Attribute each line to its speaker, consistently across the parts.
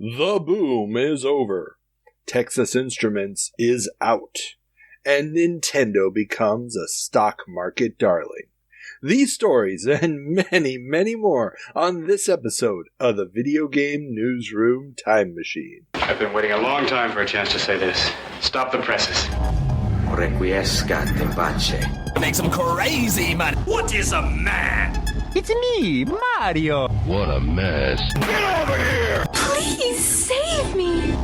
Speaker 1: The boom is over. Texas Instruments is out. And Nintendo becomes a stock market darling. These stories and many, many more on this episode of the Video Game Newsroom Time Machine.
Speaker 2: I've been waiting a long time for a chance to say this. Stop the presses.
Speaker 3: Requiescat in pace.
Speaker 4: Makes him crazy, man. What is a man?
Speaker 5: It's me, Mario.
Speaker 6: What a mess.
Speaker 2: Get over here!
Speaker 7: Please save me.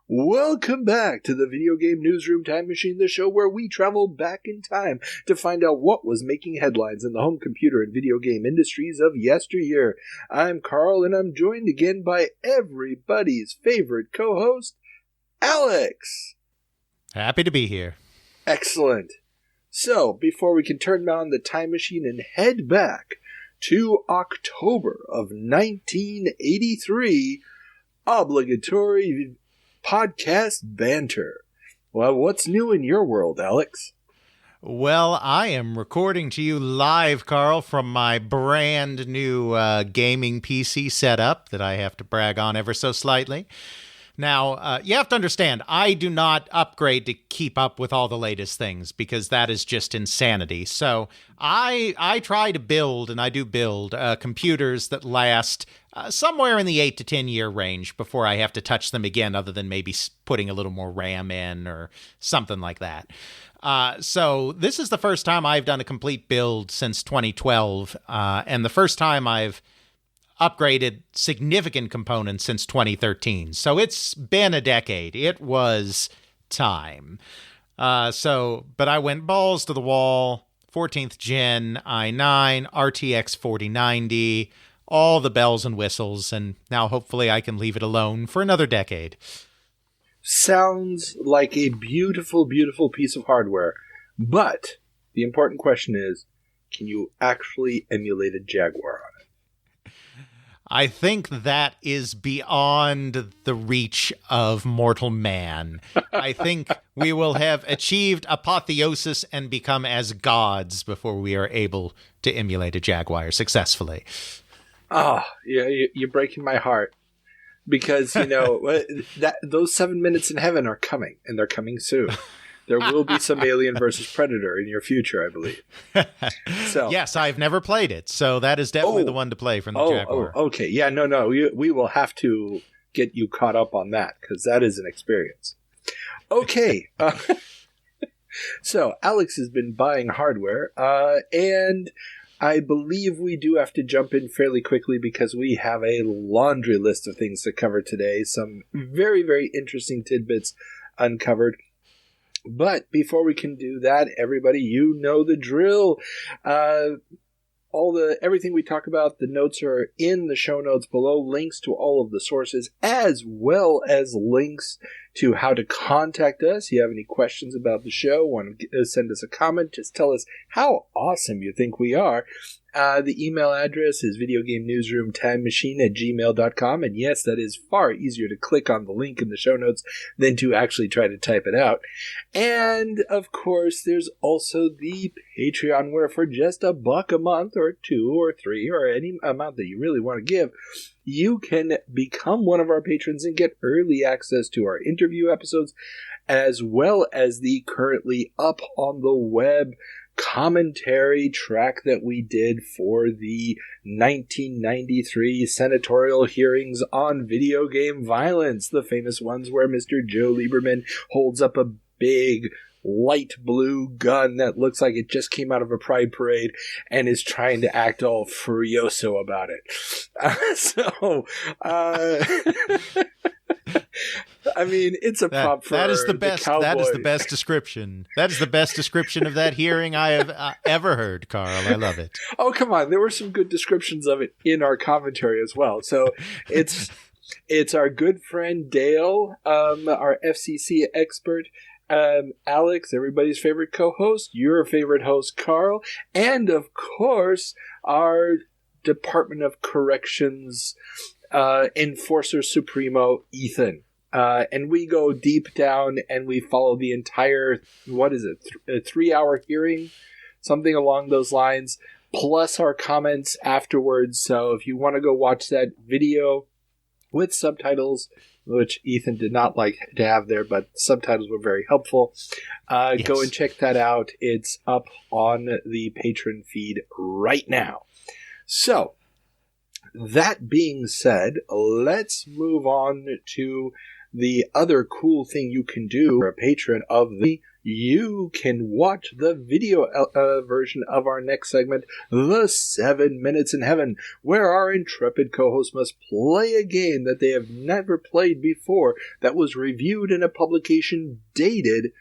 Speaker 1: Welcome back to the Video Game Newsroom Time Machine, the show where we travel back in time to find out what was making headlines in the home computer and video game industries of yesteryear. I'm Carl, and I'm joined again by everybody's favorite co-host, Alex.
Speaker 8: Happy to be here.
Speaker 1: Excellent. So, before we can turn on the time machine and head back to October of 1983, obligatory podcast banter. Well, what's new in your world, Alex?
Speaker 8: Well, I am recording to you live, Carl, from my brand new gaming PC setup that I have to brag on ever so slightly. Now, you have to understand, I do not upgrade to keep up with all the latest things because that is just insanity. So I try to build, and I do build, computers that last somewhere in the 8 to 10 year range before I have to touch them again, other than maybe putting a little more RAM in or something like that. So this is the first time I've done a complete build since 2012, and the first time I've upgraded significant components since 2013. So it's been a decade. It was time. But I went balls to the wall, 14th gen i9, RTX 4090, all the bells and whistles, and now hopefully I can leave it alone for another decade.
Speaker 1: Sounds like a beautiful, beautiful piece of hardware. But the important question is, can you actually emulate a Jaguar on it?
Speaker 8: I think that is beyond the reach of mortal man. I think we will have achieved apotheosis and become as gods before we are able to emulate a Jaguar successfully.
Speaker 1: Oh, yeah, you're breaking my heart. Because, you know, those 7 minutes in heaven are coming, and they're coming soon. There will be some Alien versus Predator in your future, I believe. So
Speaker 8: yes, I've never played it, so that is definitely the one to play from the Jaguar.
Speaker 1: Okay. Yeah, no. We will have to get you caught up on that, because that is an experience. Okay. So, Alex has been buying hardware, and I believe we do have to jump in fairly quickly because we have a laundry list of things to cover today. Some very, very interesting tidbits uncovered. But before we can do that, everybody, you know the drill. Everything we talk about, the notes are in the show notes below, links to all of the sources, as well as links to how to contact us. If you have any questions about the show, want to send us a comment, just tell us how awesome you think we are. The email address is videogamenewsroomtimemachine@gmail.com, and yes, that is far easier to click on the link in the show notes than to actually try to type it out. And, of course, there's also the Patreon, where for just $1 a month, or $2 or $3, or any amount that you really want to give, you can become one of our patrons and get early access to our interview episodes, as well as the currently up on the web commentary track that we did for the 1993 senatorial hearings on video game violence, the famous ones where Mr. Joe Lieberman holds up a big light blue gun that looks like it just came out of a pride parade and is trying to act all furioso about it. I mean, it's a prop for
Speaker 8: that is the best.
Speaker 1: The
Speaker 8: that is the best description. That is the best description of that hearing I have ever heard, Carl. I love it.
Speaker 1: Oh, come on! There were some good descriptions of it in our commentary as well. So it's our good friend Dale, our FCC expert, Alex, everybody's favorite co-host, your favorite host, Carl, and of course our Department of Corrections Enforcer Supremo, Ethan. And we go deep down and we follow the entire, what is it, a 3-hour hearing? Something along those lines, plus our comments afterwards. So if you want to go watch that video with subtitles, which Ethan did not like to have there, but subtitles were very helpful,
Speaker 8: Yes.
Speaker 1: Go and check that out. It's up on the Patreon feed right now. So, that being said, let's move on to the other cool thing you can do for a patron of the... You can watch the video version of our next segment, The 7 Minutes in Heaven, where our intrepid co-host must play a game that they have never played before that was reviewed in a publication dated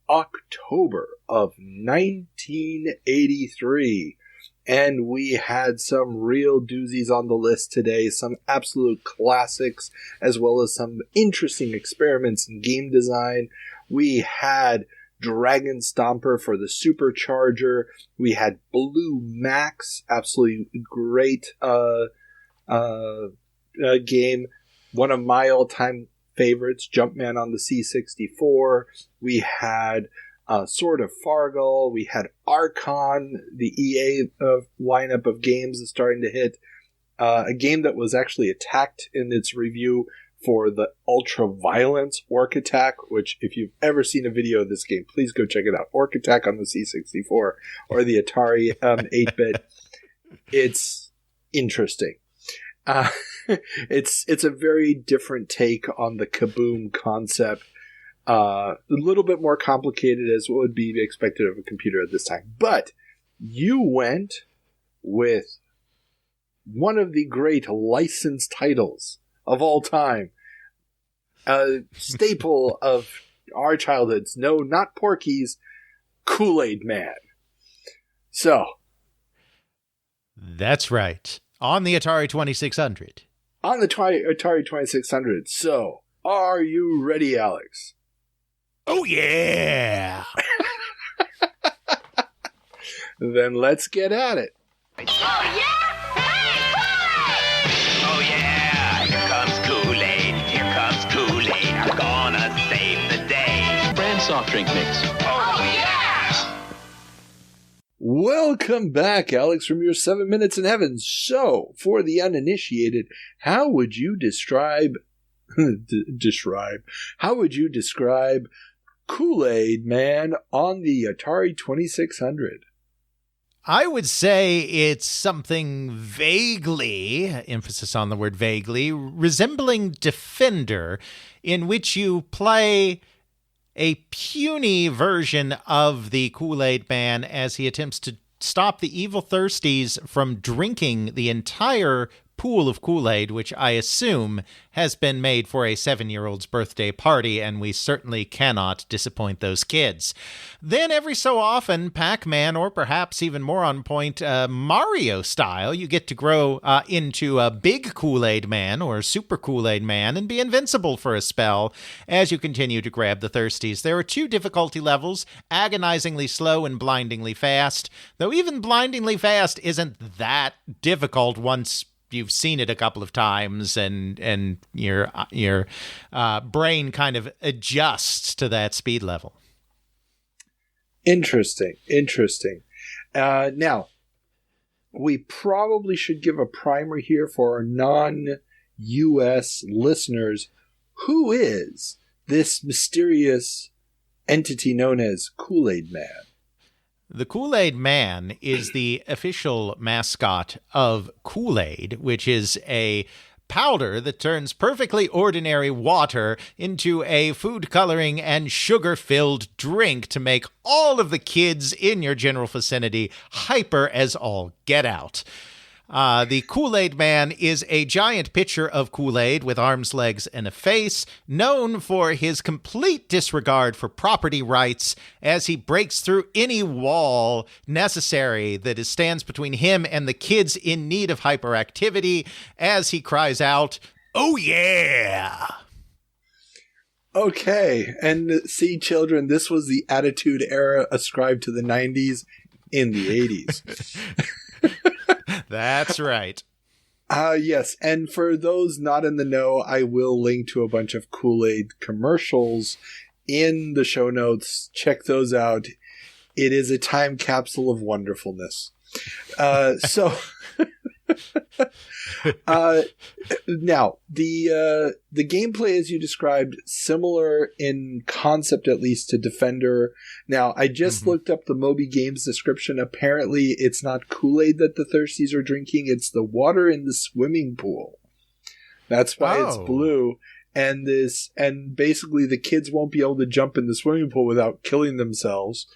Speaker 1: October of 1983. And we had some real doozies on the list today, some absolute classics, as well as some interesting experiments in game design. We had Dragon Stomper for the Supercharger. We had Blue Max, absolutely great game. One of my all-time favorites, Jumpman on the C64. We had Sword of Fargal. We had Archon, the EA lineup of games is starting to hit. A game that was actually attacked in its review for the ultra-violence Orc Attack, which if you've ever seen a video of this game, please go check it out. Orc Attack on the C64 or the Atari 8-bit. It's interesting. It's a very different take on the Kaboom concept. A little bit more complicated as what would be expected of a computer at this time. But you went with one of the great licensed titles of all time. A staple of our childhoods. No, not Porky's, Kool-Aid Man. So.
Speaker 8: That's right. On the Atari 2600.
Speaker 1: On the Atari 2600. So, are you ready, Alex?
Speaker 8: Oh, yeah!
Speaker 1: Then let's get at it.
Speaker 4: Oh yeah! Here comes Kool-Aid. Here comes Kool-Aid. I'm gonna save the day.
Speaker 6: Brand soft drink mix.
Speaker 4: Oh yeah!
Speaker 1: Welcome back, Alex, from your 7 Minutes in Heaven. So, for the uninitiated, how would you describe how would you describe Kool-Aid Man on the Atari 2600?
Speaker 8: I would say it's something vaguely, emphasis on the word vaguely, resembling Defender, in which you play a puny version of the Kool-Aid Man as he attempts to stop the evil thirsties from drinking the entire pool of Kool-Aid, which I assume has been made for a 7-year-old's birthday party, and we certainly cannot disappoint those kids. Then every so often, Pac-Man, or perhaps even more on point, Mario style, you get to grow into a big Kool-Aid Man or Super Kool-Aid Man and be invincible for a spell as you continue to grab the thirsties. There are 2 difficulty levels, agonizingly slow and blindingly fast, though even blindingly fast isn't that difficult once you've seen it a couple of times and your brain kind of adjusts to that speed level.
Speaker 1: Interesting. Now, we probably should give a primer here for our non-US listeners. Who is this mysterious entity known as Kool-Aid Man?
Speaker 8: The Kool-Aid Man is the official mascot of Kool-Aid, which is a powder that turns perfectly ordinary water into a food coloring and sugar-filled drink to make all of the kids in your general vicinity hyper as all get out. The Kool-Aid Man is a giant pitcher of Kool-Aid with arms, legs, and a face, known for his complete disregard for property rights as he breaks through any wall necessary that stands between him and the kids in need of hyperactivity as he cries out, "Oh yeah!"
Speaker 1: Okay, and see, children, this was the attitude era ascribed to the 90s in the 80s.
Speaker 8: That's right.
Speaker 1: Yes, and for those not in the know, I will link to a bunch of Kool-Aid commercials in the show notes. Check those out. It is a time capsule of wonderfulness. Now, the gameplay, as you described, similar in concept at least to Defender. Now, I just looked up the Moby Games description. Apparently, it's not Kool-Aid that the Thirsties are drinking. It's the water in the swimming pool. That's why it's blue. And basically the kids won't be able to jump in the swimming pool without killing themselves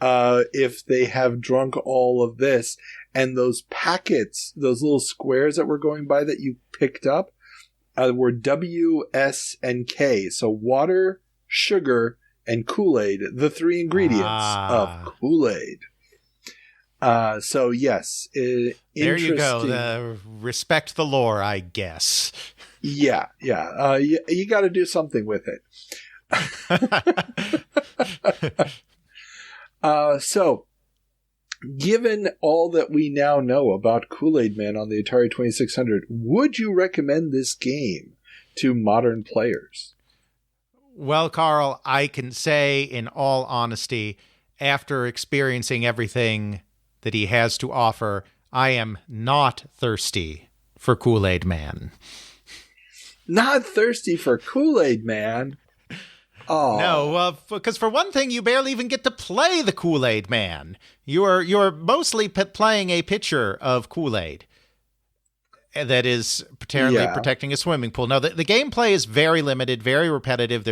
Speaker 1: if they have drunk all of this. And those packets, those little squares that were going by that you picked up, were W, S, and K. So water, sugar, and Kool-Aid, the three ingredients of Kool-Aid. So yes,
Speaker 8: there you go. Respect the lore, I guess.
Speaker 1: Yeah. You got to do something with it. So, given all that we now know about Kool-Aid Man on the Atari 2600, would you recommend this game to modern players?
Speaker 8: Well, Carl, I can say in all honesty, after experiencing everything that he has to offer, I am not thirsty for Kool-Aid Man.
Speaker 1: Not thirsty for Kool-Aid Man? Oh.
Speaker 8: No, because for one thing, you barely even get to play the Kool-Aid Man. You're mostly playing a pitcher of Kool-Aid that is apparently protecting a swimming pool. No, the gameplay is very limited, very repetitive.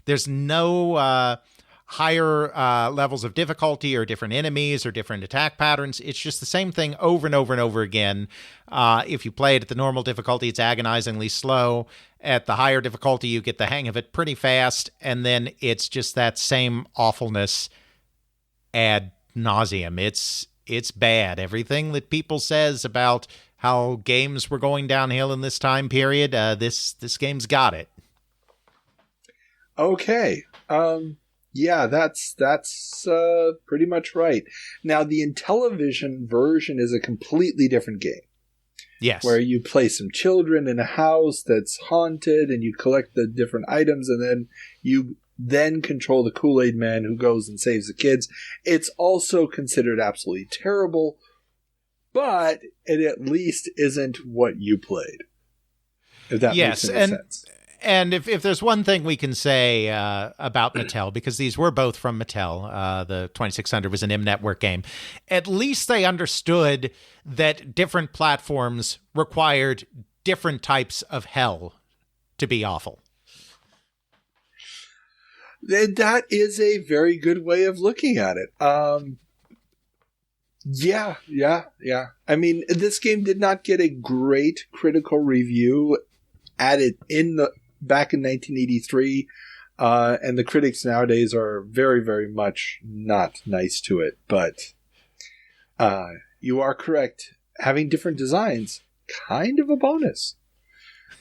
Speaker 8: There's no higher levels of difficulty or different enemies or different attack patterns. It's just the same thing over and over and over again. If you play it at the normal difficulty, it's agonizingly slow. At the higher difficulty, you get the hang of it pretty fast, and then it's just that same awfulness ad nauseum. It's bad. Everything that people says about how games were going downhill in this time period, this game's got it.
Speaker 1: Okay. Yeah, that's pretty much right. Now, the Intellivision version is a completely different game.
Speaker 8: Yes.
Speaker 1: Where you play some children in a house that's haunted and you collect the different items and then you control the Kool-Aid Man who goes and saves the kids. It's also considered absolutely terrible, but it at least isn't what you played. If that makes any sense.
Speaker 8: And if there's one thing we can say about Mattel, because these were both from Mattel, the 2600 was an M Network game, at least they understood that different platforms required different types of hell to be awful.
Speaker 1: That is a very good way of looking at it. Yeah. I mean, this game did not get a great critical review at it back in 1983, and the critics nowadays are very, very much not nice to it. But you are correct. Having different designs, kind of a bonus.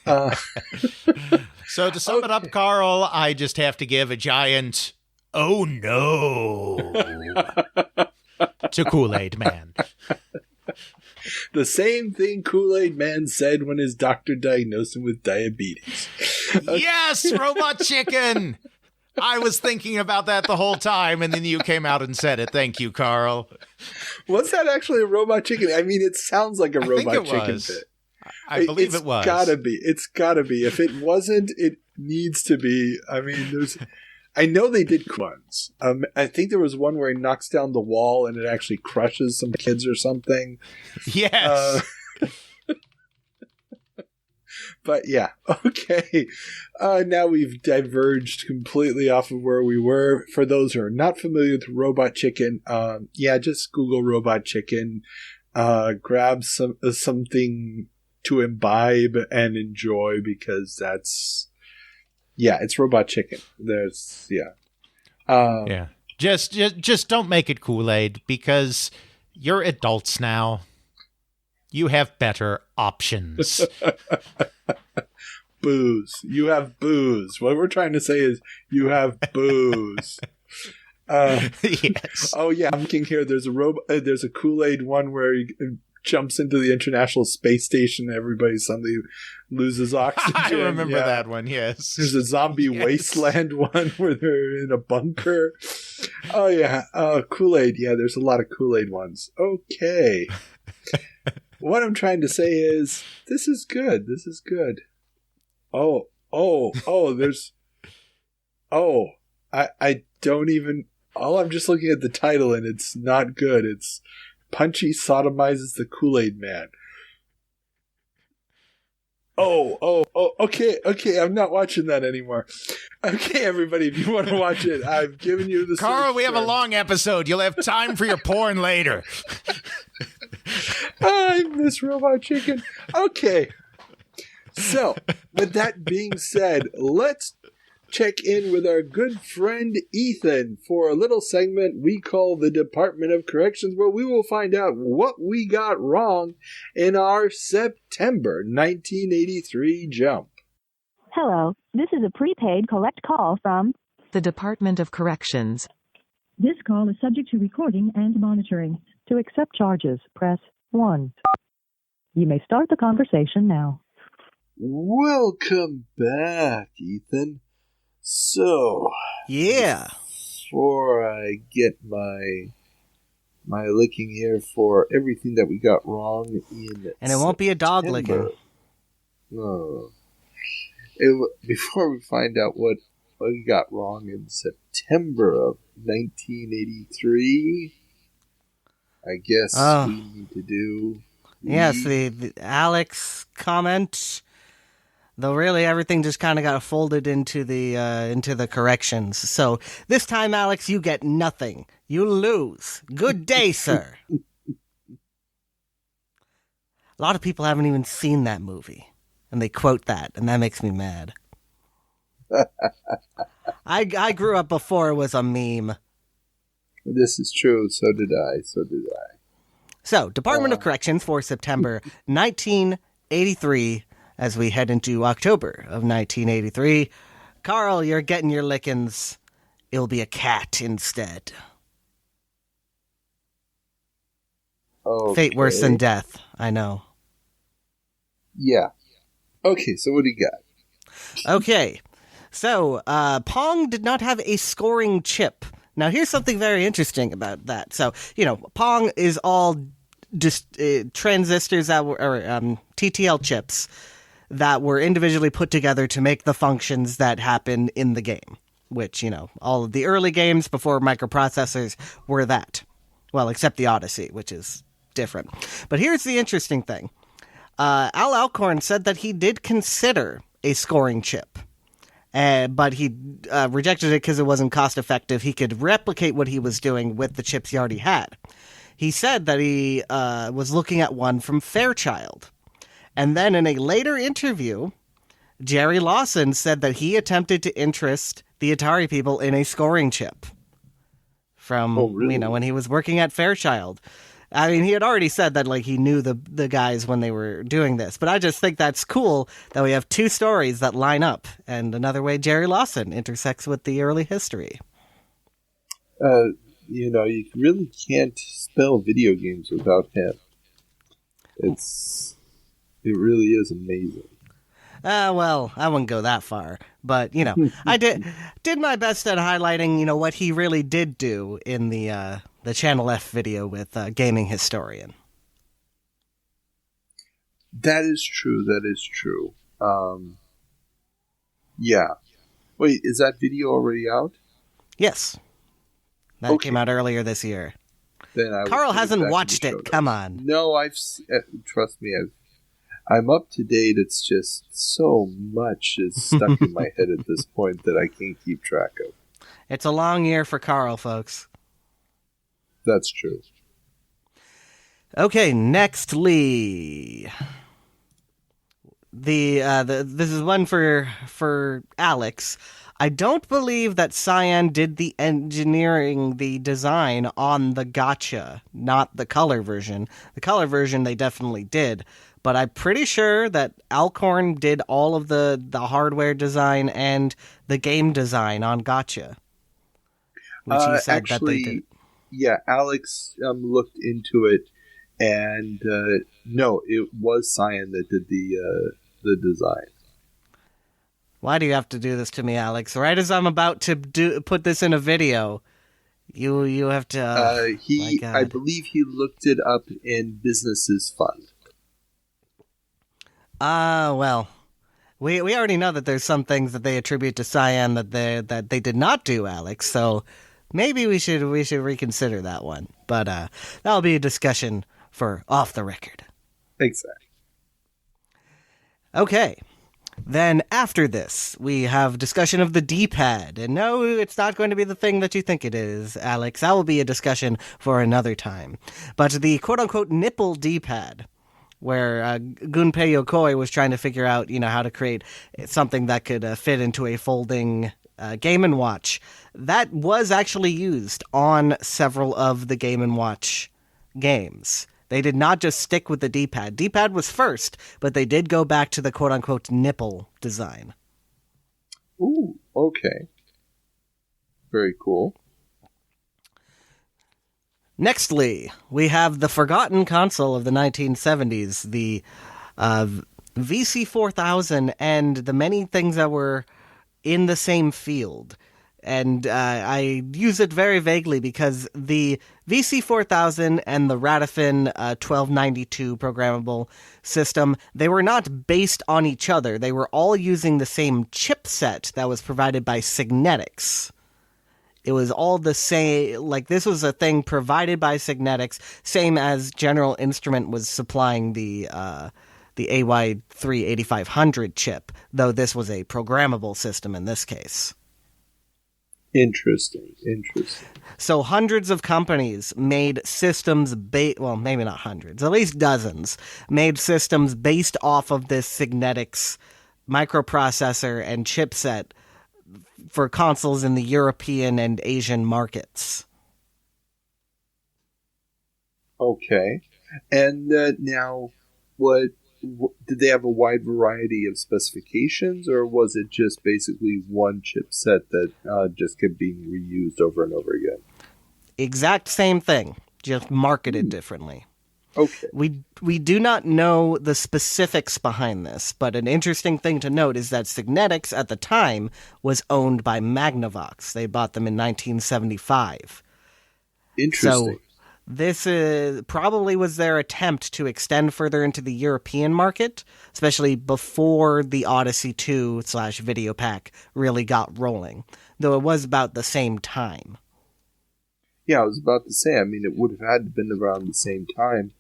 Speaker 8: So to sum it up, Carl, I just have to give a giant "oh no" to Kool-Aid Man.
Speaker 1: The same thing Kool-Aid Man said when his doctor diagnosed him with diabetes.
Speaker 8: Yes, Robot Chicken! I was thinking about that the whole time, and then you came out and said it. Thank you, Carl.
Speaker 1: Was that actually a Robot Chicken? I mean, it sounds like a Robot Chicken bit.
Speaker 8: I believe it was.
Speaker 1: It's gotta be. If it wasn't, it needs to be. I mean, I know they did ones. I think there was one where he knocks down the wall and it actually crushes some kids or something.
Speaker 8: Yes.
Speaker 1: But yeah, okay. Now we've diverged completely off of where we were. For those who are not familiar with Robot Chicken, just Google Robot Chicken. Grab something to imbibe and enjoy, because it's Robot Chicken.
Speaker 8: Just don't make it Kool-Aid, because you're adults now. You have better options.
Speaker 1: Booze. You have booze. What we're trying to say is you have booze.
Speaker 8: Yes.
Speaker 1: Oh yeah, I'm looking here. There's a Kool-Aid one where jumps into the International Space Station, everybody suddenly loses oxygen.
Speaker 8: I remember that one, yes.
Speaker 1: There's a zombie wasteland one where they're in a bunker. Oh, yeah. Kool-Aid. Yeah, there's a lot of Kool-Aid ones. Okay. What I'm trying to say is, this is good. This is good. There's... Oh, I don't even... I'm just looking at the title, and it's not good. It's Punchy Sodomizes the Kool-Aid Man. Okay, I'm not watching that anymore. Okay, everybody, if you want to watch it, I've given you the...
Speaker 8: Carl, we have a long episode. You'll have time for your porn later.
Speaker 1: I miss Robot Chicken. Okay. So, with that being said, let's check in with our good friend Ethan for a little segment we call the Department of Corrections, where we will find out what we got wrong in our September 1983 jump.
Speaker 6: Hello, this is a prepaid collect call from
Speaker 9: the Department of Corrections.
Speaker 6: This call is subject to recording and monitoring. To accept charges, press 1. You may start the conversation now.
Speaker 1: Welcome back, Ethan. So,
Speaker 10: yeah.
Speaker 1: Before I get my licking here for everything that we got wrong in
Speaker 10: and it won't be a dog licking.
Speaker 1: No. Before we find out what we got wrong in September of 1983, I guess we need to do...
Speaker 10: Yes, the Alex comment... Though really everything just kind of got folded into the corrections. So this time, Alex, you get nothing. You lose. Good day, sir. A lot of people haven't even seen that movie. And they quote that, and that makes me mad. I grew up before it was a meme.
Speaker 1: This is true. So did I.
Speaker 10: So, Department of Corrections for September 1983... as we head into October of 1983. Carl, you're getting your lickings. It'll be a cat instead.
Speaker 1: Okay.
Speaker 10: Fate worse than death, I know.
Speaker 1: Yeah. Okay, so what do you got?
Speaker 10: Okay, so Pong did not have a scoring chip. Now, here's something very interesting about that. So, Pong is all just transistors that were, or TTL chips that were individually put together to make the functions that happen in the game, which, all of the early games before microprocessors were that. Well, except the Odyssey, which is different. But here's the interesting thing. Al Alcorn said that he did consider a scoring chip, but he rejected it because it wasn't cost-effective. He could replicate what he was doing with the chips he already had. He said that he was looking at one from Fairchild. And then in a later interview, Jerry Lawson said that he attempted to interest the Atari people in a scoring chip from, when he was working at Fairchild. I mean, he had already said that, he knew the guys when they were doing this. But I just think that's cool that we have two stories that line up. And another way Jerry Lawson intersects with the early history.
Speaker 1: You really can't spell video games without him. It really is amazing.
Speaker 10: Well, I wouldn't go that far. But, I did my best at highlighting, what he really did do in the Channel F video with Gaming Historian.
Speaker 1: That is true. Yeah. Wait, is that video already out?
Speaker 10: Yes. That came out earlier this year.
Speaker 1: Then
Speaker 10: Carl hasn't watched it. Come on.
Speaker 1: No, trust me, I'm up to date. It's just so much is stuck in my head at this point that I can't keep track of.
Speaker 10: It's a long year for Carl, folks.
Speaker 1: That's true.
Speaker 10: Okay, nextly, this is one for Alex. I don't believe that Cyan did the engineering, the design on the Gotcha, not the color version. The color version they definitely did. But I'm pretty sure that Alcorn did all of the hardware design and the game design on Gotcha. Which he said that they did.
Speaker 1: Yeah, Alex looked into it, And no, it was Cyan that did the design.
Speaker 10: Why do you have to do this to me, Alex? Right as I'm about to put this in a video, you have to. My God.
Speaker 1: I believe he looked it up in Businesses Fund.
Speaker 10: Well, we already know that there's some things that they attribute to Cyan that they did not do, Alex. So maybe we should reconsider that one. But that'll be a discussion for off the record.
Speaker 1: Exactly.
Speaker 10: Okay. Then after this, we have discussion of the D-pad. And no, it's not going to be the thing that you think it is, Alex. That will be a discussion for another time. But the quote-unquote nipple D-pad, where Gunpei Yokoi was trying to figure out, how to create something that could fit into a folding Game & Watch, that was actually used on several of the Game & Watch games. They did not just stick with the D-pad. D-pad was first, but they did go back to the quote-unquote nipple design.
Speaker 1: Ooh, okay. Very cool.
Speaker 10: Nextly, we have the forgotten console of the 1970s, the VC4000, and the many things that were in the same field. And I use it very vaguely because the VC4000 and the Radifin 1292 programmable system, they were not based on each other. They were all using the same chipset that was provided by Signetics. It was all the same, like this was a thing provided by Signetics, same as General Instrument was supplying the AY3-8500 chip, though this was a programmable system in this case.
Speaker 1: Interesting.
Speaker 10: So hundreds of companies made systems, well, maybe not hundreds, at least dozens, made systems based off of this Signetics microprocessor and chipset for consoles in the European and Asian markets.
Speaker 1: Okay. And now, what did they have a wide variety of specifications, or was it just basically one chipset that just kept being reused over and over again?
Speaker 10: Exact same thing, just marketed differently.
Speaker 1: Okay.
Speaker 10: We do not know the specifics behind this, but an interesting thing to note is that Signetics at the time was owned by Magnavox. They bought them in 1975.
Speaker 1: Interesting.
Speaker 10: So this probably was their attempt to extend further into the European market, especially before the Odyssey 2/Video Pack really got rolling, though it was about the same time.
Speaker 1: Yeah, I was about to say, I mean, it would have had to been around the same time.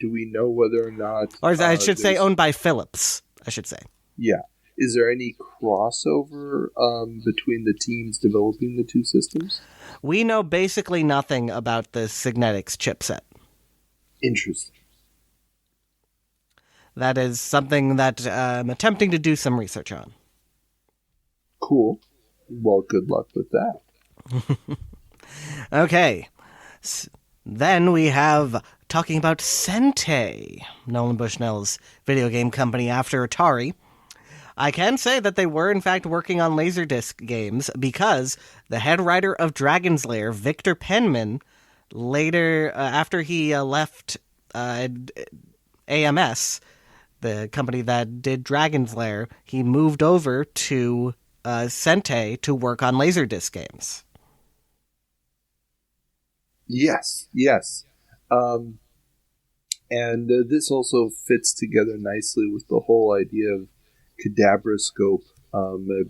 Speaker 1: Do we know whether or not...
Speaker 10: Or I should say owned by Philips, I should say.
Speaker 1: Yeah. Is there any crossover between the teams developing the two systems?
Speaker 10: We know basically nothing about the Signetics chipset.
Speaker 1: Interesting.
Speaker 10: That is something that I'm attempting to do some research on.
Speaker 1: Cool. Well, good luck with that.
Speaker 10: Okay. Then we have talking about SENTE, Nolan Bushnell's video game company after Atari. I can say that they were, in fact, working on Laserdisc games because the head writer of Dragon's Lair, Victor Penman, later, after he left AMS, the company that did Dragon's Lair, he moved over to SENTE to work on Laserdisc games.
Speaker 1: Yes. And this also fits together nicely with the whole idea of Cadabroscope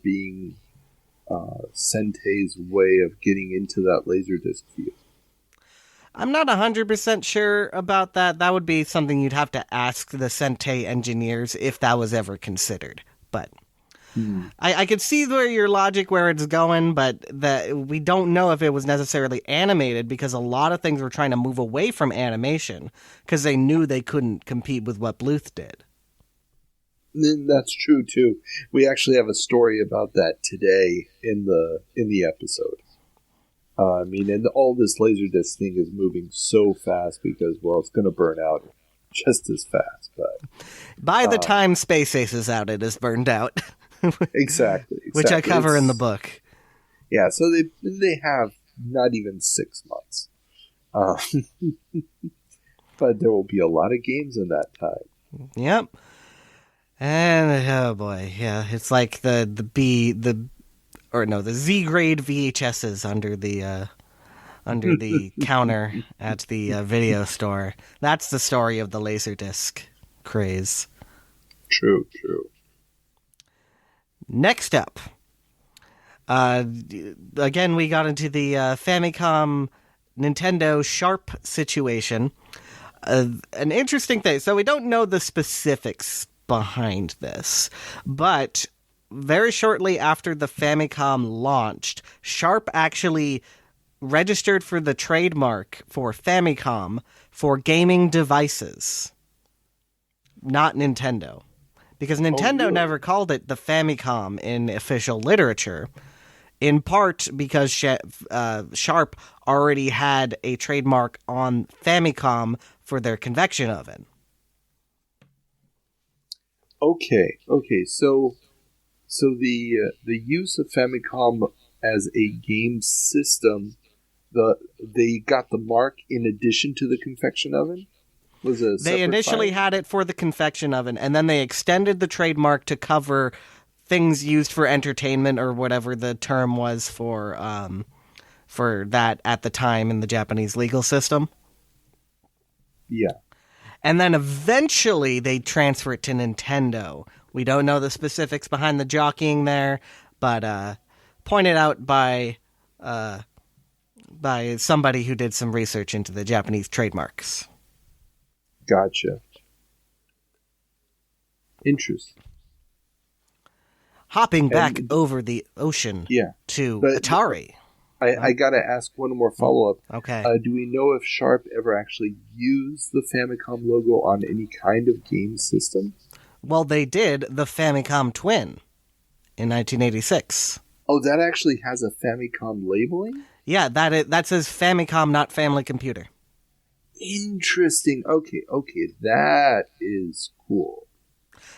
Speaker 1: being SENTE's way of getting into that Laserdisc field.
Speaker 10: I'm not 100% sure about that. That would be something you'd have to ask the SENTE engineers if that was ever considered. But I could see your logic where it's going, but we don't know if it was necessarily animated because a lot of things were trying to move away from animation because they knew they couldn't compete with what Bluth did.
Speaker 1: That's true too. We actually have a story about that today in the episode. I mean, and all this Laserdisc thing is moving so fast because, well, it's going to burn out just as fast. But
Speaker 10: by the time Space Ace is out, it is burned out.
Speaker 1: Exactly.
Speaker 10: Which I cover in the book.
Speaker 1: Yeah, so they have not even 6 months. But there will be a lot of games in that time.
Speaker 10: Yep. And oh boy, yeah, it's like the Z grade VHSs under the counter at the video store. That's the story of the Laserdisc craze.
Speaker 1: True. Next
Speaker 10: up, again we got into the Famicom Nintendo Sharp situation. An interesting thing. So we don't know the specifics behind this, but very shortly after the Famicom launched, Sharp actually registered for the trademark for Famicom for gaming devices, not Nintendo. Because Nintendo never called it the Famicom in official literature, in part because Sharp already had a trademark on Famicom for their convection oven.
Speaker 1: Okay. So the use of Famicom as a game system, they got the mark in addition to the convection oven?
Speaker 10: They initially had it for the convection oven, and then they extended the trademark to cover things used for entertainment, or whatever the term was for that at the time in the Japanese legal system.
Speaker 1: Yeah.
Speaker 10: And then eventually they transfer it to Nintendo. We don't know the specifics behind the jockeying there, but pointed out by somebody who did some research into the Japanese trademarks.
Speaker 1: Gotcha. Interesting.
Speaker 10: Hopping back over the ocean to Atari.
Speaker 1: I gotta ask one more follow-up.
Speaker 10: Okay.
Speaker 1: Do we know if Sharp ever actually used the Famicom logo on any kind of game system?
Speaker 10: Well, they did the Famicom Twin in 1986.
Speaker 1: Oh, that actually has a Famicom labeling?
Speaker 10: Yeah, that says Famicom, not Family Computer.
Speaker 1: Interesting. Okay, that is cool.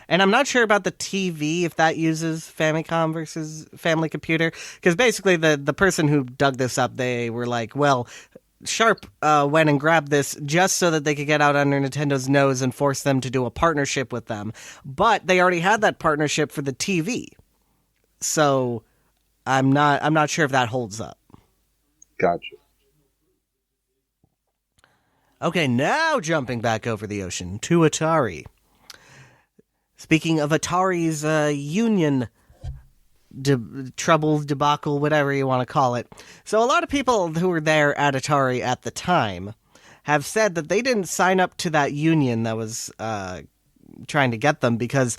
Speaker 10: And I'm not sure about the TV, if that uses Famicom versus Family Computer, because basically the person who dug this up, they were like, well, Sharp went and grabbed this just so that they could get out under Nintendo's nose and force them to do a partnership with them. But they already had that partnership for the TV. So I'm not sure if that holds up.
Speaker 1: Gotcha.
Speaker 10: Okay, now jumping back over the ocean to Atari. Speaking of Atari's union trouble, debacle, whatever you want to call it. So a lot of people who were there at Atari at the time have said that they didn't sign up to that union that was trying to get them because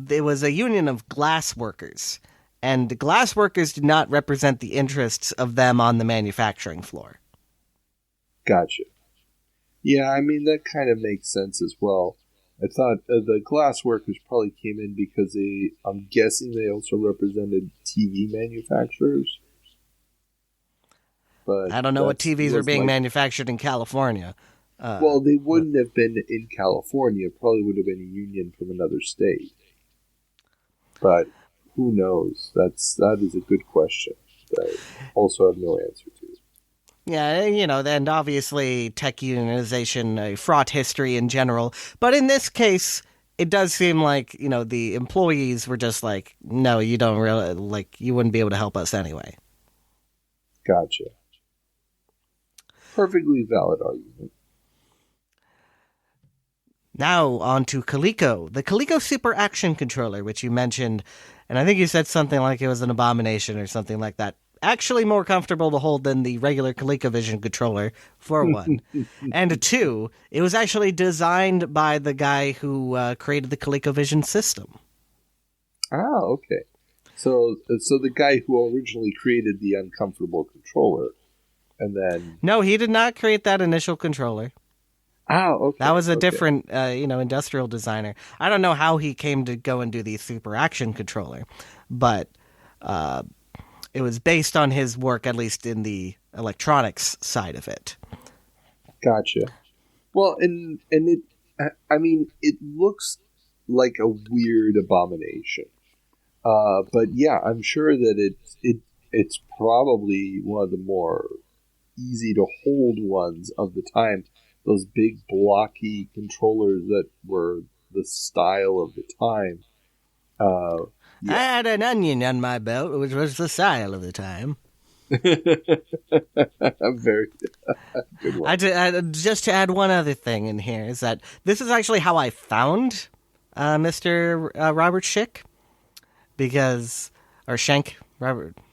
Speaker 10: it was a union of glass workers. And glass workers did not represent the interests of them on the manufacturing floor.
Speaker 1: Gotcha. Yeah, I mean, that kind of makes sense as well. I thought the glass workers probably came in because I'm guessing they also represented TV manufacturers. But
Speaker 10: I don't know what TVs are being manufactured in California.
Speaker 1: Well, they wouldn't have been in California. It probably would have been a union from another state. But who knows? That is a good question that I also have no answer to.
Speaker 10: Yeah, and obviously tech unionization, a fraught history in general. But in this case, it does seem like, the employees were just like, no, you don't really, you wouldn't be able to help us anyway.
Speaker 1: Gotcha. Perfectly valid argument.
Speaker 10: Now on to Coleco, the Coleco Super Action Controller, which you mentioned, and I think you said something like it was an abomination or something like that. Actually more comfortable to hold than the regular ColecoVision controller, for one. And two, it was actually designed by the guy who created the ColecoVision system.
Speaker 1: Ah, okay. So the guy who originally created the uncomfortable controller, and then...
Speaker 10: No, he did not create that initial controller.
Speaker 1: Oh, okay.
Speaker 10: That was a different, industrial designer. I don't know how he came to go and do the Super Action Controller, but... it was based on his work, at least in the electronics side of it.
Speaker 1: Gotcha. Well, and it looks like a weird abomination. But yeah, I'm sure that it's probably one of the more easy to hold ones of the time. those big blocky controllers that were the style of the time.
Speaker 10: I had an onion on my belt, which was the style of the time.
Speaker 1: Very good one.
Speaker 10: Just to add one other thing in here is that this is actually how I found Mr. Robert Schick,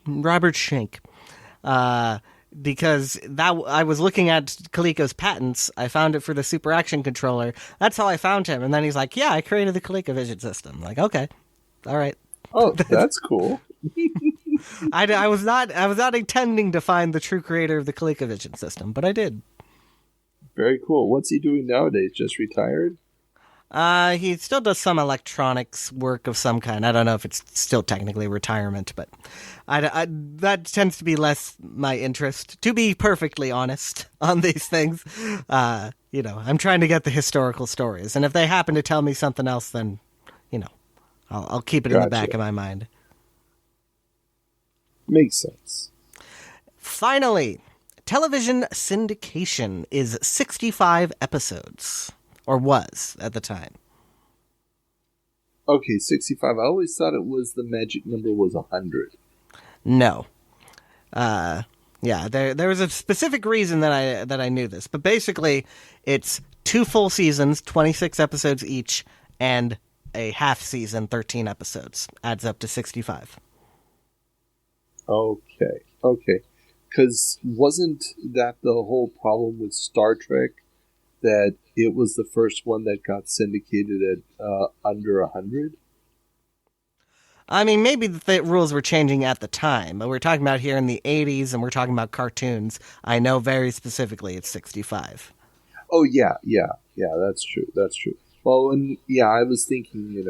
Speaker 10: Robert Schenk, because I was looking at Coleco's patents. I found it for the Super Action controller. That's how I found him. And then he's like, "Yeah, I created the ColecoVision system." I'm like, okay, all right.
Speaker 1: Oh, that's cool.
Speaker 10: I was not intending to find the true creator of the ColecoVision system, but I did.
Speaker 1: Very cool. What's he doing nowadays? Just retired?
Speaker 10: He still does some electronics work of some kind. I don't know if it's still technically retirement, but that tends to be less my interest, to be perfectly honest on these things. I'm trying to get the historical stories, and if they happen to tell me something else, then, I'll keep it in the back of my mind.
Speaker 1: Makes sense.
Speaker 10: Finally, television syndication is 65 episodes. Or was, at the time.
Speaker 1: Okay, 65. I always thought it was the magic number was 100.
Speaker 10: No. There was a specific reason that I knew this. But basically, it's 2 full seasons, 26 episodes each, and a half season, 13 episodes. Adds up to 65.
Speaker 1: Okay. Because wasn't that the whole problem with Star Trek? That it was the first one that got syndicated at under 100?
Speaker 10: I mean, maybe the rules were changing at the time, but we're talking about here in the 80s, and we're talking about cartoons. I know very specifically it's 65.
Speaker 1: Oh, yeah, that's true. Well, I was thinking,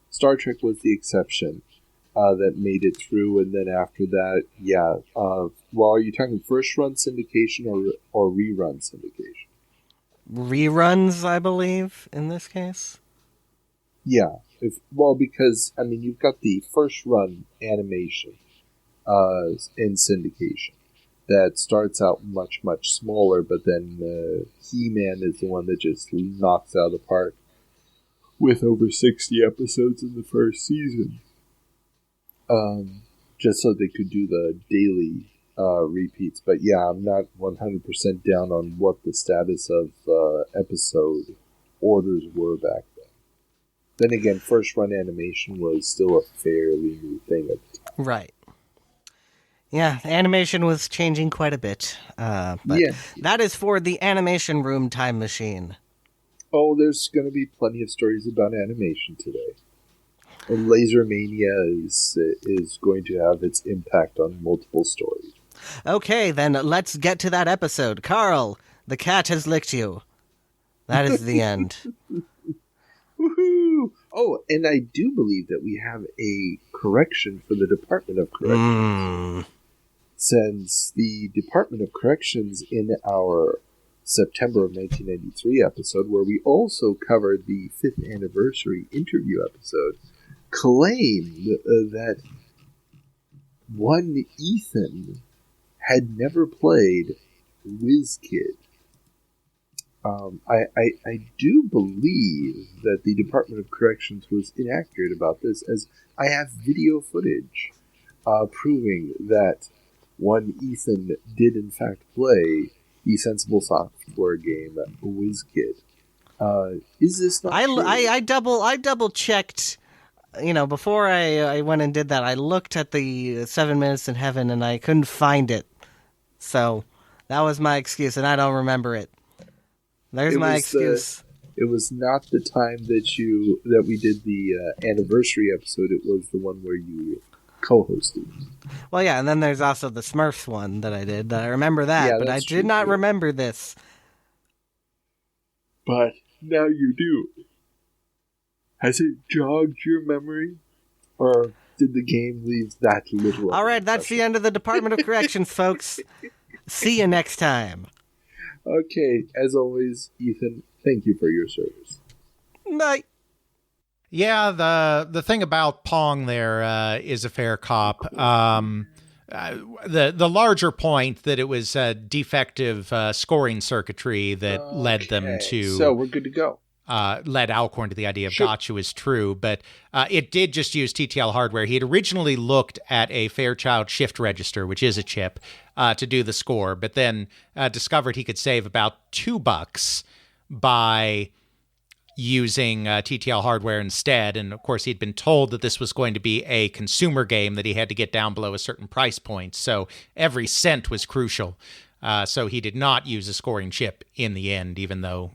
Speaker 1: Star Trek was the exception. That made it through, and then after that, are you talking first run syndication or rerun syndication?
Speaker 10: Reruns, I believe, in this case.
Speaker 1: Yeah, because you've got the first run animation in syndication that starts out much smaller, but then He-Man is the one that just knocks out of the park with over 60 episodes in the first season. Just so they could do the daily repeats. But yeah, I'm not 100% down on what the status of episode orders were back then. Then again, first run animation was still a fairly new thing at the time.
Speaker 10: Right. Yeah, animation was changing quite a bit. But that is for the Animation Room Time Machine.
Speaker 1: Oh, there's going to be plenty of stories about animation today. And Laser Mania is going to have its impact on multiple stories.
Speaker 10: Okay, then let's get to that episode. Carl, the cat has licked you. That is the end.
Speaker 1: Woohoo! Oh, and I do believe that we have a correction for the Department of Corrections. Since the Department of Corrections in our September of 1993 episode, where we also covered the 5th anniversary interview episode, claimed that one Ethan had never played WizKid. I do believe that the Department of Corrections was inaccurate about this, as I have video footage proving that one Ethan did in fact play the Sensible Software game WizKid. Is this not true?
Speaker 10: I double checked. Before I went and did that, I looked at the 7 Minutes in Heaven and I couldn't find it. So that was my excuse, and I don't remember it. There's my excuse.
Speaker 1: It was not the time that we did the anniversary episode. It was the one where you co-hosted.
Speaker 10: Well, yeah, and then there's also the Smurfs one that I did. I remember that, but I did not remember this.
Speaker 1: But now you do. Has it jogged your memory? Or did the game leave that little?
Speaker 10: All right, that's the end of the Department of Corrections, folks. See you next time.
Speaker 1: Okay, as always, Ethan, thank you for your service.
Speaker 10: Bye.
Speaker 8: Yeah, the thing about Pong there is a fair cop. the larger point that it was defective scoring circuitry that led them to.
Speaker 1: So we're good to go.
Speaker 8: Led Alcorn to the idea of gotcha is true, but it did just use TTL hardware. He had originally looked at a Fairchild shift register, which is a chip, to do the score, but then discovered he could save about $2 by using TTL hardware instead. And of course, he'd been told that this was going to be a consumer game that he had to get down below a certain price point. So every cent was crucial. So he did not use a scoring chip in the end, even though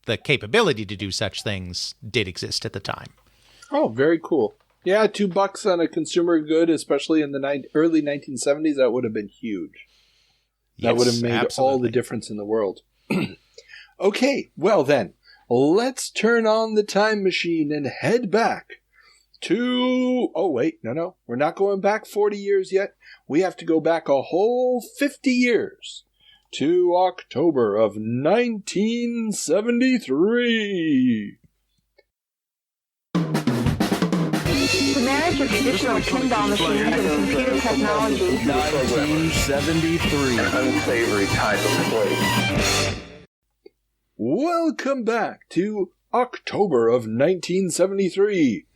Speaker 8: the capability to do such things did exist at the time.
Speaker 1: Oh, very cool. Yeah, $2 on a consumer good, especially in the early 1970s, that would have been huge. That would have made all the difference in the world. Okay, well then, let's turn on the time machine and head back to... Oh, wait, no. We're not going back 40 years yet. We have to go back a whole 50 years. To October of 1973.
Speaker 7: The marriage of traditional pinball machines and computer technology.
Speaker 1: 1973.
Speaker 3: Unsavory title play.
Speaker 1: Welcome back to October of 1973.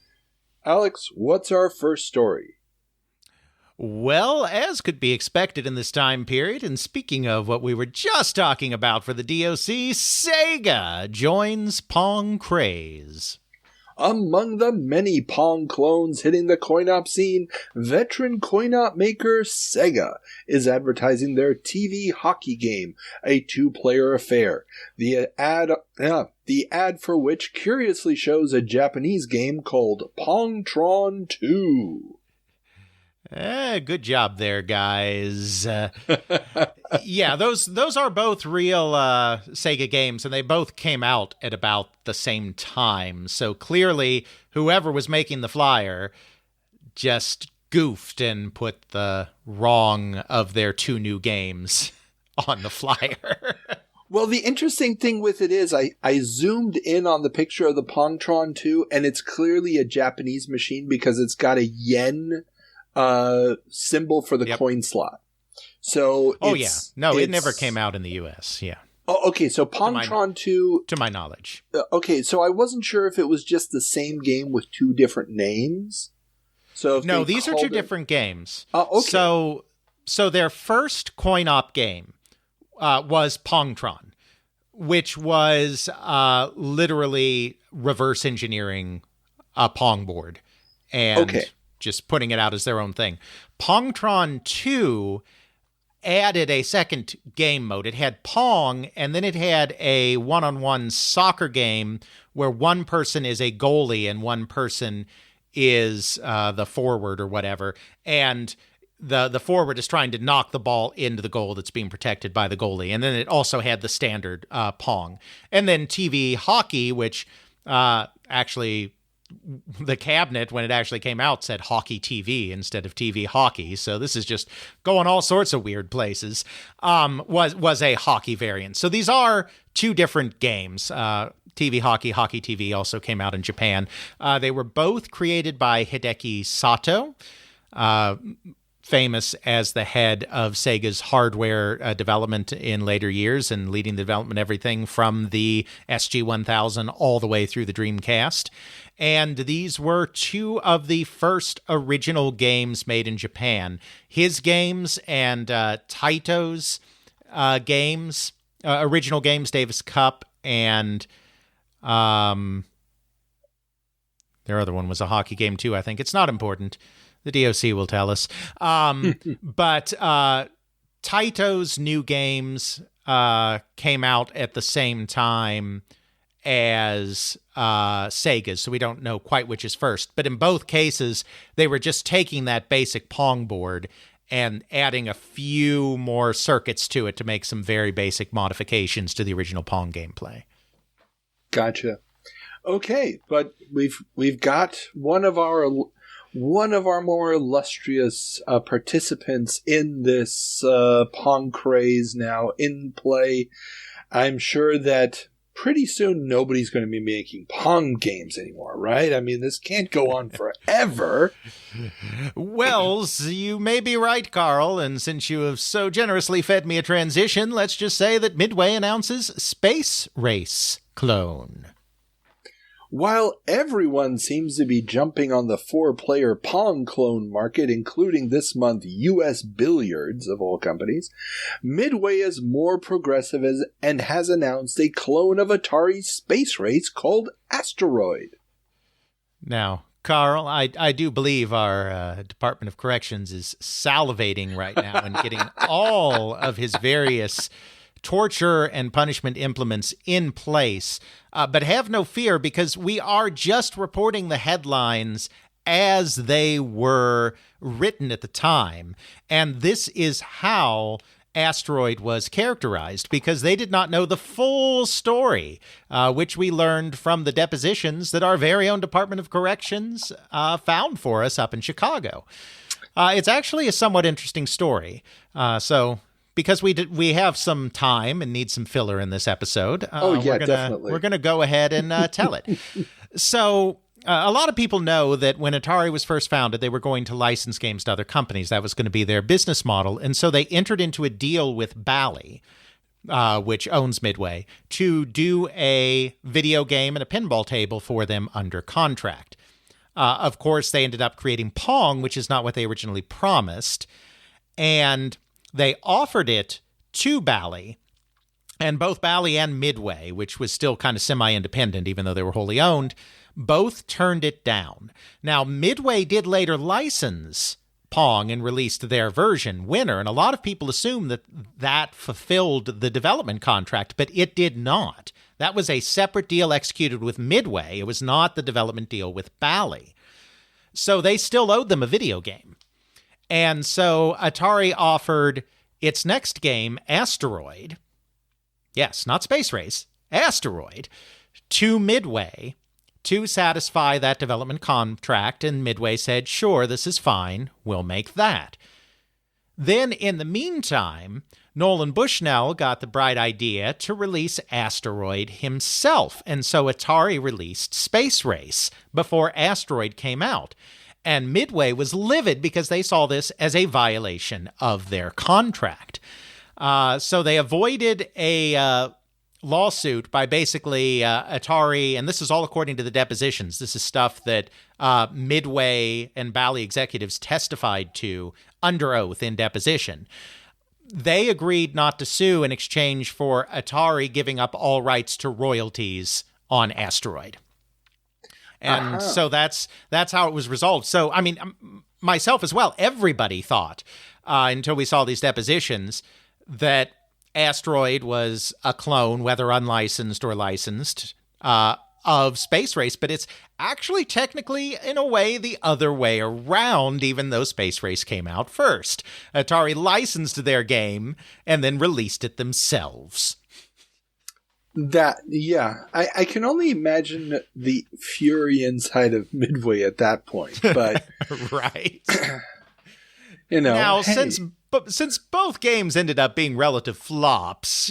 Speaker 1: Alex, what's our first story?
Speaker 8: Well, as could be expected in this time period, and speaking of what we were just talking about for the DOC, Sega joins Pong craze.
Speaker 1: Among the many Pong clones hitting the coin-op scene, veteran coin-op maker Sega is advertising their TV hockey game, a two-player affair. The ad for which curiously shows a Japanese game called Pongtron 2.
Speaker 8: Good job there, guys. Yeah, those are both real Sega games, and they both came out at about the same time. So clearly, whoever was making the flyer just goofed and put the wrong of their two new games on the flyer.
Speaker 1: Well, the interesting thing with it is I zoomed in on the picture of the Pongtron 2, and it's clearly a Japanese machine because it's got a yen symbol for the coin slot. So
Speaker 8: it never came out in the US. Yeah.
Speaker 1: Oh, okay. So Pongtron 2,
Speaker 8: to my knowledge.
Speaker 1: Okay, so I wasn't sure if it was just the same game with two different names. So
Speaker 8: no, these are two different games.
Speaker 1: Oh, okay.
Speaker 8: So their first coin-op game was Pongtron, which was literally reverse engineering a Pong board and just putting it out as their own thing. Pongtron 2 added a second game mode. It had Pong, and then it had a one-on-one soccer game where one person is a goalie and one person is the forward or whatever. And the forward is trying to knock the ball into the goal that's being protected by the goalie. And then it also had the standard Pong. And then TV hockey, which actually... the cabinet, when it actually came out, said Hockey TV instead of TV Hockey. So this is just going all sorts of weird places. Was a hockey variant. So these are two different games. TV Hockey, Hockey TV also came out in Japan. They were both created by Hideki Sato, famous as the head of Sega's hardware development in later years and leading the development everything from the SG-1000 all the way through the Dreamcast. And these were two of the first original games made in Japan. His games and Taito's games, original games, Davis Cup, and their other one was a hockey game too, I think. It's not important. The DOC will tell us. But Taito's new games came out at the same time as Sega's, so we don't know quite which is first. But in both cases, they were just taking that basic Pong board and adding a few more circuits to it to make some very basic modifications to the original Pong gameplay.
Speaker 1: Gotcha. Okay, but we've got one of our more illustrious participants in this Pong craze now in play. I'm sure that pretty soon nobody's going to be making Pong games anymore, right? I mean, this can't go on forever.
Speaker 8: Well, you may be right, Carl, and since you have so generously fed me a transition, let's just say that Midway announces Space Race clone.
Speaker 1: While everyone seems to be jumping on the 4-player Pong clone market, including this month US Billiards, of all companies, Midway is more progressive and has announced a clone of Atari's Space Race called Asteroid.
Speaker 8: Now, Carl, I do believe our Department of Corrections is salivating right now and getting all of his various torture and punishment implements in place. But have no fear, because we are just reporting the headlines as they were written at the time. And this is how Asteroid was characterized, because they did not know the full story, which we learned from the depositions that our very own Department of Corrections found for us up in Chicago. It's actually a somewhat interesting story. Because we have some time and need some filler in this episode,
Speaker 1: definitely.
Speaker 8: We're gonna go ahead and tell it. So a lot of people know that when Atari was first founded, they were going to license games to other companies. That was going to be their business model, and so they entered into a deal with Bally, which owns Midway, to do a video game and a pinball table for them under contract. Of course, they ended up creating Pong, which is not what they originally promised, and they offered it to Bally, and both Bally and Midway, which was still kind of semi-independent, even though they were wholly owned, both turned it down. Now, Midway did later license Pong and released their version, Winner, and a lot of people assume that fulfilled the development contract, but it did not. That was a separate deal executed with Midway. It was not the development deal with Bally. So they still owed them a video game. And so Atari offered its next game, Asteroid, yes, not Space Race, Asteroid, to Midway to satisfy that development contract, and Midway said, sure, this is fine, we'll make that. Then, in the meantime, Nolan Bushnell got the bright idea to release Asteroid himself, and so Atari released Space Race before Asteroid came out. And Midway was livid because they saw this as a violation of their contract. So they avoided a lawsuit by basically Atari, and this is all according to the depositions. This is stuff that Midway and Bally executives testified to under oath in deposition. They agreed not to sue in exchange for Atari giving up all rights to royalties on Asteroid. And so that's how it was resolved. So, I mean, myself as well, everybody thought, until we saw these depositions, that Asteroid was a clone, whether unlicensed or licensed, of Space Race. But it's actually technically, in a way, the other way around, even though Space Race came out first. Atari licensed their game and then released it themselves.
Speaker 1: I can only imagine the fury inside of Midway at that point, but
Speaker 8: right.
Speaker 1: Now,
Speaker 8: since both games ended up being relative flops,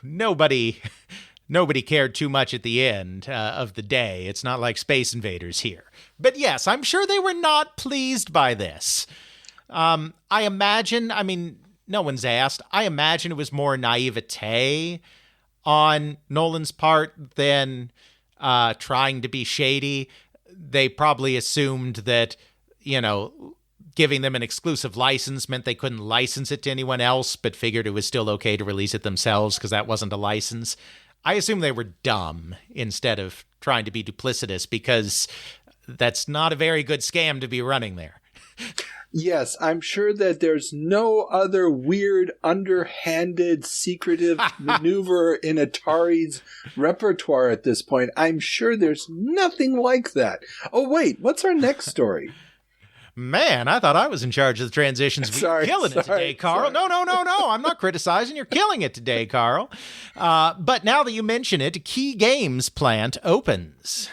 Speaker 8: nobody cared too much at the end of the day. It's not like Space Invaders here. But yes, I'm sure they were not pleased by this. I imagine, no one's asked, I imagine it was more naivete on Nolan's part than trying to be shady. They probably assumed that, giving them an exclusive license meant they couldn't license it to anyone else, but figured it was still okay to release it themselves because that wasn't a license. I assume they were dumb instead of trying to be duplicitous, because that's not a very good scam to be running there.
Speaker 1: Yes, I'm sure that there's no other weird, underhanded, secretive maneuver in Atari's repertoire at this point. I'm sure there's nothing like that. Oh, wait, what's our next story?
Speaker 8: Man, I thought I was in charge of the transitions. You're killing it today, Carl. No. I'm not criticizing. You're killing it today, Carl. But now that you mention it, Key Games plant opens.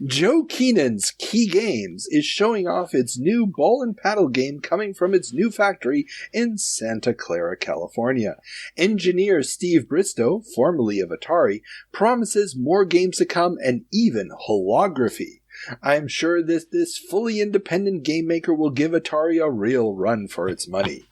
Speaker 1: Joe Keenan's Key Games is showing off its new ball and paddle game coming from its new factory in Santa Clara, California. Engineer Steve Bristow, formerly of Atari, promises more games to come and even holography. I'm sure this fully independent game maker will give Atari a real run for its money.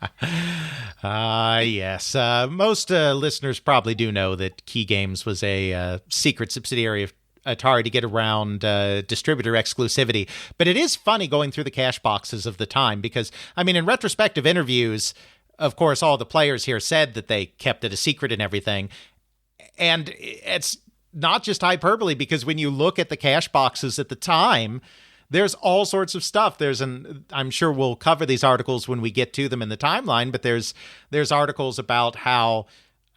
Speaker 8: Yes. Most listeners probably do know that Key Games was a secret subsidiary of Atari to get around distributor exclusivity. But it is funny going through the cash boxes of the time because, I mean, in retrospective interviews, of course, all the players here said that they kept it a secret and everything. And it's not just hyperbole because when you look at the cash boxes at the time, there's all sorts of stuff. I'm sure we'll cover these articles when we get to them in the timeline, but there's articles about how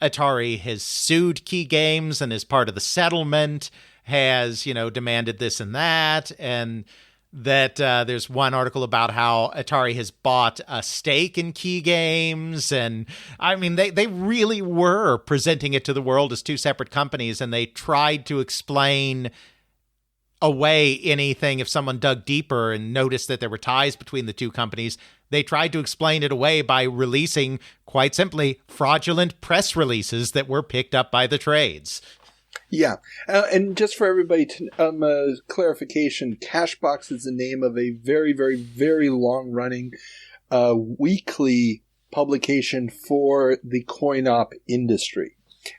Speaker 8: Atari has sued Key Games and as part of the settlement has, demanded this and that, and that there's one article about how Atari has bought a stake in Key Games, and I mean, they really were presenting it to the world as two separate companies, and they tried to explain away anything if someone dug deeper and noticed that there were ties between the two companies. They tried to explain it away by releasing, quite simply, fraudulent press releases that were picked up by the trades.
Speaker 1: Yeah, and just for everybody to clarification, Cashbox is the name of a very, very, very long-running weekly publication for the coin-op industry.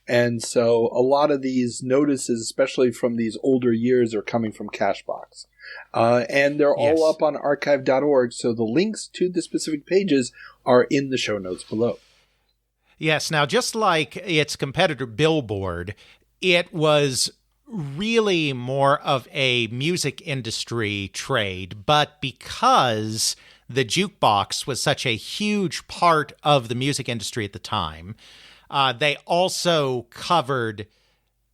Speaker 1: And so a lot of these notices, especially from these older years, are coming from Cashbox. And they're all up on archive.org, so the links to the specific pages are in the show notes below.
Speaker 8: Yes, now just like its competitor Billboard, it was really more of a music industry trade, but because the jukebox was such a huge part of the music industry at the time, they also covered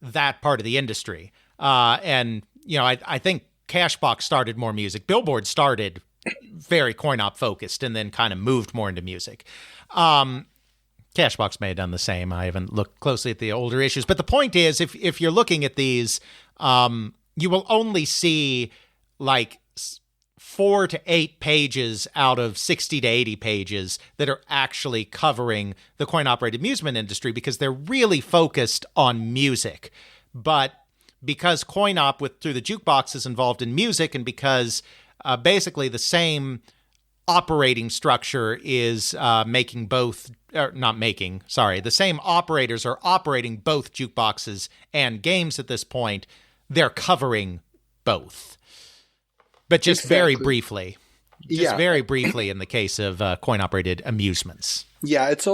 Speaker 8: that part of the industry. And, I think Cashbox started more music. Billboard started very coin-op focused and then kind of moved more into music. Cashbox may have done the same. I haven't looked closely at the older issues. But the point is, if you're looking at these, you will only see like 4 to 8 pages out of 60 to 80 pages that are actually covering the coin-operated amusement industry because they're really focused on music. But because coin-op through the jukebox is involved in music and because basically the same operating structure is the same operators are operating both jukeboxes and games at this point. They're covering both. But just very briefly. Very briefly in the case of coin-operated amusements.
Speaker 1: Yeah, it's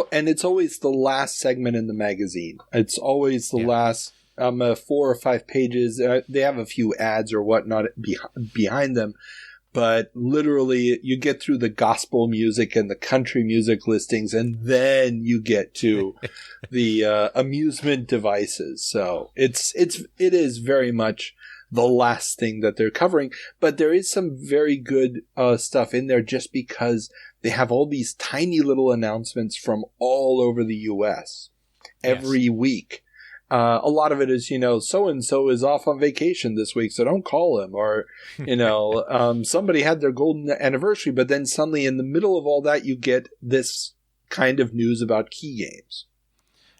Speaker 1: always the last segment in the magazine. It's always the last 4 or 5 pages. They have a few ads or whatnot behind them. But literally, you get through the gospel music and the country music listings, and then you get to the amusement devices. So it is very much the last thing that they're covering. But there is some very good stuff in there just because they have all these tiny little announcements from all over the U.S. every week. A lot of it is, so-and-so is off on vacation this week, so don't call him. Or, somebody had their golden anniversary, but then suddenly in the middle of all that, you get this kind of news about Key Games.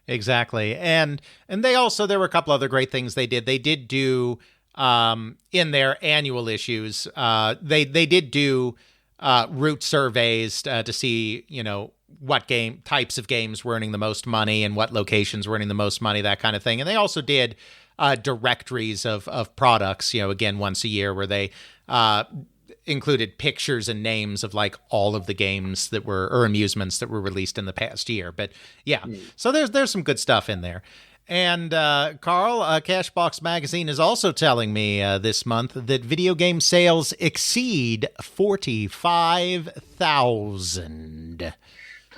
Speaker 8: Exactly. And there were a couple other great things they did. They did do, in their annual issues, they did do route surveys to see, what types of games were earning the most money and what locations were earning the most money, that kind of thing. And they also did directories of products, again, once a year where they included pictures and names of like all of the games that were, or amusements that were released in the past year. But yeah, so there's some good stuff in there. And Carl, Cashbox Magazine is also telling me this month that video game sales exceed 45,000.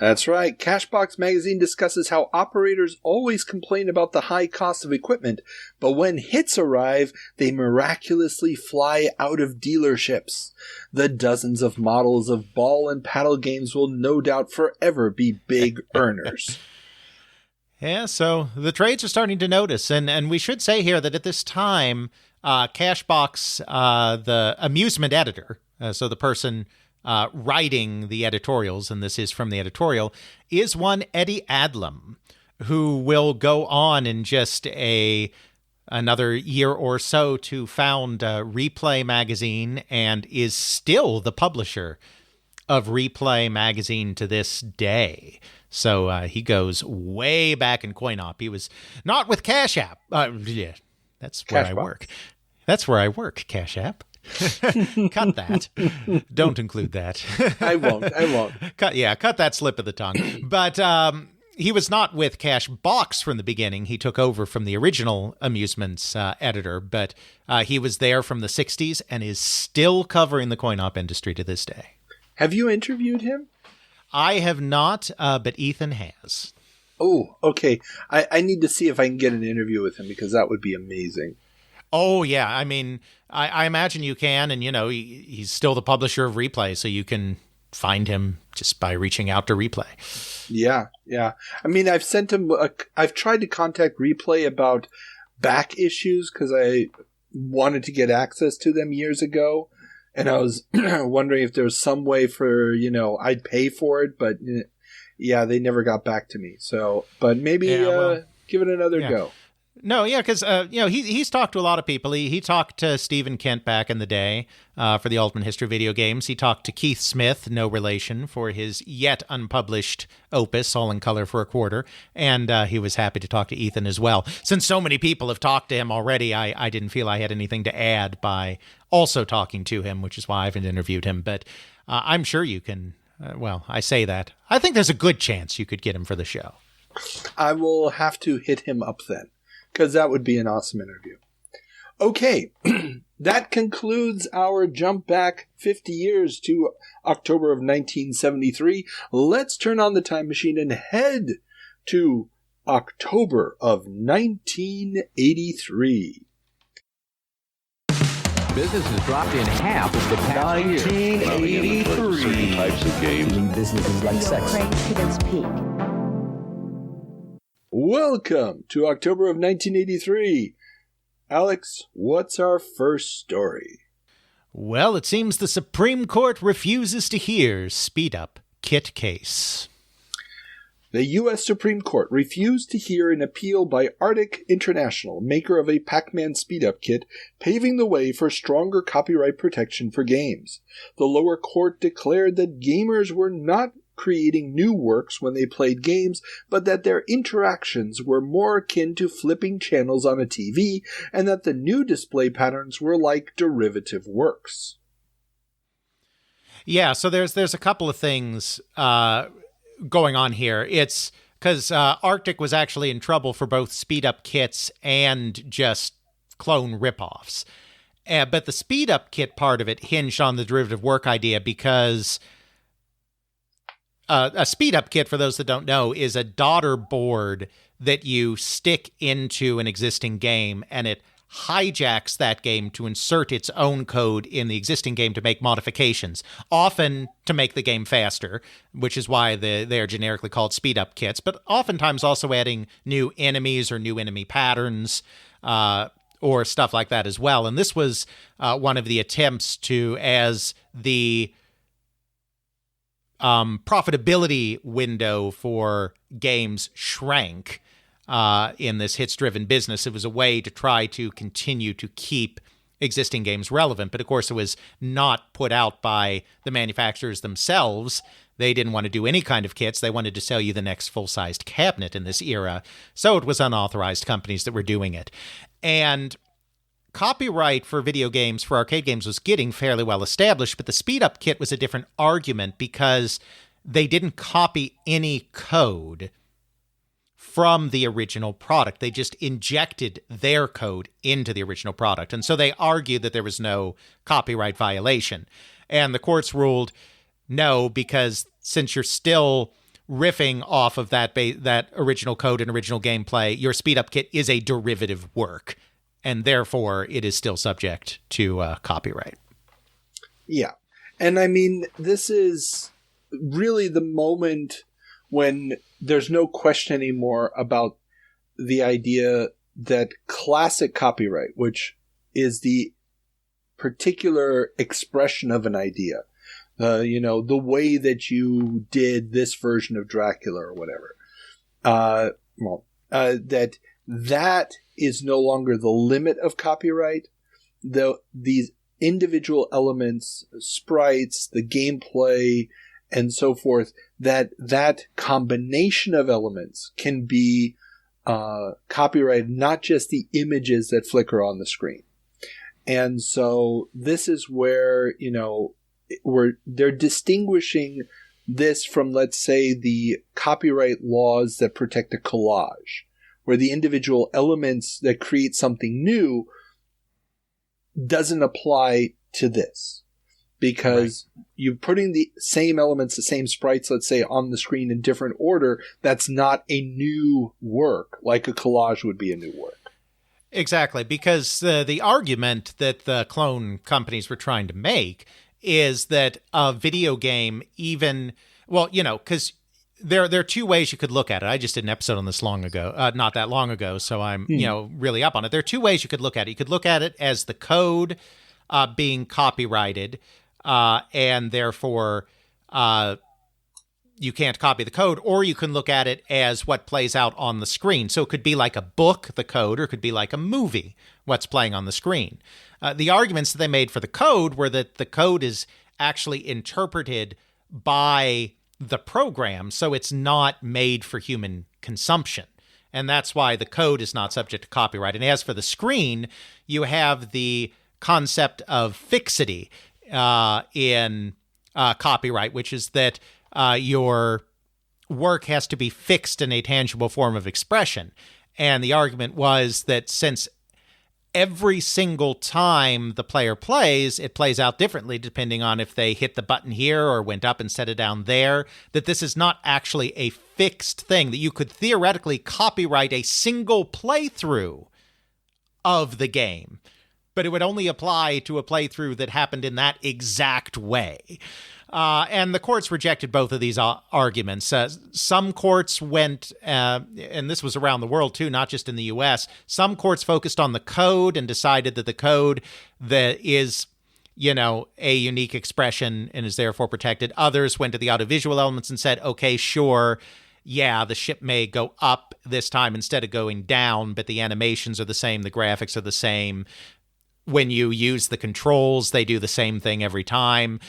Speaker 1: That's right. Cashbox Magazine discusses how operators always complain about the high cost of equipment, but when hits arrive, they miraculously fly out of dealerships. The dozens of models of ball and paddle games will no doubt forever be big earners.
Speaker 8: Yeah, so the trades are starting to notice, and we should say here that at this time, Cashbox, the amusement editor, so the person writing the editorials, and this is from the editorial, is one Eddie Adlam, who will go on in just another year or so to found Replay magazine and is still the publisher of Replay magazine to this day. So he goes way back in coin-op. He was not with Cash App. Yeah, that's where I work. That's where I work, Cash App. Cut that. Don't include that.
Speaker 1: I won't.
Speaker 8: Cut that slip of the tongue. But he was not with Cashbox from the beginning. He took over from the original amusements editor, but he was there from the 60s and is still covering the coin-op industry to this day.
Speaker 1: Have you interviewed him?
Speaker 8: I have not, but Ethan has.
Speaker 1: Oh, okay. I need to see if I can get an interview with him because that would be amazing.
Speaker 8: Oh, yeah. I mean, I imagine you can, and, he's still the publisher of Replay, so you can find him just by reaching out to Replay.
Speaker 1: Yeah. I mean, I've sent him, I've tried to contact Replay about back issues because I wanted to get access to them years ago, and I was wondering if there was some way for, I'd pay for it, but yeah, they never got back to me. So, but maybe give it another go.
Speaker 8: No, yeah, because he's talked to a lot of people. He talked to Stephen Kent back in the day for the Ultimate History of Video Games. He talked to Keith Smith, no relation, for his yet unpublished opus, All in Color for a Quarter, and he was happy to talk to Ethan as well. Since so many people have talked to him already, I didn't feel I had anything to add by also talking to him, which is why I haven't interviewed him. But I'm sure you can. I say that. I think there's a good chance you could get him for the show.
Speaker 1: I will have to hit him up then, because that would be an awesome interview. Okay, that concludes our jump back 50 years to October of 1973. Let's turn on the time machine and head to October of 1983.
Speaker 11: Business has dropped in half of the past
Speaker 3: 1983.
Speaker 11: Certain types of games.
Speaker 3: Businesses like sex.
Speaker 7: To this peak.
Speaker 1: Welcome to October of 1983. Alex, what's our first story?
Speaker 8: Well, it seems the Supreme Court refuses to hear speed-up kit case.
Speaker 1: The U.S. Supreme Court refused to hear an appeal by Arctic International, maker of a Pac-Man speed-up kit, paving the way for stronger copyright protection for games. The lower court declared that gamers were not creating new works when they played games, but that their interactions were more akin to flipping channels on a TV, and that the new display patterns were like derivative works.
Speaker 8: Yeah, so there's a couple of things going on here. It's because Arctic was actually in trouble for both speed-up kits and just clone ripoffs. But the speed-up kit part of it hinged on the derivative work idea because a speed-up kit, for those that don't know, is a daughter board that you stick into an existing game, and it hijacks that game to insert its own code in the existing game to make modifications, often to make the game faster, which is why they are generically called speed-up kits, but oftentimes also adding new enemies or new enemy patterns or stuff like that as well. And this was one of the attempts to, as the profitability window for games shrank in this hits-driven business. It was a way to try to continue to keep existing games relevant. But of course, it was not put out by the manufacturers themselves. They didn't want to do any kind of kits. They wanted to sell you the next full-sized cabinet in this era. So it was unauthorized companies that were doing it. And copyright for video games, for arcade games, was getting fairly well established, but the speed-up kit was a different argument because they didn't copy any code from the original product. They just injected their code into the original product. And so they argued that there was no copyright violation. And the courts ruled no, because since you're still riffing off of that original code and original gameplay, your speed-up kit is a derivative work, and therefore it is still subject to copyright.
Speaker 1: Yeah. And I mean, this is really the moment when there's no question anymore about the idea that classic copyright, which is the particular expression of an idea. The way that you did this version of Dracula or whatever. That is no longer the limit of copyright. These individual elements, sprites, the gameplay, and so forth, that combination of elements can be copyrighted, not just the images that flicker on the screen. And so this is where, they're distinguishing this from, let's say, the copyright laws that protect a collage, where the individual elements that create something new doesn't apply to this. Because you're putting the same elements, the same sprites, let's say, on the screen in different order, that's not a new work, like a collage would be a new work.
Speaker 8: Exactly, because the argument that the clone companies were trying to make is that a video game because there are two ways you could look at it. I just did an episode on this not that long ago, so I'm really up on it. There are two ways you could look at it. You could look at it as the code being copyrighted, and therefore you can't copy the code, or you can look at it as what plays out on the screen. So it could be like a book, the code, or it could be like a movie, what's playing on the screen. The arguments that they made for the code were that the code is actually interpreted by the program, so it's not made for human consumption. And that's why the code is not subject to copyright. And as for the screen, you have the concept of fixity in copyright, which is that your work has to be fixed in a tangible form of expression. And the argument was that since every single time the player plays, it plays out differently depending on if they hit the button here or went up instead of down there, that this is not actually a fixed thing, that you could theoretically copyright a single playthrough of the game, but it would only apply to a playthrough that happened in that exact way. And the courts rejected both of these arguments. Some courts went, and this was around the world too, not just in the U.S., some courts focused on the code and decided that the code that is, a unique expression and is therefore protected. Others went to the audiovisual elements and said, okay, sure, yeah, the ship may go up this time instead of going down, but the animations are the same, the graphics are the same. When you use the controls, they do the same thing every time.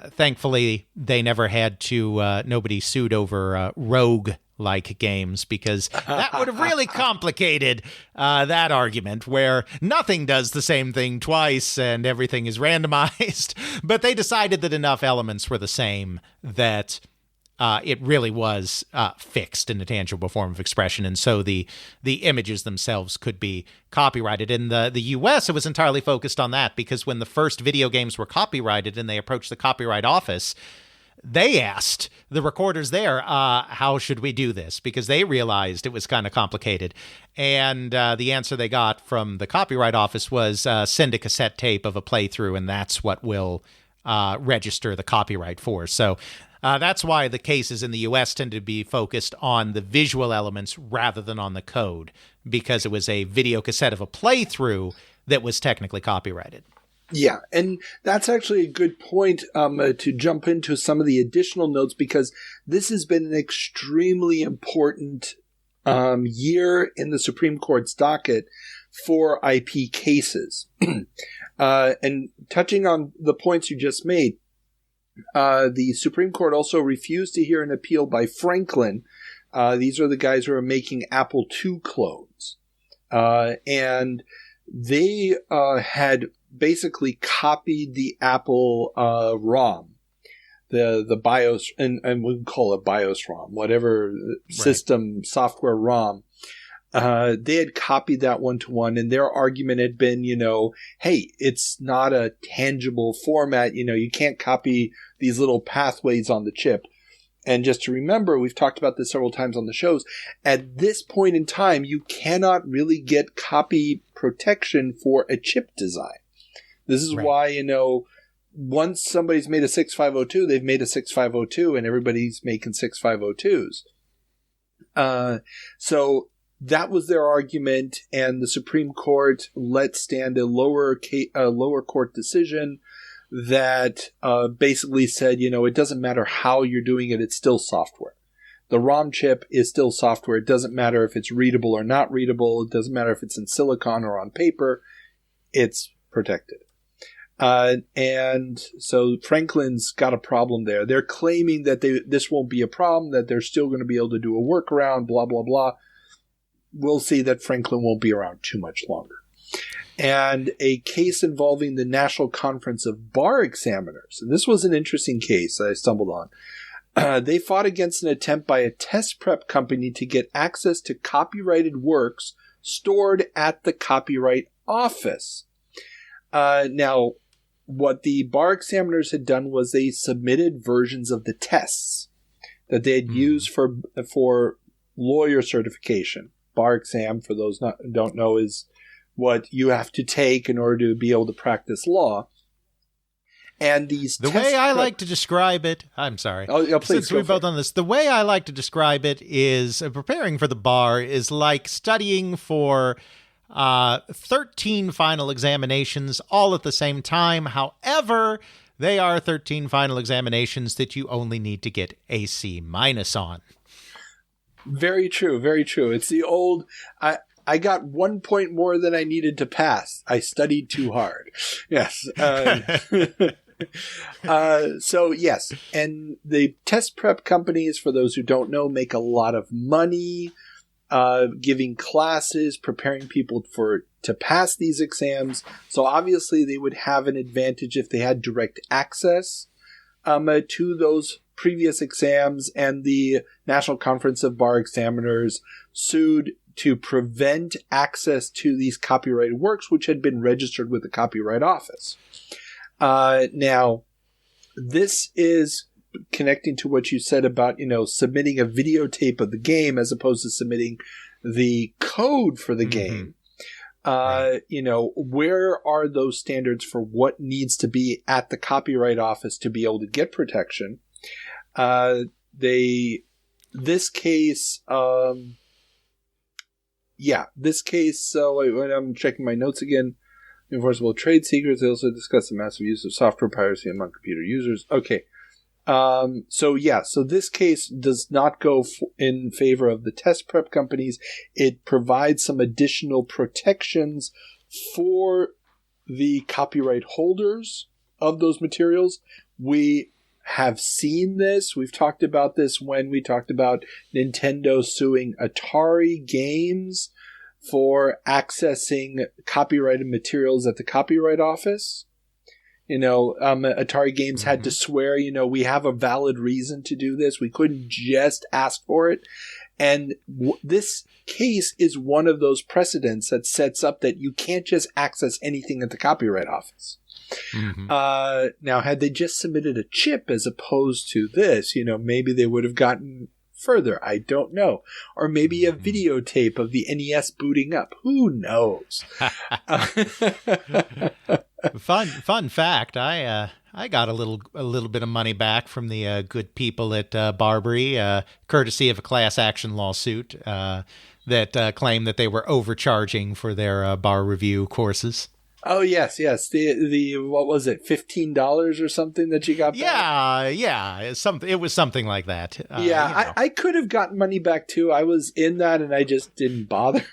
Speaker 8: Thankfully, they never had to, nobody sued over rogue-like games, because that would have really complicated that argument, where nothing does the same thing twice and everything is randomized. But they decided that enough elements were the same that it really was fixed in a tangible form of expression, and so the images themselves could be copyrighted. In the U.S., it was entirely focused on that, because when the first video games were copyrighted and they approached the Copyright Office, they asked the recorders there, how should we do this? Because they realized it was kind of complicated. And the answer they got from the Copyright Office was send a cassette tape of a playthrough, and that's what will register the copyright for. So that's why the cases in the U.S. tend to be focused on the visual elements rather than on the code, because it was a video cassette of a playthrough that was technically copyrighted.
Speaker 1: Yeah, and that's actually a good point to jump into some of the additional notes, because this has been an extremely important year in the Supreme Court's docket for IP cases. And touching on the points you just made, the Supreme Court also refused to hear an appeal by Franklin. These are the guys who are making Apple II clones. And they had basically copied the Apple ROM, the BIOS, and we call it BIOS ROM, whatever system software ROM. They had copied that one-to-one, and their argument had been, hey, it's not a tangible format. You can't copy these little pathways on the chip. And just to remember, we've talked about this several times on the shows, at this point in time, you cannot really get copy protection for a chip design. This is why, once somebody's made a 6502, they've made a 6502, and everybody's making 6502s. So that was their argument, and the Supreme Court let stand a lower court decision that basically said, it doesn't matter how you're doing it, it's still software. The ROM chip is still software. It doesn't matter if it's readable or not readable. It doesn't matter if it's in silicon or on paper. It's protected. And so Franklin's got a problem there. They're claiming that this won't be a problem, that they're still going to be able to do a workaround, blah, blah, blah. We'll see that Franklin won't be around too much longer. And a case involving the National Conference of Bar Examiners. And this was an interesting case that I stumbled on. They fought against an attempt by a test prep company to get access to copyrighted works stored at the Copyright Office. Now, what the bar examiners had done was they submitted versions of the tests that they had used for lawyer certification. Bar exam, for those who don't know, is what you have to take in order to be able to practice law. And the
Speaker 8: way I like to describe it, I'm sorry.
Speaker 1: Oh, please.
Speaker 8: Since we're both on this, the way I like to describe it is preparing for the bar is like studying for 13 final examinations all at the same time. However, they are 13 final examinations that you only need to get a C- on.
Speaker 1: Very true. Very true. It's the old, I got 1 point more than I needed to pass. I studied too hard. Yes. So yes. And the test prep companies, for those who don't know, make a lot of money giving classes, preparing people to pass these exams. So obviously they would have an advantage if they had direct access to those previous exams, and the National Conference of Bar Examiners sued to prevent access to these copyrighted works, which had been registered with the Copyright Office. Now, this is connecting to what you said about, submitting a videotape of the game as opposed to submitting the code for the game. Where are those standards for what needs to be at the Copyright Office to be able to get protection? This case, so when I'm checking my notes again, enforceable trade secrets. They also discuss the massive use of software piracy among computer users. Okay. So this case does not go in favor of the test prep companies. It provides some additional protections for the copyright holders of those materials. We have seen this. We've talked about this when we talked about Nintendo suing Atari games for accessing copyrighted materials at the Copyright Office. Atari games had to swear, we have a valid reason to do this. We couldn't just ask for it. And this case is one of those precedents that sets up that you can't just access anything at the Copyright Office. Now, had they just submitted a chip as opposed to this, maybe they would have gotten further. I don't know. Or maybe a videotape of the NES booting up. Who knows?
Speaker 8: Fun fact. I got a little bit of money back from the good people at Barbary, courtesy of a class action lawsuit that claimed that they were overcharging for their bar review courses.
Speaker 1: Oh yes. The what was it, $15 or something that you got back?
Speaker 8: Yeah. It was something like that.
Speaker 1: I could have gotten money back too. I was in that and I just didn't bother.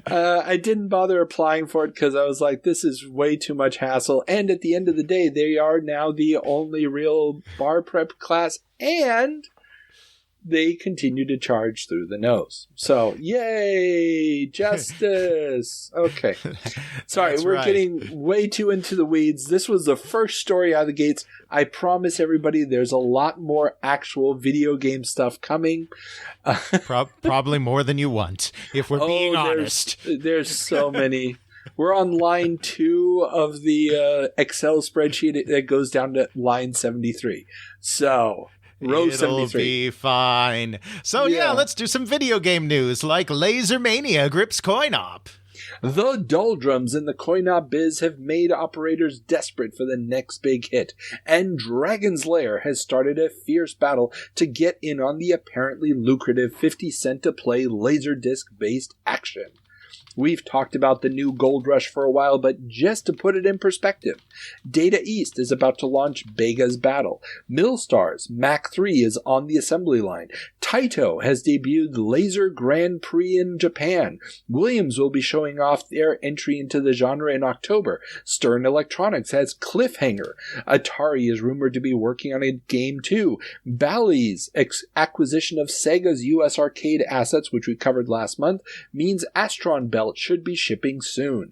Speaker 1: I didn't bother applying for it because I was like, this is way too much hassle. And at the end of the day, they are now the only real bar prep class, and they continue to charge through the nose. So, yay, justice. Okay. Sorry, we're getting way too into the weeds. This was the first story out of the gates. I promise everybody there's a lot more actual video game stuff coming.
Speaker 8: Probably more than you want, if we're being honest.
Speaker 1: There's so many. We're on line 2 of the Excel spreadsheet that goes down to line 73. So... Row 73.
Speaker 8: It'll be fine. So yeah, let's do some video game news, like Lasermania grips coin op.
Speaker 1: The doldrums in the coin-op biz have made operators desperate for the next big hit, and Dragon's Lair has started a fierce battle to get in on the apparently lucrative 50 cent to play Laserdisc-based action. We've talked about the new Gold Rush for a while, but just to put it in perspective, Data East is about to launch Bega's Battle. Millstar's Mach 3 is on the assembly line. Taito has debuted Laser Grand Prix in Japan. Williams will be showing off their entry into the genre in October. Stern Electronics has Cliffhanger. Atari is rumored to be working on a game too. Bally's acquisition of Sega's US arcade assets, which we covered last month, means Astron Belt should be shipping soon.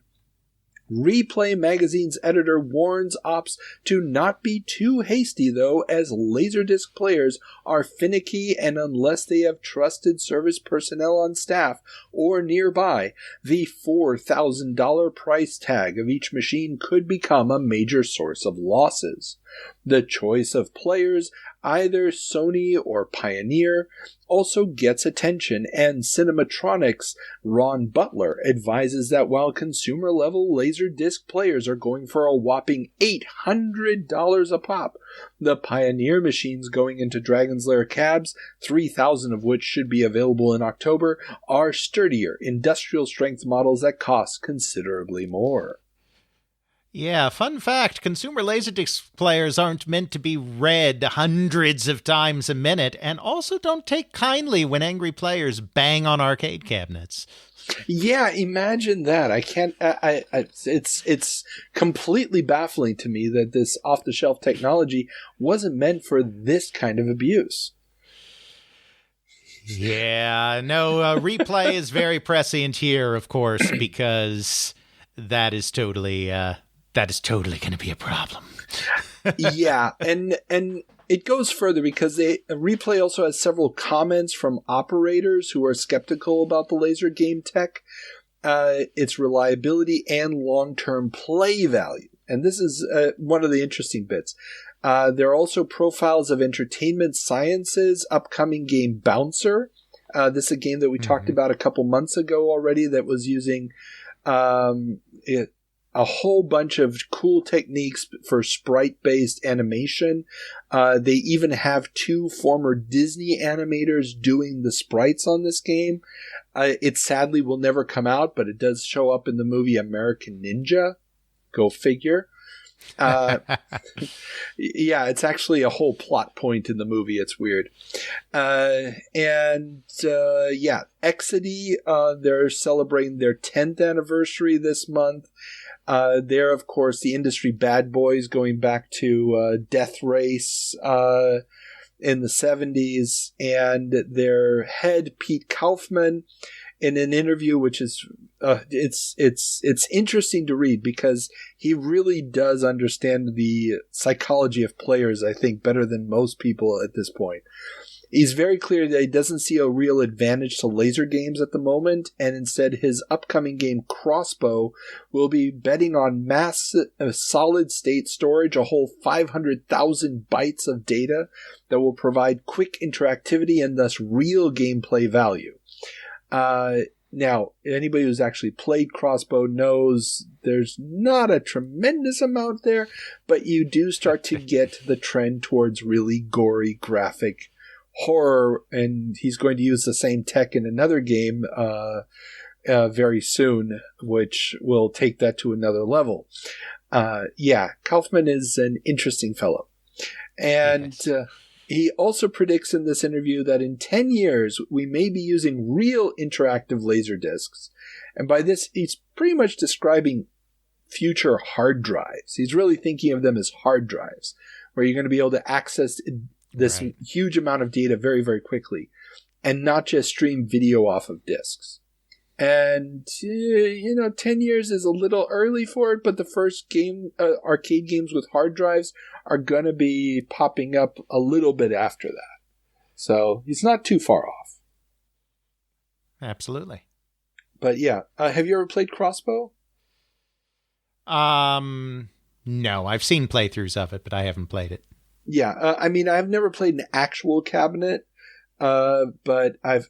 Speaker 1: Replay Magazine's editor warns ops to not be too hasty, though, as Laserdisc players are finicky, and unless they have trusted service personnel on staff or nearby, the $4,000 price tag of each machine could become a major source of losses. The choice of players, either Sony or Pioneer, also gets attention, and Cinematronics' Ron Butler advises that while consumer-level Laserdisc players are going for a whopping $800 a pop, the Pioneer machines going into Dragon's Lair cabs, 3,000 of which should be available in October, are sturdier, industrial-strength models that cost considerably more.
Speaker 8: Yeah, fun fact, consumer Laserdisc players aren't meant to be read hundreds of times a minute, and also don't take kindly when angry players bang on arcade cabinets.
Speaker 1: Yeah, imagine that. I can't. It's completely baffling to me that this off-the-shelf technology wasn't meant for this kind of abuse.
Speaker 8: Yeah, no, Replay is very prescient here, of course, because that is totally going to be a problem.
Speaker 1: Yeah, and it goes further because Replay also has several comments from operators who are skeptical about the laser game tech, its reliability, and long-term play value. And this is one of the interesting bits. There are also profiles of Entertainment Science's upcoming game Bouncer. This is a game that we talked about a couple months ago already that was using a whole bunch of cool techniques for sprite-based animation. They even have 2 former Disney animators doing the sprites on this game. It sadly will never come out, but it does show up in the movie American Ninja. Go figure. Yeah, it's actually a whole plot point in the movie. It's weird. Yeah, Exidy, they're celebrating their 10th anniversary this month. They're, of course, the industry bad boys going back to Death Race in the 70s. And their head, Pete Kaufman, in an interview, which is it's interesting to read because he really does understand the psychology of players, I think, better than most people at this point. He's very clear that he doesn't see a real advantage to laser games at the moment, and instead his upcoming game Crossbow will be betting on solid-state storage, a whole 500,000 bytes of data that will provide quick interactivity and thus real gameplay value. Now, anybody who's actually played Crossbow knows there's not a tremendous amount there, but you do start to get the trend towards really gory graphic horror, and he's going to use the same tech in another game very soon, which will take that to another level. Yeah, Kaufman is an interesting fellow. And he also predicts in this interview that in 10 years, we may be using real interactive laser discs. And by this, he's pretty much describing future hard drives. He's really thinking of them as hard drives, where you're going to be able to access this huge amount of data very, very quickly, and not just stream video off of discs. And, 10 years is a little early for it, but the first arcade games with hard drives are going to be popping up a little bit after that. So he's not too far off.
Speaker 8: Absolutely.
Speaker 1: But yeah, have you ever played Crossbow?
Speaker 8: No, I've seen playthroughs of it, but I haven't played it.
Speaker 1: Yeah, I've never played an actual cabinet, but I've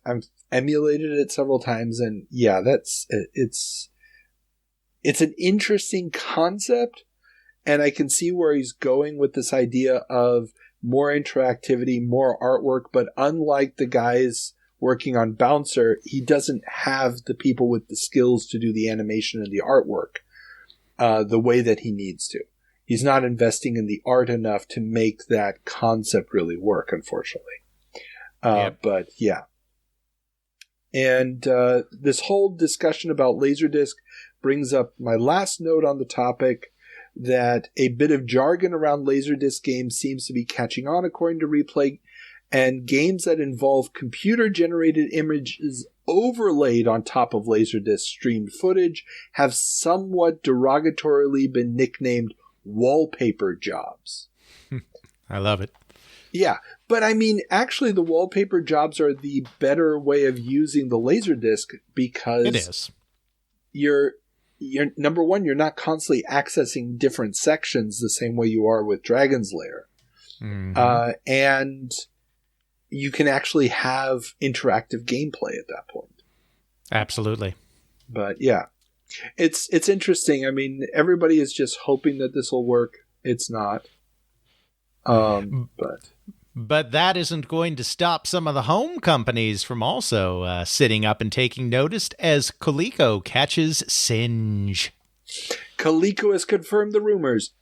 Speaker 1: emulated it several times, and yeah, it's it's an interesting concept, and I can see where he's going with this idea of more interactivity, more artwork, but unlike the guys working on Bouncer, he doesn't have the people with the skills to do the animation and the artwork the way that he needs to. He's not investing in the art enough to make that concept really work, unfortunately. But yeah. And this whole discussion about Laserdisc brings up my last note on the topic, that a bit of jargon around Laserdisc games seems to be catching on, according to Replay, and games that involve computer-generated images overlaid on top of Laserdisc streamed footage have somewhat derogatorily been nicknamed wallpaper jobs.
Speaker 8: I love it.
Speaker 1: Yeah, but I mean, actually the wallpaper jobs are the better way of using the Laserdisc, because
Speaker 8: it is.
Speaker 1: You're number one, you're not constantly accessing different sections the same way you are with Dragon's Lair. Mm-hmm. And you can actually have interactive gameplay at that point.
Speaker 8: Absolutely.
Speaker 1: But yeah, it's interesting. I mean, everybody is just hoping that this will work. It's not.
Speaker 8: But that isn't going to stop some of the home companies from also sitting up and taking notice as Coleco catches Singe.
Speaker 1: Coleco has confirmed the rumors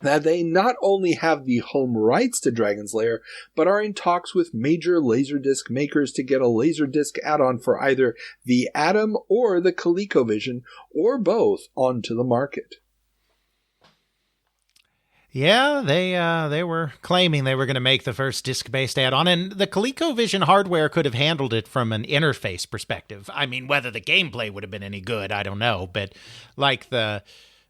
Speaker 1: that they not only have the home rights to Dragon's Lair, but are in talks with major Laserdisc makers to get a Laserdisc add-on for either the Atom or the ColecoVision, or both, onto the market.
Speaker 8: Yeah, they were claiming they were going to make the first disc-based add-on, and the ColecoVision hardware could have handled it from an interface perspective. I mean, whether the gameplay would have been any good, I don't know, but like the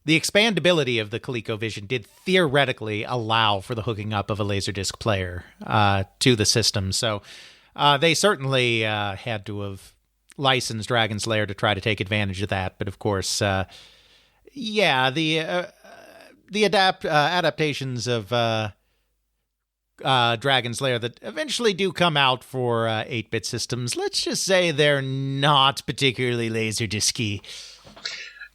Speaker 8: expandability of the ColecoVision did theoretically allow for the hooking up of a Laserdisc player to the system, so they certainly had to have licensed Dragon's Lair to try to take advantage of that, but of course, the adaptations of Dragon's Lair that eventually do come out for 8-bit systems, let's just say they're not particularly Laserdisc-y.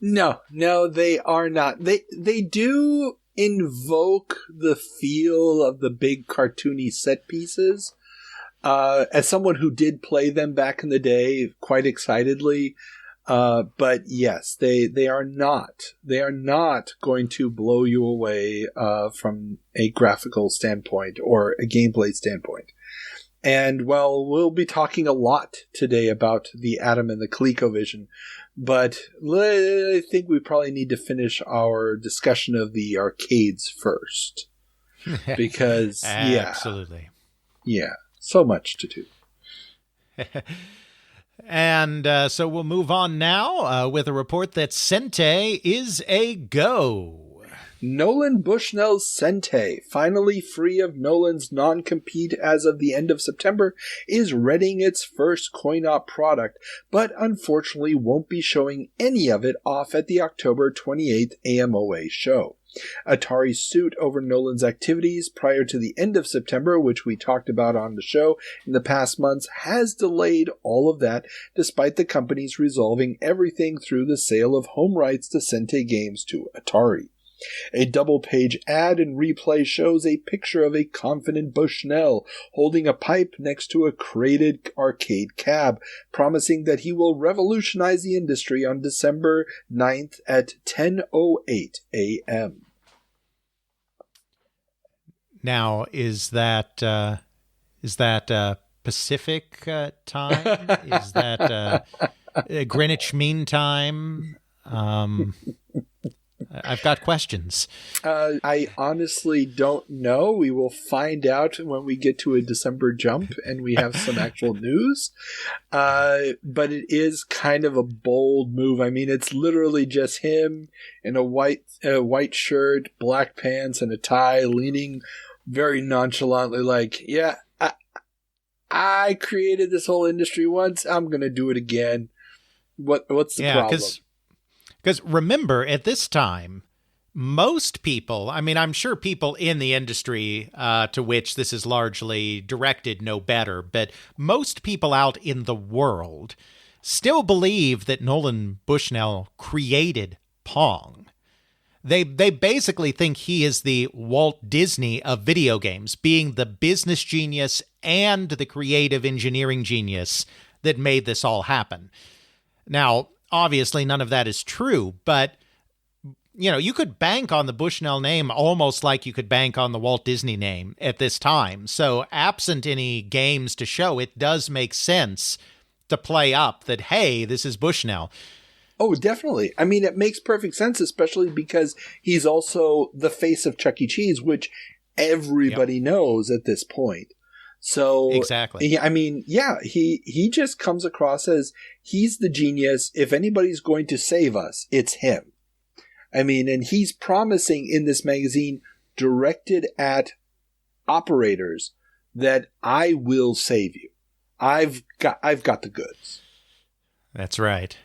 Speaker 1: No, they are not. They do invoke the feel of the big cartoony set pieces. As someone who did play them back in the day quite excitedly, but yes, they are not. They are not going to blow you away from a graphical standpoint or a gameplay standpoint. And well, we'll be talking a lot today about the Atom and the ColecoVision, but I think we probably need to finish our discussion of the arcades first, because
Speaker 8: absolutely,
Speaker 1: so much to do.
Speaker 8: And so we'll move on now with a report that SENTE is a go.
Speaker 1: Nolan Bushnell's SENTE, finally free of Nolan's non-compete as of the end of September, is readying its first coin-op product, but unfortunately won't be showing any of it off at the October 28th AMOA show. Atari's suit over Nolan's activities prior to the end of September, which we talked about on the show in the past months, has delayed all of that, despite the companies resolving everything through the sale of home rights to SENTE games to Atari. A double-page ad in Replay shows a picture of a confident Bushnell holding a pipe next to a crated arcade cab, promising that he will revolutionize the industry on December 9th at 10:08 a.m.
Speaker 8: Now, is that Pacific time? Is that Greenwich Mean Time? I've got questions.
Speaker 1: I honestly don't know. We will find out when we get to a December jump and we have some actual news. But it is kind of a bold move. I mean, it's literally just him in a white shirt, black pants, and a tie, leaning very nonchalantly like, yeah, I created this whole industry once. I'm going to do it again. What's the problem?
Speaker 8: Because remember, at this time, most people, I mean, I'm sure people in the industry to which this is largely directed know better, but most people out in the world still believe that Nolan Bushnell created Pong. They basically think he is the Walt Disney of video games, being the business genius and the creative engineering genius that made this all happen. Now, obviously, none of that is true, but you could bank on the Bushnell name almost like you could bank on the Walt Disney name at this time. So absent any games to show, it does make sense to play up that, hey, this is Bushnell.
Speaker 1: Oh, definitely. I mean, it makes perfect sense, especially because he's also the face of Chuck E. Cheese, which everybody knows at this point. So
Speaker 8: exactly.
Speaker 1: I mean, he just comes across as he's the genius. If anybody's going to save us, it's him. I mean, and he's promising in this magazine directed at operators that I will save you. I've got the goods.
Speaker 8: That's right.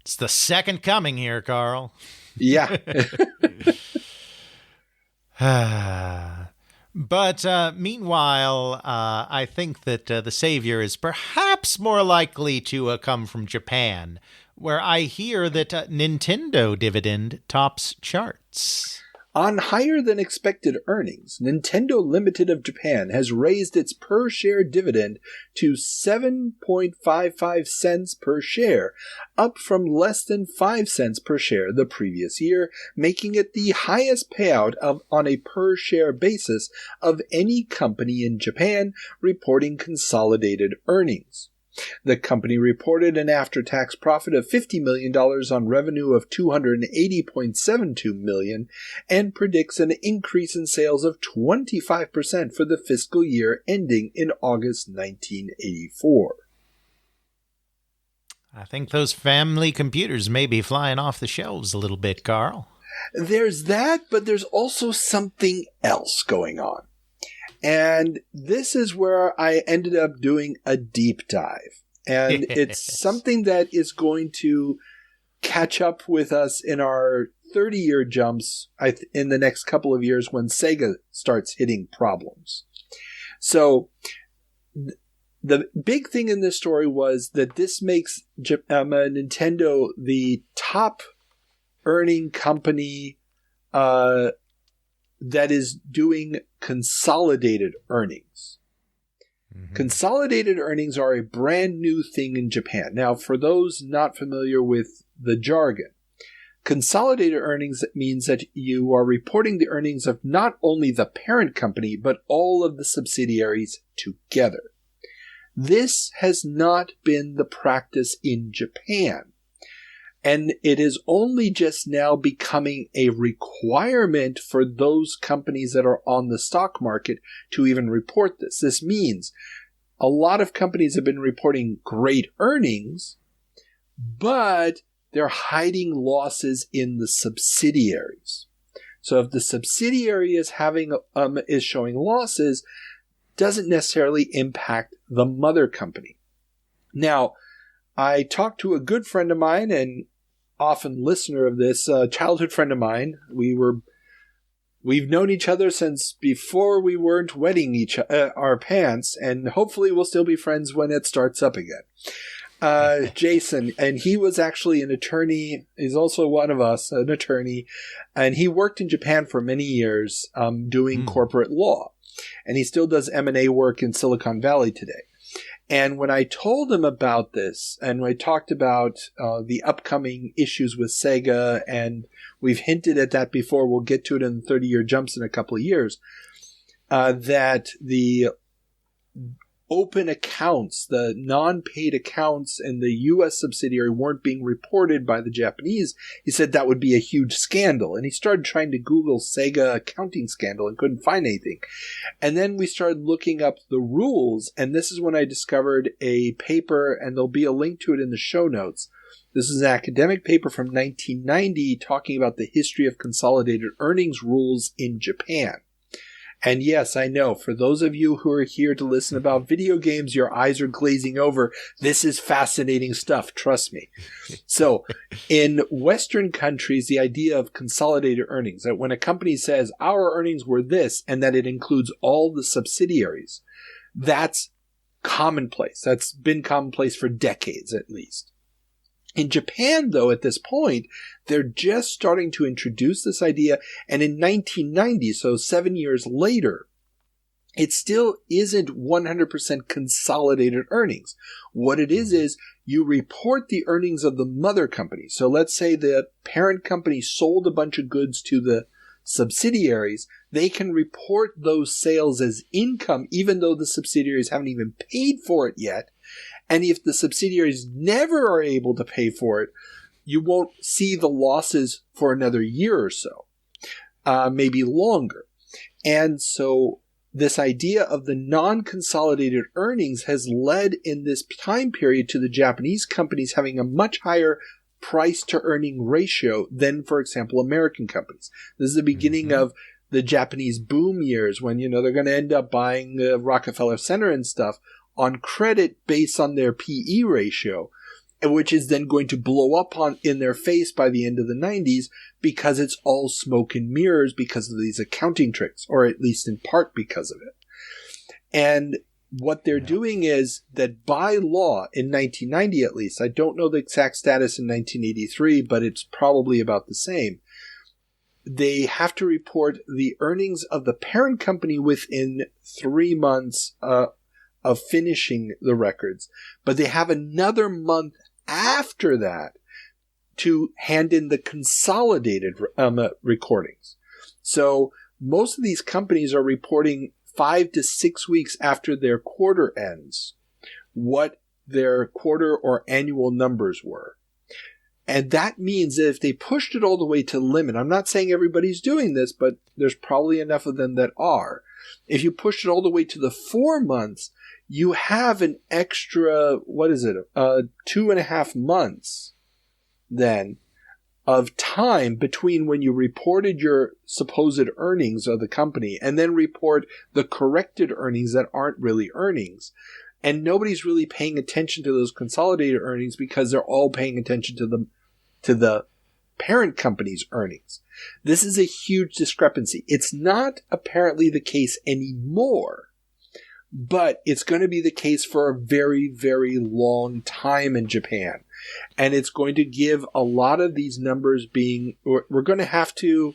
Speaker 8: It's the second coming here, Carl.
Speaker 1: Yeah.
Speaker 8: But meanwhile, I think that the savior is perhaps more likely to come from Japan, where I hear that Nintendo dividend tops charts.
Speaker 1: On higher than expected earnings, Nintendo Limited of Japan has raised its per-share dividend to 7.55 cents per share, up from less than 5 cents per share the previous year, making it the highest payout on a per-share basis of any company in Japan reporting consolidated earnings. The company reported an after-tax profit of $50 million on revenue of $280.72 million and predicts an increase in sales of 25% for the fiscal year ending in August 1984.
Speaker 8: I think those family computers may be flying off the shelves a little bit, Carl.
Speaker 1: There's that, but there's also something else going on. And this is where I ended up doing a deep dive. And it's something that is going to catch up with us in our 30-year jumps in the next couple of years when Sega starts hitting problems. So the big thing in this story was that this makes Nintendo the top earning company that is doing consolidated earnings. Mm-hmm. Consolidated earnings are a brand new thing in Japan. Now, for those not familiar with the jargon, consolidated earnings means that you are reporting the earnings of not only the parent company, but all of the subsidiaries together. This has not been the practice in Japan. And it is only just now becoming a requirement for those companies that are on the stock market to even report this. This means a lot of companies have been reporting great earnings, but they're hiding losses in the subsidiaries. So if the subsidiary is showing losses, doesn't necessarily impact the mother company. Now, I talked to a good friend of mine and often listener of this, childhood friend of mine. We've known each other since before we weren't wetting our pants, and hopefully we'll still be friends when it starts up again. Jason, and he was actually an attorney. He's also one of us, an attorney, and he worked in Japan for many years doing corporate law, and he still does M&A work in Silicon Valley today. And when I told him about this, and I talked about the upcoming issues with Sega, and we've hinted at that before, we'll get to it in the 30-year jumps in a couple of years, that the open accounts, the non-paid accounts in the U.S. subsidiary weren't being reported by the Japanese. He said that would be a huge scandal. And he started trying to Google Sega accounting scandal and couldn't find anything. And then we started looking up the rules. And this is when I discovered a paper, and there'll be a link to it in the show notes. This is an academic paper from 1990 talking about the history of consolidated earnings rules in Japan. And yes, I know, for those of you who are here to listen about video games, your eyes are glazing over. This is fascinating stuff, trust me. So, in Western countries, the idea of consolidated earnings, that when a company says, our earnings were this, and that it includes all the subsidiaries, that's commonplace. That's been commonplace for decades, at least. In Japan, though, at this point, they're just starting to introduce this idea. And in 1990, so 7 years later, it still isn't 100% consolidated earnings. What it is you report the earnings of the mother company. So let's say the parent company sold a bunch of goods to the subsidiaries. They can report those sales as income, even though the subsidiaries haven't even paid for it yet. And if the subsidiaries never are able to pay for it, you won't see the losses for another year or so, maybe longer. And so this idea of the non-consolidated earnings has led in this time period to the Japanese companies having a much higher price-to-earning ratio than, for example, American companies. This is the beginning of the Japanese boom years when, they're going to end up buying Rockefeller Center and stuff on credit based on their PE ratio, which is then going to blow up in their face by the end of the 90s because it's all smoke and mirrors because of these accounting tricks, or at least in part because of it. And what they're doing is that by law, in 1990 at least, I don't know the exact status in 1983, but it's probably about the same, they have to report the earnings of the parent company within 3 months of finishing the records, but they have another month after that to hand in the consolidated recordings. So most of these companies are reporting 5 to 6 weeks after their quarter ends what their quarter or annual numbers were. And that means that if they pushed it all the way to limit, I'm not saying everybody's doing this, but there's probably enough of them that are. If you push it all the way to the 4 months, you have an extra, 2.5 months then of time between when you reported your supposed earnings of the company and then report the corrected earnings that aren't really earnings. And nobody's really paying attention to those consolidated earnings because they're all paying attention to the parent company's earnings. This is a huge discrepancy. It's not apparently the case anymore, but it's going to be the case for a very, very long time in Japan. And it's going to give a lot of these numbers we're going to have to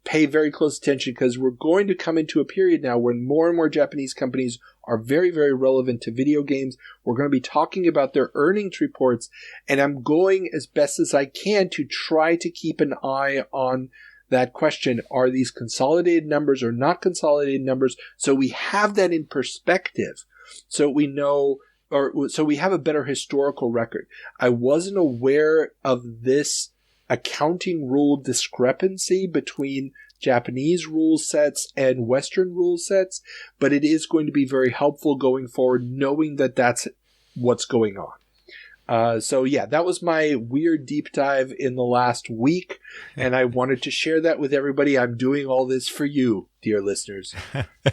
Speaker 1: pay very close attention because we're going to come into a period now when more and more Japanese companies are very, very relevant to video games. We're going to be talking about their earnings reports, and I'm going as best as I can to try to keep an eye on that question. Are these consolidated numbers or not consolidated numbers? So we have that in perspective. So we know, or so we have a better historical record. I wasn't aware of this accounting rule discrepancy between Japanese rule sets and Western rule sets, but it is going to be very helpful going forward knowing that that's what's going on. So yeah, that was my weird deep dive in the last week, and I wanted to share that with everybody. I'm doing all this for you, dear listeners.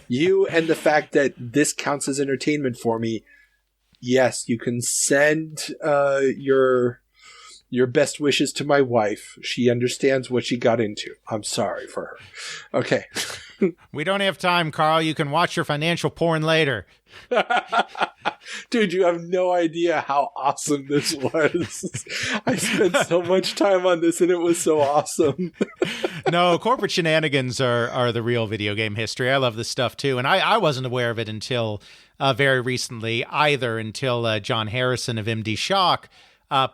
Speaker 1: You and the fact that this counts as entertainment for me. Yes, you can send your best wishes to my wife. She understands what she got into. I'm sorry for her. Okay.
Speaker 8: We don't have time, Carl. You can watch your financial porn later.
Speaker 1: Dude, you have no idea how awesome this was. I spent so much time on this and it was so awesome.
Speaker 8: No, corporate shenanigans are the real video game history. I love this stuff too. And I wasn't aware of it until very recently either, until John Harrison of MD Shock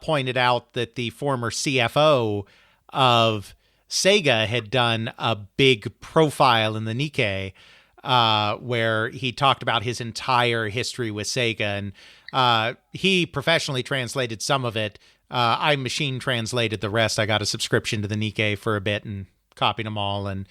Speaker 8: pointed out that the former CFO of Sega had done a big profile in the Nikkei where he talked about his entire history with Sega. And he professionally translated some of it. I machine translated the rest. I got a subscription to the Nikkei for a bit and copied them all and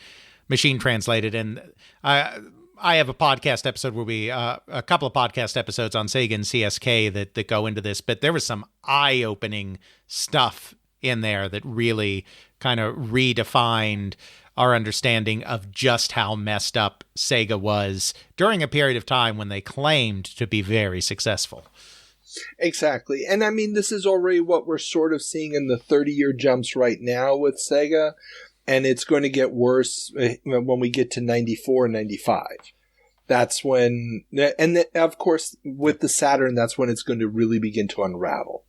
Speaker 8: machine translated. And I have a podcast episode where a couple of podcast episodes on Sega and CSK that go into this, but there was some eye-opening stuff in there that really kind of redefined our understanding of just how messed up Sega was during a period of time when they claimed to be very successful.
Speaker 1: Exactly. And I mean, this is already what we're sort of seeing in the 30-year jumps right now with Sega. And it's going to get worse when we get to 94 and 95. That's when, and of course, with the Saturn, that's when it's going to really begin to unravel.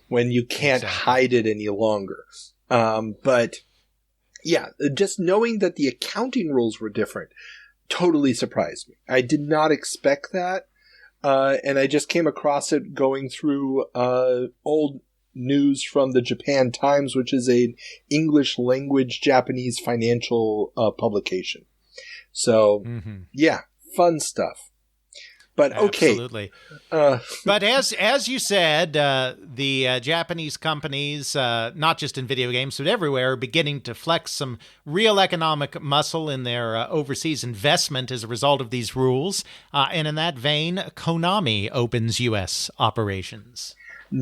Speaker 1: when you can't hide it any longer. But yeah, just knowing that the accounting rules were different totally surprised me. I did not expect that. And I just came across it going through old news from the Japan Times, which is an English language Japanese financial publication. So, yeah, fun stuff. But okay.
Speaker 8: Absolutely. But as you said, the Japanese companies, not just in video games, but everywhere, are beginning to flex some real economic muscle in their overseas investment as a result of these rules. And in that vein, Konami opens U.S. operations.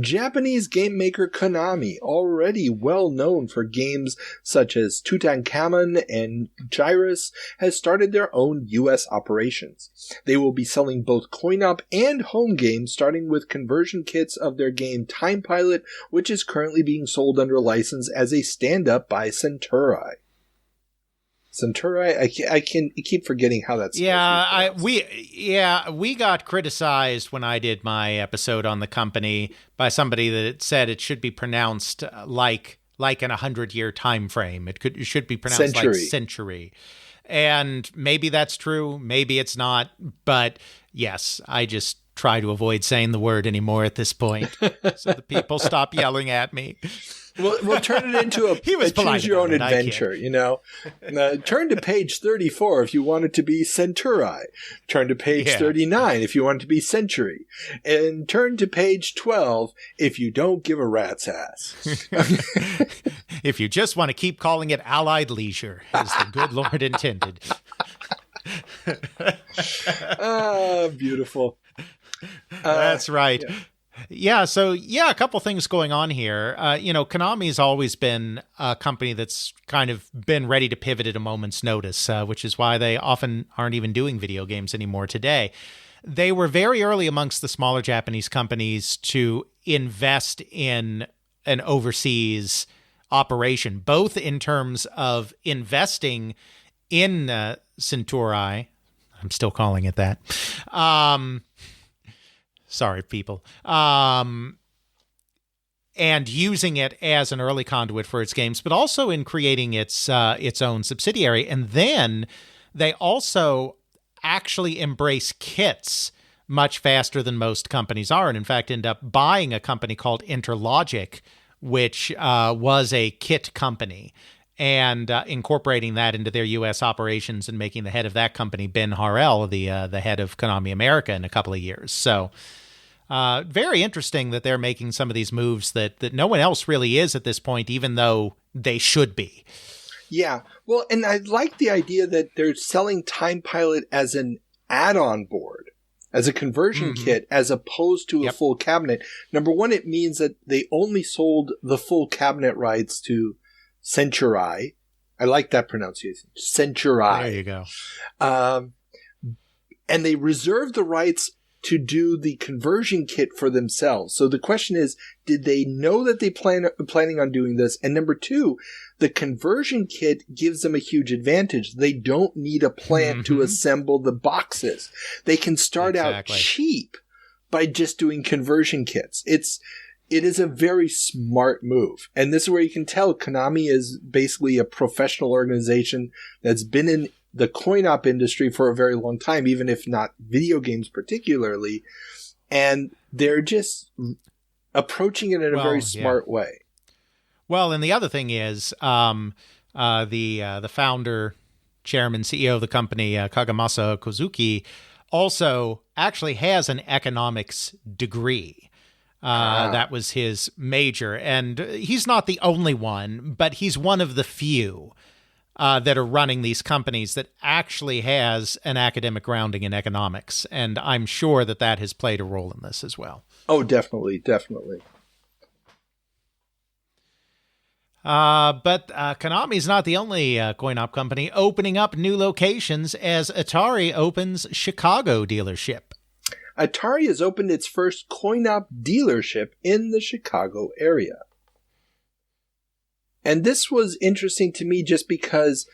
Speaker 1: Japanese game maker Konami, already well known for games such as Tutankhamun and Gyrus, has started their own U.S. operations. They will be selling both coin-op and home games, starting with conversion kits of their game Time Pilot, which is currently being sold under license as a stand-up by SENTE. Centauri, I keep forgetting how that's.
Speaker 8: Yeah, we got criticized when I did my episode on the company by somebody that said it should be pronounced like in 100-year time frame. It should be pronounced like century, and maybe that's true, maybe it's not. But yes, I just try to avoid saying the word anymore at this point, so the people stop yelling at me.
Speaker 1: We'll turn it into a choose your own adventure, you know. Turn to page 34 if you want it to be Centauri. Turn to page 39 if you want it to be Century. And turn to page 12 if you don't give a rat's ass.
Speaker 8: If you just want to keep calling it Allied Leisure, as the good Lord intended.
Speaker 1: Beautiful.
Speaker 8: That's right. Yeah, so a couple things going on here. Konami's always been a company that's kind of been ready to pivot at a moment's notice, which is why they often aren't even doing video games anymore today. They were very early amongst the smaller Japanese companies to invest in an overseas operation, both in terms of investing in Centauri. I'm still calling it that. Sorry, people. And using it as an early conduit for its games, but also in creating its own subsidiary. And then they also actually embrace kits much faster than most companies are, and in fact end up buying a company called Interlogic, which was a kit company, and incorporating that into their U.S. operations and making the head of that company Ben Harrell the head of Konami America in a couple of years. So very interesting that they're making some of these moves that no one else really is at this point, even though they should be.
Speaker 1: Yeah. Well, and I like the idea that they're selling Time Pilot as an add-on board, as a conversion kit, as opposed to a full cabinet. Number one, it means that they only sold the full cabinet rights to Century. I like that pronunciation. Century.
Speaker 8: There you go.
Speaker 1: And they reserved the rights to do the conversion kit for themselves. So the question is, did they know that they planning on doing this? And number two, the conversion kit gives them a huge advantage. They don't need a plant to assemble the boxes. They can start out cheap by just doing conversion kits. It is a very smart move. And this is where you can tell Konami is basically a professional organization that's been in the coin-op industry for a very long time, even if not video games particularly. And they're just approaching it in a very smart way.
Speaker 8: Well, and the other thing is the founder, chairman, CEO of the company, Kagemasa Kozuki, also actually has an economics degree. That was his major. And he's not the only one, but he's one of the few that are running these companies that actually has an academic grounding in economics. And I'm sure that has played a role in this as well.
Speaker 1: Oh, definitely, definitely.
Speaker 8: But Konami's not the only coin-op company opening up new locations as Atari opens Chicago dealership.
Speaker 1: Atari has opened its first coin-op dealership in the Chicago area. And this was interesting to me just because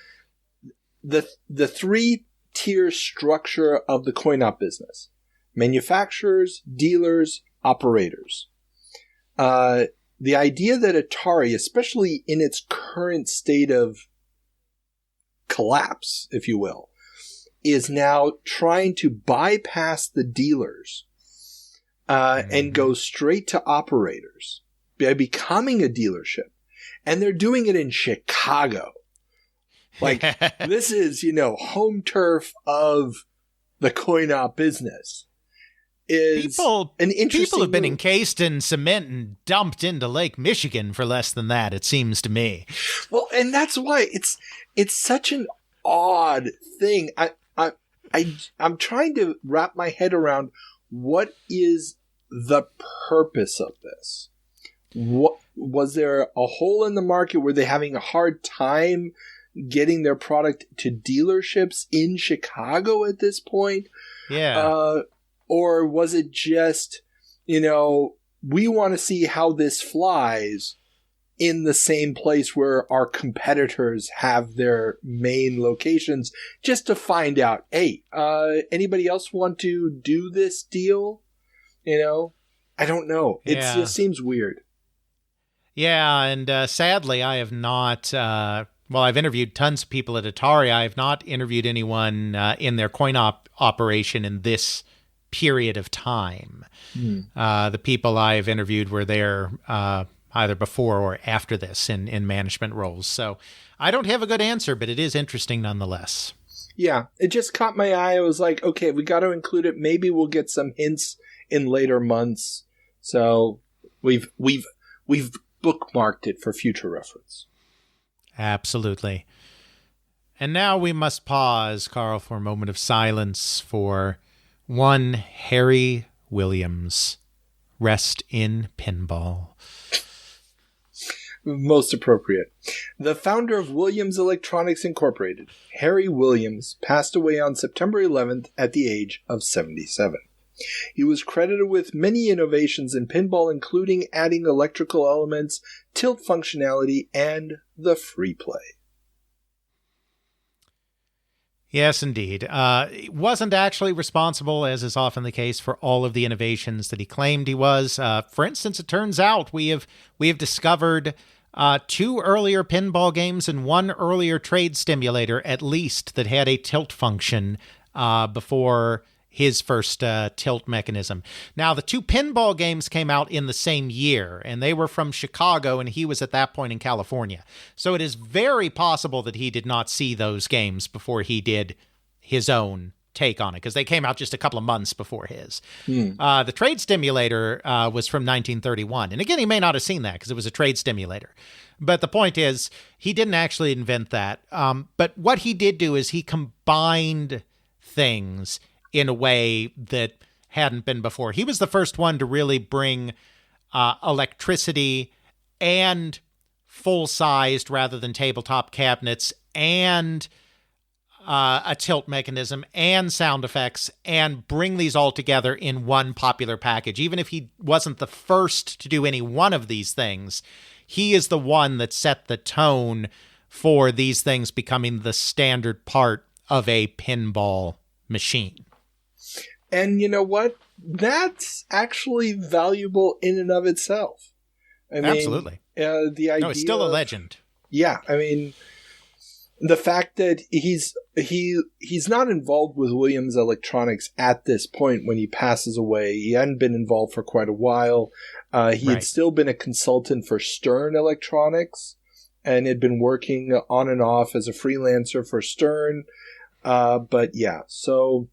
Speaker 1: the three-tier structure of the coin-op business: manufacturers, dealers, operators. the idea that Atari, especially in its current state of collapse, if you will, is now trying to bypass the dealers and go straight to operators by becoming a dealership. And they're doing it in Chicago. Like, this is, home turf of the coin-op business.
Speaker 8: People have been encased in cement and dumped into Lake Michigan for less than that, it seems to me.
Speaker 1: Well, and that's why it's such an odd thing. I'm trying to wrap my head around what is the purpose of this. What was there a hole in the market? Were they having a hard time getting their product to dealerships in Chicago at this point?
Speaker 8: Yeah.
Speaker 1: Or was it just, we want to see how this flies in the same place where our competitors have their main locations, just to find out, hey, anybody else want to do this deal? I don't know. It just seems weird.
Speaker 8: Yeah, and sadly, I have not... I've interviewed tons of people at Atari. I have not interviewed anyone in their coin-op operation in this period of time. The people I've interviewed were there either before or after this in management roles. So I don't have a good answer, but it is interesting nonetheless.
Speaker 1: Yeah, it just caught my eye. I was like, okay, we got to include it. Maybe we'll get some hints in later months. So we've bookmarked it for future reference.
Speaker 8: Absolutely. And now we must pause, Carl, for a moment of silence for one Harry Williams. Rest in pinball.
Speaker 1: Most appropriate. The founder of Williams Electronics Incorporated, Harry Williams, passed away on September 11th at the age of 77. He was credited with many innovations in pinball, including adding electrical elements, tilt functionality, and the free play.
Speaker 8: Yes, indeed. He wasn't actually responsible, as is often the case, for all of the innovations that he claimed he was. For instance, it turns out we have discovered 2 earlier pinball games and 1 earlier trade stimulator, at least, that had a tilt function before his first tilt mechanism. Now, the 2 pinball games came out in the same year, and they were from Chicago, and he was at that point in California. So it is very possible that he did not see those games before he did his own take on it, because they came out just a couple of months before his. The trade stimulator was from 1931. And again, he may not have seen that because it was a trade stimulator. But the point is, he didn't actually invent that. But what he did do is he combined things in a way that hadn't been before. He was the first one to really bring electricity and full-sized rather than tabletop cabinets and a tilt mechanism and sound effects and bring these all together in one popular package. Even if he wasn't the first to do any one of these things, he is the one that set the tone for these things becoming the standard part of a pinball machine.
Speaker 1: And you know what? That's actually valuable in and of itself.
Speaker 8: Absolutely.
Speaker 1: The idea
Speaker 8: it's still a legend.
Speaker 1: Yeah, I mean, the fact that he's not involved with Williams Electronics at this point when he passes away. He hadn't been involved for quite a while. He had still been a consultant for Stern Electronics and had been working on and off as a freelancer for Stern. But yeah, so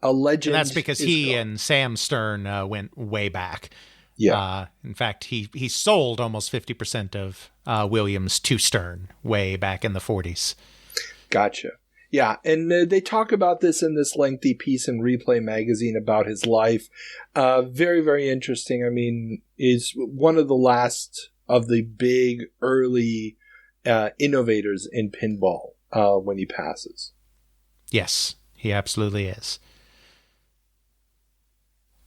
Speaker 1: a legend.
Speaker 8: And that's because he and Sam Stern went way back.
Speaker 1: Yeah.
Speaker 8: In fact, he sold almost 50% of Williams to Stern way back in the 40s.
Speaker 1: Gotcha. Yeah, and they talk about this in this lengthy piece in Replay magazine about his life. Very, very interesting. I mean, is one of the last of the big early innovators in pinball when he passes.
Speaker 8: Yes, he absolutely is.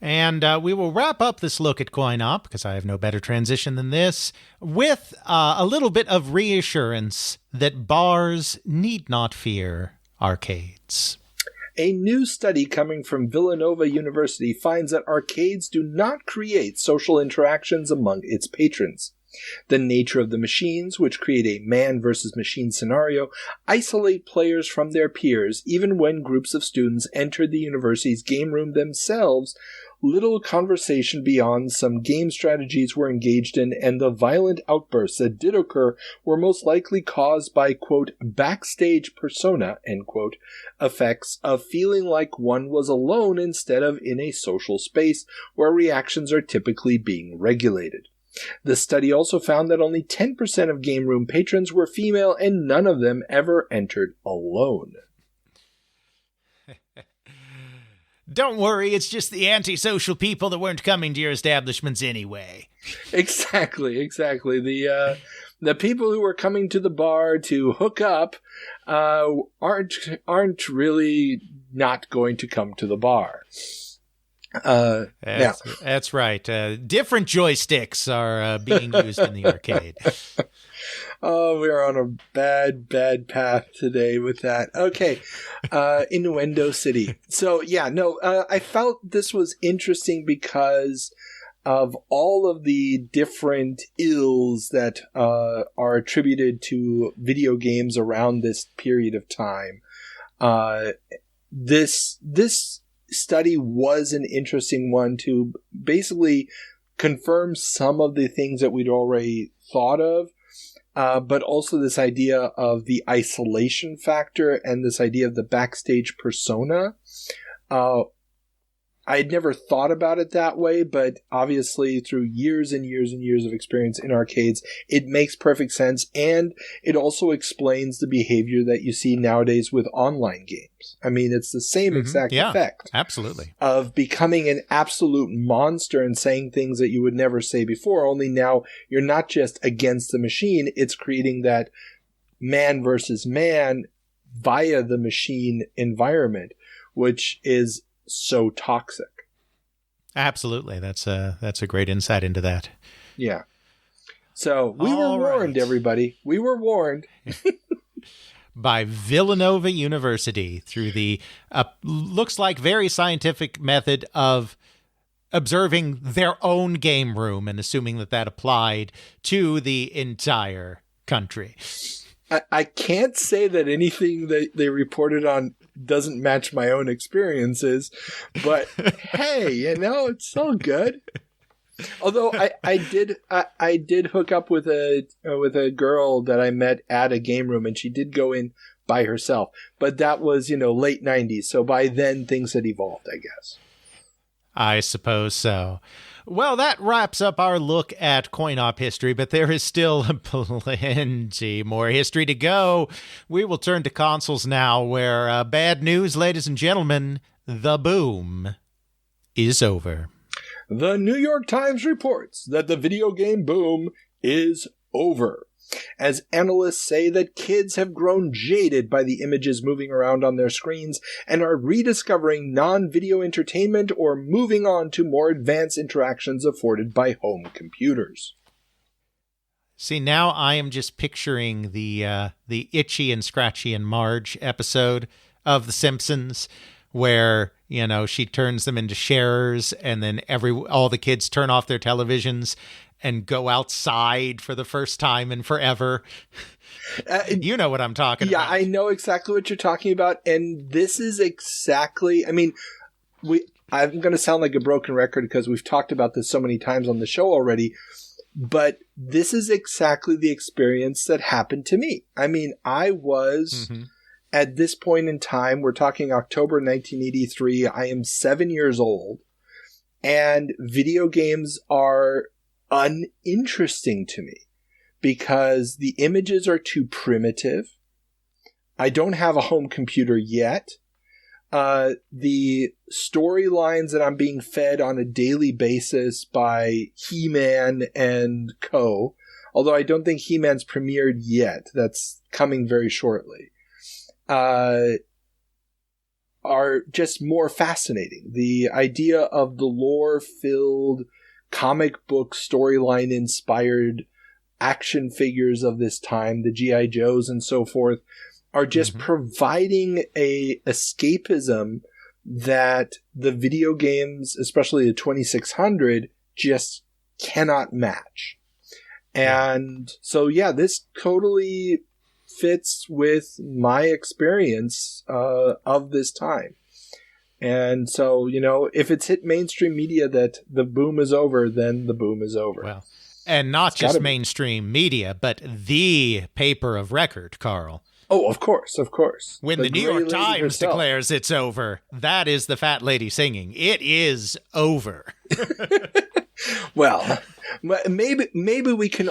Speaker 8: And we will wrap up this look at coin-op, because I have no better transition than this, with a little bit of reassurance that bars need not fear arcades.
Speaker 1: A new study coming from Villanova University finds that arcades do not create social interactions among its patrons. The nature of the machines, which create a man versus machine scenario, isolate players from their peers. Even when groups of students entered the university's game room themselves, little conversation beyond some game strategies were engaged in, and the violent outbursts that did occur were most likely caused by, quote, backstage persona, end quote, effects of feeling like one was alone instead of in a social space where reactions are typically being regulated. The study also found that only 10% of game room patrons were female, and none of them ever entered alone.
Speaker 8: Don't worry, it's just the antisocial people that weren't coming to your establishments anyway.
Speaker 1: Exactly. The people who were coming to the bar to hook up aren't really not going to come to the bar.
Speaker 8: That's right. Different joysticks are being used in the arcade.
Speaker 1: Oh, we're on a bad path today with that. Okay. Innuendo City. So, I felt this was interesting because of all of the different ills that are attributed to video games around this period of time. This study was an interesting one to basically confirm some of the things that we'd already thought of. But also this idea of the isolation factor and this idea of the backstage persona. I had never thought about it that way, but obviously through years and years and years of experience in arcades, it makes perfect sense. And it also explains the behavior that you see nowadays with online games. I mean, it's the same exact effect.
Speaker 8: Absolutely.
Speaker 1: Of becoming an absolute monster and saying things that you would never say before, only now you're not just against the machine, it's creating that man versus man via the machine environment, which is so toxic.
Speaker 8: Absolutely. That's a great insight into that.
Speaker 1: Yeah. So we were warned, everybody. We were warned.
Speaker 8: By Villanova University through the looks like very scientific method of observing their own game room and assuming that applied to the entire country.
Speaker 1: I can't say that anything that they reported on doesn't match my own experiences, but hey, it's all good. Although I did hook up with a girl that I met at a game room, and she did go in by herself, but that was late 90s, so by then things had evolved, I guess.
Speaker 8: I suppose so. Well, that wraps up our look at coin-op history, but there is still plenty more history to go. We will turn to consoles now, where bad news, ladies and gentlemen, the boom is over.
Speaker 1: The New York Times reports that the video game boom is over, as analysts say that kids have grown jaded by the images moving around on their screens and are rediscovering non-video entertainment or moving on to more advanced interactions afforded by home computers.
Speaker 8: See, now I am just picturing the Itchy and Scratchy and Marge episode of The Simpsons, where she turns them into sharers, and then all the kids turn off their televisions and go outside for the first time in forever. You know what I'm talking about.
Speaker 1: Yeah, I know exactly what you're talking about. And this is exactly, I'm going to sound like a broken record because we've talked about this so many times on the show already, but this is exactly the experience that happened to me. I was, at this point in time, we're talking October 1983, I am 7 years old, and video games are uninteresting to me because the images are too primitive. I don't have a home computer yet. The storylines that I'm being fed on a daily basis by He-Man and co., although I don't think He-Man's premiered yet, that's coming very shortly, are just more fascinating. The idea of the lore-filled comic book storyline inspired action figures of this time, the G.I. Joes and so forth, are just providing a escapism that the video games, especially the 2600, just cannot match. And so, yeah, this totally fits with my experience of this time. And so, you know, if it's hit mainstream media that the boom is over, then the boom is over.
Speaker 8: Well, and not just mainstream media, but the paper of record, Carl.
Speaker 1: Oh, of course, of course.
Speaker 8: When the New York Times declares it's over, that is the fat lady singing. It is over.
Speaker 1: Well, maybe we can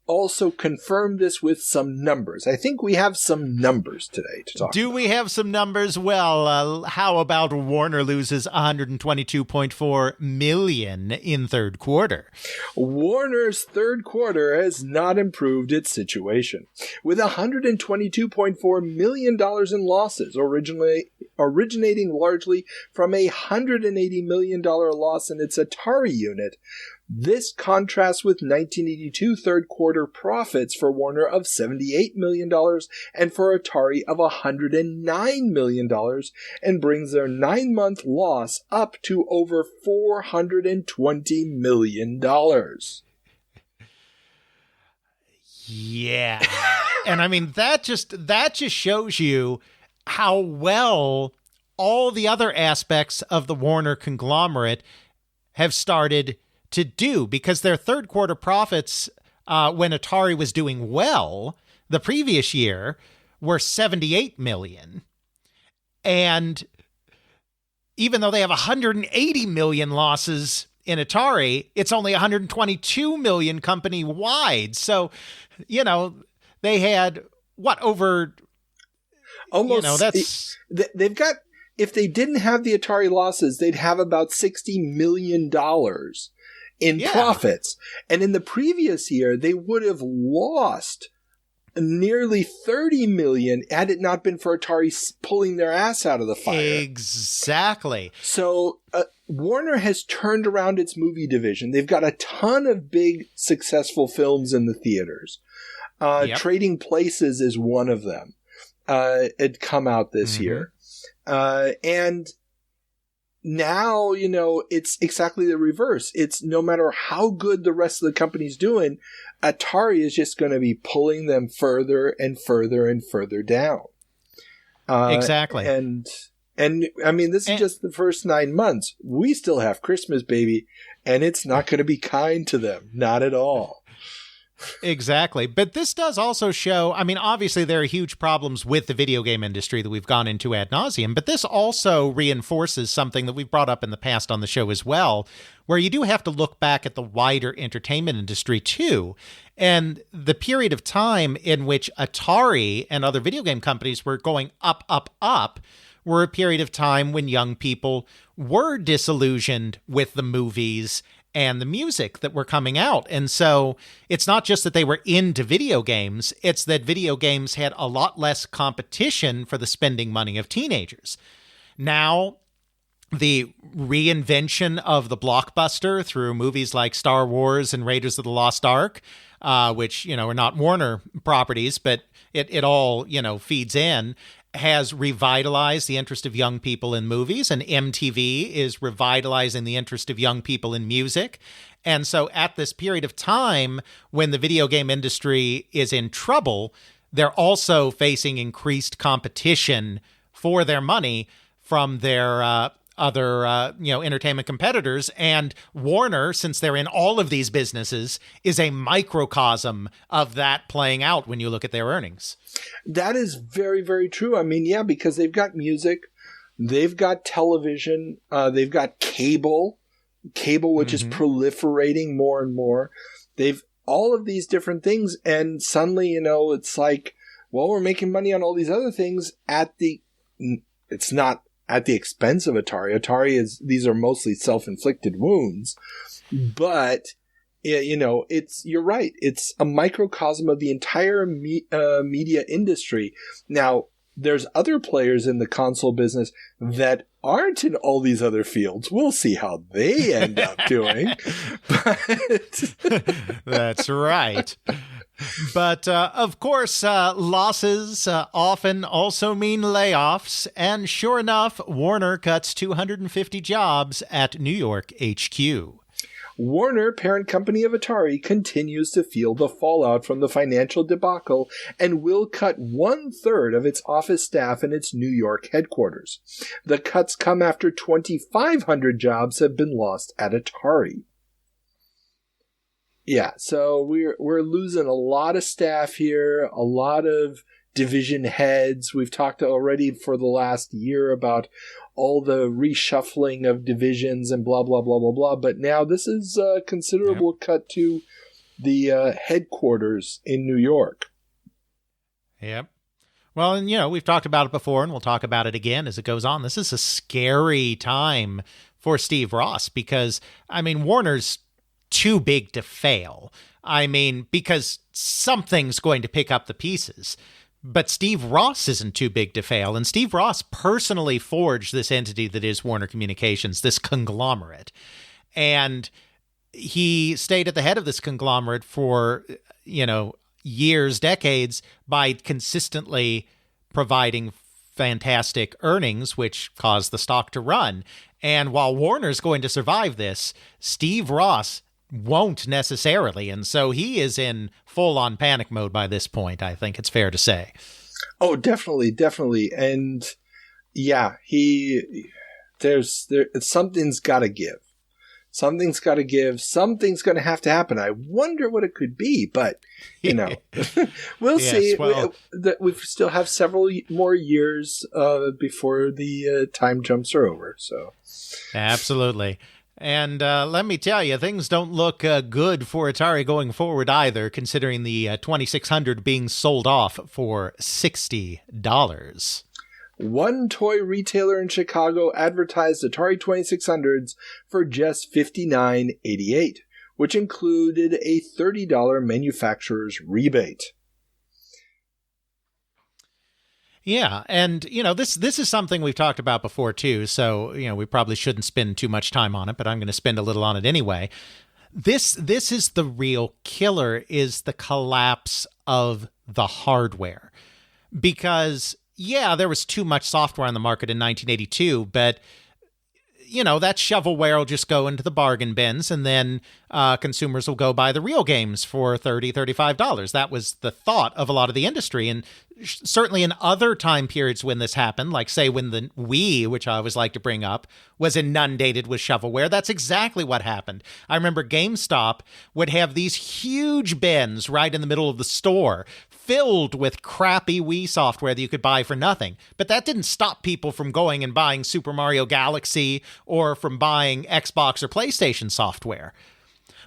Speaker 1: also confirm this with some numbers. I think we have some numbers today to talk about.
Speaker 8: Do we have some numbers? Well, how about Warner loses $122.4 million in third quarter? Warner's
Speaker 1: third quarter has not improved its situation, with $122.4 million in losses, originating largely from a $180 million loss in its Atari unit. This contrasts with 1982 third quarter profits for Warner of $78 million and for Atari of $109 million, and brings their 9-month loss up to over $420 million.
Speaker 8: Yeah. And I mean, that just shows you how well all the other aspects of the Warner conglomerate have started to do, because their third quarter profits, when Atari was doing well the previous year, were $78 million. And even though they have $180 million losses in Atari, it's only $122 million company wide. So, you know, they had over
Speaker 1: almost,
Speaker 8: you know, that's
Speaker 1: they've got, if they didn't have the Atari losses, they'd have about $60 million in profits. And in the previous year, they would have lost nearly $30 million had it not been for Atari pulling their ass out of the fire.
Speaker 8: Exactly.
Speaker 1: So Warner has turned around its movie division. They've got a ton of big, successful films in the theaters. Trading Places is one of them. It come out this year. And now, you know, it's exactly the reverse. It's no matter how good the rest of the company's doing, Atari is just going to be pulling them further and further and further down.
Speaker 8: Exactly.
Speaker 1: And I mean, this is just the first 9 months. We still have Christmas, baby, and it's not going to be kind to them. Not at all.
Speaker 8: Exactly. But this does also show, I mean, obviously there are huge problems with the video game industry that we've gone into ad nauseum, but this also reinforces something that we've brought up in the past on the show as well, where you do have to look back at the wider entertainment industry too. And the period of time in which Atari and other video game companies were going up, up, up, were a period of time when young people were disillusioned with the movies and the music that were coming out. And so it's not just that they were into video games, it's that video games had a lot less competition for the spending money of teenagers. Now, the reinvention of the blockbuster through movies like Star Wars and Raiders of the Lost Ark, which, you know, are not Warner properties, but it all, you know, feeds in, has revitalized the interest of young people in movies, and MTV is revitalizing the interest of young people in music. And so at this period of time when the video game industry is in trouble, they're also facing increased competition for their money from their other entertainment competitors. And Warner, since they're in all of these businesses, is a microcosm of that playing out when you look at their earnings.
Speaker 1: That is very, very true. I mean, yeah, because they've got music, they've got television, they've got cable, which is proliferating more and more. They've all of these different things, and suddenly, you know, it's like, well, we're making money on all these other things it's not at the expense of Atari. These are mostly self-inflicted wounds, but you know, you're right. It's a microcosm of the entire media industry. Now, there's other players in the console business that aren't in all these other fields. We'll see how they end up doing. But
Speaker 8: that's right. But, of course, losses often also mean layoffs. And sure enough, Warner cuts 250 jobs at New York HQ.
Speaker 1: Warner, parent company of Atari, continues to feel the fallout from the financial debacle and will cut 1/3 of its office staff in its New York headquarters. The cuts come after 2,500 jobs have been lost at Atari. Yeah, so we're losing a lot of staff here, a lot of division heads. We've talked already for the last year about all the reshuffling of divisions and blah, blah, blah, blah, blah. But now this is a considerable cut to the headquarters in New York.
Speaker 8: Yep. Well, and, we've talked about it before, and we'll talk about it again as it goes on. This is a scary time for Steve Ross because, Warner's too big to fail. Because something's going to pick up the pieces. But Steve Ross isn't too big to fail, and Steve Ross personally forged this entity that is Warner Communications, this conglomerate. And he stayed at the head of this conglomerate for, years, decades, by consistently providing fantastic earnings, which caused the stock to run. And while Warner's going to survive this, Steve Ross won't necessarily, and so he is in full-on panic mode by this point, I think it's fair to say.
Speaker 1: Oh, definitely, and yeah, something's got to give. Something's got to give. Something's going to have to happen. I wonder what it could be, but we'll see.
Speaker 8: Well,
Speaker 1: we still have several more years before the time jumps are over. So,
Speaker 8: absolutely. And let me tell you, things don't look good for Atari going forward either, considering the 2600 being sold off for $60.
Speaker 1: One toy retailer in Chicago advertised Atari 2600s for just $59.88, which included a $30 manufacturer's rebate.
Speaker 8: Yeah, and, this is something we've talked about before, too, so, we probably shouldn't spend too much time on it, but I'm going to spend a little on it anyway. This is the real killer, is the collapse of the hardware. Because, yeah, there was too much software on the market in 1982, but that shovelware will just go into the bargain bins, and then consumers will go buy the real games for $30, $35. That was the thought of a lot of the industry. And certainly in other time periods when this happened, like, say, when the Wii, which I always like to bring up, was inundated with shovelware, that's exactly what happened. I remember GameStop would have these huge bins right in the middle of the store filled with crappy Wii software that you could buy for nothing. But that didn't stop people from going and buying Super Mario Galaxy or from buying Xbox or PlayStation software.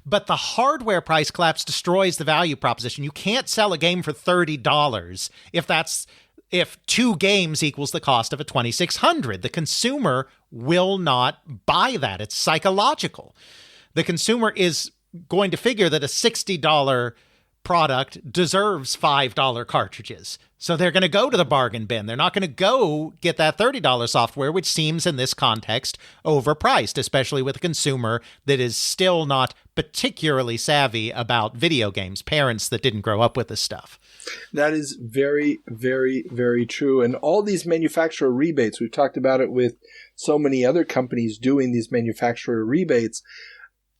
Speaker 8: But the hardware price collapse destroys the value proposition. You can't sell a game for $30 if 2 games equals the cost of a 2600. The consumer will not buy that. It's psychological. The consumer is going to figure that a $60 product deserves $5 cartridges. So they're going to go to the bargain bin. They're not going to go get that $30 software, which seems in this context overpriced, especially with a consumer that is still not particularly savvy about video games, parents that didn't grow up with this stuff.
Speaker 1: That is very, very, very true. And all these manufacturer rebates, we've talked about it with so many other companies doing these manufacturer rebates,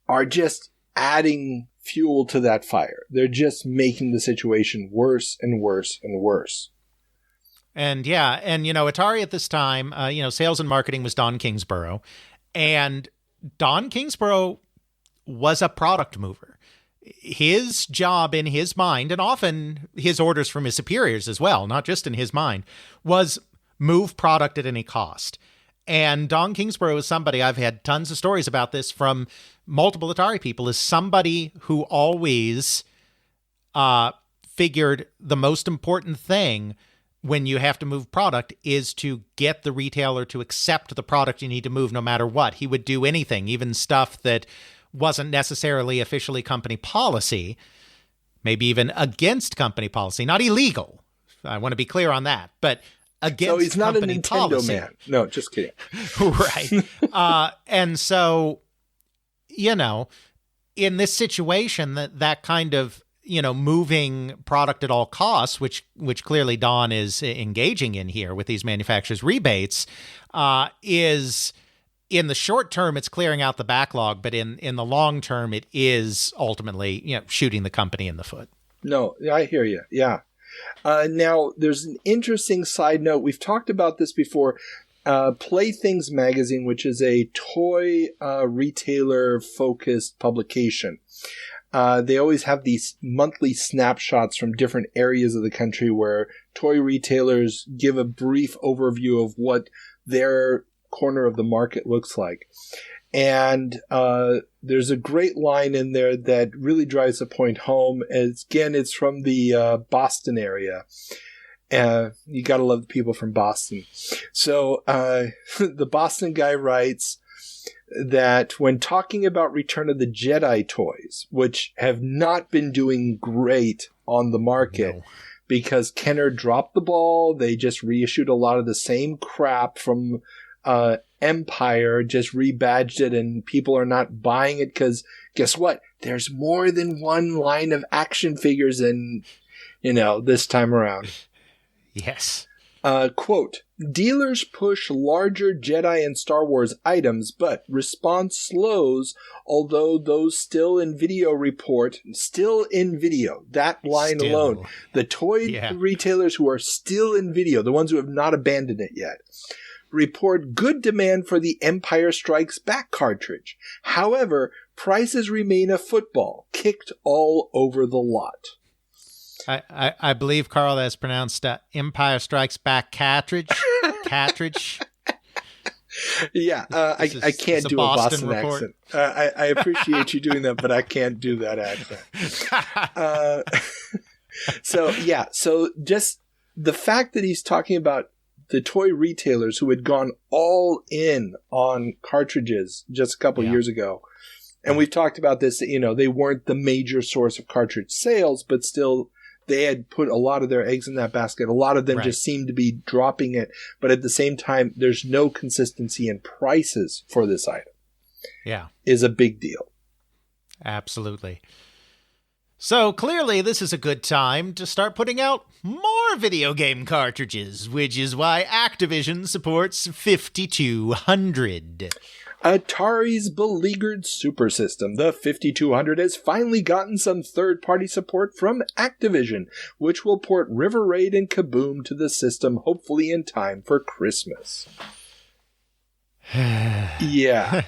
Speaker 1: are just adding fuel to that fire. They're just making the situation worse and worse and worse.
Speaker 8: And yeah, and Atari at this time, sales and marketing was Don Kingsborough, and Don Kingsborough was a product mover. His job in his mind, and often his orders from his superiors as well, not just in his mind, was move product at any cost. And Don Kingsborough is somebody, I've had tons of stories about this from multiple Atari people, is somebody who always figured the most important thing when you have to move product is to get the retailer to accept the product you need to move no matter what. He would do anything, even stuff that wasn't necessarily officially company policy, maybe even against company policy, not illegal. I want to be clear on that, but against
Speaker 1: So he's not a
Speaker 8: company
Speaker 1: Nintendo
Speaker 8: policy.
Speaker 1: man. No, just kidding.
Speaker 8: Right. And so, you know, in this situation, that kind of, you know, moving product at all costs, which clearly Don is engaging in here with these manufacturers' rebates, is in the short term, it's clearing out the backlog, but in the long term, it is ultimately, you know, shooting the company in the foot.
Speaker 1: No, I hear you. Yeah. Now, there's an interesting side note. We've talked about this before. Playthings Magazine, which is a toy retailer-focused publication. They always have these monthly snapshots from different areas of the country where toy retailers give a brief overview of what their corner of the market looks like. And there's a great line in there that really drives the point home. It's from the Boston area. You gotta love the people from Boston. So the Boston guy writes that when talking about Return of the Jedi toys, which have not been doing great on the market because Kenner dropped the ball, they just reissued a lot of the same crap from Empire, just rebadged it, and people are not buying it because guess what? There's more than one line of action figures and, you know, this time around.
Speaker 8: Yes.
Speaker 1: Quote, dealers push larger Jedi and Star Wars items, but response slows, although those still in video, that line alone. The toy retailers who are still in video, the ones who have not abandoned it yet, report good demand for the Empire Strikes Back cartridge. However, prices remain a football, kicked all over the lot.
Speaker 8: I believe Carl has pronounced Empire Strikes Back cartridge.
Speaker 1: Yeah, I can't do a Boston accent. I appreciate you doing that, but I can't do that accent. So just the fact that he's talking about the toy retailers who had gone all in on cartridges just a couple years ago, and we've talked about this, you know, they weren't the major source of cartridge sales, but still they had put a lot of their eggs in that basket. A lot of them just seemed to be dropping it. But at the same time, there's no consistency in prices for this item.
Speaker 8: Yeah.
Speaker 1: Is a big deal.
Speaker 8: Absolutely. So clearly this is a good time to start putting out more video game cartridges, which is why Activision supports 5200.
Speaker 1: Atari's beleaguered Super System, the 5200, has finally gotten some third-party support from Activision, which will port River Raid and Kaboom to the system, hopefully in time for Christmas. Yeah.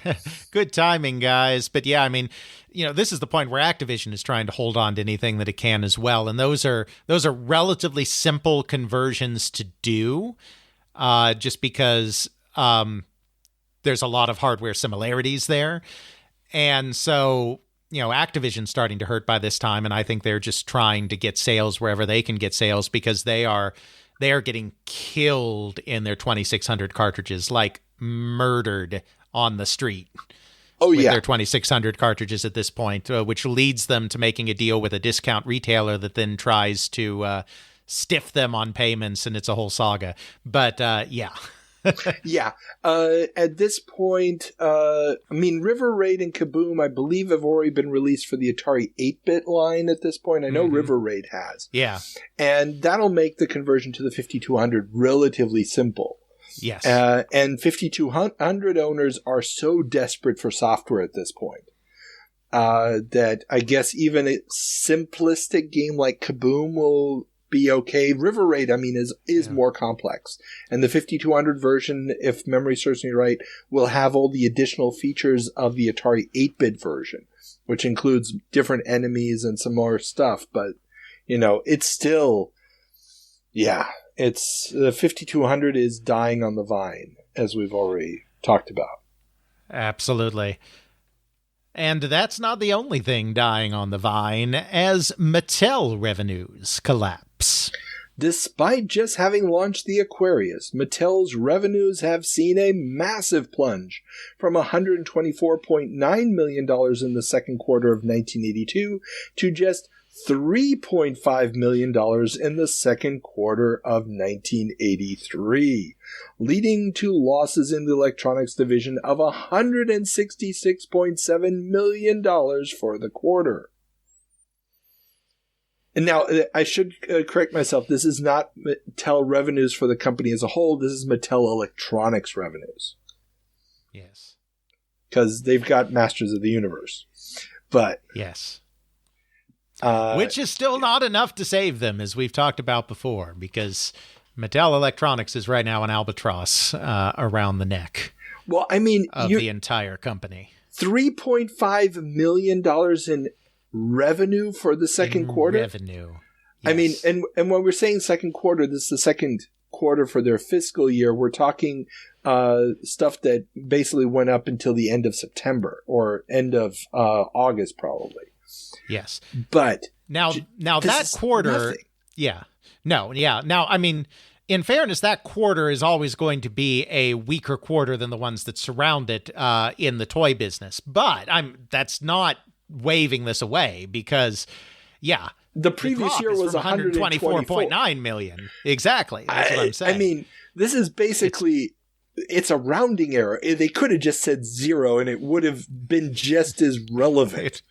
Speaker 8: Good timing, guys. But yeah, I mean, you know, this is the point where Activision is trying to hold on to anything that it can as well. And those are relatively simple conversions to do, just because there's a lot of hardware similarities there. And so, you know, Activision's starting to hurt by this time, and I think they're just trying to get sales wherever they can get sales, because they are getting killed in their 2600 cartridges, like murdered on the street.
Speaker 1: Oh,
Speaker 8: with
Speaker 1: yeah.
Speaker 8: Their 2600 cartridges at this point, which leads them to making a deal with a discount retailer that then tries to stiff them on payments, and it's a whole saga. But yeah.
Speaker 1: Yeah. At this point, I mean, River Raid and Kaboom, I believe, have already been released for the Atari 8-bit line at this point. I know River Raid has.
Speaker 8: Yeah.
Speaker 1: And that'll make the conversion to the 5200 relatively simple.
Speaker 8: Yes.
Speaker 1: And 5200 owners are so desperate for software at this point that I guess even a simplistic game like Kaboom will be okay. River Raid, I mean, is more complex. And the 5200 version, if memory serves me right, will have all the additional features of the Atari 8-bit version, which includes different enemies and some more stuff. But, you know, it's still, the 5200 is dying on the vine, as we've already talked about.
Speaker 8: Absolutely. And that's not the only thing dying on the vine, as Mattel revenues collapse.
Speaker 1: Despite just having launched the Aquarius, Mattel's revenues have seen a massive plunge from $124.9 million in the second quarter of 1982 to just $3.5 million in the second quarter of 1983, leading to losses in the electronics division of $166.7 million for the quarter. And now, I should correct myself. This is not Mattel revenues for the company as a whole. This is Mattel Electronics revenues.
Speaker 8: Yes.
Speaker 1: Because they've got Masters of the Universe. But
Speaker 8: yes. Which is still not enough to save them, as we've talked about before, because Mattel Electronics is right now an albatross around the neck.
Speaker 1: Well, I mean,
Speaker 8: of the entire company.
Speaker 1: $3.5 million in revenue for the second quarter.
Speaker 8: Revenue. Yes.
Speaker 1: I mean, and when we're saying second quarter, this is the second quarter for their fiscal year. We're talking stuff that basically went up until the end of September or end of August, probably.
Speaker 8: Yes.
Speaker 1: But
Speaker 8: now that quarter, now, I mean, in fairness, that quarter is always going to be a weaker quarter than the ones that surround it in the toy business. But that's not waving this away because,
Speaker 1: the previous year was
Speaker 8: 124.9 million. Exactly. That's what I'm saying.
Speaker 1: I mean, this is basically it's a rounding error. They could have just said 0 and it would have been just as relevant.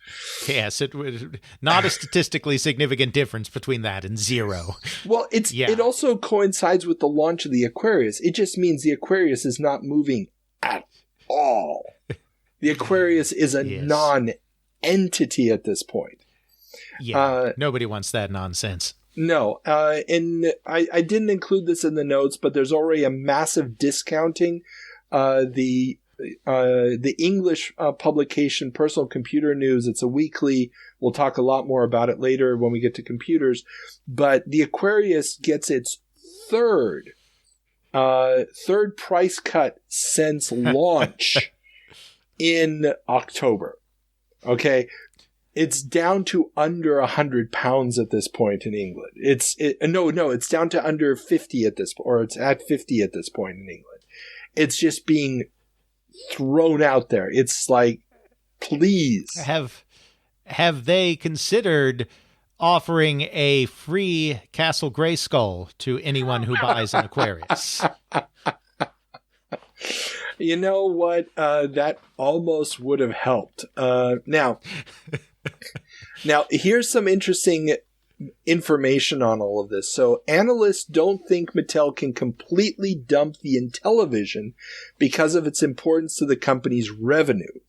Speaker 8: Yes, it would not a statistically significant difference between that and 0.
Speaker 1: Well, it also coincides with the launch of the Aquarius. It just means the Aquarius is not moving at all. The Aquarius is a non-entity at this point.
Speaker 8: Yeah, nobody wants that nonsense.
Speaker 1: No, and I didn't include this in the notes, but there's already a massive discounting. The English publication, Personal Computer News, it's a weekly. We'll talk a lot more about it later when we get to computers. But the Aquarius gets its third price cut since launch in October. Okay. It's down to under 100 pounds at this point in England. It's down to under 50 at this point, or it's at 50 at this point in England. It's just being thrown out there. It's like, please.
Speaker 8: Have they considered offering a free Castle Grayskull to anyone who buys an Aquarius?
Speaker 1: You know what? That almost would have helped. Now, here's some interesting information on all of this. So, analysts don't think Mattel can completely dump the Intellivision because of its importance to the company's revenue.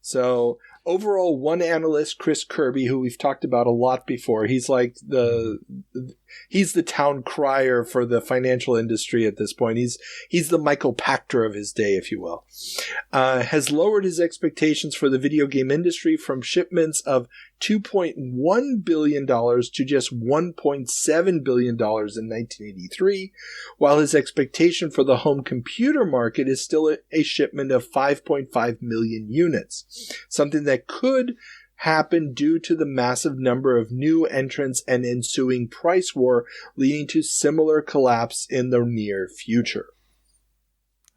Speaker 1: So, overall, one analyst, Chris Kirby, who we've talked about a lot before, he's like he's the town crier for the financial industry at this point. He's the Michael Pachter of his day, if you will. Has lowered his expectations for the video game industry from shipments of $2.1 billion to just $1.7 billion in 1983, while his expectation for the home computer market is still a shipment of 5.5 million units, something that could happen due to the massive number of new entrants and ensuing price war, leading to similar collapse in the near future.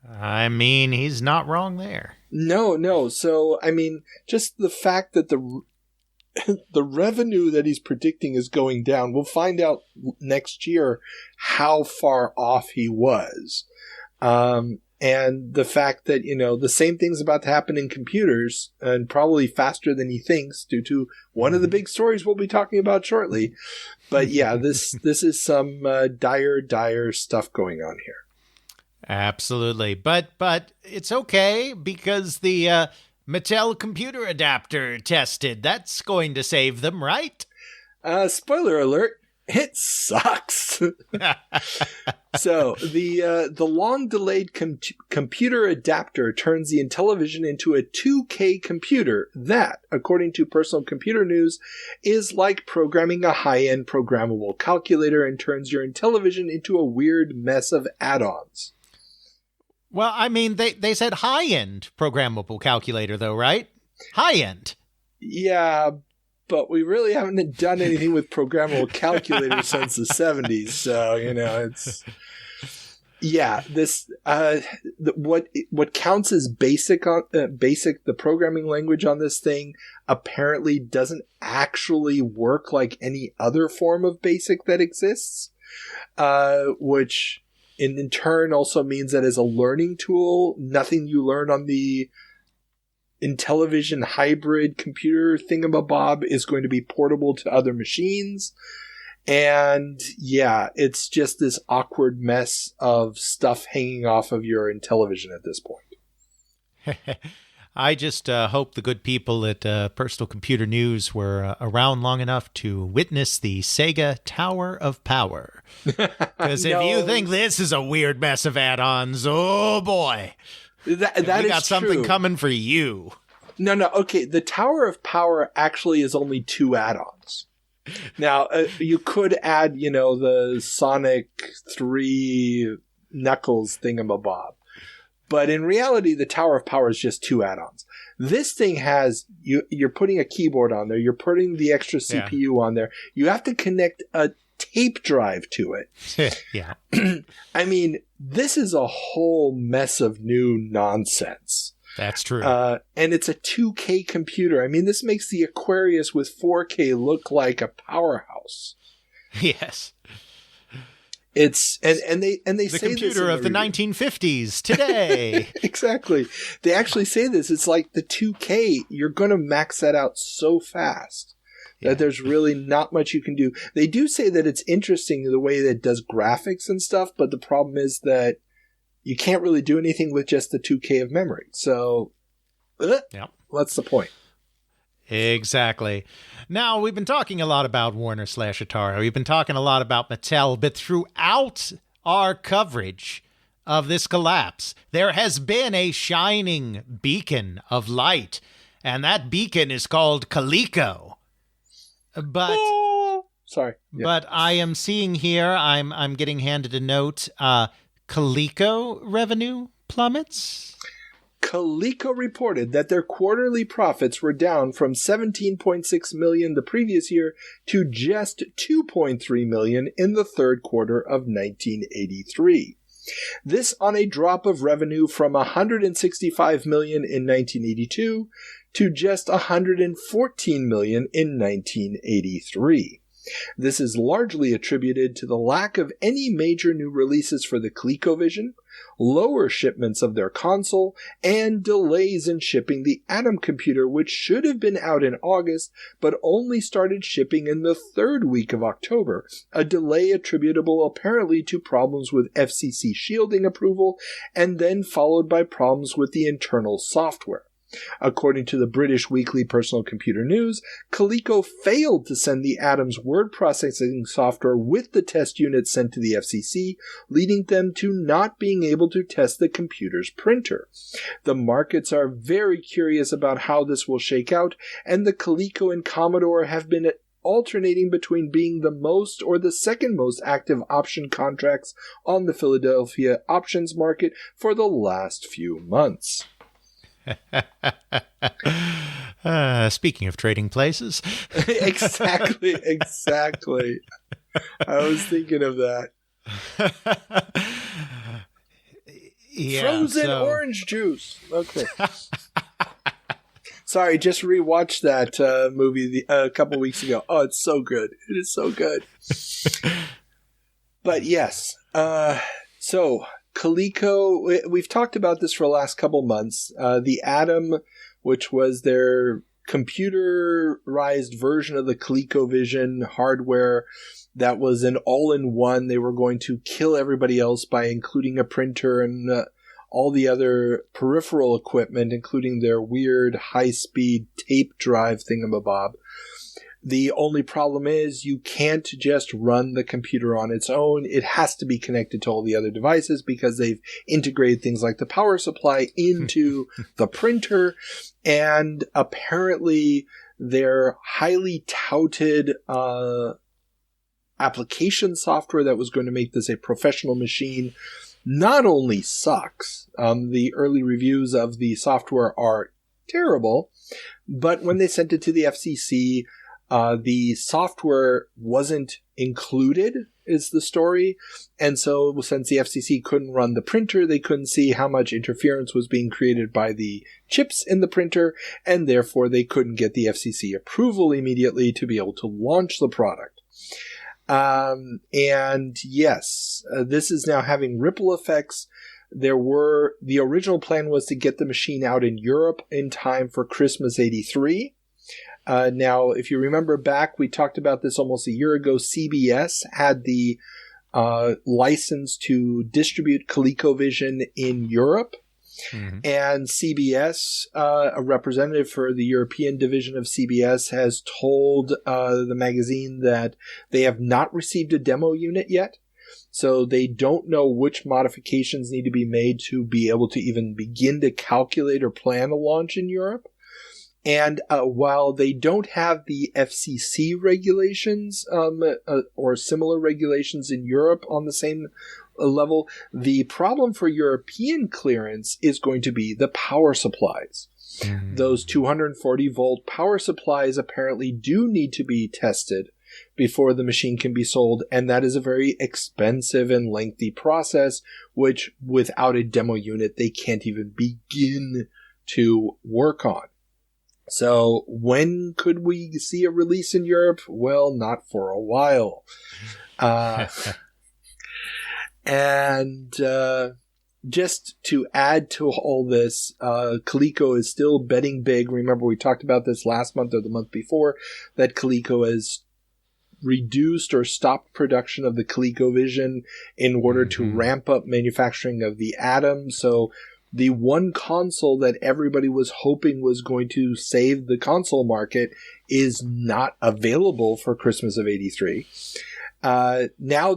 Speaker 8: I mean, he's not wrong there.
Speaker 1: No. So, I mean, just the fact that the revenue that he's predicting is going down, we'll find out next year how far off he was. And the fact that, the same thing's about to happen in computers, and probably faster than he thinks due to one of the big stories we'll be talking about shortly. But yeah, this is some dire stuff going on here.
Speaker 8: Absolutely. But it's okay because the Mattel computer adapter tested. That's going to save them, right?
Speaker 1: Spoiler alert. It sucks. So the long-delayed computer adapter turns the Intellivision into a 2K computer that, according to Personal Computer News, is like programming a high-end programmable calculator and turns your Intellivision into a weird mess of add-ons.
Speaker 8: Well, I mean, they said high-end programmable calculator, though, right? High-end.
Speaker 1: Yeah, but we really haven't done anything with programmable calculators since the 70s, so, it's... Yeah, this what counts as basic, the programming language on this thing apparently doesn't actually work like any other form of BASIC that exists, which in turn also means that as a learning tool, nothing you learn on the Intellivision hybrid computer thingamabob is going to be portable to other machines. And yeah, it's just this awkward mess of stuff hanging off of your Intellivision at this point.
Speaker 8: I just hope the good people at Personal Computer News were around long enough to witness the Sega Tower of Power. Because if you think this is a weird mess of add-ons, oh boy,
Speaker 1: that
Speaker 8: we
Speaker 1: is
Speaker 8: got something
Speaker 1: true.
Speaker 8: coming for you.
Speaker 1: No, okay, the Tower of Power actually is only 2 add-ons. Now, you could add, the Sonic 3 Knuckles thingamabob. But in reality, the Tower of Power is just 2 add-ons. This thing has, you're putting a keyboard on there, you're putting the extra CPU on there, you have to connect a tape drive to it.
Speaker 8: Yeah.
Speaker 1: I mean, this is a whole mess of new nonsense.
Speaker 8: That's true.
Speaker 1: And it's a 2K computer. I mean, this makes the Aquarius with 4K look like a powerhouse.
Speaker 8: Yes.
Speaker 1: It's and they
Speaker 8: the
Speaker 1: say
Speaker 8: computer
Speaker 1: this
Speaker 8: of the 1950s today.
Speaker 1: Exactly. They actually say this. It's like the 2K. You're going to max that out so fast that there's really not much you can do. They do say that it's interesting the way that it does graphics and stuff, but the problem is that you can't really do anything with just the 2K of memory. So, what's the point?
Speaker 8: Exactly. Now, we've been talking a lot about Warner/Atari. We've been talking a lot about Mattel, but throughout our coverage of this collapse, there has been a shining beacon of light, and that beacon is called Coleco. But
Speaker 1: sorry,
Speaker 8: but I am seeing here, I'm getting handed a note. Coleco revenue plummets.
Speaker 1: Coleco reported that their quarterly profits were down from $17.6 million the previous year to just $2.3 million in the third quarter of 1983. This on a drop of revenue from $165 million in 1982 to just $114 million in 1983. This is largely attributed to the lack of any major new releases for the ColecoVision, lower shipments of their console, and delays in shipping the Atom computer, which should have been out in August, but only started shipping in the third week of October, a delay attributable apparently to problems with FCC shielding approval, and then followed by problems with the internal software. According to the British weekly Personal Computer News, Coleco failed to send the Atom's word processing software with the test unit sent to the FCC, leading them to not being able to test the computer's printer. The markets are very curious about how this will shake out, and the Coleco and Commodore have been alternating between being the most or the second most active option contracts on the Philadelphia options market for the last few months.
Speaker 8: Speaking of trading places.
Speaker 1: Exactly. I was thinking of that. Frozen orange juice. Okay. Sorry, just rewatched that movie a couple weeks ago. Oh, it's so good. It is so good. But yes, so Coleco, we've talked about this for the last couple months. The Atom, which was their computerized version of the ColecoVision hardware that was an all-in-one. They were going to kill everybody else by including a printer and all the other peripheral equipment, including their weird high-speed tape drive thingamabob. The only problem is you can't just run the computer on its own. It has to be connected to all the other devices because they've integrated things like the power supply into the printer. And apparently their highly touted application software that was going to make this a professional machine not only sucks. The early reviews of the software are terrible, but when they sent it to the FCC, the software wasn't included is the story. And so since the FCC couldn't run the printer, they couldn't see how much interference was being created by the chips in the printer, and therefore they couldn't get the FCC approval immediately to be able to launch the product. And yes, this is now having ripple effects. The original plan was to get the machine out in Europe in time for Christmas '83. Now, if you remember back, we talked about this almost a year ago. CBS had the license to distribute ColecoVision in Europe. Mm-hmm. And CBS, a representative for the European division of CBS, has told the magazine that they have not received a demo unit yet. So they don't know which modifications need to be made to be able to even begin to calculate or plan a launch in Europe. And while they don't have the FCC regulations or similar regulations in Europe on the same level, the problem for European clearance is going to be the power supplies. Mm. Those 240-volt power supplies apparently do need to be tested before the machine can be sold, and that is a very expensive and lengthy process, which without a demo unit they can't even begin to work on. So when could we see a release in Europe? Well, not for a while. And just to add to all this, Coleco is still betting big. Remember, we talked about this last month or the month before, that Coleco has reduced or stopped production of the ColecoVision in order to ramp up manufacturing of the Atom. So the one console that everybody was hoping was going to save the console market is not available for Christmas of '83. Now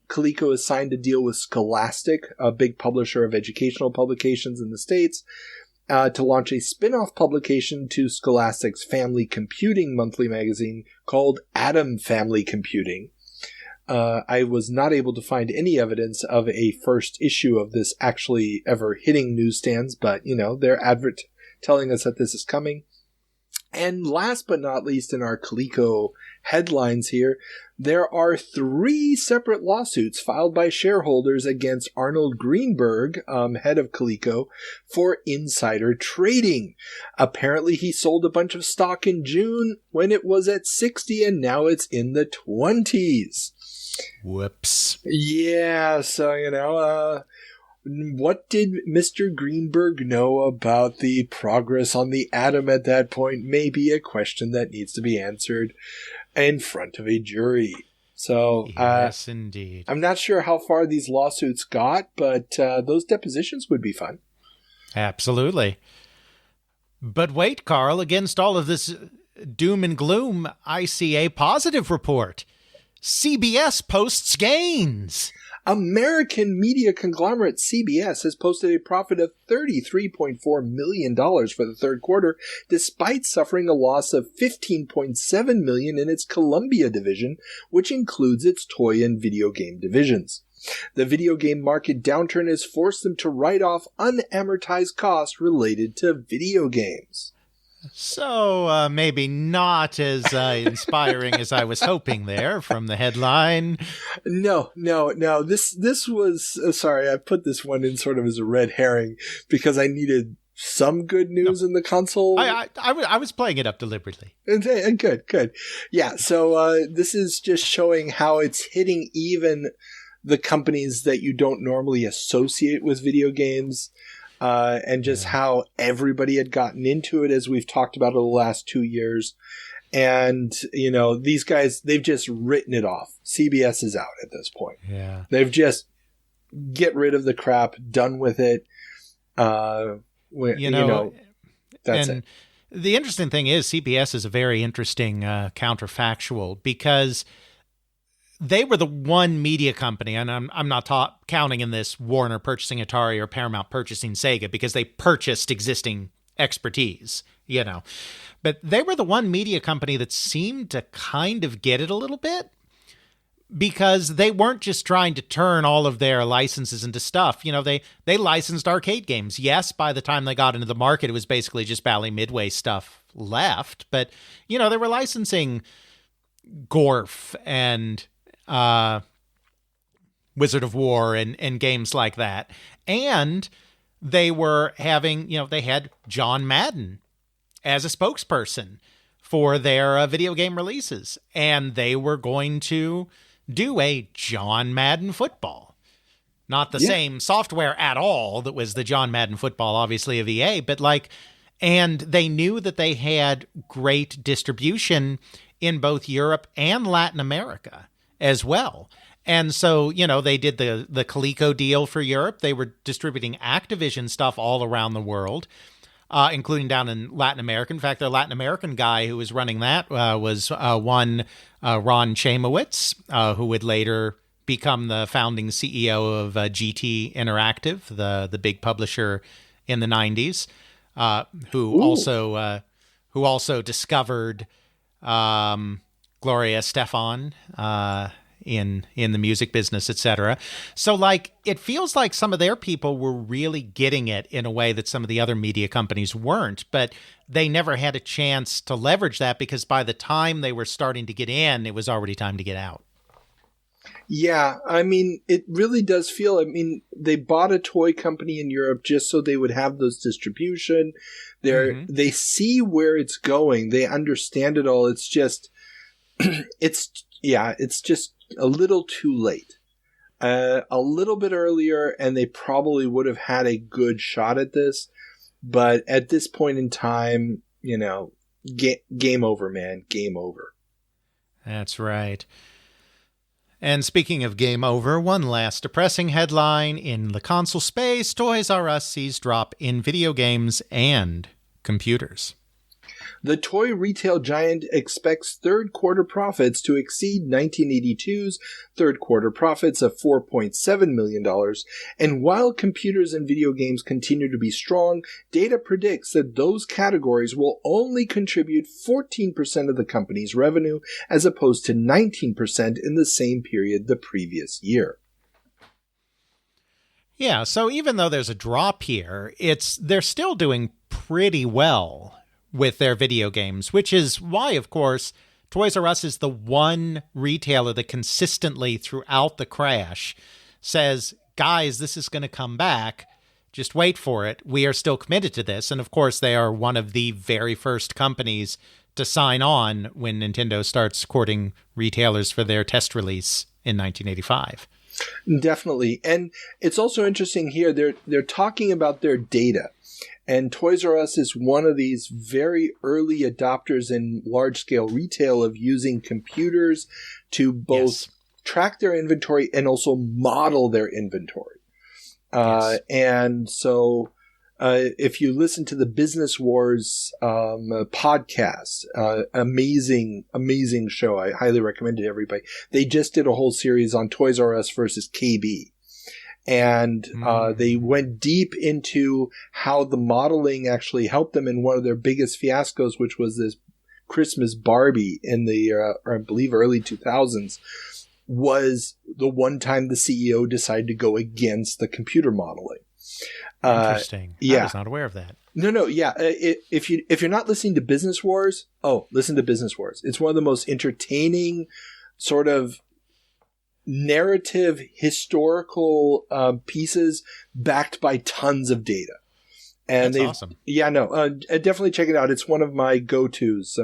Speaker 1: Coleco has signed a deal with Scholastic, a big publisher of educational publications in the States, to launch a spin-off publication to Scholastic's Family Computing monthly magazine called Atom Family Computing. I was not able to find any evidence of a first issue of this actually ever hitting newsstands, but, they're telling us that this is coming. And last but not least in our Coleco headlines here, there are 3 separate lawsuits filed by shareholders against Arnold Greenberg, head of Coleco, for insider trading. Apparently he sold a bunch of stock in June when it was at 60 and now it's in the 20s.
Speaker 8: Whoops.
Speaker 1: Yeah, so, what did Mr. Greenberg know about the progress on the Atom at that point may be a question that needs to be answered in front of a jury. So,
Speaker 8: yes, indeed.
Speaker 1: I'm not sure how far these lawsuits got, but those depositions would be fun.
Speaker 8: Absolutely. But wait, Carl, against all of this doom and gloom, I see a positive report. CBS posts gains.
Speaker 1: American media conglomerate CBS has posted a profit of $33.4 million for the third quarter, despite suffering a loss of $15.7 million in its Columbia division, which includes its toy and video game divisions. The video game market downturn has forced them to write off unamortized costs related to video games.
Speaker 8: So maybe not as inspiring as I was hoping there from the headline.
Speaker 1: No. This was sorry. I put this one in sort of as a red herring because I needed some good news in the console.
Speaker 8: I was playing it up deliberately.
Speaker 1: Good. Yeah. So this is just showing how it's hitting even the companies that you don't normally associate with video games. And just how everybody had gotten into it, as we've talked about over the last 2 years. And, these guys, they've just written it off. CBS is out at this point.
Speaker 8: Yeah.
Speaker 1: They've just get rid of the crap, done with it. That's it.
Speaker 8: The interesting thing is CBS is a very interesting counterfactual because they were the one media company, and I'm not counting in this Warner purchasing Atari or Paramount purchasing Sega because they purchased existing expertise, But they were the one media company that seemed to kind of get it a little bit because they weren't just trying to turn all of their licenses into stuff. They licensed arcade games. Yes, by the time they got into the market, it was basically just Bally Midway stuff left. But, they were licensing Gorf and Wizard of War and games like that. And they were having, they had John Madden as a spokesperson for their video game releases. And they were going to do a John Madden football. Not the same software at all that was the John Madden football, obviously, of EA, but and they knew that they had great distribution in both Europe and Latin America as well. And so, they did the Coleco deal for Europe. They were distributing Activision stuff all around the world, including down in Latin America. In fact, their Latin American guy who was running that was one Ron Chamowitz, who would later become the founding CEO of GT Interactive, the big publisher in the 90s, who also discovered Gloria Estefan in the music business, etc. So it feels like some of their people were really getting it in a way that some of the other media companies weren't, but they never had a chance to leverage that because by the time they were starting to get in, it was already time to get out.
Speaker 1: Yeah, I mean, it really does feel, they bought a toy company in Europe just so they would have those distribution. They see where it's going. They understand it all. It's just, it's just a little too late. A little bit earlier, and they probably would have had a good shot at this. But at this point in time, game over, man. Game over.
Speaker 8: That's right. And speaking of game over, one last depressing headline in the console space: Toys R Us sees drop in video games and computers.
Speaker 1: The toy retail giant expects third quarter profits to exceed 1982's third quarter profits of $4.7 million. And while computers and video games continue to be strong, data predicts that those categories will only contribute 14% of the company's revenue, as opposed to 19% in the same period the previous year.
Speaker 8: Yeah, so even though there's a drop here, they're still doing pretty well with their video games, which is why, of course, Toys R Us is the one retailer that consistently throughout the crash says, guys, this is going to come back. Just wait for it. We are still committed to this. And of course, they are one of the very first companies to sign on when Nintendo starts courting retailers for their test release in 1985.
Speaker 1: Definitely. And it's also interesting here, they're talking about their data. And Toys R Us is one of these very early adopters in large-scale retail of using computers to both track their inventory and also model their inventory. And so if you listen to the Business Wars podcast, amazing show. I highly recommend it to everybody. They just did a whole series on Toys R Us versus KB. And they went deep into how the modeling actually helped them in one of their biggest fiascos, which was this Christmas Barbie in the, I believe, early 2000s, was the one time the CEO decided to go against the computer modeling.
Speaker 8: Interesting.
Speaker 1: Yeah.
Speaker 8: I was not aware of that.
Speaker 1: No. Yeah. If you're not listening to Business Wars, listen to Business Wars. It's one of the most entertaining sort of narrative historical pieces backed by tons of data. And
Speaker 8: that's awesome.
Speaker 1: Yeah, no, definitely check it out. It's one of my go-tos.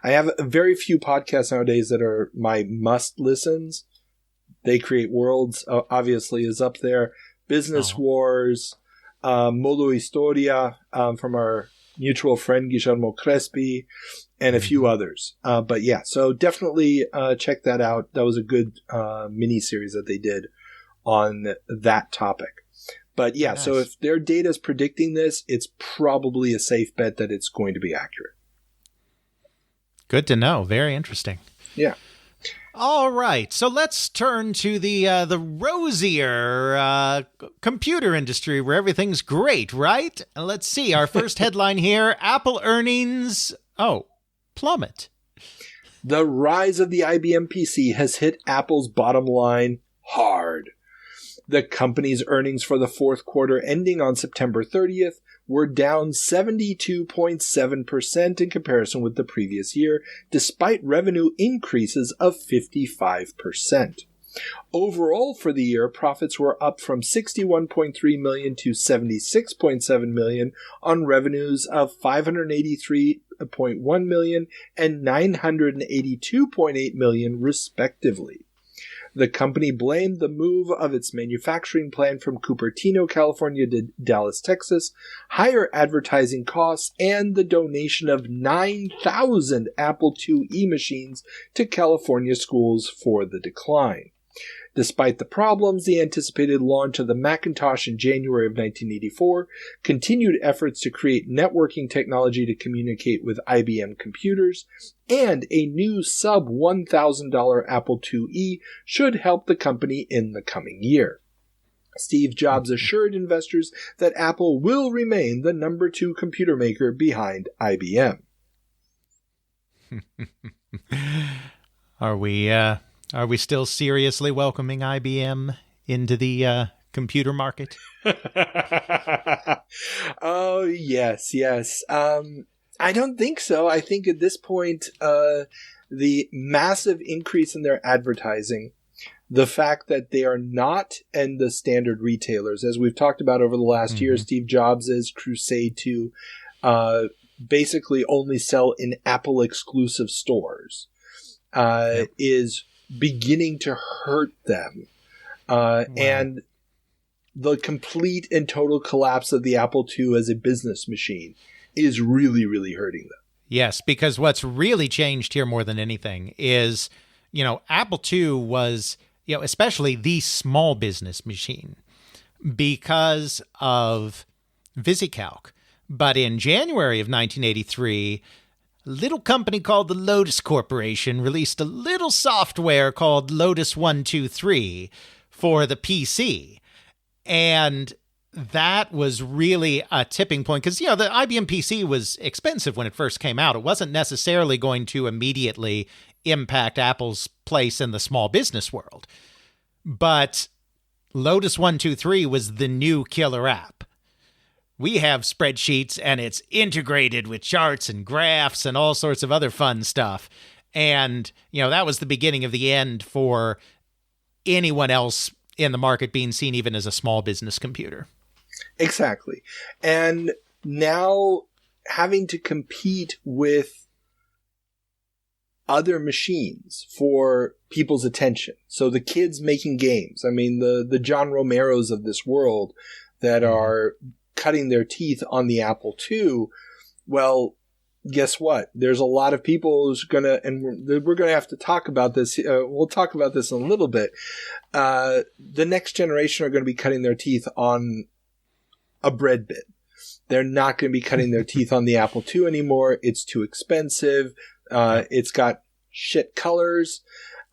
Speaker 1: I have very few podcasts nowadays that are my must listens. They Create Worlds, obviously, is up there. Business Wars, Modo Historia, from our mutual friend Guillermo Crespi, and a few others. But yeah, so definitely check that out. That was a good mini-series that they did on that topic. But yeah, nice. So if their data is predicting this, it's probably a safe bet that it's going to be accurate.
Speaker 8: Good to know. Very interesting.
Speaker 1: Yeah.
Speaker 8: All right, so let's turn to the rosier computer industry where everything's great, right? Let's see. Our first headline here: Apple earnings plummet.
Speaker 1: The rise of the IBM PC has hit Apple's bottom line hard. The company's earnings for the fourth quarter ending on September 30th were down 72.7% in comparison with the previous year, despite revenue increases of 55%. Overall for the year, profits were up from $61.3 million to $76.7 million on revenues of $583.1 million and $982.8 million, respectively. The company blamed the move of its manufacturing plant from Cupertino, California to Dallas, Texas, higher advertising costs, and the donation of 9,000 Apple IIe machines to California schools for the decline. Despite the problems, the anticipated launch of the Macintosh in January of 1984, continued efforts to create networking technology to communicate with IBM computers, and a new sub-$1,000 Apple IIe should help the company in the coming year. Steve Jobs assured investors that Apple will remain the number 2 computer maker behind IBM.
Speaker 8: Are we still seriously welcoming IBM into the computer market?
Speaker 1: Oh, yes. I don't think so. I think at this point, the massive increase in their advertising, the fact that they are not in the standard retailers, as we've talked about over the last year, Steve Jobs' crusade to basically only sell in Apple exclusive stores, is beginning to hurt them. And the complete and total collapse of the Apple II as a business machine is really, really hurting them.
Speaker 8: Yes, because what's really changed here more than anything is, Apple II was, especially the small business machine because of VisiCalc. But in January of 1983, a little company called the Lotus Corporation released a little software called Lotus 123 for the PC. And that was really a tipping point because, the IBM PC was expensive when it first came out. It wasn't necessarily going to immediately impact Apple's place in the small business world. But Lotus 123 was the new killer app. We have spreadsheets, and it's integrated with charts and graphs and all sorts of other fun stuff. And, that was the beginning of the end for anyone else in the market being seen even as a small business computer.
Speaker 1: Exactly. And now having to compete with other machines for people's attention. So the kids making games. I mean, the John Romeros of this world that are cutting their teeth on the Apple II, well, guess what? There's a lot of people who's going to, and we're going to have to talk about this. We'll talk about this in a little bit. The next generation are going to be cutting their teeth on a bread bin. They're not going to be cutting their teeth on the Apple II anymore. It's too expensive. It's got shit colors.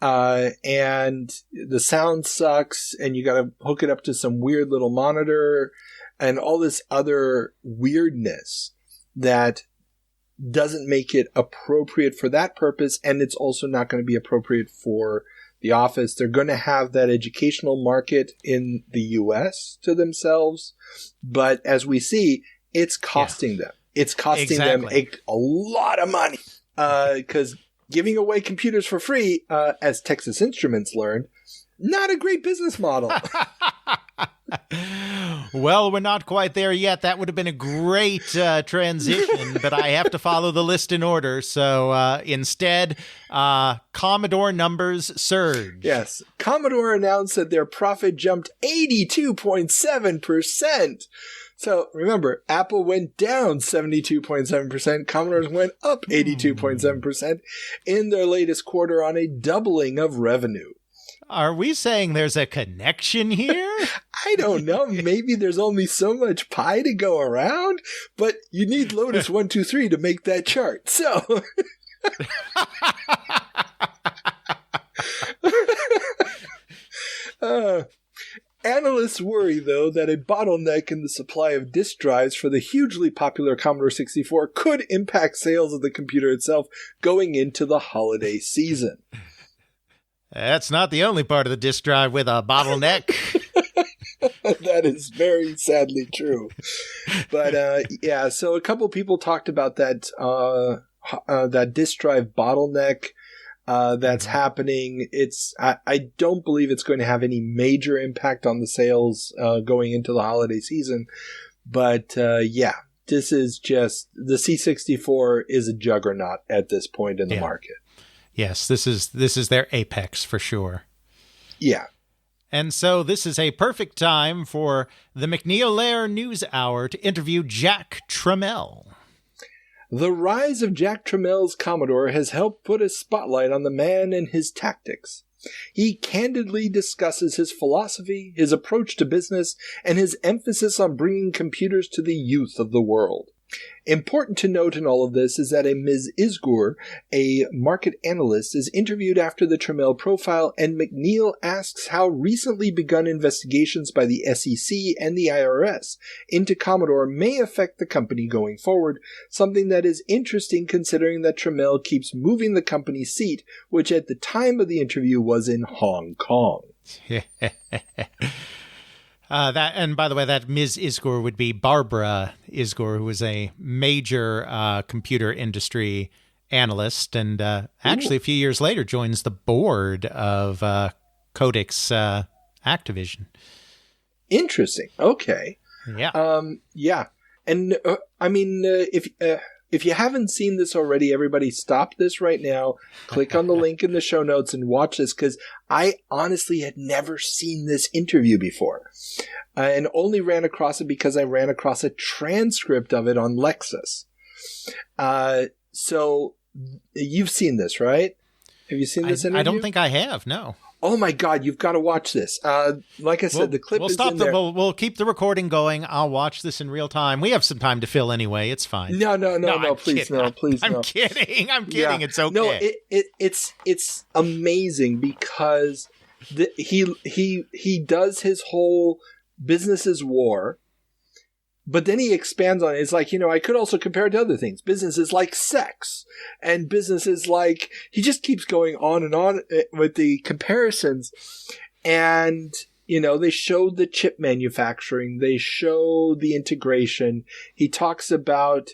Speaker 1: And the sound sucks, and you got to hook it up to some weird little monitor and all this other weirdness that doesn't make it appropriate for that purpose, and it's also not going to be appropriate for the office. They're going to have that educational market in the U.S. to themselves, but as we see, it's costing them. It's costing them a lot of money because giving away computers for free, as Texas Instruments learned, not a great business model.
Speaker 8: Well, we're not quite there yet. That would have been a great transition, but I have to follow the list in order. So instead, Commodore numbers surge.
Speaker 1: Yes. Commodore announced that their profit jumped 82.7%. So remember, Apple went down 72.7%. Commodore went up 82.7% in their latest quarter on a doubling of revenue.
Speaker 8: Are we saying there's a connection here?
Speaker 1: I don't know. Maybe there's only so much pie to go around, but you need Lotus 123 to make that chart. So analysts worry, though, that a bottleneck in the supply of disk drives for the hugely popular Commodore 64 could impact sales of the computer itself going into the holiday season.
Speaker 8: That's not the only part of the disk drive with a bottleneck.
Speaker 1: That is very sadly true. But yeah, so a couple people talked about that that disk drive bottleneck that's happening. I don't believe it's going to have any major impact on the sales going into the holiday season. But this is just, the C64 is a juggernaut at this point in the market.
Speaker 8: Yes, this is their apex for sure.
Speaker 1: Yeah.
Speaker 8: And so this is a perfect time for the McNeil Lehrer News Hour to interview Jack Tramiel.
Speaker 1: The rise of Jack Tramiel's Commodore has helped put a spotlight on the man and his tactics. He candidly discusses his philosophy, his approach to business, and his emphasis on bringing computers to the youth of the world. Important to note in all of this is that a Ms. Isgur, a market analyst, is interviewed after the Tramiel profile, and McNeil asks how recently begun investigations by the SEC and the IRS into Commodore may affect the company going forward, something that is interesting considering that Tramiel keeps moving the company's seat, which at the time of the interview was in Hong Kong.
Speaker 8: And by the way, that Ms. Isgur would be Barbara Isgur, who was a major computer industry analyst, and actually a few years later joins the board of Codex Activision.
Speaker 1: Interesting. Okay.
Speaker 8: Yeah.
Speaker 1: And if you haven't seen this already, everybody stop this right now, click on the link in the show notes and watch this, because I honestly had never seen this interview before. And only ran across it because I ran across a transcript of it on Lexus. So you've seen this, right? Have you seen this interview?
Speaker 8: I don't think I have, no.
Speaker 1: Oh my God, you've got to watch this. Like I said, the clip is in there.
Speaker 8: We'll keep the recording going. I'll watch this in real time. We have some time to fill anyway. It's fine.
Speaker 1: No, please, no.
Speaker 8: I'm kidding. I'm kidding. It's okay.
Speaker 1: No, it's amazing because he does his whole business is war, but then he expands on it. It's like, I could also compare it to other things. Business is like sex, and business is like, he just keeps going on and on with the comparisons. And, they show the chip manufacturing. They show the integration. He talks about,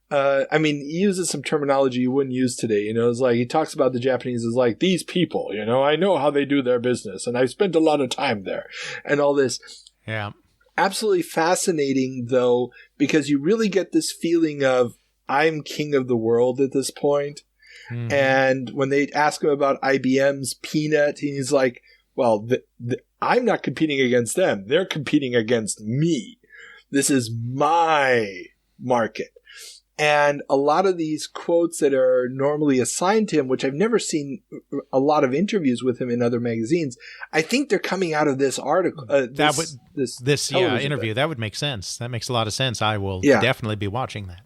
Speaker 1: he uses some terminology you wouldn't use today. It's like, he talks about the Japanese as like, these people, I know how they do their business, and I've spent a lot of time there, and all this.
Speaker 8: Yeah.
Speaker 1: Absolutely fascinating, though, because you really get this feeling of, I'm king of the world at this point. Mm-hmm. And when they ask him about IBM's Peanut, he's like, well, I'm not competing against them. They're competing against me. This is my market. And a lot of these quotes that are normally assigned to him, which I've never seen a lot of interviews with him in other magazines, I think they're coming out of this article. This
Speaker 8: interview. That would make sense. That makes a lot of sense. I will definitely be watching that.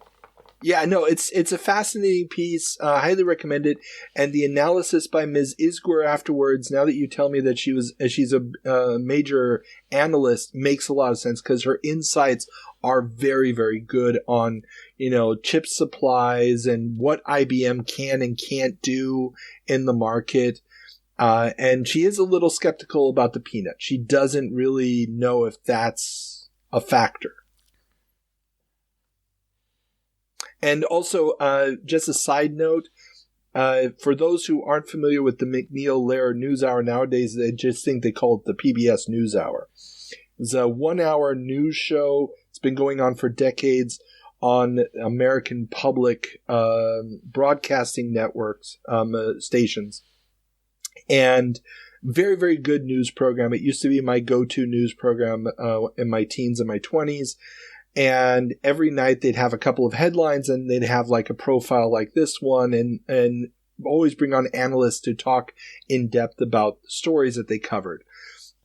Speaker 1: Yeah, no, it's a fascinating piece. Highly recommend it. And the analysis by Ms. Isgur afterwards, now that you tell me that she's a major analyst, makes a lot of sense, because her insights are very, very good on, chip supplies and what IBM can and can't do in the market. And she is a little skeptical about the Peanut. She doesn't really know if that's a factor. And also, just a side note, for those who aren't familiar with the McNeil Lehrer News Hour nowadays, they just think they call it the PBS News Hour. It's a 1-hour news show. It's been going on for decades on American public broadcasting networks, stations. And very, very good news program. It used to be my go-to news program in my teens and my 20s. And every night they'd have a couple of headlines, and they'd have like a profile like this one, and always bring on analysts to talk in depth about the stories that they covered.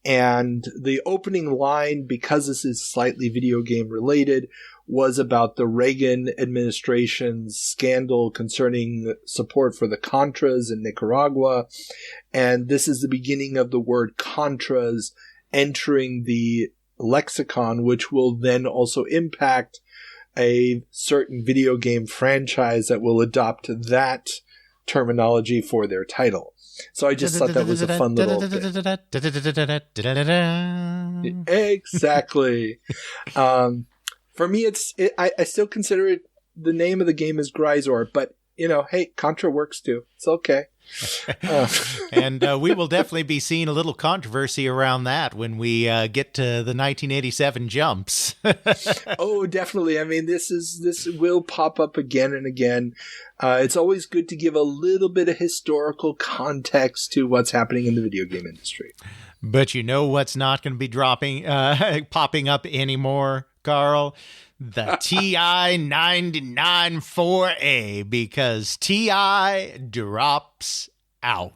Speaker 1: And the opening line, because this is slightly video game related, was about the Reagan administration's scandal concerning support for the Contras in Nicaragua. And this is the beginning of the word Contras entering the lexicon, which will then also impact a certain video game franchise that will adopt that terminology for their title. So I just thought that was a fun little thing. Exactly. For me, I still consider it, the name of the game is Grisor, but hey, Contra works too. It's okay.
Speaker 8: And we will definitely be seeing a little controversy around that when we get to the 1987 jumps.
Speaker 1: Oh, definitely. I mean, this will pop up again and again. It's always good to give a little bit of historical context to what's happening in the video game industry.
Speaker 8: But you know what's not going to be popping up anymore, Carl? The TI 99.4A, because TI drops out.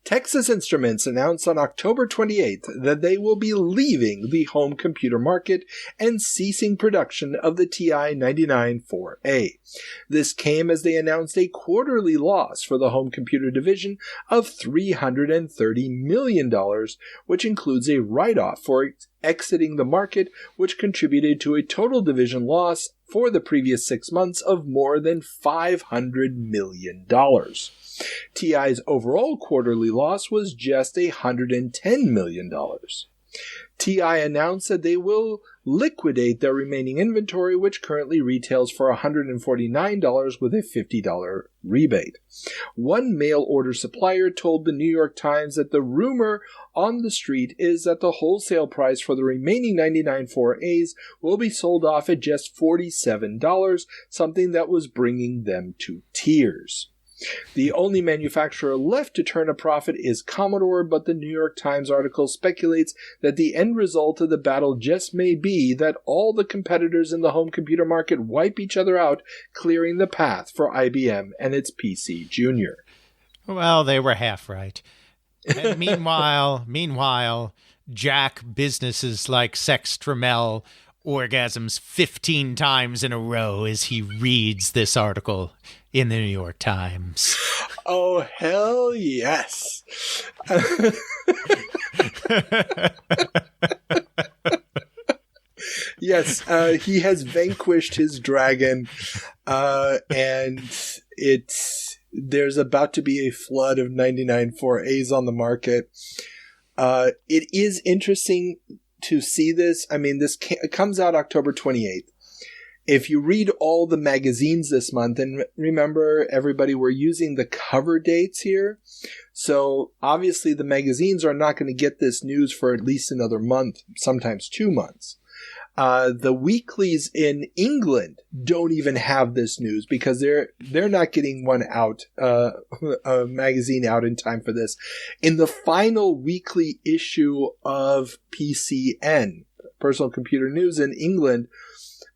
Speaker 1: Texas Instruments announced on October 28th that they will be leaving the home computer market and ceasing production of the TI 99.4A. This came as they announced a quarterly loss for the home computer division of $330 million, which includes a write-off for exiting the market, which contributed to a total division loss for the previous 6 months of more than $500 million. TI's overall quarterly loss was just $110 million. TI announced that they will liquidate their remaining inventory, which currently retails for $149 with a $50 rebate. One mail-order supplier told the New York Times that the rumor on the street is that the wholesale price for the remaining 99.4As will be sold off at just $47, something that was bringing them to tears. The only manufacturer left to turn a profit is Commodore, but the New York Times article speculates that the end result of the battle just may be that all the competitors in the home computer market wipe each other out, clearing the path for IBM and its PC Junior.
Speaker 8: Well, they were half right. And meanwhile, Jack businesses like Sextramel orgasms 15 times in a row as he reads this article in the New York Times.
Speaker 1: Oh, hell yes. Yes, he has vanquished his dragon, and there's about to be a flood of 99.4As on the market. It is interesting to see this. I mean, this comes out October 28th. If you read all the magazines this month, and remember, everybody, we're using the cover dates here. So obviously the magazines are not going to get this news for at least another month, sometimes 2 months. The weeklies in England don't even have this news because they're not getting one out, a magazine out in time for this. In the final weekly issue of PCN, Personal Computer News in England,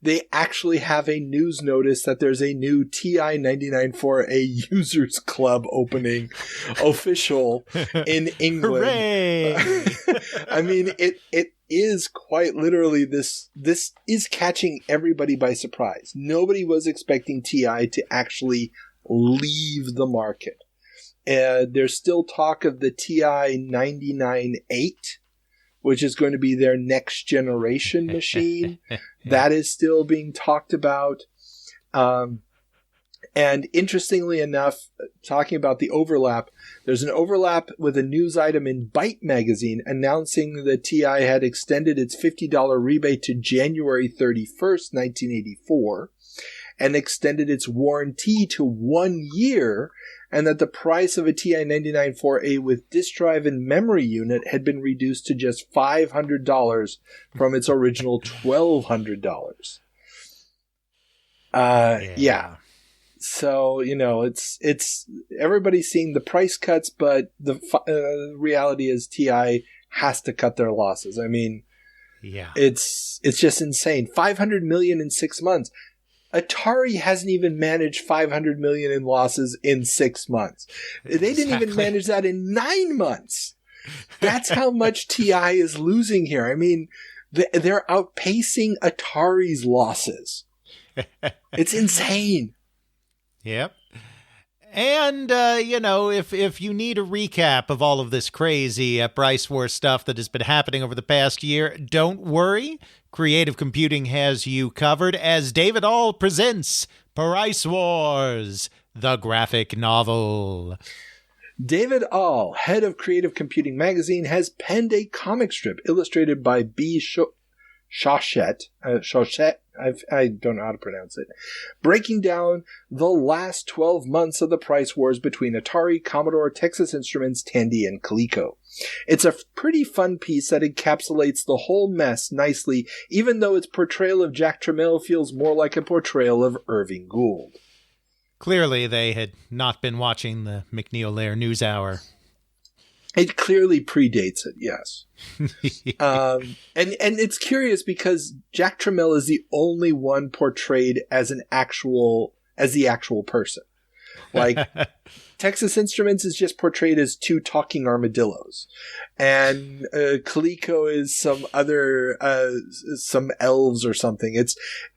Speaker 1: they actually have a news notice that there's a new TI 99.4A users club opening official in England.
Speaker 8: Hooray!
Speaker 1: I mean, it is quite literally this is catching everybody by surprise. Nobody was expecting TI to actually leave the market. There's still talk of the TI 99.8, which is going to be their next generation machine. That is still being talked about. And interestingly enough, talking about the overlap, there's an overlap with a news item in Byte magazine announcing that TI had extended its $50 rebate to January 31st, 1984, and extended its warranty to 1 year, and that the price of a TI 99.4A with disk drive and memory unit had been reduced to just $500 from its original $1,200. Yeah. So, it's everybody's seeing the price cuts, but the reality is TI has to cut their losses. I mean,
Speaker 8: yeah,
Speaker 1: it's just insane. $500 million in 6 months. Atari hasn't even managed $500 million in losses in 6 months. They didn't even manage that in 9 months. That's how much TI is losing here. I mean, they're outpacing Atari's losses. It's insane.
Speaker 8: Yep. And, if you need a recap of all of this crazy price war stuff that has been happening over the past year, don't worry. Creative Computing has you covered as David All presents Price Wars, the graphic novel.
Speaker 1: David All, head of Creative Computing magazine, has penned a comic strip illustrated by B. Chauchet, I don't know how to pronounce it. Breaking down the last 12 months of the price wars between Atari, Commodore, Texas Instruments, Tandy, and Coleco. It's a pretty fun piece that encapsulates the whole mess nicely, even though its portrayal of Jack Tramiel feels more like a portrayal of Irving Gould.
Speaker 8: Clearly, they had not been watching the McNeil Lair NewsHour.
Speaker 1: It clearly predates it, yes. And it's curious because Jack Tramiel is the only one portrayed as the actual person. Like, Texas Instruments is just portrayed as two talking armadillos. And Coleco is some other, some elves or something.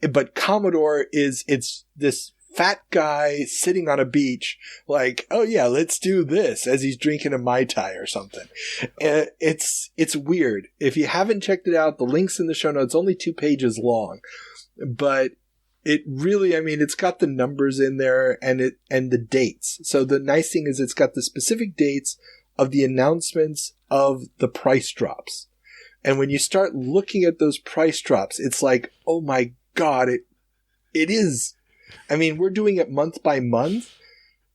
Speaker 1: But Commodore it's this fat guy sitting on a beach like, oh yeah, let's do this, as he's drinking a Mai Tai or something. It's weird. If you haven't checked it out, the link's in the show notes, only 2 pages long. But it really, I mean, it's got the numbers in there and the dates. So the nice thing is it's got the specific dates of the announcements of the price drops. And when you start looking at those price drops, it's like, oh my God, it is. I mean, we're doing it month by month,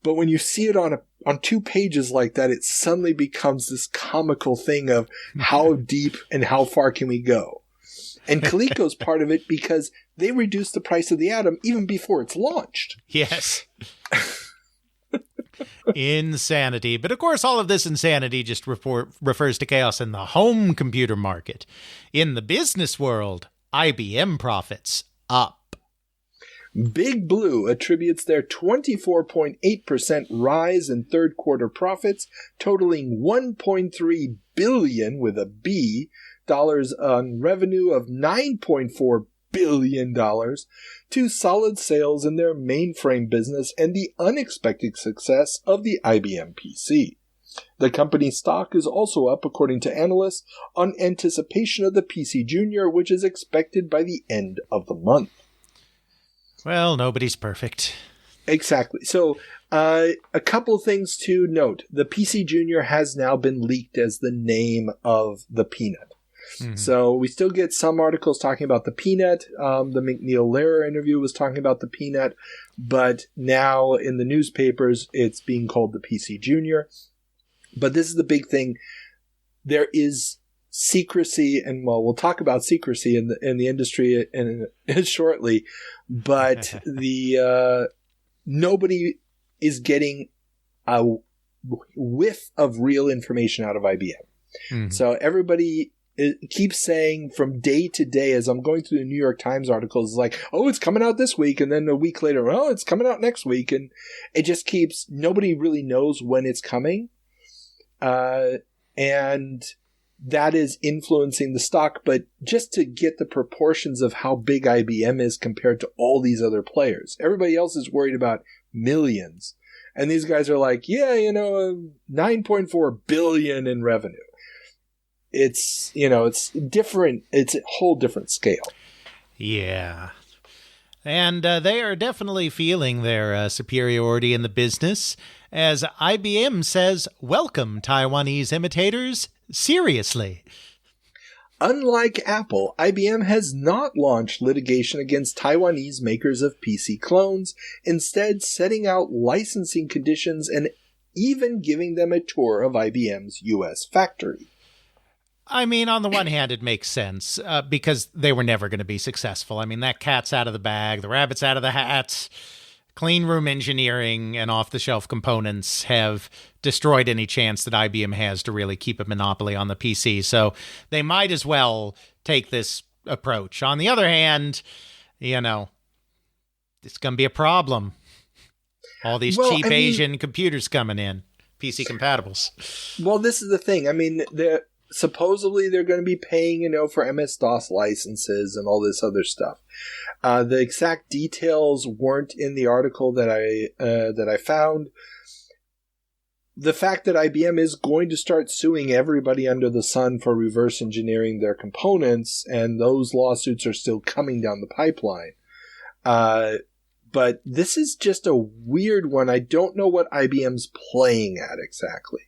Speaker 1: but when you see it on 2 pages like that, it suddenly becomes this comical thing of how deep and how far can we go. And Coleco's part of it because they reduced the price of the Atom even before it's launched.
Speaker 8: Yes. Insanity. But of course, all of this insanity just refers to chaos in the home computer market. In the business world, IBM profits up.
Speaker 1: Big Blue attributes their 24.8% rise in third quarter profits, totaling $1.3 billion with a B dollars on revenue of $9.4 billion to solid sales in their mainframe business and the unexpected success of the IBM PC. The company's stock is also up, according to analysts, on anticipation of the PC Junior, which is expected by the end of the month.
Speaker 8: Well, nobody's perfect.
Speaker 1: Exactly. So, a couple things to note. The PC Junior has now been leaked as the name of the Peanut. Mm-hmm. So, we still get some articles talking about the Peanut. The McNeil Lehrer interview was talking about the Peanut. But now, in the newspapers, it's being called the PC Junior. But this is the big thing. There is secrecy, and well, we'll talk about secrecy in the industry shortly, but nobody is getting a whiff of real information out of IBM. Mm-hmm. So everybody keeps saying from day to day, as I'm going through the New York Times articles, like, oh, it's coming out this week, and then a week later, oh, it's coming out next week, and it just keeps, nobody really knows when it's coming, and that is influencing the stock. But just to get the proportions of how big IBM is compared to all these other players, everybody else is worried about millions. And these guys are like, yeah, 9.4 billion in revenue. It's, it's different. It's a whole different scale.
Speaker 8: Yeah. And they are definitely feeling their superiority in the business. As IBM says, welcome, Taiwanese imitators. Seriously.
Speaker 1: Unlike Apple, IBM has not launched litigation against Taiwanese makers of PC clones, instead setting out licensing conditions and even giving them a tour of IBM's U.S. factory.
Speaker 8: I mean, on the one hand, it makes sense because they were never going to be successful. I mean, that cat's out of the bag, the rabbit's out of the hat. Clean room engineering and off-the-shelf components have destroyed any chance that IBM has to really keep a monopoly on the PC. So they might as well take this approach. On the other hand, it's going to be a problem. All these cheap Asian computers coming in, PC compatibles.
Speaker 1: Well, this is the thing. I mean, supposedly they're going to be paying, for MS-DOS licenses and all this other stuff. The exact details weren't in the article that I found. The fact that IBM is going to start suing everybody under the sun for reverse engineering their components, and those lawsuits are still coming down the pipeline. But this is just a weird one. I don't know what IBM's playing at exactly.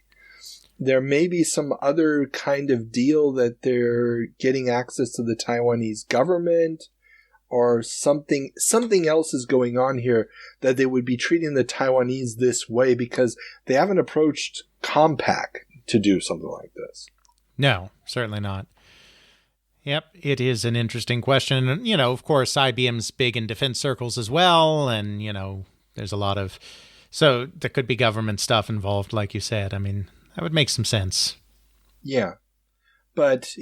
Speaker 1: There may be some other kind of deal that they're getting access to the Taiwanese government, or something else is going on here that they would be treating the Taiwanese this way, because they haven't approached Compaq to do something like this.
Speaker 8: No, certainly not. Yep, it is an interesting question. And, of course, IBM's big in defense circles as well. And, there's a lot of... So there could be government stuff involved, like you said. I mean, that would make some sense.
Speaker 1: Yeah. But,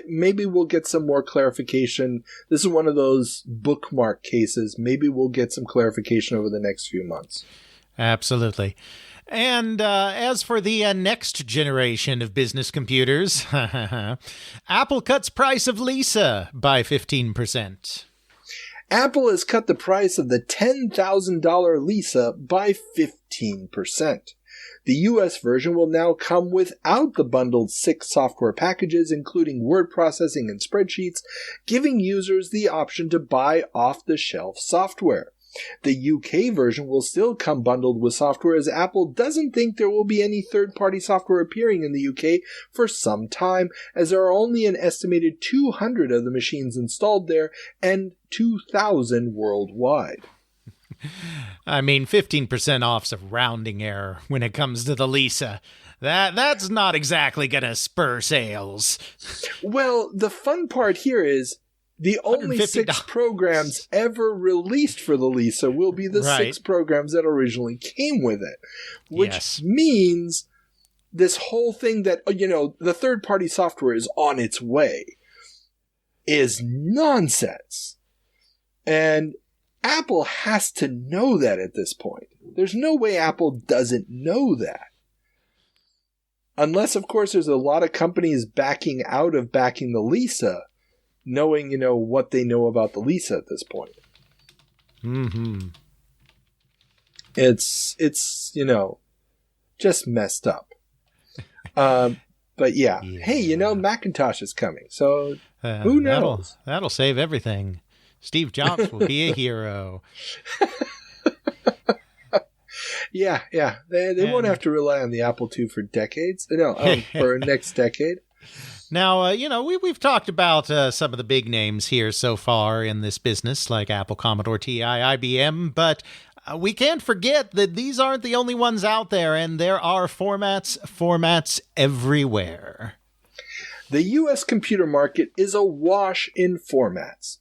Speaker 1: maybe we'll get some more clarification. This is one of those bookmark cases. Maybe we'll get some clarification over the next few months.
Speaker 8: Absolutely. And as for the next generation of business computers, Apple cuts price of Lisa by 15%.
Speaker 1: Apple has cut the price of the $10,000 Lisa by 15%. The US version will now come without the bundled 6 software packages, including word processing and spreadsheets, giving users the option to buy off-the-shelf software. The UK version will still come bundled with software, as Apple doesn't think there will be any third-party software appearing in the UK for some time, as there are only an estimated 200 of the machines installed there and 2,000 worldwide.
Speaker 8: I mean, 15% off's a rounding error when it comes to the Lisa. That's not exactly going to spur sales.
Speaker 1: Well, the fun part here is the only 6 programs ever released for the Lisa will be the 6 programs that originally came with it, which means this whole thing that, the third-party software is on its way is nonsense. And Apple has to know that at this point. There's no way Apple doesn't know that. Unless, of course, there's a lot of companies backing out of backing the Lisa, knowing, what they know about the Lisa at this point.
Speaker 8: Mm-hmm.
Speaker 1: It's just messed up. But yeah. Hey, Macintosh is coming, so who knows?
Speaker 8: That'll save everything. Steve Jobs will be a hero.
Speaker 1: Yeah. They won't have to rely on the Apple II for decades. No, for next decade.
Speaker 8: Now, we've talked about some of the big names here so far in this business, like Apple, Commodore TI, IBM, but we can't forget that these aren't the only ones out there, and there are formats everywhere.
Speaker 1: The U.S. computer market is awash in formats.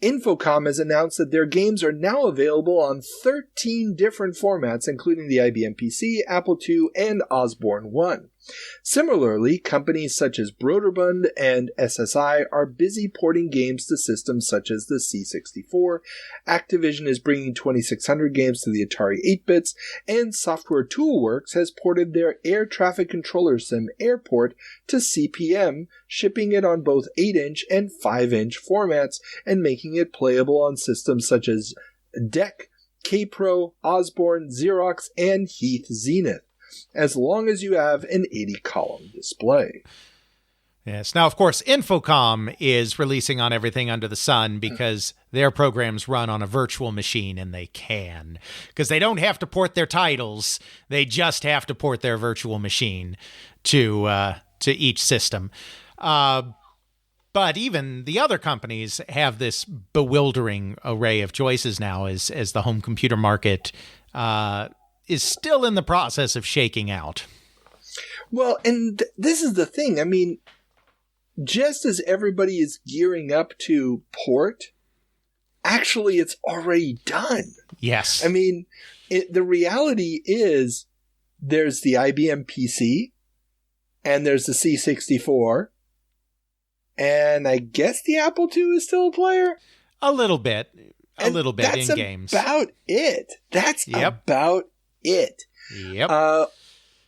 Speaker 1: Infocom has announced that their games are now available on 13 different formats, including the IBM PC, Apple II, and Osborne 1. Similarly, companies such as Broderbund and SSI are busy porting games to systems such as the C64. Activision is bringing 2600 games to the Atari 8-bits, and Software Toolworks has ported their air traffic controller sim Airport to CPM, shipping it on both 8-inch and 5-inch formats and making it playable on systems such as DEC, K-Pro, Osborne, Xerox, and Heath Zenith, as long as you have an 80-column display.
Speaker 8: Yes. Now, of course, Infocom is releasing on everything under the sun because their programs run on a virtual machine, and they can. Because they don't have to port their titles. They just have to port their virtual machine to each system. But even the other companies have this bewildering array of choices now as the home computer market is still in the process of shaking out.
Speaker 1: Well, and this is the thing. I mean, just as everybody is gearing up to port, actually it's already done.
Speaker 8: Yes.
Speaker 1: I mean, the reality is there's the IBM PC, and there's the C64, and I guess the Apple II is still a player?
Speaker 8: A little bit in games.
Speaker 1: That's about it. About it.
Speaker 8: Yep.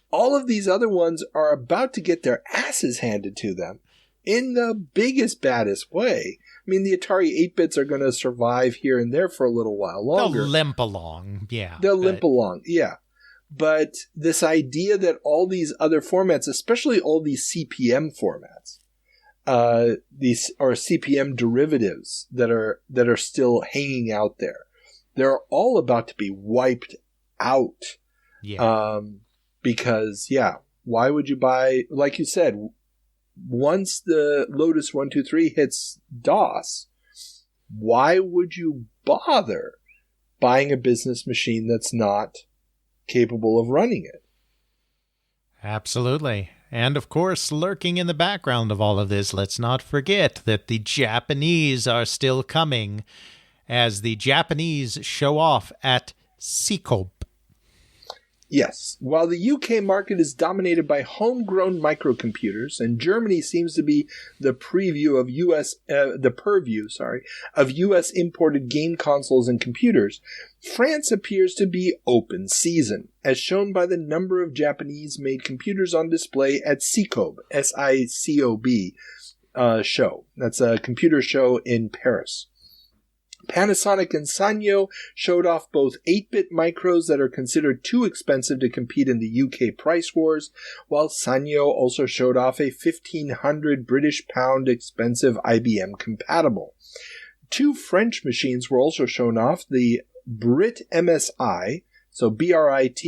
Speaker 1: All of these other ones are about to get their asses handed to them in the biggest, baddest way. I mean, the Atari 8-bits are going to survive here and there for a little while longer.
Speaker 8: They'll limp along, yeah.
Speaker 1: But this idea that all these other formats, especially all these CPM formats, these are CPM derivatives that are still hanging out there, they're all about to be wiped out.
Speaker 8: Yeah.
Speaker 1: Because, why would you buy, like you said, once the Lotus 123 hits DOS, why would you bother buying a business machine that's not capable of running it?
Speaker 8: Absolutely. And of course, lurking in the background of all of this, let's not forget that the Japanese are still coming, as the Japanese show off at SENTE.
Speaker 1: Yes. While the UK market is dominated by homegrown microcomputers, and Germany seems to be the purview of US imported game consoles and computers, France appears to be open season, as shown by the number of Japanese-made computers on display at SICOB, S-I-C-O-B, show. That's a computer show in Paris. Panasonic and Sanyo showed off both 8-bit micros that are considered too expensive to compete in the UK price wars, while Sanyo also showed off a £1,500 expensive IBM compatible. 2 French machines were also shown off, the Brit MSI, so BRIT/MSI,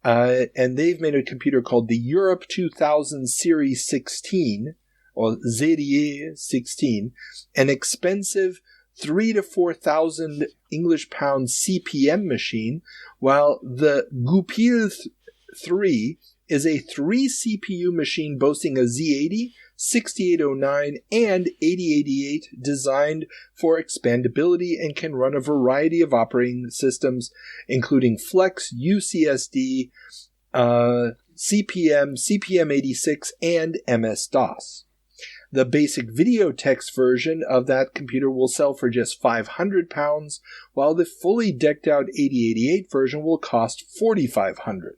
Speaker 1: and they've made a computer called the Europe 2000 Series 16, or Serie 16, an expensive 3,000 to 4,000 English pound CPM machine, while the Goupil 3 is a 3 CPU machine boasting a Z80, 6809, and 8088 designed for expandability and can run a variety of operating systems, including Flex, UCSD, CPM, CPM86, and MS-DOS. The basic video text version of that computer will sell for just £500, while the fully decked out 8088 version will cost $4,500.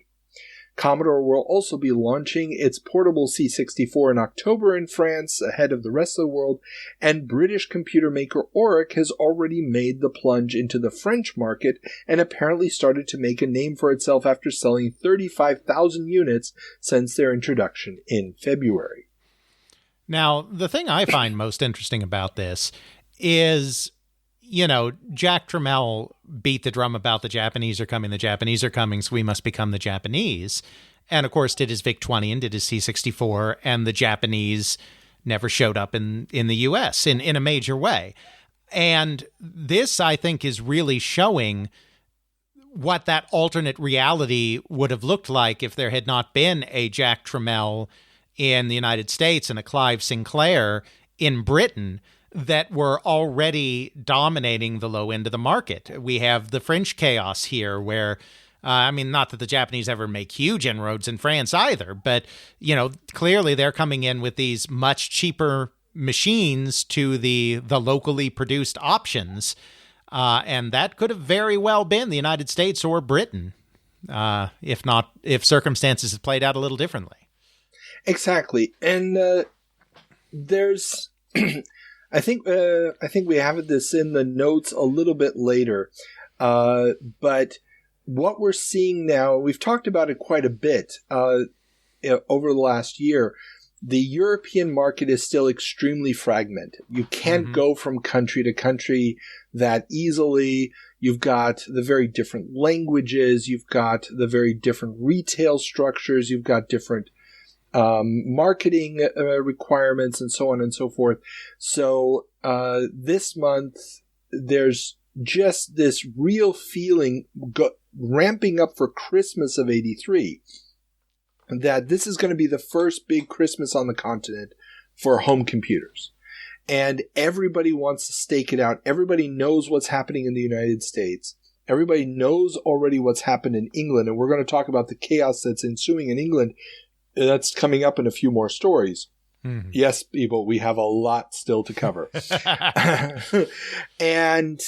Speaker 1: Commodore will also be launching its portable C64 in October in France, ahead of the rest of the world, and British computer maker Auric has already made the plunge into the French market and apparently started to make a name for itself after selling 35,000 units since their introduction in February.
Speaker 8: Now, the thing I find most interesting about this is, you know, Jack Tramiel beat the drum about the Japanese are coming, so we must become the Japanese. And, of course, did his VIC-20 and did his C64, and the Japanese never showed up in the U.S. in a major way. And this, I think, is really showing what that alternate reality would have looked like if there had not been a Jack Tramiel in the United States and a Clive Sinclair in Britain that were already dominating the low end of the market. We have the French chaos here where, not that the Japanese ever make huge inroads in France either, but, you know, clearly they're coming in with these much cheaper machines to the locally produced options. And that could have very well been the United States or Britain, if circumstances had played out a little differently.
Speaker 1: Exactly. And there's I think we have this in the notes a little bit later. But what we're seeing now, we've talked about it quite a bit over the last year. The European market is still extremely fragmented. You can't go from country to country that easily. You've got the very different languages. You've got the very different retail structures. You've got different marketing requirements and so on and so forth. So this month, there's just this real feeling ramping up for Christmas of '83 that this is going to be the first big Christmas on the continent for home computers. And everybody wants to stake it out. Everybody knows what's happening in the United States. Everybody knows already what's happened in England. And we're going to talk about the chaos that's ensuing in England. That's coming up in a few more stories. Mm-hmm. Yes, people, we have a lot still to cover. And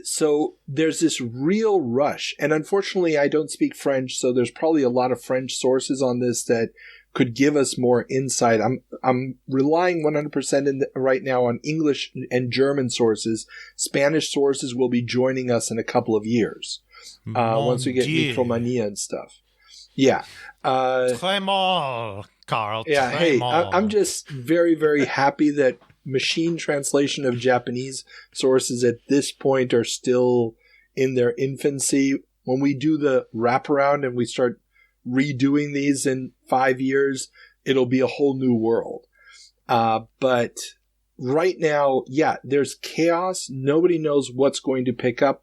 Speaker 1: so there's this real rush. And unfortunately, I don't speak French, so there's probably a lot of French sources on this that could give us more insight. I'm relying 100% right now on English and German sources. Spanish sources will be joining us in a couple of years once we get Micromania and stuff. Yeah.
Speaker 8: Très mal, Carl.
Speaker 1: Yeah, hey, I'm just very, very happy that machine translation of Japanese sources at this point are still in their infancy. When we do the wraparound and we start redoing these in 5 years, it'll be a whole new world. But right now, yeah, there's chaos. Nobody knows what's going to pick up.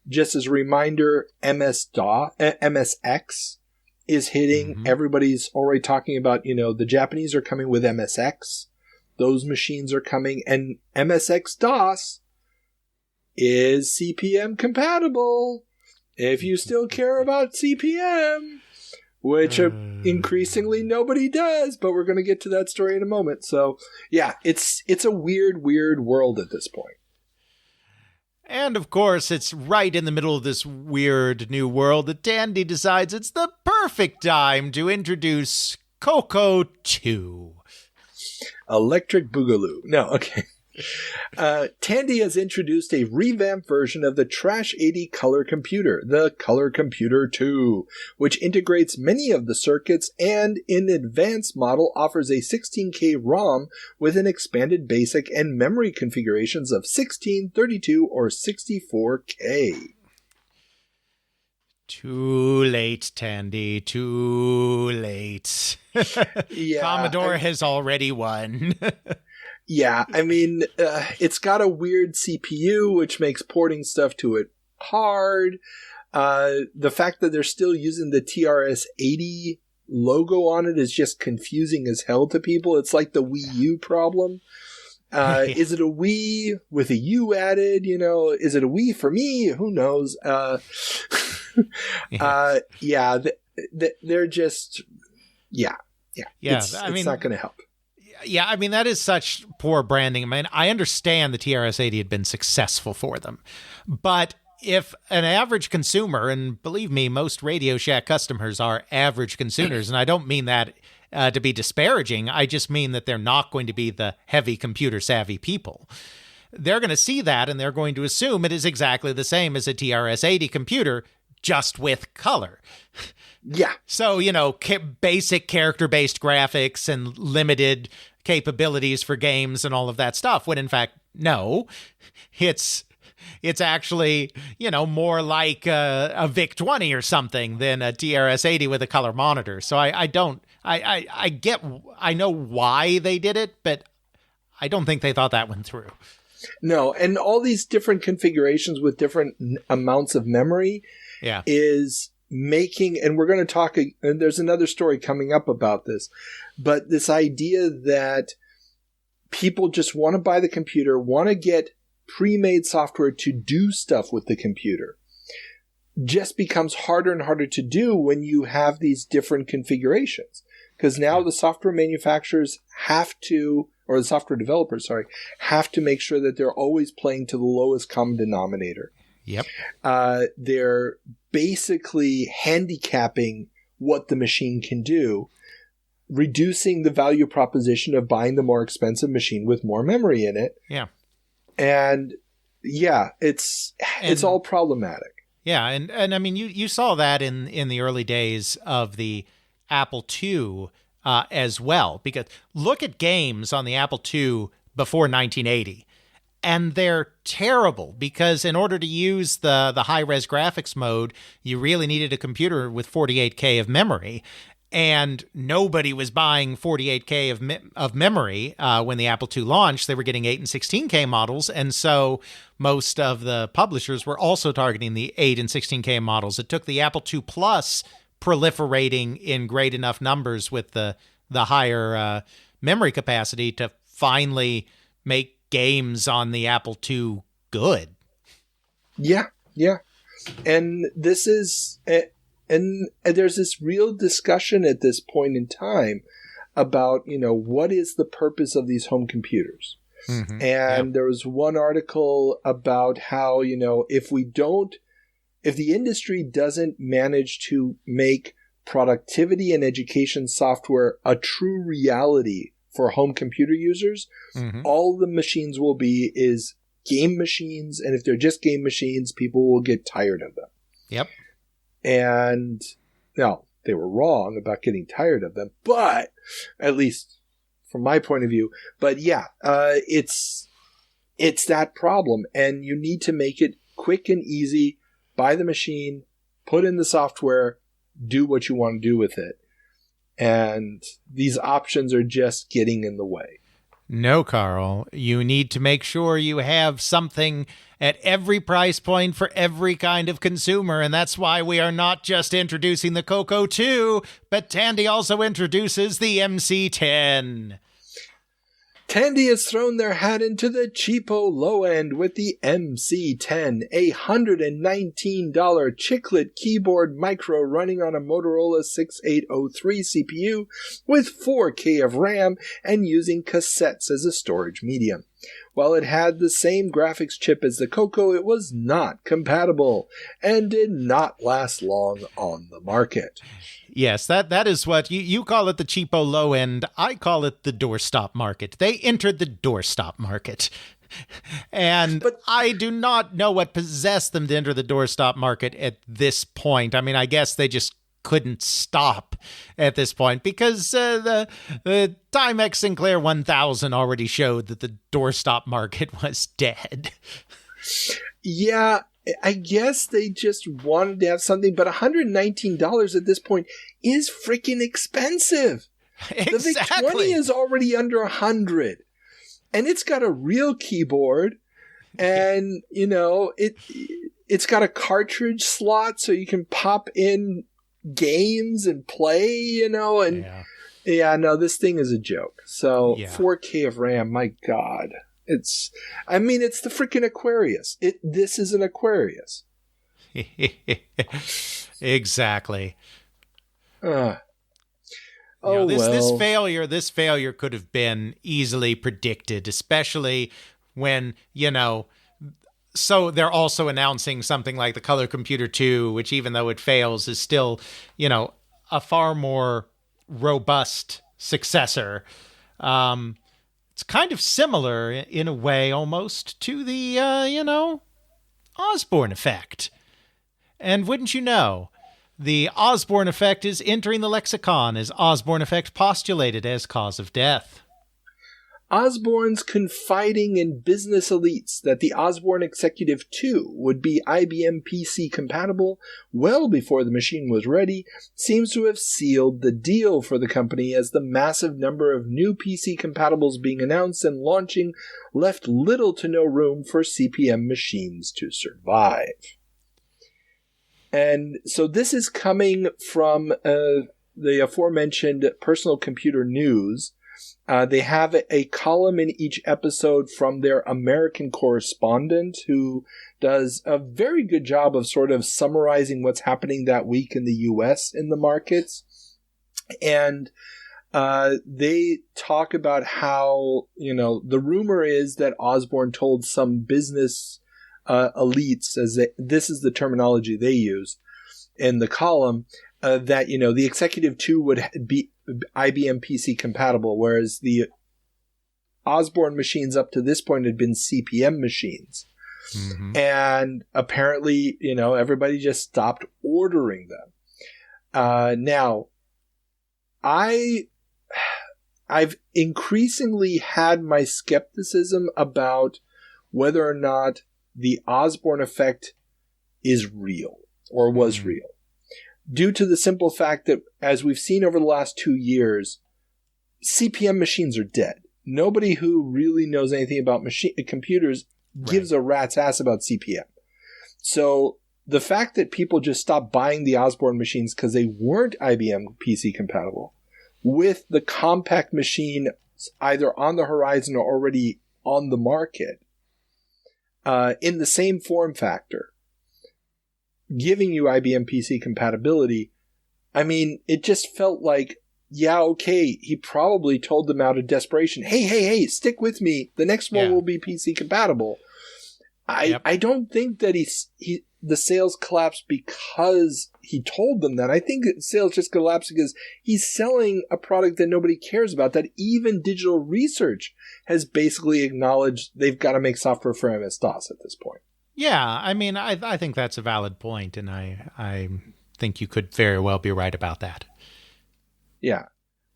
Speaker 1: Just as a reminder, MSX is hitting. Mm-hmm. Everybody's already talking about, the Japanese are coming with MSX. Those machines are coming. And MSX-DOS is CP/M compatible. If you still care about CP/M, which increasingly nobody does, but we're going to get to that story in a moment. So, yeah, it's a weird world at this point.
Speaker 8: And, of course, it's right in the middle of this weird new world that Tandy decides it's the perfect time to introduce Coco 2.
Speaker 1: Electric Boogaloo. No, okay. Tandy has introduced a revamped version of the Trash 80 color computer, the Color Computer 2, which integrates many of the circuits and, in advanced model, offers a 16K ROM with an expanded basic and memory configurations of 16, 32, or 64K.
Speaker 8: Too late, Tandy. Too late.
Speaker 1: Yeah,
Speaker 8: Commodore has already won.
Speaker 1: Yeah, I mean, it's got a weird CPU, which makes porting stuff to it hard. The fact that they're still using the TRS-80 logo on it is just confusing as hell to people. It's like the Wii U problem. Is it a Wii with a U added? Is it a Wii for me? Who knows? They're just, yeah. It's not going to help.
Speaker 8: Yeah, I mean, that is such poor branding. I mean, I understand the TRS-80 had been successful for them, but if an average consumer, and believe me, most Radio Shack customers are average consumers, and I don't mean that to be disparaging, I just mean that they're not going to be the heavy computer savvy people. They're going to see that, and they're going to assume it is exactly the same as a TRS-80 computer, just with color.
Speaker 1: Yeah.
Speaker 8: So, basic character-based graphics and limited capabilities for games and all of that stuff, when in fact, no, it's actually, more like a VIC-20 or something than a TRS-80 with a color monitor. So I know why they did it, but I don't think they thought that one through.
Speaker 1: No, and all these different configurations with different amounts of memory is making, and we're going to talk, and there's another story coming up about this, but this idea that people just want to buy the computer, want to get pre-made software to do stuff with the computer, just becomes harder and harder to do when you have these different configurations. Because now the software manufacturers have to, or the software developers, have to make sure that they're always playing to the lowest common denominator.
Speaker 8: Yep.
Speaker 1: They're basically handicapping what the machine can do, reducing the value proposition of buying the more expensive machine with more memory in it.
Speaker 8: Yeah.
Speaker 1: And it's all problematic.
Speaker 8: Yeah, and I mean you saw that in the early days of the Apple II as well, because look at games on the Apple II before 1980. And they're terrible because in order to use the high-res graphics mode, you really needed a computer with 48K of memory. And nobody was buying 48K of memory when the Apple II launched. They were getting 8 and 16K models. And so most of the publishers were also targeting the 8 and 16K models. It took the Apple II Plus proliferating in great enough numbers with the higher memory capacity to finally make games on the Apple II good.
Speaker 1: Yeah. And this is, and there's this real discussion at this point in time about, what is the purpose of these home computers? Mm-hmm. And there was one article about how, if the industry doesn't manage to make productivity and education software a true reality for home computer users, all the machines will be is game machines. And if they're just game machines, people will get tired of them.
Speaker 8: Yep.
Speaker 1: And no, they were wrong about getting tired of them, but at least from my point of view, but it's that problem. And you need to make it quick and easy. Buy the machine, put in the software, do what you want to do with it. And these options are just getting in the way.
Speaker 8: No, Carl. You need to make sure you have something at every price point for every kind of consumer, and that's why we are not just introducing the Coco 2, but Tandy also introduces the MC10.
Speaker 1: Tandy has thrown their hat into the cheapo low end with the MC10, a $119 chiclet keyboard micro running on a Motorola 6803 CPU with 4K of RAM and using cassettes as a storage medium. While it had the same graphics chip as the Coco, it was not compatible and did not last long on the market.
Speaker 8: Yes, that is what you call it, the cheapo low end. I call it the doorstop market. They entered the doorstop market. But I do not know what possessed them to enter the doorstop market at this point. I mean, I guess they just couldn't stop at this point because the Timex Sinclair 1000 already showed that the doorstop market was dead.
Speaker 1: Yeah, I guess they just wanted to have something, but $119 at this point is freaking expensive.
Speaker 8: Exactly.
Speaker 1: The VIC-20 is already under $100, and it's got a real keyboard, and it's got a cartridge slot so you can pop in games and play, this thing is a joke. So 4K of RAM, my God. It's the freaking Aquarius. This is an Aquarius.
Speaker 8: Exactly.
Speaker 1: This
Speaker 8: failure could have been easily predicted, especially when, so they're also announcing something like the Color Computer 2, which even though it fails is still, a far more robust successor. It's kind of similar in a way almost to the, Osborne effect. And wouldn't you know, the Osborne effect is entering the lexicon as Osborne effect postulated as cause of death.
Speaker 1: Osborne's confiding in business elites that the Osborne Executive 2 would be IBM PC compatible well before the machine was ready seems to have sealed the deal for the company, as the massive number of new PC compatibles being announced and launching left little to no room for CPM machines to survive. And so this is coming from the aforementioned Personal Computer News. They have a column in each episode from their American correspondent who does a very good job of sort of summarizing what's happening that week in the U.S. in the markets. And they talk about how, the rumor is that Osborne told some business elites, this is the terminology they use in the column, that, the Executive 2 would be IBM PC compatible, whereas the Osborne machines up to this point had been CPM machines. Mm-hmm. And apparently, everybody just stopped ordering them. Now, I've increasingly had my skepticism about whether or not the Osborne effect is real or was real, due to the simple fact that, as we've seen over the last 2 years, CPM machines are dead. Nobody who really knows anything about computers gives a rat's ass about CPM. So the fact that people just stopped buying the Osborne machines because they weren't IBM PC compatible, with the compact machine either on the horizon or already on the market, in the same form factor, giving you IBM PC compatibility, it just felt like, he probably told them out of desperation, hey, stick with me, the next one will be PC compatible. I don't think that the sales collapsed because he told them that. I think that sales just collapsed because he's selling a product that nobody cares about, that even Digital Research has basically acknowledged they've got to make software for MS-DOS at this point.
Speaker 8: Yeah, I think that's a valid point, and I think you could very well be right about that. Yeah.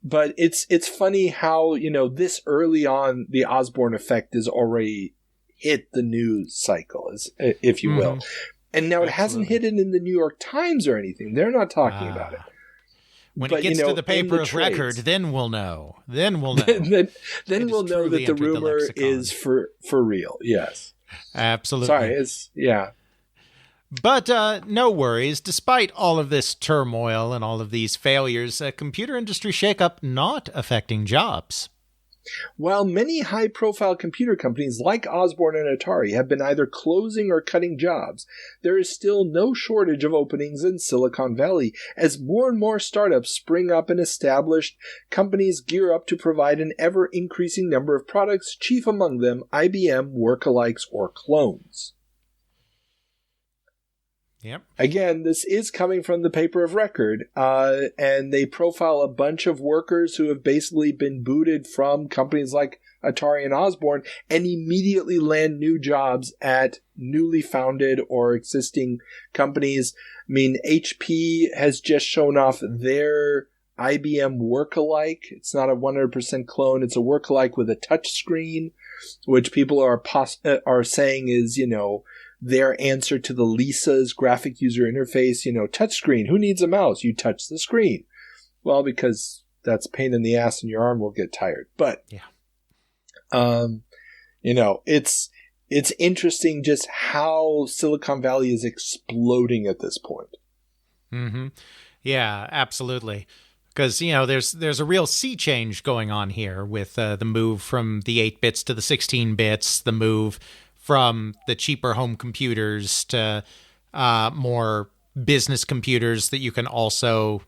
Speaker 1: But it's funny how, this early on, the Osborne effect is already hit the news cycle, if you will. And now it hasn't hit it in the New York Times or anything. They're not talking about it.
Speaker 8: When it gets to the paper of record, then we'll know. Then we'll know.
Speaker 1: then we'll know that the rumor is for real. Yes.
Speaker 8: Absolutely.
Speaker 1: Sorry,
Speaker 8: But no worries. Despite all of this turmoil and all of these failures, computer industry shakeup not affecting jobs.
Speaker 1: While many high-profile computer companies like Osborne and Atari have been either closing or cutting jobs, there is still no shortage of openings in Silicon Valley as more and more startups spring up and established companies gear up to provide an ever-increasing number of products, chief among them IBM workalikes or clones.
Speaker 8: Yep.
Speaker 1: Again, this is coming from the paper of record, and they profile a bunch of workers who have basically been booted from companies like Atari and Osborne and immediately land new jobs at newly founded or existing companies. I mean, HP has just shown off their IBM workalike. It's not a 100% clone. It's a workalike with a touch screen, which people are saying is, their answer to the Lisa's graphic user interface, touchscreen. Who needs a mouse? You touch the screen. Well, because that's a pain in the ass and your arm will get tired. But, it's interesting just how Silicon Valley is exploding at this point.
Speaker 8: Mm-hmm. Yeah, absolutely. Because, there's a real sea change going on here with the move from the 8 bits to the 16 bits, the move from the cheaper home computers to more business computers that you can also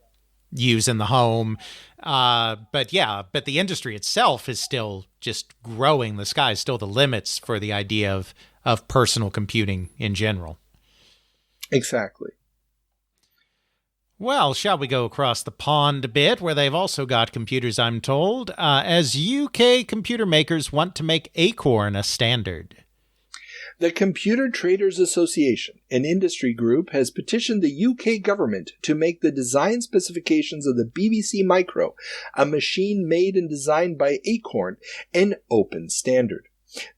Speaker 8: use in the home. But the industry itself is still just growing. The sky's still the limits for the idea of personal computing in general.
Speaker 1: Exactly.
Speaker 8: Well, shall we go across the pond a bit, where they've also got computers, I'm told, as UK computer makers want to make Acorn a standard.
Speaker 1: The Computer Traders Association, an industry group, has petitioned the UK government to make the design specifications of the BBC Micro, a machine made and designed by Acorn, an open standard.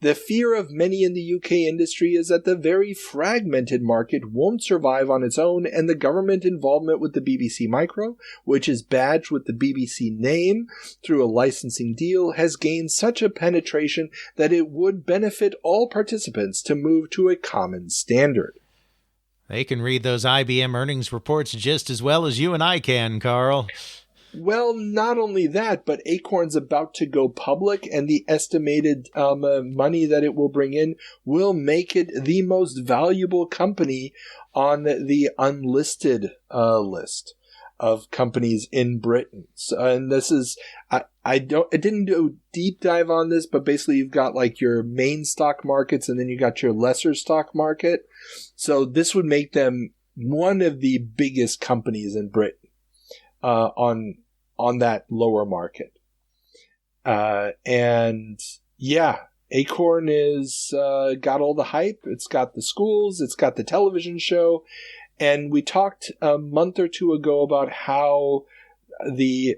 Speaker 1: The fear of many in the UK industry is that the very fragmented market won't survive on its own, and the government involvement with the BBC Micro, which is badged with the BBC name through a licensing deal, has gained such a penetration that it would benefit all participants to move to a common standard.
Speaker 8: They can read those IBM earnings reports just as well as you and I can, Carl.
Speaker 1: Well, not only that, but Acorn's about to go public, and the estimated money that it will bring in will make it the most valuable company on the unlisted list of companies in Britain. So, and this is, I didn't do a deep dive on this, but basically you've got like your main stock markets, and then you got your lesser stock market. So this would make them one of the biggest companies in Britain. On that lower market. And yeah, Acorn is got all the hype. It's got the schools. It's got the television show. And we talked a month or two ago about how the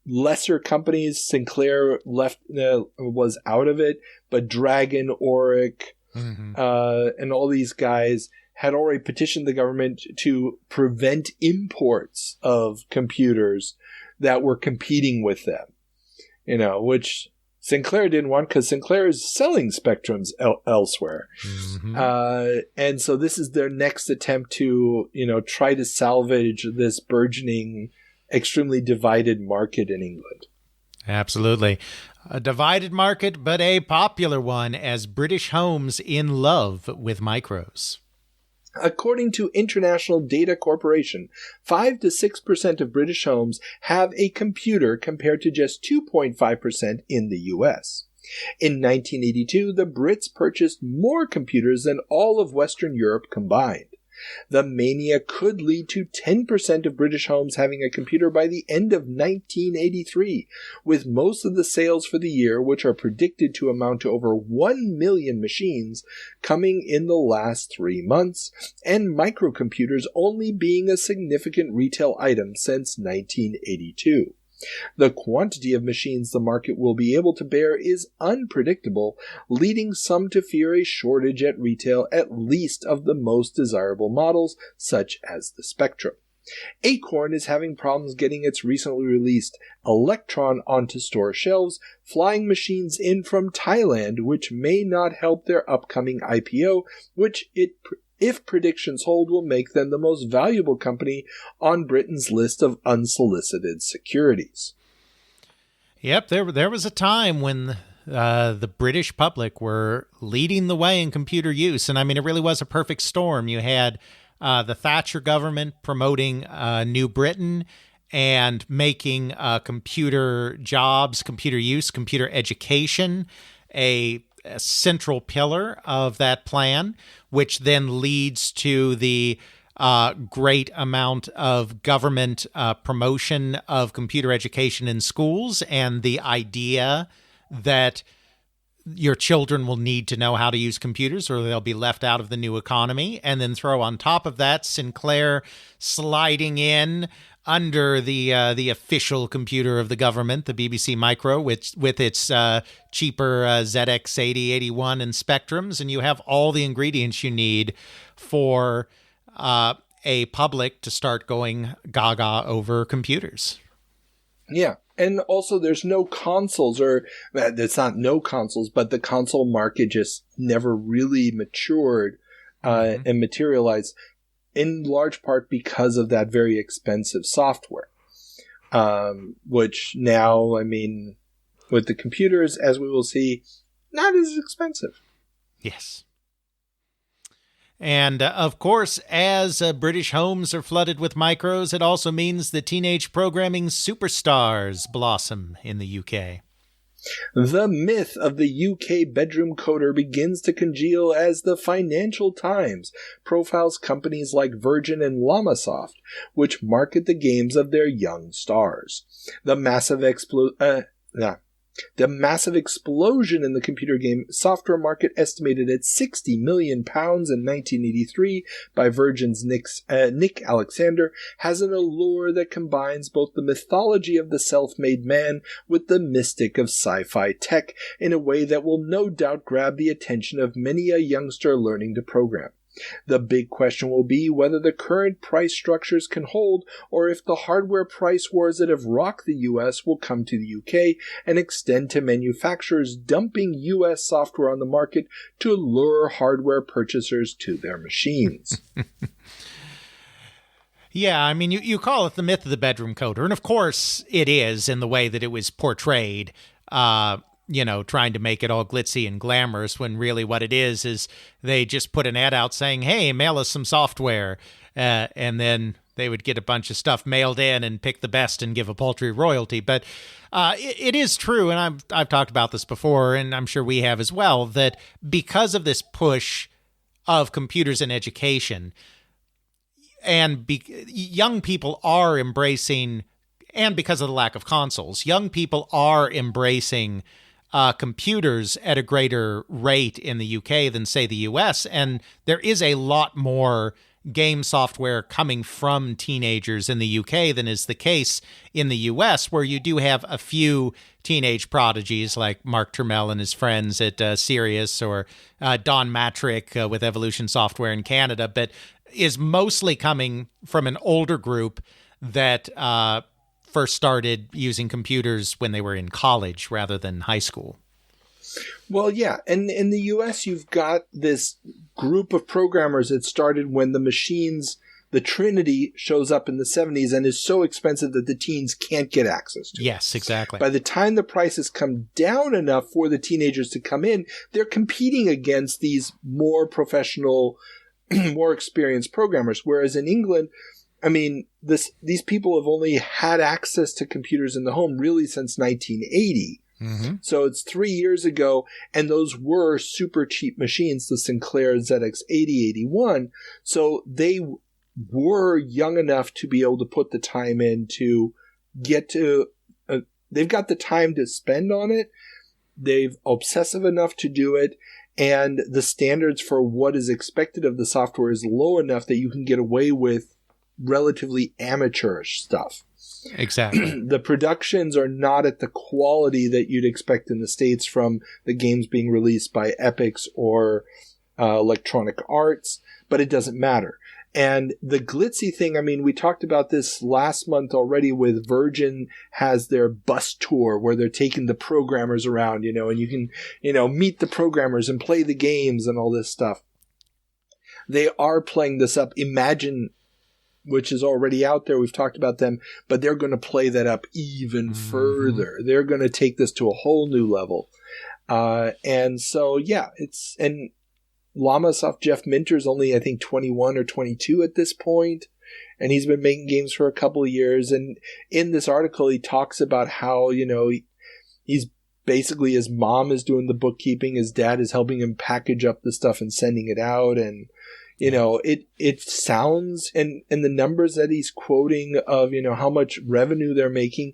Speaker 1: lesser companies, Sinclair was out of it, but Dragon, Auric, and all these guys had already petitioned the government to prevent imports of computers that were competing with them, which Sinclair didn't want because Sinclair is selling Spectrums elsewhere. And so this is their next attempt to, try to salvage this burgeoning, extremely divided market in England.
Speaker 8: Absolutely. A divided market, but a popular one, as British homes in love with micros.
Speaker 1: According to International Data Corporation, 5 to 6% of British homes have a computer compared to just 2.5% in the US. In 1982, the Brits purchased more computers than all of Western Europe combined. The mania could lead to 10% of British homes having a computer by the end of 1983, with most of the sales for the year, which are predicted to amount to over 1 million machines, coming in the last 3 months, and microcomputers only being a significant retail item since 1982. The quantity of machines the market will be able to bear is unpredictable, leading some to fear a shortage at retail, at least of the most desirable models, such as the Spectrum. Acorn is having problems getting its recently released Electron onto store shelves, flying machines in from Thailand, which may not help their upcoming IPO, which if predictions hold, will make them the most valuable company on Britain's list of unsolicited securities.
Speaker 8: Yep, there was a time when the British public were leading the way in computer use, and I mean, it really was a perfect storm. You had the Thatcher government promoting New Britain and making computer jobs, computer use, computer education a central pillar of that plan, which then leads to the great amount of government promotion of computer education in schools, and the idea that your children will need to know how to use computers or they'll be left out of the new economy. And then throw on top of that Sinclair sliding in under the official computer of the government, the BBC Micro, with its cheaper ZX8081 and Spectrums, and you have all the ingredients you need for a public to start going gaga over computers.
Speaker 1: Yeah. And also there's no consoles, or it's not no consoles, but the console market just never really matured and materialized, in large part because of that very expensive software. Which now, I mean, with the computers, as we will see, not as expensive.
Speaker 8: Yes. And, of course, as British homes are flooded with micros, it also means the teenage programming superstars blossom in the UK.
Speaker 1: The myth of the UK bedroom coder begins to congeal as the Financial Times profiles companies like Virgin and Llamasoft, which market the games of their young stars. The massive explosion in the computer game software market, estimated at £60 million in 1983 by Virgin's Nick Alexander, has an allure that combines both the mythology of the self-made man with the mystic of sci-fi tech in a way that will no doubt grab the attention of many a youngster learning to program. The big question will be whether the current price structures can hold, or if the hardware price wars that have rocked the US will come to the UK and extend to manufacturers dumping US software on the market to lure hardware purchasers to their machines.
Speaker 8: Yeah, I mean, you call it the myth of the bedroom coder, and of course it is in the way that it was portrayed, trying to make it all glitzy and glamorous, when really what it is they just put an ad out saying, hey, mail us some software. And then they would get a bunch of stuff mailed in and pick the best and give a paltry royalty. But it is true, and I've talked about this before, and I'm sure we have as well, that because of this push of computers in education, and young people are embracing, and because of the lack of consoles, young people are embracing computers at a greater rate in the UK than, say, the US. And there is a lot more game software coming from teenagers in the UK than is the case in the US, where you do have a few teenage prodigies like Mark Turmel and his friends at Sirius, or Don Matrick with Evolution Software in Canada, but is mostly coming from an older group that first started using computers when they were in college rather than high school.
Speaker 1: Well, yeah. And in the US, you've got this group of programmers that started when the machines, the Trinity, shows up in the 70s and is so expensive that the teens can't get access to it.
Speaker 8: Yes, exactly.
Speaker 1: By the time the prices come down enough for the teenagers to come in, they're competing against these more professional, more experienced programmers. Whereas in England, I mean, these people have only had access to computers in the home really since 1980. Mm-hmm. So it's 3 years ago, and those were super cheap machines, the Sinclair ZX8081. So they were young enough to be able to put the time in to get to they've got the time to spend on it. They've obsessive enough to do it. And the standards for what is expected of the software is low enough that you can get away with relatively amateurish stuff.
Speaker 8: Exactly.
Speaker 1: The productions are not at the quality that you'd expect in the States from the games being released by Epix or Electronic Arts, but it doesn't matter. And the glitzy thing, I mean, we talked about this last month already with Virgin has their bus tour where they're taking the programmers around, and you can, meet the programmers and play the games and all this stuff. They are playing this up. Imagine, which is already out there. We've talked about them, but they're going to play that up even further. They're going to take this to a whole new level. And so, and Llamasoft Jeff Minter's only, I think, 21 or 22 at this point, and he's been making games for a couple of years. And in this article, he talks about how, he's basically, his mom is doing the bookkeeping, his dad is helping him package up the stuff and sending it out, and it sounds, and the numbers that he's quoting of, how much revenue they're making,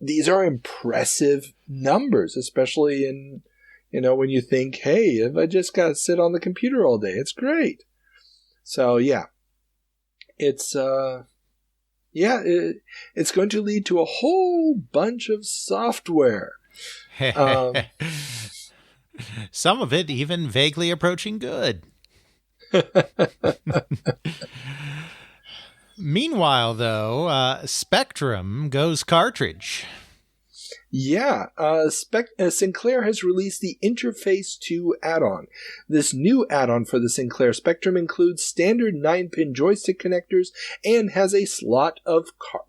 Speaker 1: these are impressive numbers, especially in, when you think, hey, if I just got to sit on the computer all day, it's great. So, it's, it's going to lead to a whole bunch of software.
Speaker 8: Some of it even vaguely approaching good. Meanwhile, though, Spectrum goes cartridge.
Speaker 1: Yeah, Sinclair has released the Interface 2 add-on. This new add-on for the Sinclair Spectrum includes standard 9-pin joystick connectors and has a slot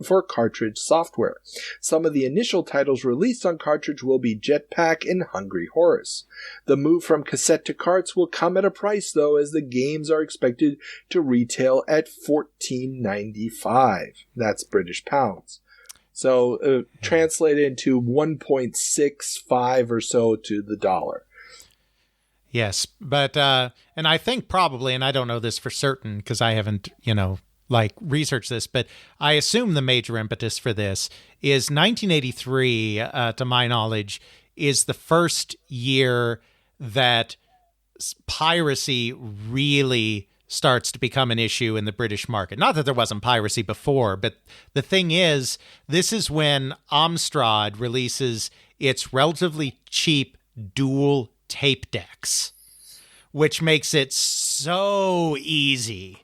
Speaker 1: for cartridge software. Some of the initial titles released on cartridge will be Jetpack and Hungry Horse. The move from cassette to carts will come at a price, though, as the games are expected to retail at $14.95. That's British pounds. So translated into 1.65 or so to the dollar.
Speaker 8: Yes, but and I think probably, and I don't know this for certain because I haven't, researched this, but I assume the major impetus for this is 1983, to my knowledge, is the first year that piracy really starts to become an issue in the British market. Not that there wasn't piracy before, but the thing is, this is when Amstrad releases its relatively cheap dual tape decks, which makes it so easy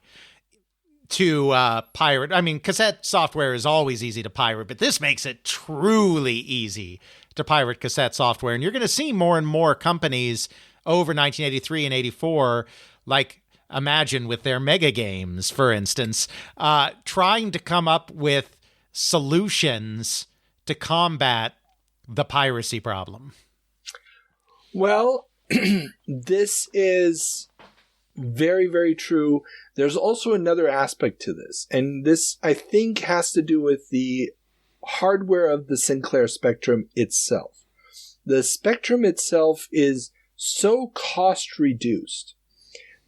Speaker 8: to pirate. I mean, cassette software is always easy to pirate, but this makes it truly easy to pirate cassette software. And you're going to see more and more companies over 1983 and 84, like Imagine with their mega games, for instance, trying to come up with solutions to combat the piracy problem.
Speaker 1: Well, this is very, very true. There's also another aspect to this, and this, I think, has to do with the hardware of the Sinclair Spectrum itself. The Spectrum itself is so cost-reduced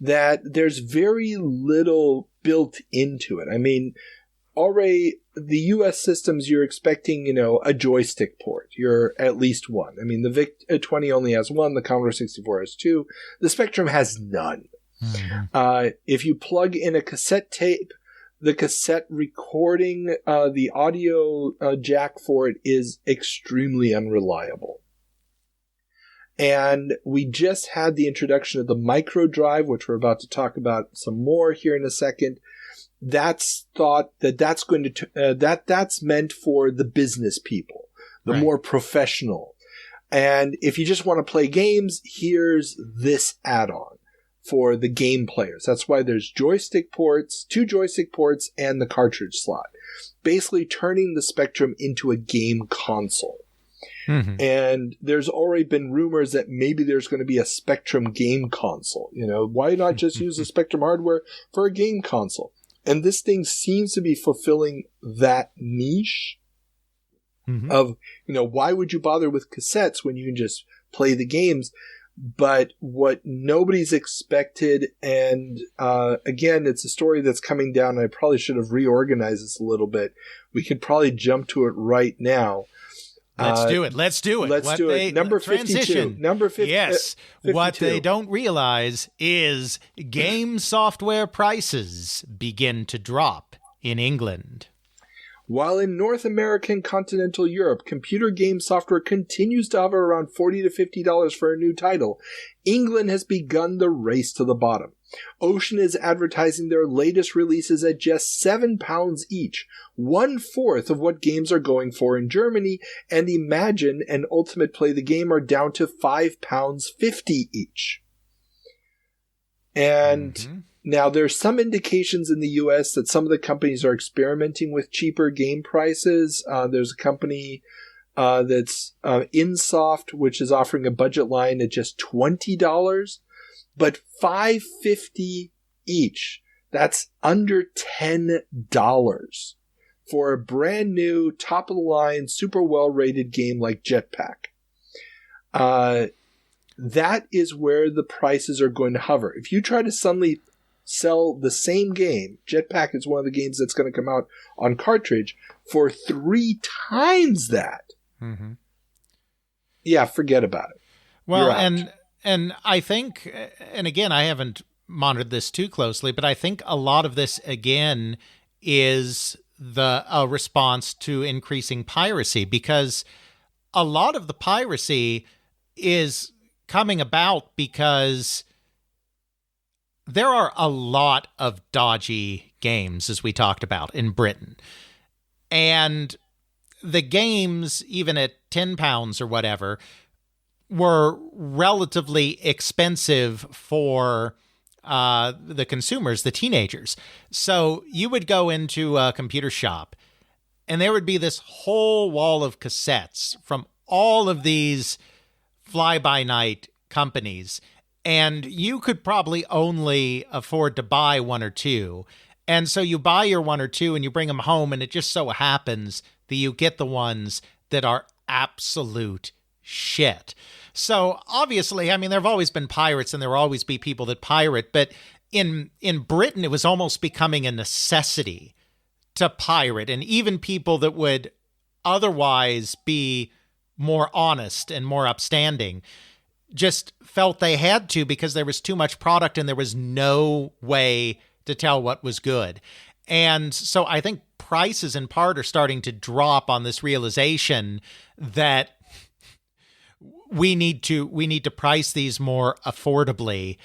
Speaker 1: that there's very little built into it. I mean, already the US systems, you're expecting, a joystick port. You're at least one. I mean, the VIC-20 only has one. The Commodore 64 has two. The Spectrum has none. Mm-hmm. If you plug in a cassette tape, the cassette recording, the audio jack for it is extremely unreliable. And we just had the introduction of the micro drive, which we're about to talk about some more here in a second. That's thought that's going to that's meant for the business people, the more professional. And if you just want to play games, here's this add-on for the game players. That's why there's joystick ports, 2 joystick ports, and the cartridge slot, basically turning the Spectrum into a game console. Mm-hmm. And there's already been rumors that maybe there's going to be a Spectrum game console. Why not just use the Spectrum hardware for a game console? And this thing seems to be fulfilling that niche of, why would you bother with cassettes when you can just play the games? But what nobody's expected, and again, it's a story that's coming down, and I probably should have reorganized this a little bit. We could probably jump to it right now.
Speaker 8: Let's do it. Let's do it.
Speaker 1: Number 52. Number 50.
Speaker 8: Yes.
Speaker 1: 52.
Speaker 8: What they don't realize is game software prices begin to drop in England.
Speaker 1: While in North America and continental Europe, computer game software continues to hover around $40 to $50 for a new title, England has begun the race to the bottom. Ocean is advertising their latest releases at just £7 each, 1/4 of what games are going for in Germany, and Imagine and Ultimate Play the Game are down to £5.50 each. And now there's some indications in the US that some of the companies are experimenting with cheaper game prices. There's a company that's Insoft, which is offering a budget line at just $20, but $5.50 each. That's under $10 for a brand new, top of the line, super well rated game like Jetpack. That is where the prices are going to hover. If you try to suddenly sell the same game, Jetpack is one of the games that's going to come out on cartridge for 3 times that.
Speaker 8: Mm-hmm.
Speaker 1: Yeah, forget about it.
Speaker 8: Well, and I think, and again, I haven't monitored this too closely, but I think a lot of this, again, is a response to increasing piracy, because a lot of the piracy is coming about because there are a lot of dodgy games, as we talked about, in Britain. And the games, even at £10 or whatever, were relatively expensive for the consumers, the teenagers. So you would go into a computer shop, and there would be this whole wall of cassettes from all of these fly-by-night companies, and you could probably only afford to buy 1 or 2. And so you buy your 1 or 2 and you bring them home, and it just so happens that you get the ones that are absolute shit. So obviously, I mean, there have always been pirates and there will always be people that pirate, but in Britain, it was almost becoming a necessity to pirate. And even people that would otherwise be more honest and more upstanding just felt they had to, because there was too much product and there was no way to tell what was good. And so I think prices in part are starting to drop on this realization that we need to price these more affordably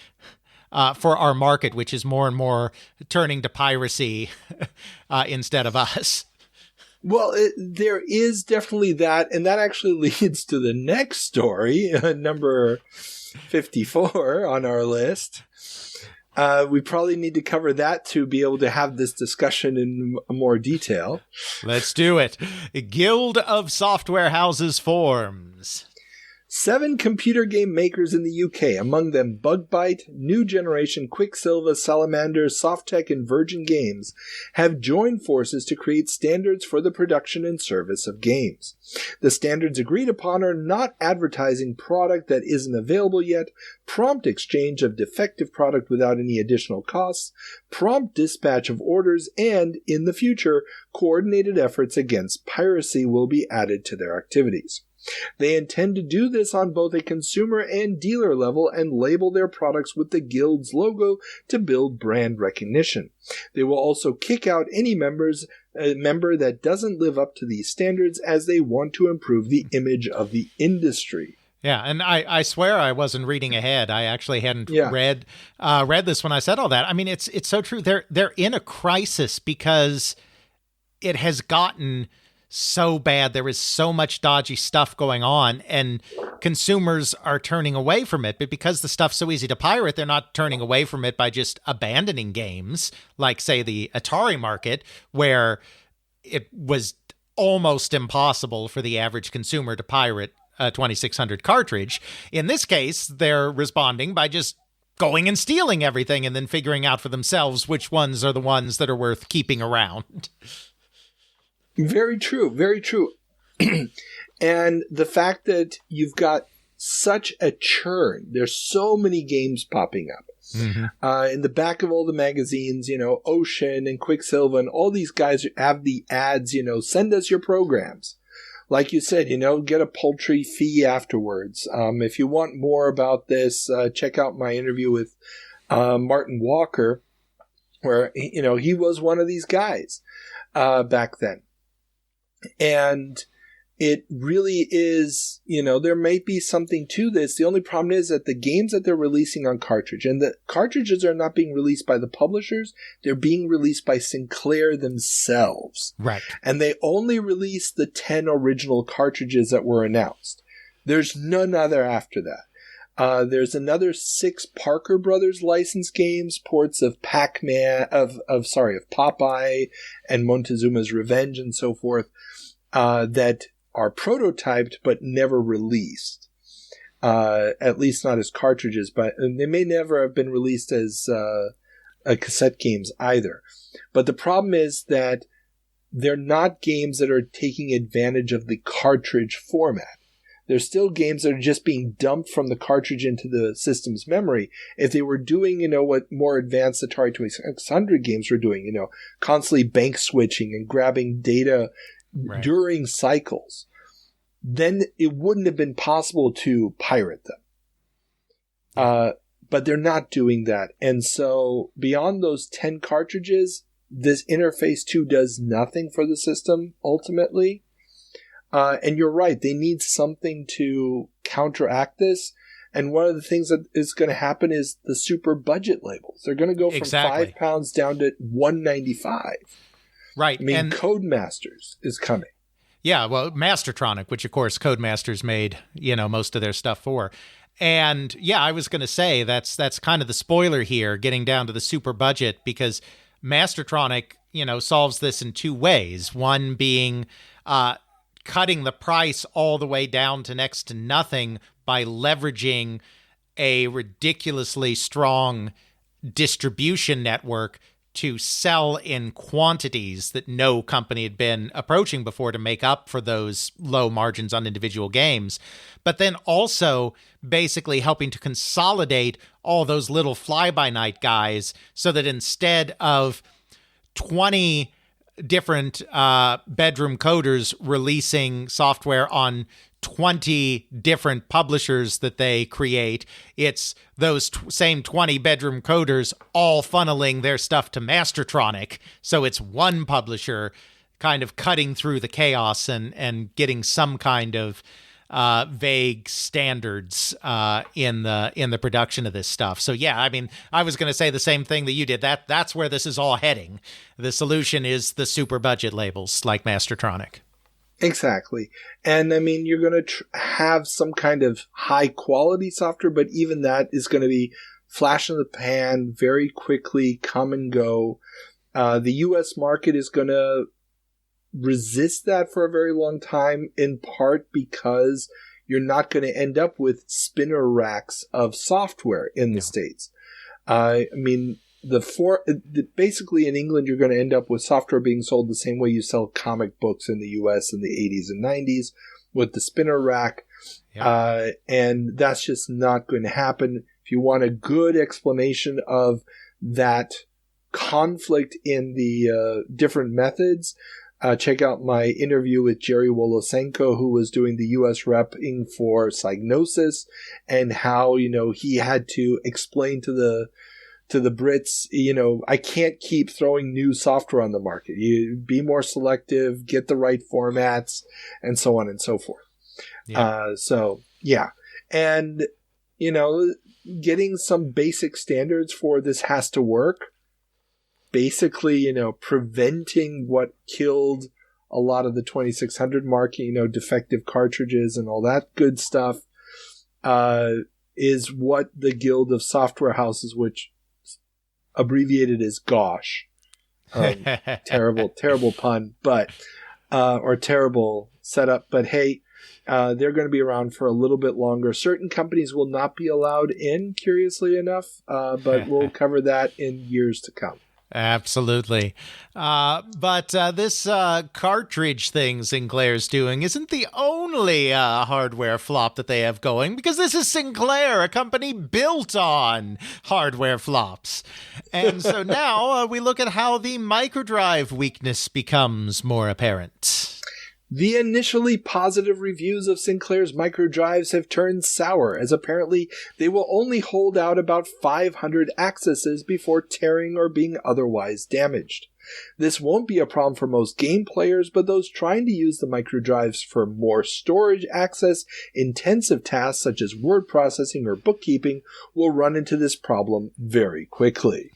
Speaker 8: for our market, which is more and more turning to piracy instead of us.
Speaker 1: Well, there is definitely that, and that actually leads to the next story, number 54 on our list. We probably need to cover that to be able to have this discussion in more detail.
Speaker 8: Let's do it. Guild of Software Houses forms.
Speaker 1: 7 computer game makers in the UK, among them Bugbyte, New Generation, Quicksilva, Salamander, Softtech, and Virgin Games, have joined forces to create standards for the production and service of games. The standards agreed upon are not advertising product that isn't available yet, prompt exchange of defective product without any additional costs, prompt dispatch of orders, and, in the future, coordinated efforts against piracy will be added to their activities. They intend to do this on both a consumer and dealer level and label their products with the Guild's logo to build brand recognition. They will also kick out any member that doesn't live up to these standards, as they want to improve the image of the industry.
Speaker 8: Yeah, and I swear I wasn't reading ahead. I actually hadn't read this when I said all that. I mean, it's so true. They're in a crisis because it has gotten so bad. There is so much dodgy stuff going on, and consumers are turning away from it. But because the stuff's so easy to pirate, they're not turning away from it by just abandoning games like, say, the Atari market, where it was almost impossible for the average consumer to pirate a 2600 cartridge. In this case, they're responding by just going and stealing everything and then figuring out for themselves which ones are the ones that are worth keeping around.
Speaker 1: Very true, very true. And the fact that you've got such a churn, there's so many games popping up. Mm-hmm. In the back of all the magazines, Ocean and Quicksilva and all these guys have the ads, send us your programs. Like you said, get a paltry fee afterwards. If you want more about this, check out my interview with Martin Walker, where, he was one of these guys back then. And it really is, there might be something to this. The only problem is that the games that they're releasing on cartridge, and the cartridges are not being released by the publishers, they're being released by Sinclair themselves.
Speaker 8: Right.
Speaker 1: And they only released the 10 original cartridges that were announced. There's none other after that. There's another 6 Parker Brothers licensed games, ports of Pac-Man, of Popeye and Montezuma's Revenge and so forth, that are prototyped but never released. At least not as cartridges, but they may never have been released as cassette games either. But the problem is that they're not games that are taking advantage of the cartridge format. They're still games that are just being dumped from the cartridge into the system's memory. If they were doing, what more advanced Atari 2600 games were doing, constantly bank switching and grabbing data during cycles, then it wouldn't have been possible to pirate them. But they're not doing that. And so beyond those 10 cartridges, this Interface 2 does nothing for the system ultimately. And you're right, they need something to counteract this. And one of the things that is going to happen is the super budget labels. They're going to go from £5 down to $1.95.
Speaker 8: Right.
Speaker 1: I mean, Codemasters is coming.
Speaker 8: Yeah, well, Mastertronic, which of course Codemasters made, most of their stuff for. And yeah, I was going to say that's kind of the spoiler here, getting down to the super budget, because Mastertronic, solves this in 2 ways. One being cutting the price all the way down to next to nothing by leveraging a ridiculously strong distribution network to sell in quantities that no company had been approaching before to make up for those low margins on individual games. But then also basically helping to consolidate all those little fly-by-night guys so that instead of 20 different bedroom coders releasing software on 20 different publishers that they create, it's those same 20 bedroom coders all funneling their stuff to Mastertronic. So it's one publisher kind of cutting through the chaos and getting some kind of vague standards in the production of this stuff. So yeah, I mean, I was going to say the same thing that you did. That's where this is all heading. The solution is the super budget labels like Mastertronic.
Speaker 1: Exactly. And I mean, you're going to have some kind of high quality software, but even that is going to be flash in the pan, very quickly come and go. The US market is going to resist that for a very long time, in part because you're not going to end up with spinner racks of software in the States. I mean, basically in England, you're going to end up with software being sold the same way you sell comic books in the US in the 80s and 90s with the spinner rack. Yeah. And that's just not going to happen. If you want a good explanation of that conflict in the different methods, check out my interview with Jerry Wolosenko, who was doing the US repping for Psygnosis, and how, he had to explain to the Brits, I can't keep throwing new software on the market. You be more selective, get the right formats, and so on and so forth. Yeah. And, getting some basic standards for this has to work. Basically, preventing what killed a lot of the 2600 market, defective cartridges and all that good stuff, is what the Guild of Software Houses, which abbreviated as GOSH. Terrible pun, but, or terrible setup. But hey, they're going to be around for a little bit longer. Certain companies will not be allowed in, curiously enough, but we'll cover that in years to come.
Speaker 8: Absolutely. But this cartridge thing Sinclair's doing isn't the only hardware flop that they have going, because this is Sinclair, a company built on hardware flops. And so now we look at how the microdrive weakness becomes more apparent.
Speaker 1: The initially positive reviews of Sinclair's microdrives have turned sour, as apparently they will only hold out about 500 accesses before tearing or being otherwise damaged. This won't be a problem for most game players, but those trying to use the microdrives for more storage access, intensive tasks such as word processing or bookkeeping will run into this problem very quickly.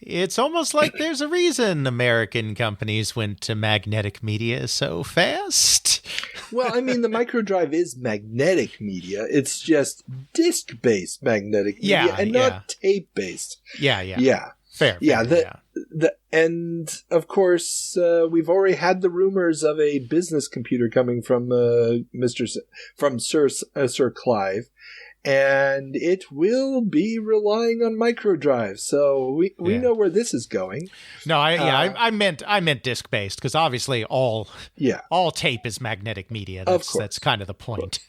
Speaker 8: It's almost like there's a reason American companies went to magnetic media so fast.
Speaker 1: Well, I mean, the microdrive is magnetic media. It's just disk-based magnetic media and not tape-based.
Speaker 8: Yeah. Fair.
Speaker 1: And of course, we've already had the rumors of a business computer coming from Sir Clive. And it will be relying on microdrives, so we know where this is going.
Speaker 8: No, I meant disc based because obviously all tape is magnetic media. That's kind of the point.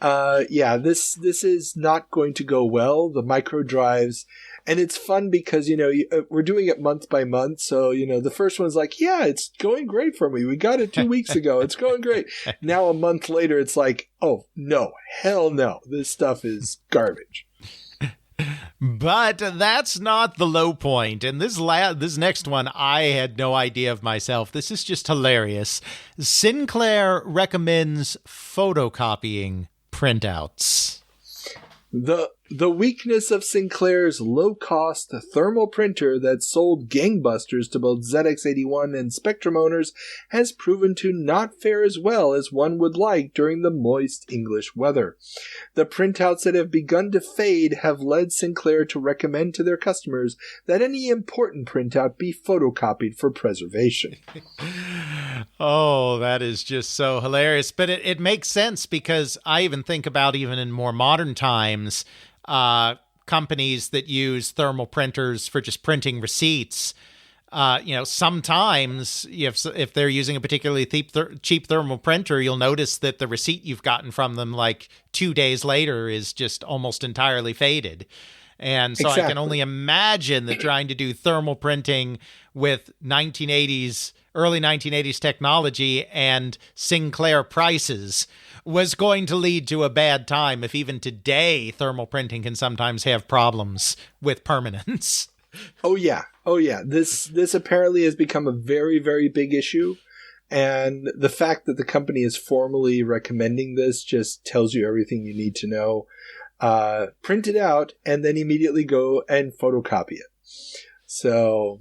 Speaker 8: This is not going to go well. The microdrives. And it's fun because, we're doing it month by month. So, the first one's like, yeah, it's going great for me. We got it 2 weeks ago. It's going great. Now a month later, it's like, oh, no, hell no. This stuff is garbage. But that's not the low point. And this next one, I had no idea of myself. This is just hilarious. Sinclair recommends photocopying printouts.
Speaker 1: The weakness of Sinclair's low-cost thermal printer that sold gangbusters to both ZX81 and Spectrum owners has proven to not fare as well as one would like during the moist English weather. The printouts that have begun to fade have led Sinclair to recommend to their customers that any important printout be photocopied for preservation.
Speaker 8: Oh, that is just so hilarious. But it makes sense because I even think about even in more modern times, companies that use thermal printers for just printing receipts. Sometimes if they're using a particularly cheap thermal printer, you'll notice that the receipt you've gotten from them like 2 days later is just almost entirely faded. And so I can only imagine that trying to do thermal printing with early 1980s technology and Sinclair prices was going to lead to a bad time if even today thermal printing can sometimes have problems with permanence.
Speaker 1: Oh yeah. This apparently has become a very, very big issue. And the fact that the company is formally recommending this just tells you everything you need to know. Print it out and then immediately go and photocopy it. So,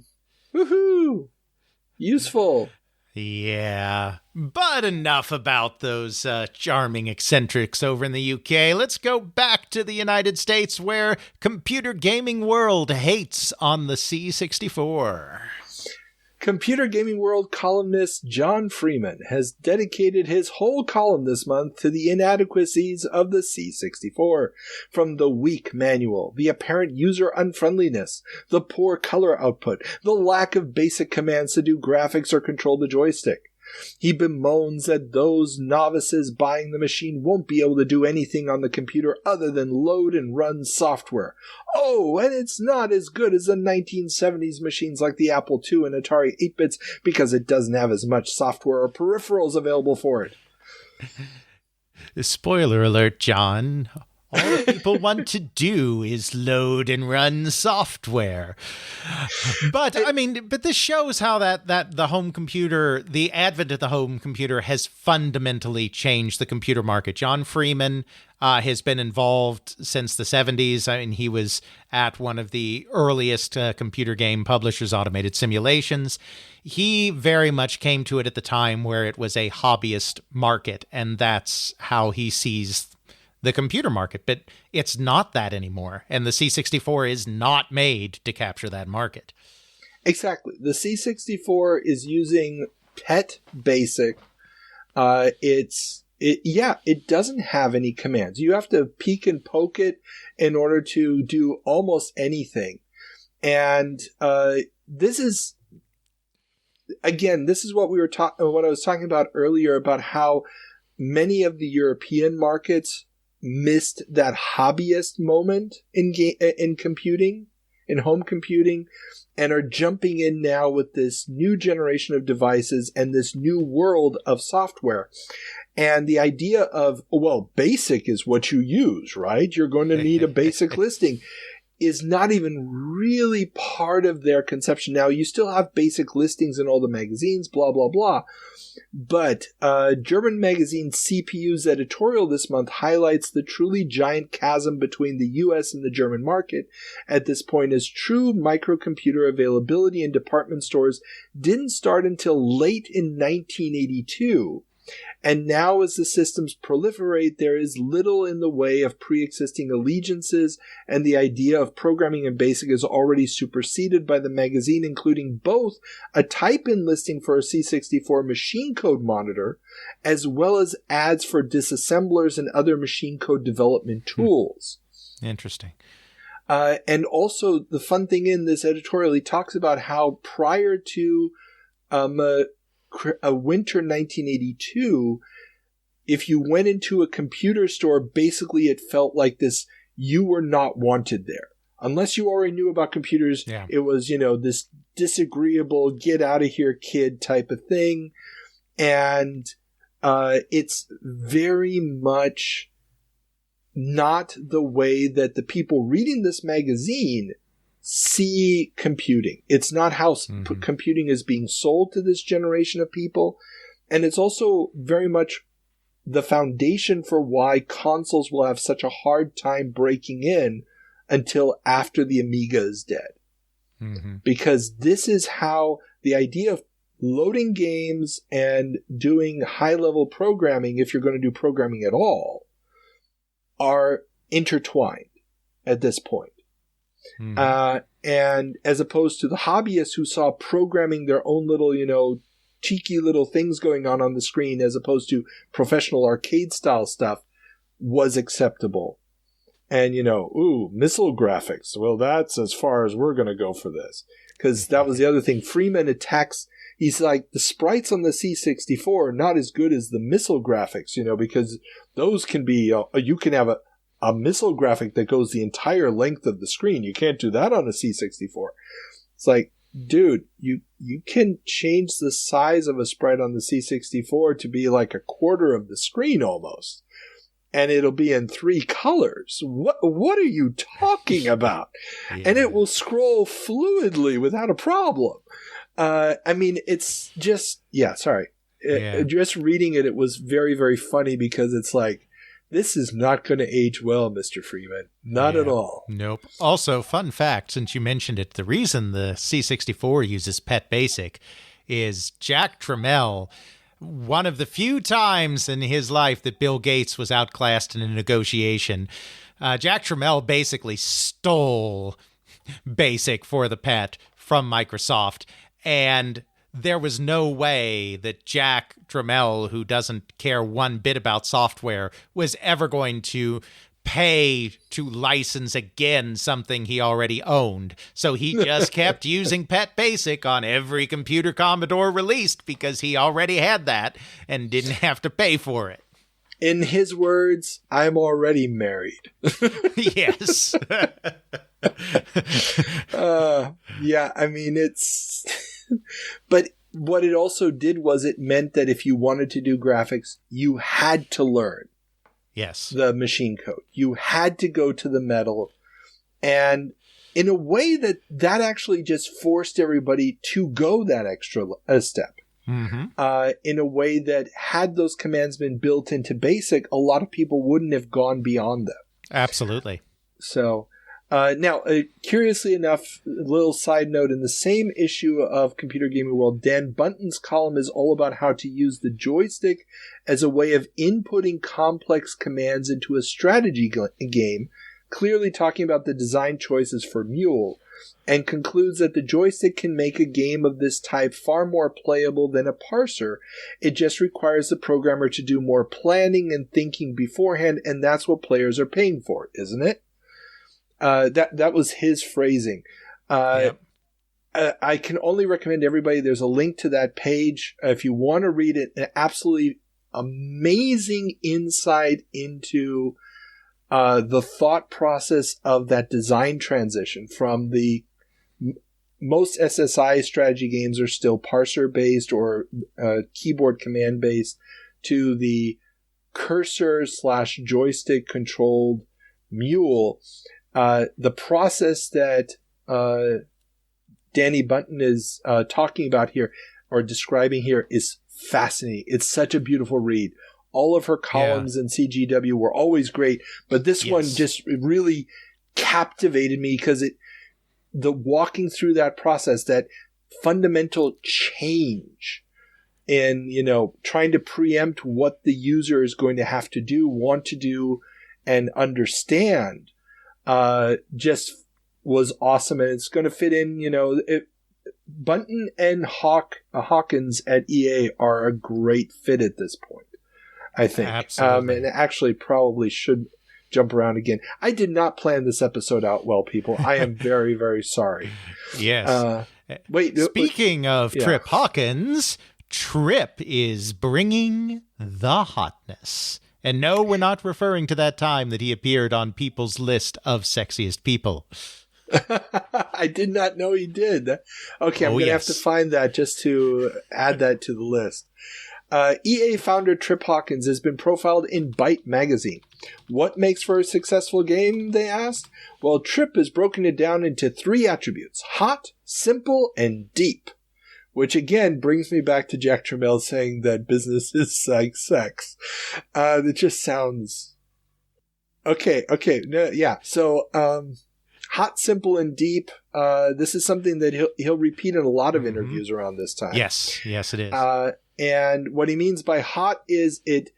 Speaker 1: woohoo! Useful.
Speaker 8: Yeah, but enough about those charming eccentrics over in the UK. Let's go back to the United States where Computer Gaming World hates on the C64.
Speaker 1: Computer Gaming World columnist John Freeman has dedicated his whole column this month to the inadequacies of the C64. From the weak manual, the apparent user unfriendliness, the poor color output, the lack of basic commands to do graphics or control the joystick. He bemoans that those novices buying the machine won't be able to do anything on the computer other than load and run software. Oh, and it's not as good as the 1970s machines like the Apple II and Atari 8-bits because it doesn't have as much software or peripherals available for it.
Speaker 8: Spoiler alert, John. All people want to do is load and run software. But this shows how that the home computer, the advent of the home computer has fundamentally changed the computer market. John Freeman has been involved since the 70s. I mean, he was at one of the earliest computer game publishers, Automated Simulations. He very much came to it at the time where it was a hobbyist market, and that's how he sees the computer market, but it's not that anymore. And the C64 is not made to capture that market.
Speaker 1: Exactly. The C64 is using PET BASIC. It doesn't have any commands. You have to peek and poke it in order to do almost anything. And this is what what I was talking about earlier about how many of the European markets missed that hobbyist moment in computing, in home computing, and are jumping in now with this new generation of devices and this new world of software. And the idea of, well, BASIC is what you use, right? You're going to need a BASIC listing. is not even really part of their conception. Now, you still have basic listings in all the magazines, blah, blah, blah. But German magazine CPU's editorial this month highlights the truly giant chasm between the US and the German market at this point, as true microcomputer availability in department stores didn't start until late in 1982. And now, as the systems proliferate, there is little in the way of pre-existing allegiances, and the idea of programming in BASIC is already superseded by the magazine, including both a type-in listing for a C64 machine code monitor, as well as ads for disassemblers and other machine code development tools.
Speaker 8: Interesting.
Speaker 1: And also, the fun thing in this editorial, he talks about how prior to a winter 1982, if you went into a computer store, basically it felt like this, you were not wanted there. Unless you already knew about computers, It was, this disagreeable, get out of here kid type of thing. And it's very much not the way that the people reading this magazine see computing. It's not how computing is being sold to this generation of people. And it's also very much the foundation for why consoles will have such a hard time breaking in until after the Amiga is dead. Because this is how the idea of loading games and doing high-level programming, if you're going to do programming at all, are intertwined at this point. And as opposed to the hobbyists who saw programming their own little, cheeky little things going on the screen, as opposed to professional arcade style stuff, was acceptable. And, missile graphics. Well, that's as far as we're going to go for this. Because that was the other thing. Freeman attacks, he's like, the sprites on the C64 are not as good as the missile graphics, because those can be, you can have a missile graphic that goes the entire length of the screen. You can't do that on a C64. It's like, dude, you can change the size of a sprite on the C64 to be like a quarter of the screen almost. And it'll be in 3 colors. What are you talking about? And it will scroll fluidly without a problem. It's just, just reading it was very, very funny because it's like, this is not going to age well, Mr. Freeman. Not at all.
Speaker 8: Nope. Also, fun fact, since you mentioned it, the reason the C64 uses PET BASIC is Jack Tramiel, one of the few times in his life that Bill Gates was outclassed in a negotiation. Jack Tramiel basically stole BASIC for the PET from Microsoft, and there was no way that Jack Tramiel, who doesn't care one bit about software, was ever going to pay to license again something he already owned. So he just kept using PET BASIC on every computer Commodore released because he already had that and didn't have to pay for it.
Speaker 1: In his words, I'm already married.
Speaker 8: Yes.
Speaker 1: It's... But what it also did was it meant that if you wanted to do graphics, you had to learn the machine code. You had to go to the metal. And in a way that actually just forced everybody to go that extra step. In a way that had those commands been built into BASIC, a lot of people wouldn't have gone beyond them.
Speaker 8: Absolutely.
Speaker 1: So... now, curiously enough, a little side note, in the same issue of Computer Gaming World, Dan Bunton's column is all about how to use the joystick as a way of inputting complex commands into a strategy game, clearly talking about the design choices for Mule, and concludes that the joystick can make a game of this type far more playable than a parser. It just requires the programmer to do more planning and thinking beforehand, and that's what players are paying for, isn't it? That was his phrasing. I can only recommend everybody. There's a link to that page if you want to read it. An absolutely amazing insight into the thought process of that design transition from the most SSI strategy games are still parser based or keyboard command based to the cursor / joystick controlled Mule. The process that Danny Bunton is talking about here or describing here is fascinating. It's such a beautiful read. All of her columns in CGW were always great, but this one just really captivated me because the walking through that process, that fundamental change in, trying to preempt what the user is going to have to do, want to do, and understand, just was awesome. And it's going to fit in, Bunton and Hawkins at EA are a great fit at this point, I think.
Speaker 8: Absolutely.
Speaker 1: And actually probably should jump around again. I did not plan this episode out well, people. I am very, very sorry.
Speaker 8: Yes. Speaking of Trip Hawkins, Trip is bringing the hotness. And no, we're not referring to that time that he appeared on People's list of sexiest people.
Speaker 1: I did not know he did. Okay, I'm going to have to find that just to add that to the list. EA founder Trip Hawkins has been profiled in Byte magazine. What makes for a successful game, they asked? Well, Trip has broken it down into 3 attributes: hot, simple, and deep. Which again brings me back to Jack Tramiel saying that business is like sex. It just sounds... Okay. No, yeah. So, hot, simple, and deep. This is something that he'll repeat in a lot of interviews around this time.
Speaker 8: Yes, it is.
Speaker 1: And what he means by hot is it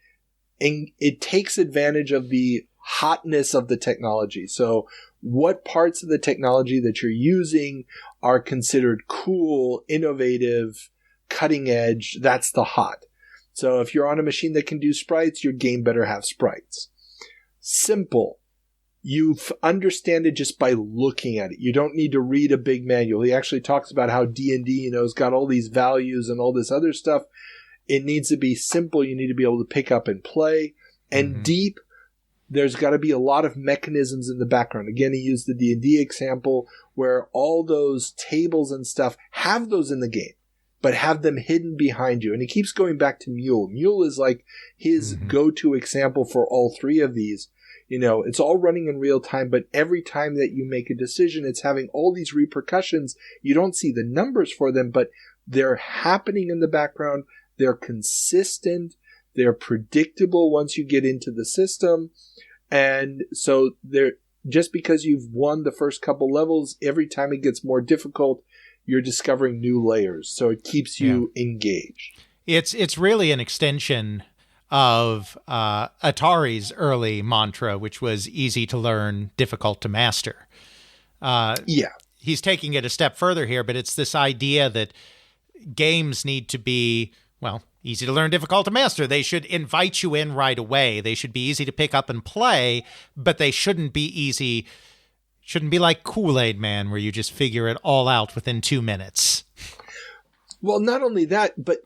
Speaker 1: takes advantage of the hotness of the technology. So what parts of the technology that you're using are considered cool, innovative, cutting edge? That's the hot. So if you're on a machine that can do sprites, your game better have sprites. Simple. You understand it just by looking at it. You don't need to read a big manual. He actually talks about how D&D, has got all these values and all this other stuff. It needs to be simple. You need to be able to pick up and play. And deep, there's got to be a lot of mechanisms in the background. Again, he used the D&D example where all those tables and stuff have those in the game, but have them hidden behind you. And he keeps going back to Mule. Mule is like his go-to example for all 3 of these. It's all running in real time, but every time that you make a decision, it's having all these repercussions. You don't see the numbers for them, but they're happening in the background. They're consistent. They're predictable once you get into the system. And so just because you've won the first couple levels, every time it gets more difficult, you're discovering new layers. So it keeps you engaged. It's
Speaker 8: really an extension of Atari's early mantra, which was easy to learn, difficult to master. He's taking it a step further here, but it's this idea that games need to be, easy to learn, difficult to master. They should invite you in right away. They should be easy to pick up and play, but they shouldn't be like Kool-Aid Man, where you just figure it all out within 2 minutes.
Speaker 1: Well, not only that, but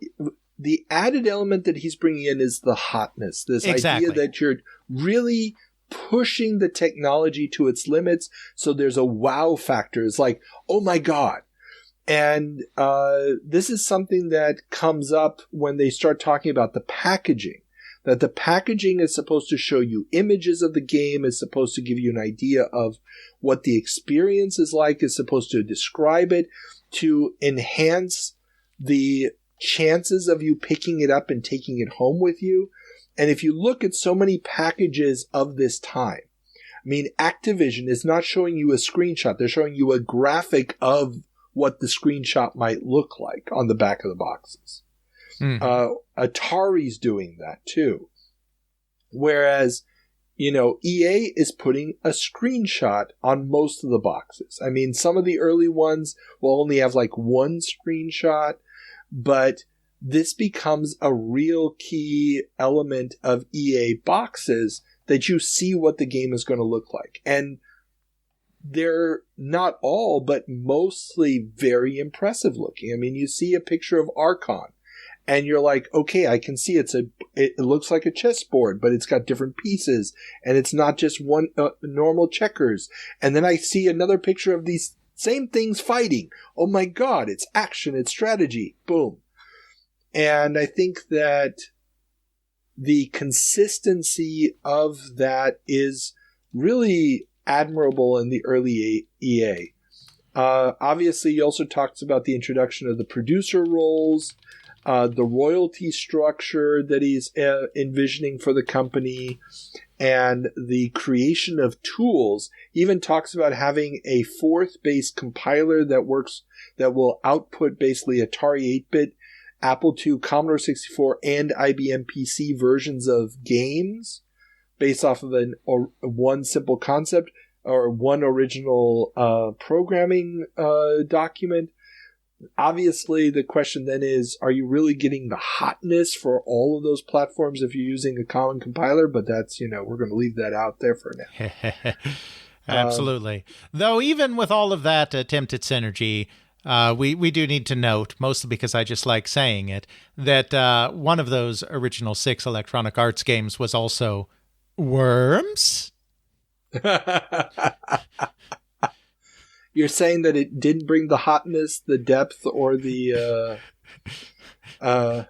Speaker 1: the added element that he's bringing in is the hotness. This idea that you're really pushing the technology to its limits. So there's a wow factor. It's like, oh my God. And this is something that comes up when they start talking about the packaging. That the packaging is supposed to show you images of the game, is supposed to give you an idea of what the experience is like, is supposed to describe it, to enhance the chances of you picking it up and taking it home with you. And if you look at so many packages of this time, Activision is not showing you a screenshot. They're showing you a graphic of what the screenshot might look like on the back of the boxes. Atari's doing that too. Whereas, EA is putting a screenshot on most of the boxes. Some of the early ones will only have like one screenshot, but this becomes a real key element of EA boxes that you see what the game is going to look like. And they're not all, but mostly very impressive looking. You see a picture of Archon and you're like, okay, I can see it looks like a chessboard, but it's got different pieces and it's not just one normal checkers. And then I see another picture of these same things fighting. Oh my God, it's action, it's strategy. Boom. And I think that the consistency of that is really admirable in the early EA. Obviously, he also talks about the introduction of the producer roles, the royalty structure that he's envisioning for the company, and the creation of tools. He even talks about having a fourth-based compiler that will output basically Atari 8-bit, Apple II, Commodore 64, and IBM PC versions of games based off of one simple concept or one original programming document. Obviously, the question then is, are you really getting the hotness for all of those platforms if you're using a common compiler? But that's, we're going to leave that out there for now.
Speaker 8: Absolutely. Though even with all of that attempt at synergy, we do need to note, mostly because I just like saying it, that one of those original 6 Electronic Arts games was also Worms.
Speaker 1: You're saying that it didn't bring the hotness, the depth, or the what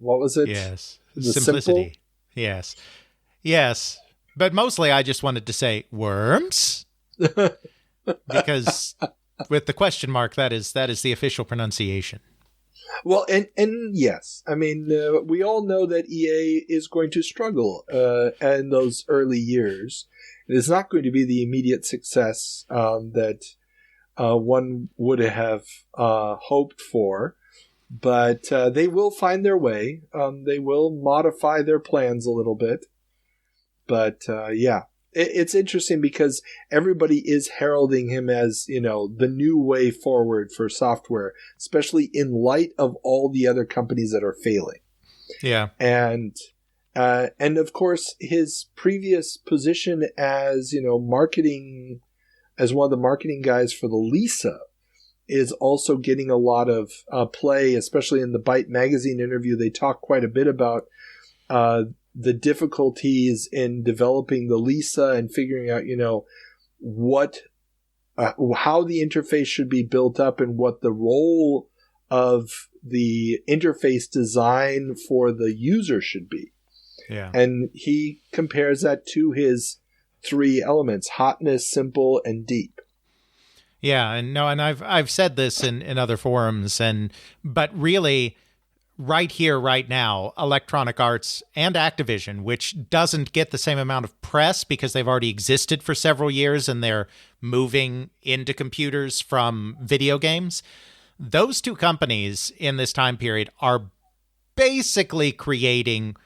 Speaker 1: was it?
Speaker 8: Yes,
Speaker 1: the
Speaker 8: simplicity. Simple? Yes. But mostly, I just wanted to say Worms because with the question mark, that is the official pronunciation.
Speaker 1: Well, and yes, I mean, we all know that EA is going to struggle in those early years. It is not going to be the immediate success that one would have hoped for, but they will find their way. They will modify their plans a little bit. But it's interesting because everybody is heralding him as, the new way forward for software, especially in light of all the other companies that are failing.
Speaker 8: Yeah.
Speaker 1: And of course, his previous position as, marketing, as one of the marketing guys for the Lisa is also getting a lot of play, especially in the Byte magazine interview. They talk quite a bit about the difficulties in developing the Lisa and figuring out, how the interface should be built up and what the role of the interface design for the user should be.
Speaker 8: Yeah.
Speaker 1: And he compares that to his 3 elements: hotness, simple, and deep.
Speaker 8: Yeah, and I've said this in other forums, but really, right here, right now, Electronic Arts and Activision, which doesn't get the same amount of press because they've already existed for several years and they're moving into computers from video games. Those 2 companies in this time period are basically creating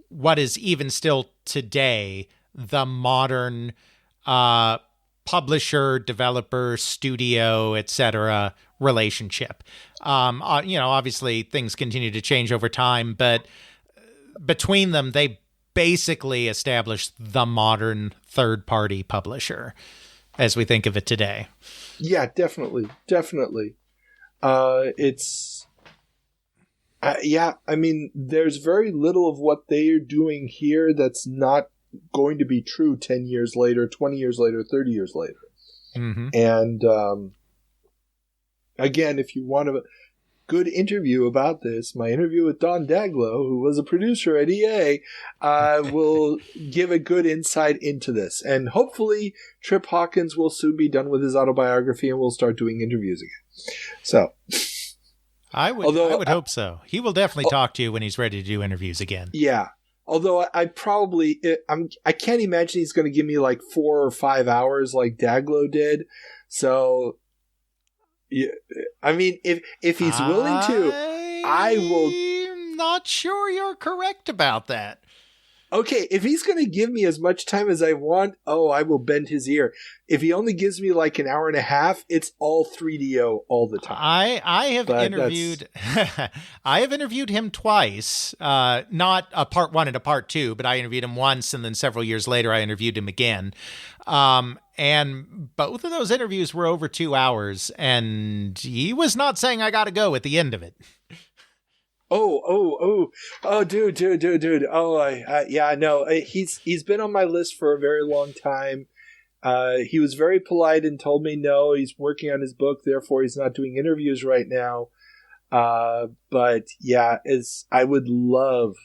Speaker 8: what is even still today the modern publisher, developer, studio, etc. relationship. Obviously things continue to change over time, but between them, they basically established the modern third-party publisher as we think of it today.
Speaker 1: Yeah, definitely. I mean, there's very little of what they are doing here that's not going to be true 10 years later, 20 years later, 30 years later.
Speaker 8: Mm-hmm.
Speaker 1: And again, if you want a good interview about this, my interview with Don Daglow, who was a producer at EA, will give a good insight into this. And hopefully Trip Hawkins will soon be done with his autobiography and we'll start doing interviews again. So...
Speaker 8: I would hope so. He will definitely talk to you when he's ready to do interviews again.
Speaker 1: Yeah. Although I can't imagine he's going to give me like 4 or 5 hours like Daglow did. So, yeah, I mean, if he's willing to, I will.
Speaker 8: I'm not sure you're correct about that.
Speaker 1: Okay, if he's going to give me as much time as I want, I will bend his ear. If he only gives me like an hour and a half, it's all 3DO all the time.
Speaker 8: I have interviewed I have interviewed him twice, not a part 1 and a part 2, but I interviewed him once and then several years later I interviewed him again. And both of those interviews were over 2 hours and he was not saying I got to go at the end of it.
Speaker 1: Dude. Yeah, no, he's been on my list for a very long time. He was very polite and told me no, he's working on his book, therefore he's not doing interviews right now. But yeah, I would love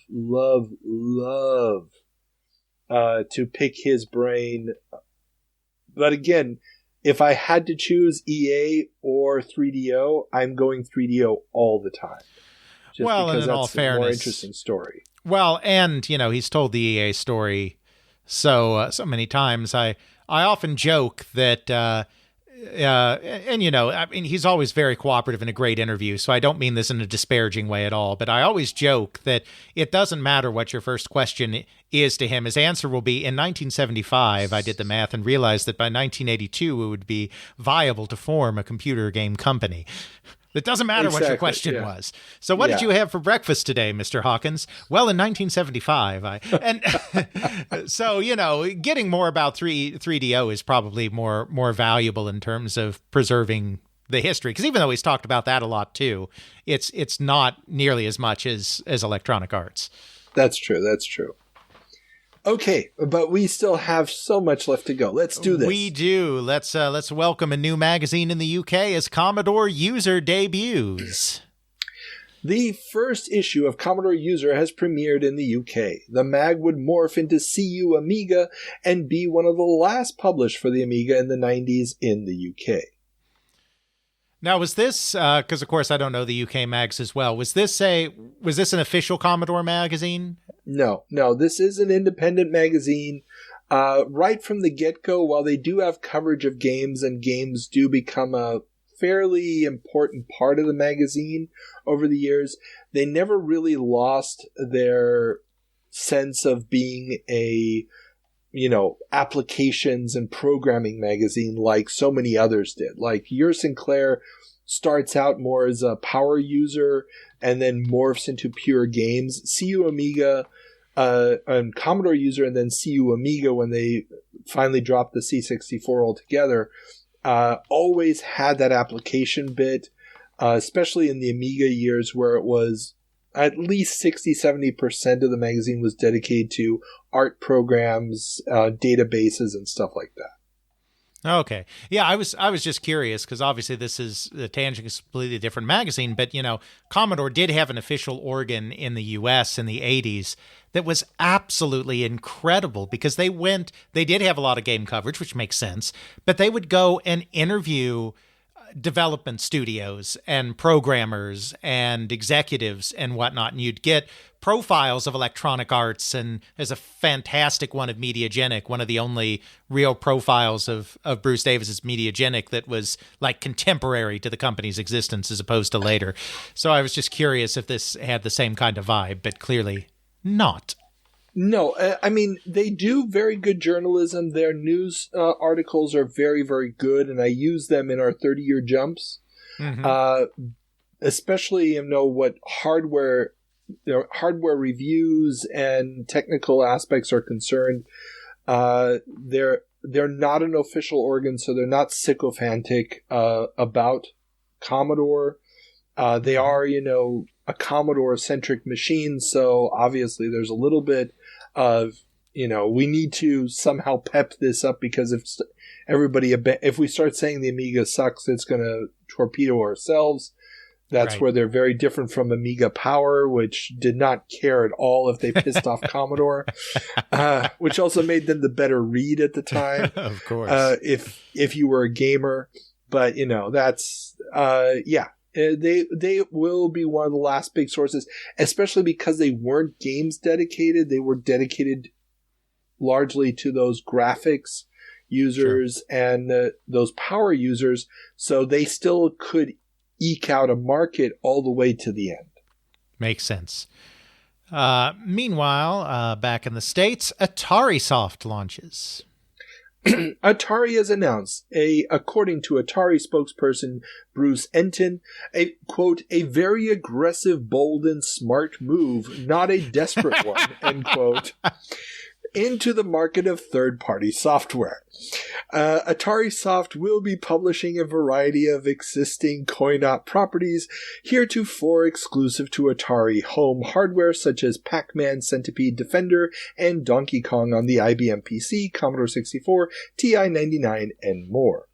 Speaker 1: to pick his brain. But again, if I had to choose EA or 3DO, I'm going 3DO all the time. Just
Speaker 8: well,
Speaker 1: because
Speaker 8: and in
Speaker 1: that's
Speaker 8: all fairness,
Speaker 1: a more interesting story.
Speaker 8: Well, and he's told the EA story so many times. I often joke that, I mean, he's always very cooperative in a great interview, so I don't mean this in a disparaging way at all. But I always joke that it doesn't matter what your first question is to him. His answer will be, in 1975, I did the math and realized that by 1982 it would be viable to form a computer game company. It doesn't matter what your question was. So what did you have for breakfast today, Mr. Hawkins? Well, in 1975, so, getting more about 3DO is probably more valuable in terms of preserving the history. Because even though he's talked about that a lot too, it's not nearly as much as Electronic Arts.
Speaker 1: That's true. Okay, but we still have so much left to go. Let's do this.
Speaker 8: We do. Let's welcome a new magazine in the UK as Commodore User debuts.
Speaker 1: The first issue of Commodore User has premiered in the UK. The mag would morph into CU Amiga and be one of the last published for the Amiga in the 90s in the UK.
Speaker 8: Now, was this, because of course I don't know the UK mags as well, was this an official Commodore magazine?
Speaker 1: No, this is an independent magazine. Right from the get-go, while they do have coverage of games, and games do become a fairly important part of the magazine over the years, they never really lost their sense of being a applications and programming magazine like so many others did. Like Your Sinclair starts out more as a power user and then morphs into pure games. CU Amiga and Commodore User, and then CU Amiga when they finally dropped the C64 altogether, always had that application bit, especially in the Amiga years where it was at least 60-70% of the magazine was dedicated to art programs, databases, and stuff like that.
Speaker 8: Okay. Yeah, I was just curious because obviously this is a tangent completely different magazine, but Commodore did have an official organ in the US in the 80s that was absolutely incredible because they did have a lot of game coverage, which makes sense, but they would go and interview development studios and programmers and executives and whatnot, and you'd get profiles of Electronic Arts, and there's a fantastic one of Mediagenic, one of the only real profiles of Bruce Davis's Mediagenic that was like contemporary to the company's existence as opposed to later. So I was just curious if this had the same kind of vibe, but clearly not.
Speaker 1: No, I mean, they do very good journalism. Their news articles are very, very good, and I use them in our 30-year jumps. Mm-hmm. Especially, what hardware reviews and technical aspects are concerned. They're not an official organ, so they're not sycophantic about Commodore. They are, a Commodore-centric machine, so obviously there's a little bit of, we need to somehow pep this up because if we start saying the Amiga sucks, it's going to torpedo ourselves. That's right. Where they're very different from Amiga Power, which did not care at all if they pissed off Commodore, which also made them the better read at the time.
Speaker 8: Of course.
Speaker 1: If you were a gamer. But, that's, They will be one of the last big sources, especially because they weren't games dedicated. They were dedicated largely to those graphics users and those power users. So they still could eke out a market all the way to the end.
Speaker 8: Makes sense. Meanwhile, back in the States, Atari Soft launches.
Speaker 1: Atari has announced, according to Atari spokesperson Bruce Enton, a very aggressive, bold, and smart move, not a desperate one, end quote, into the market of third-party software. Atari Soft will be publishing a variety of existing coin-op properties heretofore exclusive to Atari home hardware such as Pac-Man, Centipede, Defender, and Donkey Kong on the IBM PC, Commodore 64, TI-99, and more.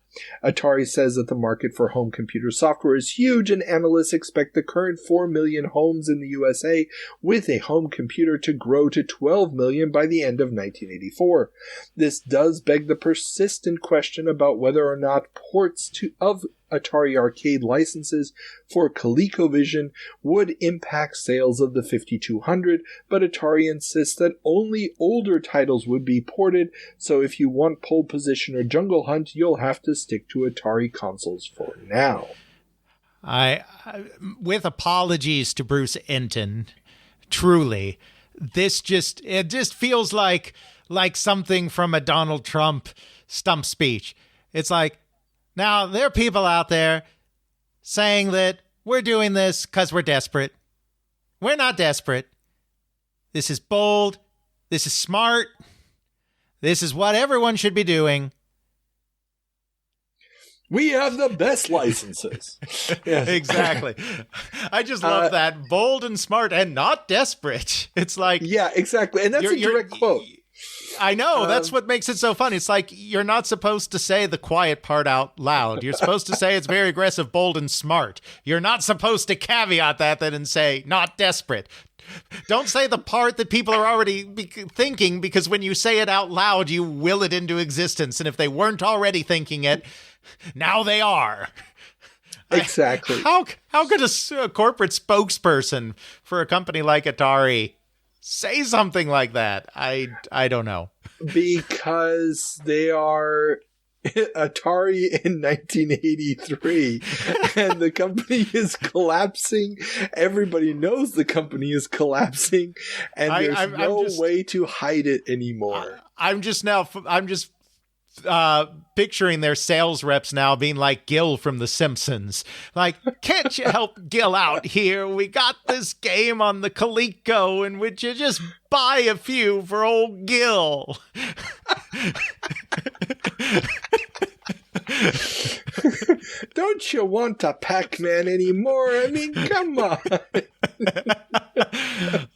Speaker 1: Atari says that the market for home computer software is huge, and analysts expect the current 4 million homes in the USA with a home computer to grow to 12 million by the end of 1984. This does beg the persistent question about whether or not ports of Atari arcade licenses for ColecoVision would impact sales of the 5200, but Atari insists that only older titles would be ported, so if you want Pole Position or Jungle Hunt, you'll have to stick to Atari consoles for now.
Speaker 8: I with apologies to Bruce Enton, truly, it just feels like something from a Donald Trump stump speech. It's like, now, there are people out there saying that we're doing this because we're desperate. We're not desperate. This is bold. This is smart. This is what everyone should be doing.
Speaker 1: We have the best licenses. Yes.
Speaker 8: Exactly. I just love that. Bold and smart and not desperate. It's like...
Speaker 1: Yeah, exactly. And that's a direct quote.
Speaker 8: I know. That's what makes it so fun. It's like you're not supposed to say the quiet part out loud. You're supposed to say it's very aggressive, bold, and smart. You're not supposed to caveat that and say not desperate. Don't say the part that people are already thinking, because when you say it out loud, you will it into existence. And if they weren't already thinking it, now they are.
Speaker 1: Exactly.
Speaker 8: How could a corporate spokesperson for a company like Atari say something like that? I don't know.
Speaker 1: Because they are Atari in 1983 and the company is collapsing. Everybody knows the company is collapsing, and there's no way to hide it anymore.
Speaker 8: I'm just picturing their sales reps now being like Gil from The Simpsons. Like, can't you help Gil out here? We got this game on the Coleco, and would you just buy a few for old Gil?
Speaker 1: Don't you want a Pac-Man anymore? I mean, come on.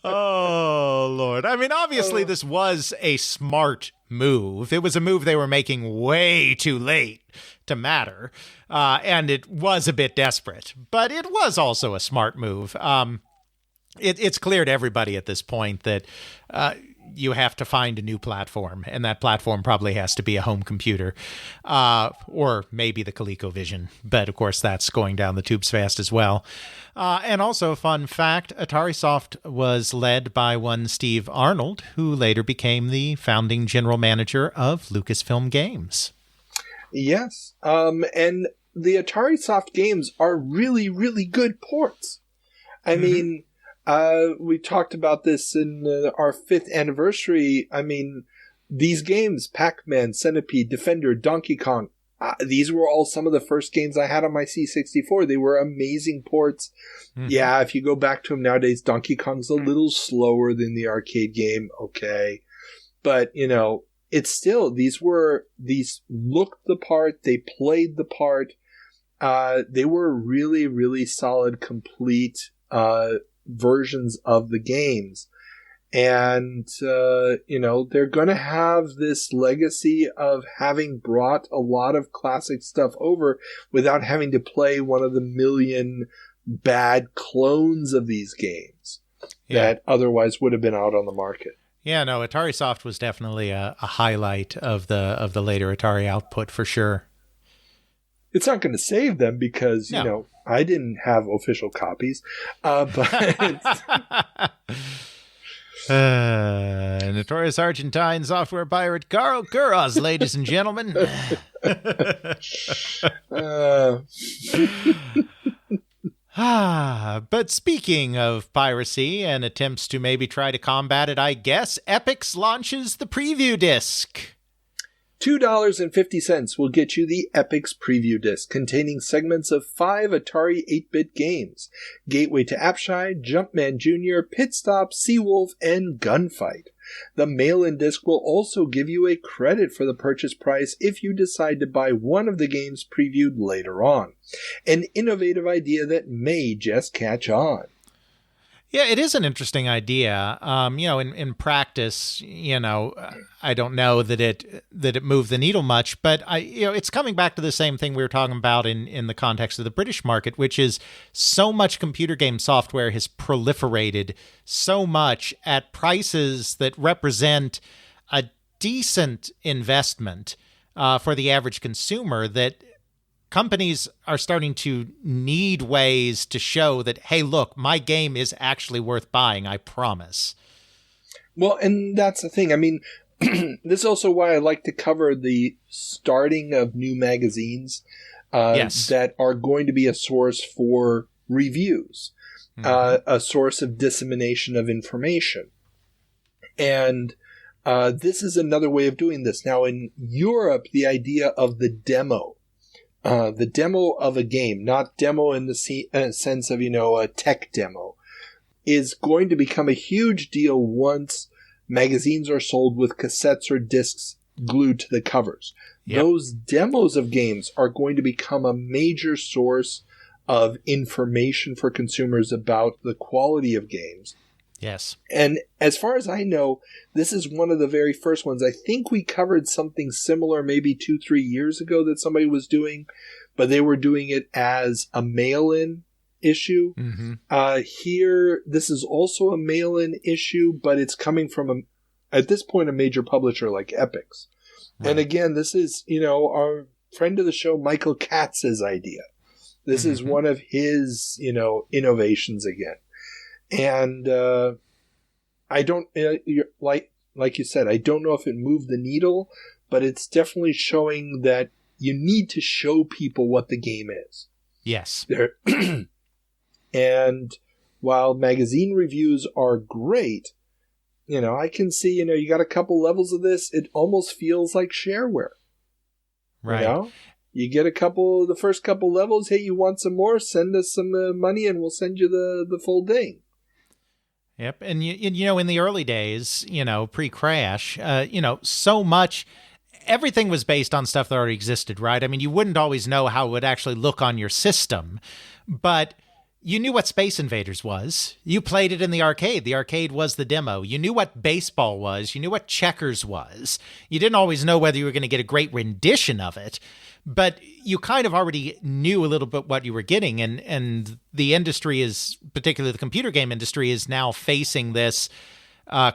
Speaker 8: Oh, Lord. I mean, obviously, this was a smart move. It was a move they were making way too late to matter, and it was a bit desperate, but it was also a smart move. It's clear to everybody at this point that you have to find a new platform, and that platform probably has to be a home computer, or maybe the ColecoVision, but of course that's going down the tubes fast as well. And also, fun fact, AtariSoft was led by one Steve Arnold, who later became the founding general manager of Lucasfilm Games.
Speaker 1: Yes, and the AtariSoft games are really, really good ports. I mean, we talked about this in our 5th anniversary. I mean, these games, Pac-Man, Centipede, Defender, Donkey Kong, these were all some of the first games I had on my C64. They were amazing ports. Yeah, if you go back to them nowadays, Donkey Kong's a little slower than the arcade game. Okay. But, you know, it's still, these looked the part. They played the part. They were really, really solid, complete, versions of the games. And, you know, they're going to have this legacy of having brought a lot of classic stuff over without having to play one of the million bad clones of these games that otherwise would have been out on the market.
Speaker 8: Yeah, no, AtariSoft was definitely a highlight of the later Atari output for sure.
Speaker 1: It's not going to save them because, you know, I didn't have official copies, but...
Speaker 8: Notorious Argentine software pirate Carl Kuras, ladies and gentlemen. But speaking of piracy and attempts to maybe try to combat it, I guess, Epix launches the preview disc.
Speaker 1: $2.50 will get you the Epix Preview Disc, containing segments of 5 Atari 8-bit games: Gateway to Apshai, Jumpman Jr., Pit Stop, Seawolf, and Gunfight. The mail-in disc will also give you a credit for the purchase price if you decide to buy one of the games previewed later on. An innovative idea that may just catch on.
Speaker 8: Yeah, it is an interesting idea. In practice, I don't know that it moved the needle much, but it's coming back to the same thing we were talking about in the context of the British market, which is so much computer game software has proliferated so much at prices that represent a decent investment for the average consumer that companies are starting to need ways to show that, hey, look, my game is actually worth buying, I promise.
Speaker 1: Well, and that's the thing. I mean, this is also why I like to cover the starting of new magazines that are going to be a source for reviews, a source of dissemination of information. And this is another way of doing this. Now, in Europe, the idea of the demo of a game, not demo in the sense of, a tech demo, is going to become a huge deal once magazines are sold with cassettes or discs glued to the covers. Yep. Those demos of games are going to become a major source of information for consumers about the quality of games.
Speaker 8: Yes.
Speaker 1: And as far as I know, this is one of the very first ones. I think we covered something similar maybe 2-3 years ago that somebody was doing, but they were doing it as a mail-in issue. Mm-hmm. Here, this is also a mail-in issue, but it's coming from, at this point, a major publisher like Epix. Right. And again, this is, our friend of the show, Michael Katz's idea. This is one of his, innovations again. And I don't, like you said, I don't know if it moved the needle, but it's definitely showing that you need to show people what the game is.
Speaker 8: Yes.
Speaker 1: And while magazine reviews are great, I can see, you got a couple levels of this. It almost feels like shareware.
Speaker 8: Right.
Speaker 1: You get the first couple levels. Hey, you want some more? Send us some money and we'll send you the full thing.
Speaker 8: Yep. And, in the early days, pre-crash, so much, everything was based on stuff that already existed, right? I mean, you wouldn't always know how it would actually look on your system, but you knew what Space Invaders was. You played it in the arcade. The arcade was the demo. You knew what baseball was. You knew what checkers was. You didn't always know whether you were going to get a great rendition of it, but you kind of already knew a little bit what you were getting. And the industry is, particularly the computer game industry, is now facing this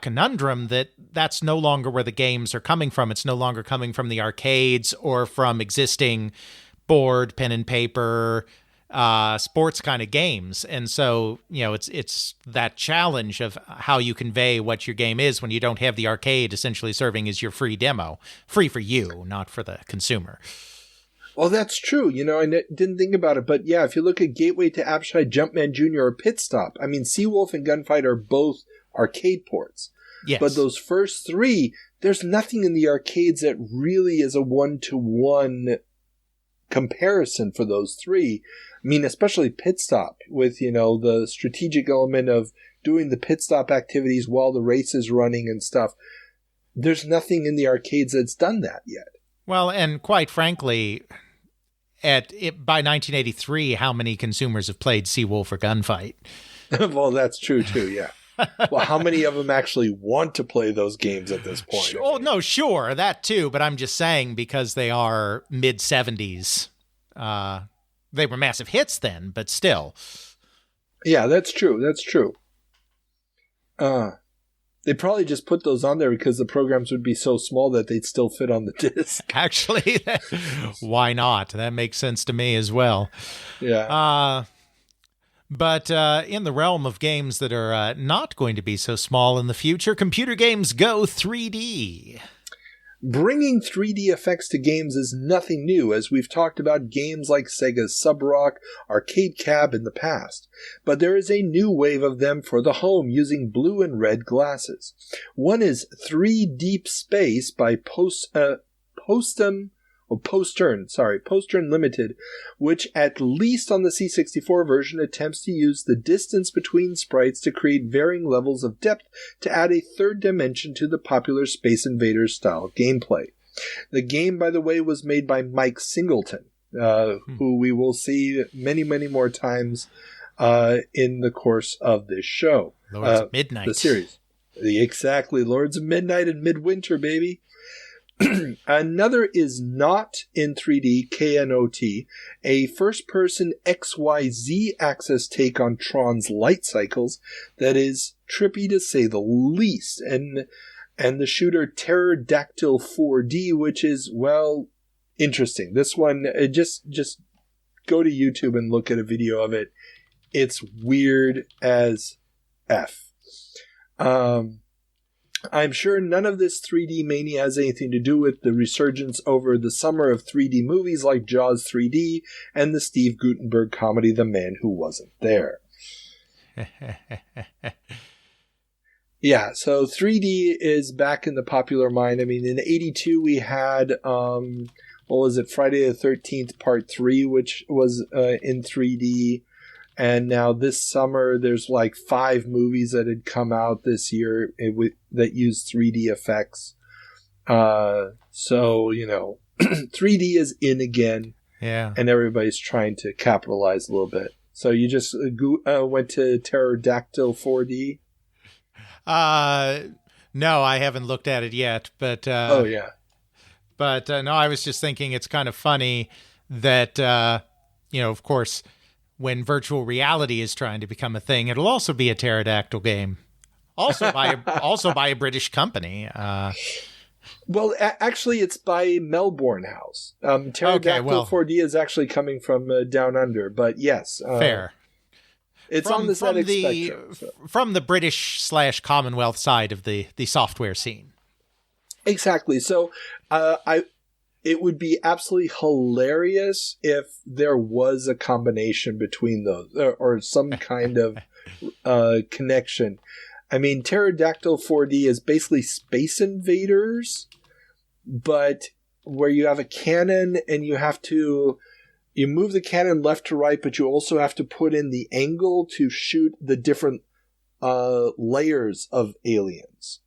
Speaker 8: conundrum that's no longer where the games are coming from. It's no longer coming from the arcades or from existing board, pen and paper, sports kind of games. And so, it's that challenge of how you convey what your game is when you don't have the arcade essentially serving as your free demo. Free for you, not for the consumer.
Speaker 1: Well, that's true. I didn't think about it. But yeah, if you look at Gateway to Apshai, Jumpman Jr., or Pit Stop, I mean, Seawolf and Gunfight are both arcade ports.
Speaker 8: Yes.
Speaker 1: But those first three, there's nothing in the arcades that really is a one-to-one comparison for those three. I mean, especially Pit Stop with, the strategic element of doing the pit stop activities while the race is running and stuff. There's nothing in the arcades that's done that yet. Well,
Speaker 8: and quite frankly, by 1983, how many consumers have played Seawolf or Gunfight?
Speaker 1: Well, that's true too, yeah. Well, how many of them actually want to play those games at this point?
Speaker 8: Oh, no, sure, that too. But I'm just saying because they are mid-70s. They were massive hits then, but still.
Speaker 1: Yeah, that's true. That's true. They probably just put those on there because the programs would be so small that they'd still fit on the disc.
Speaker 8: Actually, why not? That makes sense to me as well.
Speaker 1: Yeah.
Speaker 8: But in the realm of games that are not going to be so small in the future, Computer Games Go 3D.
Speaker 1: Bringing 3D effects to games is nothing new, as we've talked about games like Sega's Sub-Rock, Arcade Cab in the past. But there is a new wave of them for the home using blue and red glasses. One is 3 Deep Space by Postern Limited, which at least on the C64 version attempts to use the distance between sprites to create varying levels of depth to add a third dimension to the popular Space Invaders style gameplay. The game, by the way, was made by Mike Singleton, who we will see many, many more times in the course of this show.
Speaker 8: Lords of Midnight.
Speaker 1: The series. Exactly. Lords of Midnight and Midwinter, baby. Another is Not in 3D, KNOT, a first-person XYZ axis take on Tron's light cycles that is trippy to say the least. And the shooter Pterodactyl 4D, which is, well, interesting. This one, just go to YouTube and look at a video of it. It's weird as F. I'm sure none of this 3D mania has anything to do with the resurgence over the summer of 3D movies like Jaws 3D and the Steve Guttenberg comedy The Man Who Wasn't There. Yeah, so 3D is back in the popular mind. I mean, in 82 we had, what was it, Friday the 13th Part 3, which was in 3D. And now this summer, there's like 5 movies that had come out this year that used 3D effects. So, 3D is in again.
Speaker 8: Yeah.
Speaker 1: And everybody's trying to capitalize a little bit. So you just went to Pterodactyl 4D?
Speaker 8: No, I haven't looked at it yet. But
Speaker 1: oh, yeah.
Speaker 8: But no, I was just thinking it's kind of funny that, of course, when virtual reality is trying to become a thing, it'll also be a pterodactyl game, also by a British company.
Speaker 1: Well, actually, it's by Melbourne House. Pterodactyl 4D is actually coming from Down Under, but yes,
Speaker 8: fair.
Speaker 1: It's on the ZX Spectrum. So.
Speaker 8: From the British/Commonwealth side of the software scene.
Speaker 1: Exactly. So, it would be absolutely hilarious if there was a combination between those or some kind of connection. I mean, Pterodactyl 4D is basically Space Invaders, but where you have a cannon and you move the cannon left to right, but you also have to put in the angle to shoot the different layers of aliens.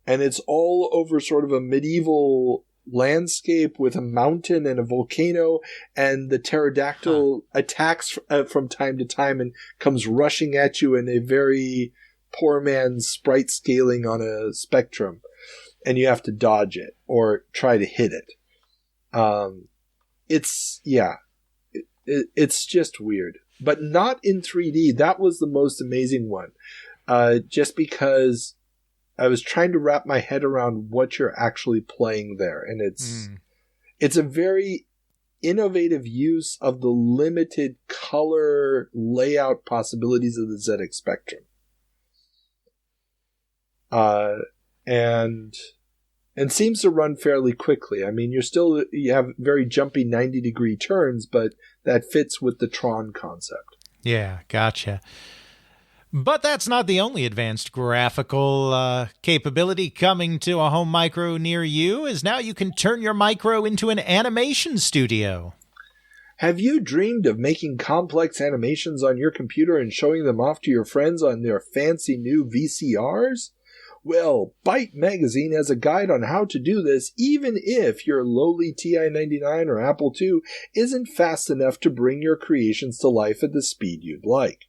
Speaker 1: And it's all over sort of a medieval landscape with a mountain and a volcano, and the pterodactyl attacks from time to time and comes rushing at you in a very poor man's sprite scaling on a spectrum, and you have to dodge it or try to hit it. It's just weird, but not in 3D. That was the most amazing one, just because I was trying to wrap my head around what you're actually playing there. And it's a very innovative use of the limited color layout possibilities of the ZX Spectrum. And seems to run fairly quickly. I mean, you have very jumpy 90-degree turns, but that fits with the Tron concept.
Speaker 8: Yeah, gotcha. But that's not the only advanced graphical capability coming to a home micro near you, as now you can turn your micro into an animation studio.
Speaker 1: Have you dreamed of making complex animations on your computer and showing them off to your friends on their fancy new VCRs? Well, Byte Magazine has a guide on how to do this, even if your lowly TI-99 or Apple II isn't fast enough to bring your creations to life at the speed you'd like.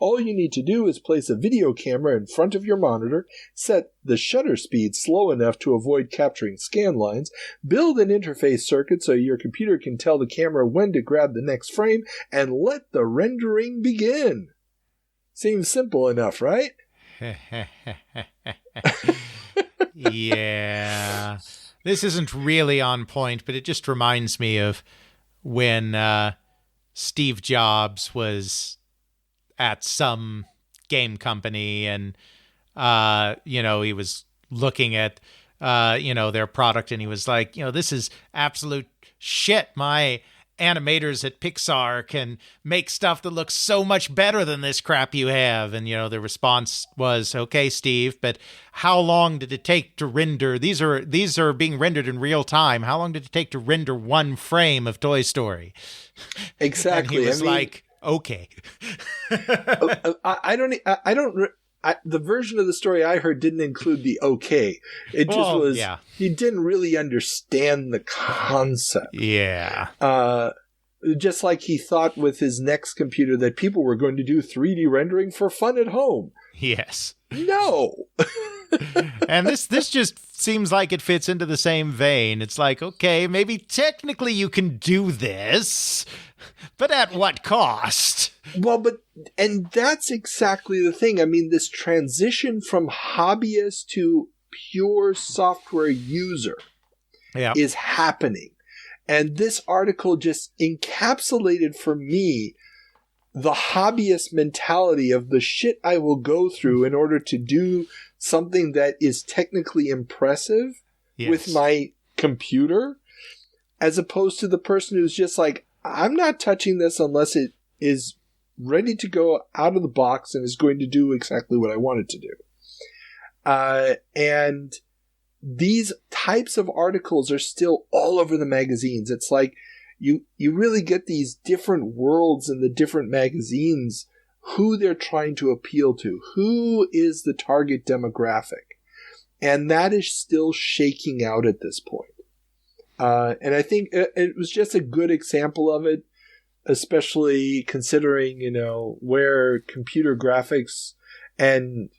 Speaker 1: All you need to do is place a video camera in front of your monitor, set the shutter speed slow enough to avoid capturing scan lines, build an interface circuit so your computer can tell the camera when to grab the next frame, and let the rendering begin. Seems simple enough, right?
Speaker 8: Yeah. This isn't really on point, but it just reminds me of when Steve Jobs was at some game company and, he was looking at, their product and he was like, this is absolute shit. My animators at Pixar can make stuff that looks so much better than this crap you have. And, the response was, okay, Steve, but how long did it take to render? These are being rendered in real time. How long did it take to render one frame of Toy Story?
Speaker 1: Exactly.
Speaker 8: And he was like, okay.
Speaker 1: The version of the story I heard didn't include the okay. It just was, he didn't really understand the concept.
Speaker 8: Yeah.
Speaker 1: just like he thought with his next computer that people were going to do 3D rendering for fun at home.
Speaker 8: Yes.
Speaker 1: No.
Speaker 8: And this just seems like it fits into the same vein. It's like, okay, maybe technically you can do this, but at what cost?
Speaker 1: Well, and that's exactly the thing. I mean, this transition from hobbyist to pure software user is happening. And this article just encapsulated for me the hobbyist mentality of the shit I will go through in order to do something that is technically impressive with my computer, as opposed to the person who's just like, I'm not touching this unless it is ready to go out of the box and is going to do exactly what I want it to do. And these types of articles are still all over the magazines. It's like you really get these different worlds in the different magazines, who they're trying to appeal to, who is the target demographic. And that is still shaking out at this point. And I think it was just a good example of it, especially considering, where computer graphics and,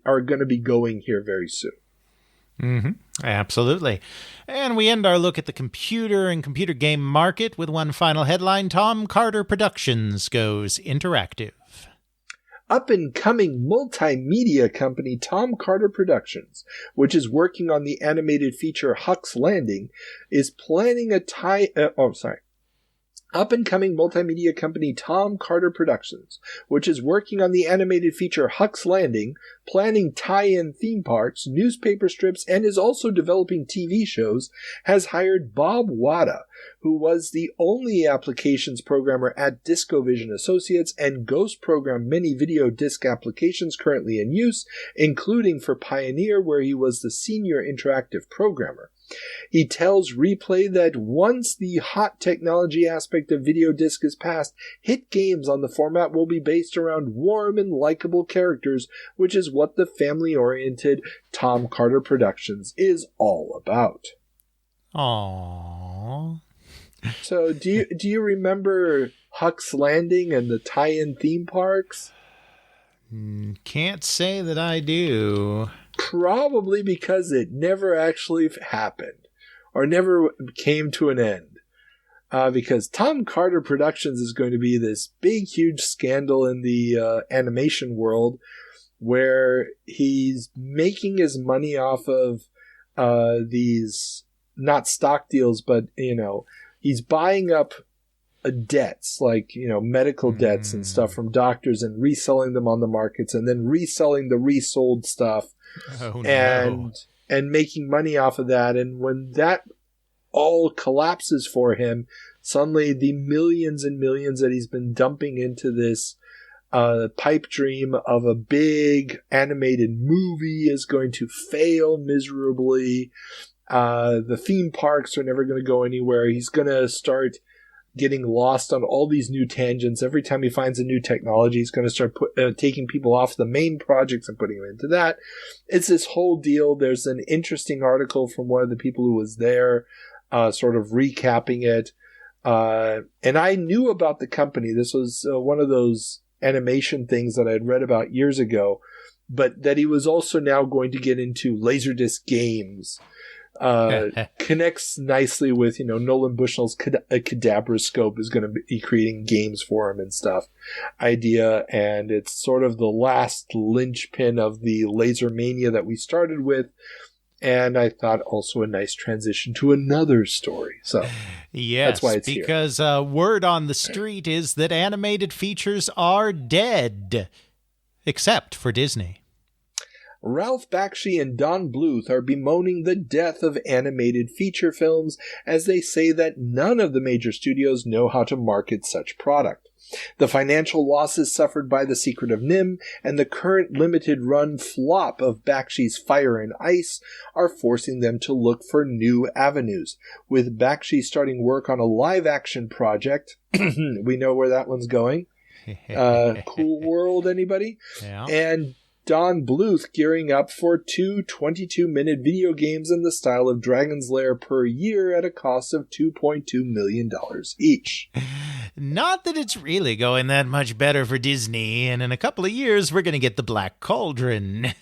Speaker 1: are going to be going here very soon.
Speaker 8: Mm-hmm. Absolutely. And we end our look at the computer and computer game market with one final headline. Tom Carter Productions goes interactive.
Speaker 1: Up-and-coming multimedia company Tom Carter Productions, which is working on the animated feature Huck's Landing, is planning a Up-and-coming multimedia company Tom Carter Productions, which is working on the animated feature Huck's Landing, planning tie-in theme parks, newspaper strips, and is also developing TV shows, has hired Bob Wada, who was the only applications programmer at DiscoVision Associates and Ghost programmed many video disc applications currently in use, including for Pioneer, where he was the senior interactive programmer. He tells Replay that once the hot technology aspect of video disc is past, hit games on the format will be based around warm and likable characters, which is what the family-oriented Tom Carter Productions is all about.
Speaker 8: Aww.
Speaker 1: So, do you remember Huck's Landing and the tie-in theme parks?
Speaker 8: Can't say that I do.
Speaker 1: Probably because it never actually happened, or never came to an end. Because Tom Carter Productions is going to be this big, huge scandal in the animation world, where he's making his money off of these, not stock deals, but, he's buying up debts, like, medical debts and stuff from doctors, and reselling them on the markets, and then reselling the resold stuff.
Speaker 8: Oh, no.
Speaker 1: And making money off of that. And when that all collapses for him, suddenly the millions and millions that he's been dumping into this pipe dream of a big animated movie is going to fail miserably. The theme parks are never going to go anywhere. He's going to start getting lost on all these new tangents. Every time he finds a new technology, he's going to start taking people off the main projects and putting them into that. It's this whole deal. There's an interesting article from one of the people who was there, sort of recapping it. And I knew about the company. This was one of those animation things that I had read about years ago, but that he was also now going to get into Laserdisc games. Connects nicely with, Nolan Bushnell's Cadabroscope is going to be creating games for him and stuff idea, and it's sort of the last linchpin of the laser mania that we started with, and I thought also a nice transition to another story. So
Speaker 8: yes,
Speaker 1: that's why it's
Speaker 8: because word on the street is that animated features are dead, except for Disney.
Speaker 1: Ralph Bakshi and Don Bluth are bemoaning the death of animated feature films, as they say that none of the major studios know how to market such product. The financial losses suffered by The Secret of NIMH and the current limited run flop of Bakshi's Fire and Ice are forcing them to look for new avenues, with Bakshi starting work on a live-action project. We know where that one's going. Cool World, anybody?
Speaker 8: Yeah.
Speaker 1: And Don Bluth gearing up for 2 22-minute video games in the style of Dragon's Lair per year at a cost of $2.2 million each.
Speaker 8: Not that it's really going that much better for Disney, and in a couple of years, we're going to get the Black Cauldron.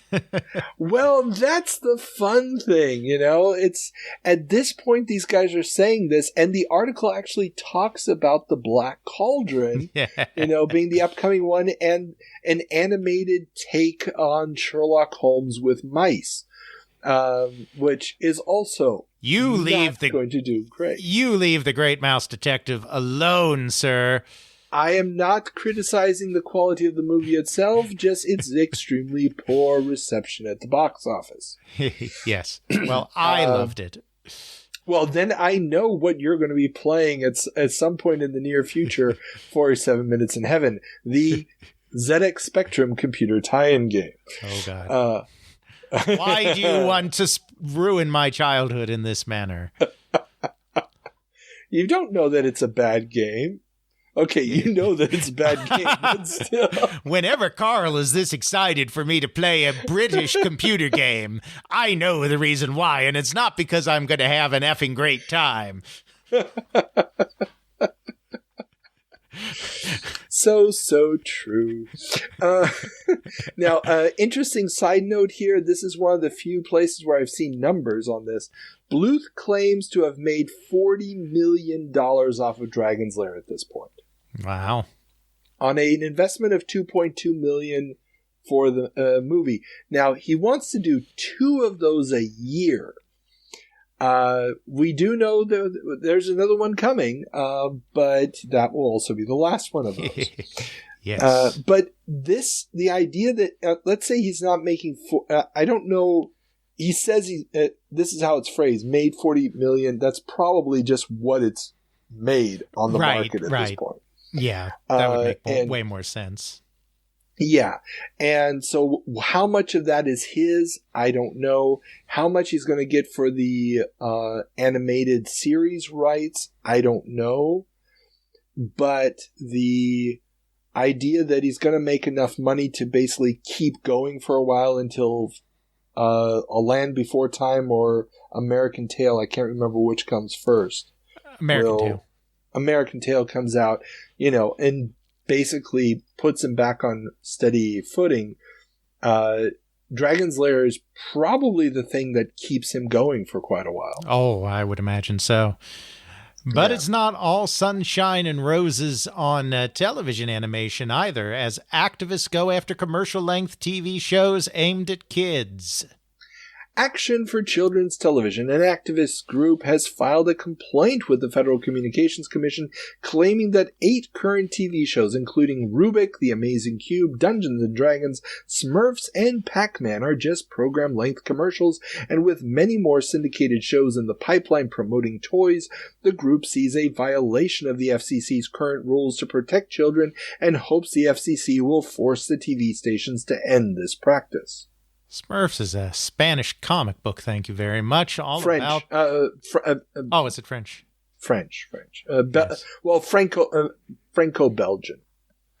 Speaker 1: Well, that's the fun thing, you know? It's at this point, these guys are saying this, and the article actually talks about the Black Cauldron, you know, being the upcoming one, and an animated take on Sherlock Holmes with mice, which is also going to do great.
Speaker 8: You leave the Great Mouse Detective alone, sir.
Speaker 1: I am not criticizing the quality of the movie itself, just its extremely poor reception at the box office.
Speaker 8: Yes. Well, I loved it.
Speaker 1: Well, then I know what you're going to be playing at some point in the near future for 7 Minutes in Heaven, the ZX Spectrum computer tie-in game.
Speaker 8: Oh, God. Why do you want to ruin my childhood in this manner?
Speaker 1: You don't know that it's a bad game. Okay, you know that it's a bad game, but still.
Speaker 8: Whenever Carl is this excited for me to play a British computer game, I know the reason why, and it's not because I'm going to have an effing great time.
Speaker 1: So true. Now, interesting side note here. This is one of the few places where I've seen numbers on this. Bluth claims to have made $40 million off of Dragon's Lair at this point.
Speaker 8: Wow.
Speaker 1: On an investment of $2.2 million for the movie. Now, he wants to do 2 of those a year. We do know that there's another one coming, but that will also be the last one of those.
Speaker 8: Yes.
Speaker 1: But the idea that, let's say he's not making, I don't know, he says this is how it's phrased, made $40 million. That's probably just what it's made on the market at this point.
Speaker 8: Yeah, that would make way more sense.
Speaker 1: Yeah. And so how much of that is his, I don't know. How much he's going to get for the animated series rights, I don't know. But the idea that he's going to make enough money to basically keep going for a while until A Land Before Time or American Tail, I can't remember which comes first. American Tail comes out, you know, and basically puts him back on steady footing. Dragon's Lair is probably the thing that keeps him going for quite a while.
Speaker 8: Oh, I would imagine so. But it's not all sunshine and roses on television animation either, as activists go after commercial-length TV shows aimed at kids.
Speaker 1: Action for Children's Television, an activist group, has filed a complaint with the Federal Communications Commission claiming that 8 current TV shows, including Rubik, The Amazing Cube, Dungeons & Dragons, Smurfs, and Pac-Man, are just program-length commercials, and with many more syndicated shows in the pipeline promoting toys, the group sees a violation of the FCC's current rules to protect children and hopes the FCC will force the TV stations to end this practice.
Speaker 8: Smurfs is a Spanish comic book, thank you very much.
Speaker 1: French.
Speaker 8: Is it French?
Speaker 1: French.
Speaker 8: Yes.
Speaker 1: Well, Franco-Belgian.